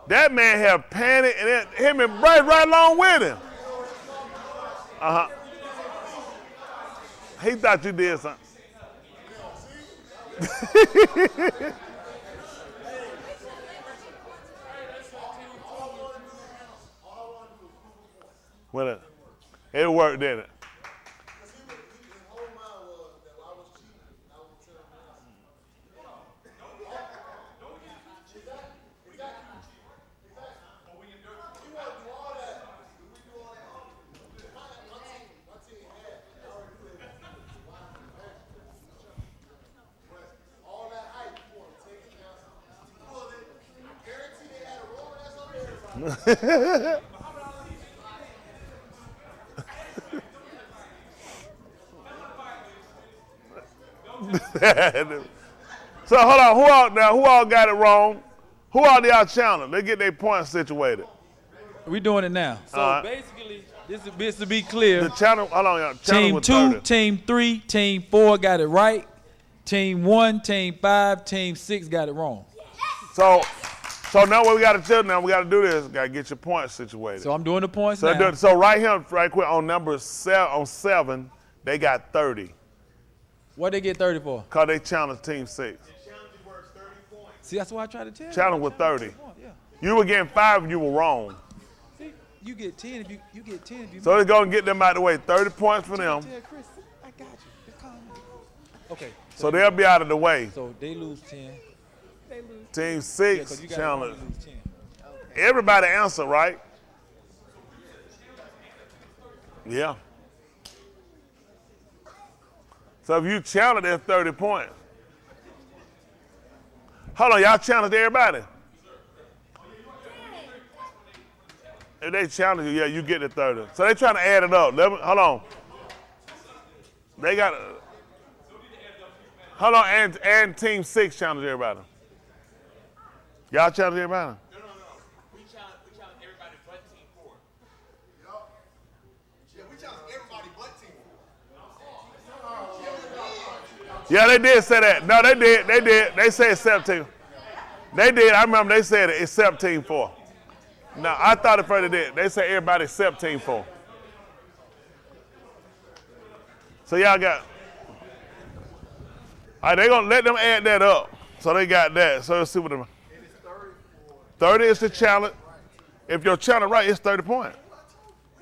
[SPEAKER 1] That man had panic, and him and Bryce right along with him. He thought you did something. Well, it worked, didn't it? So hold on, who all got it wrong? Who all y'all challenge? They get their points situated.
[SPEAKER 3] We doing it now. So basically, this to be clear.
[SPEAKER 1] The challenge, hold on, y'all.
[SPEAKER 3] Team 2, Team 3, Team 4 got it right. Team 1, Team 5, Team 6 got it wrong.
[SPEAKER 1] So now what we got to do now, we got to do this. Got to get your points situated.
[SPEAKER 3] So I'm doing the points now.
[SPEAKER 1] So right here, right quick, on number 7, they got 30.
[SPEAKER 3] What they get 30 for?
[SPEAKER 1] Because they challenged Team 6.
[SPEAKER 3] See, that's why I tried to tell you.
[SPEAKER 1] Challenge with 30.
[SPEAKER 3] Yeah.
[SPEAKER 1] You were getting 5 and you were wrong.
[SPEAKER 3] See, you get 10 if you get 10 if you.
[SPEAKER 1] So they're going to get them out of the way. 30 points for them.
[SPEAKER 3] Tell Chris, I got you. Just calm down. Okay.
[SPEAKER 1] So they'll be out of the way.
[SPEAKER 3] So they lose 10.
[SPEAKER 1] Team
[SPEAKER 3] Yeah,
[SPEAKER 1] 6
[SPEAKER 3] 'cause you got
[SPEAKER 1] challenge.
[SPEAKER 3] to lose 10.
[SPEAKER 1] Everybody answer, right? Yeah. So if you challenge, that's 30 points. Hold on, y'all challenged everybody. If they challenge you, yeah, you get the 30. So they trying to add it up. Hold on. They got. Hold on, and Team 6 challenge everybody. Y'all challenge everybody.
[SPEAKER 6] No. We challenge everybody but Team 4. Yeah, we challenge everybody but Team 4.
[SPEAKER 1] Yeah, they did say that. No, they did. They said except Team. They did. I remember they said it except Team 4. No, I thought at first they did. They said everybody except Team 4. So y'all got. All right, they're going to let them add that up. So they got that. So let's see what them. 30 is the challenge. If your challenge right, it's 30 points.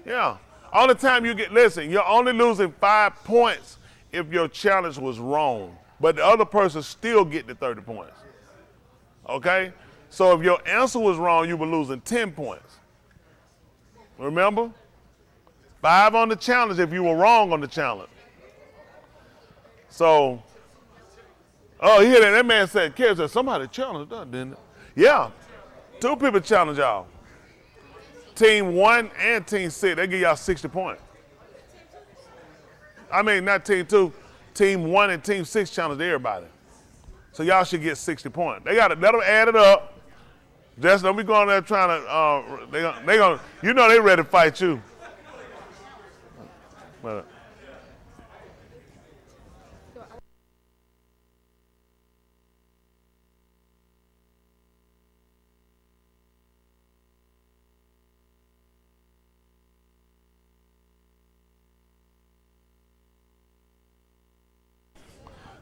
[SPEAKER 1] Yeah. Only time you get, listen, you're only losing 5 points if your challenge was wrong. But the other person still get the 30 points. Okay? So if your answer was wrong, you were losing 10 points. Remember? 5 on the challenge if you were wrong on the challenge. So, oh, you hear that? That man said, Kev said, somebody challenged us, didn't it? Yeah. 2 people challenge y'all. Team 1 and Team 6, they give y'all 60 points. I mean, not Team 2. Team 1 and Team 6 challenged everybody. So y'all should get 60 points. They got to let them add it up. Just don't be going there trying to, they gonna, you know they ready to fight you. But,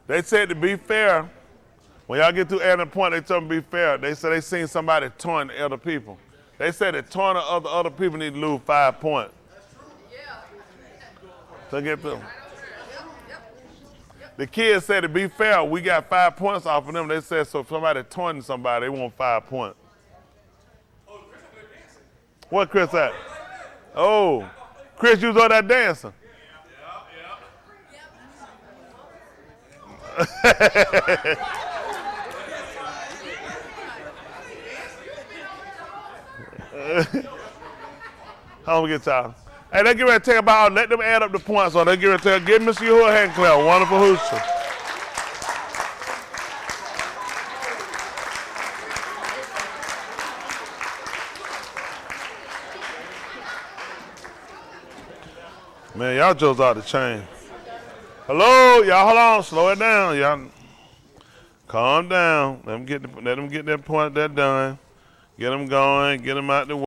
[SPEAKER 1] They said to be fair, when y'all get through adding a point, they tell them to be fair. They said they seen somebody taunting other people. They said that taunting other people need to lose 5 points. To get through. The kids said to be fair, we got 5 points off of them. They said so if somebody taunting somebody, they want 5 points. What Chris at? Oh, Chris, you was on that dancing. How get y'all? Hey, they get ready to take about, let them add up the points on. They get ready to give Mr. Yahuwah a hand clap. Wonderful hooster. Man, y'all just out the chain. Hello, y'all, hold on, slow it down. Y'all, calm down. Let them get that point that done. Get them going, get them out the way.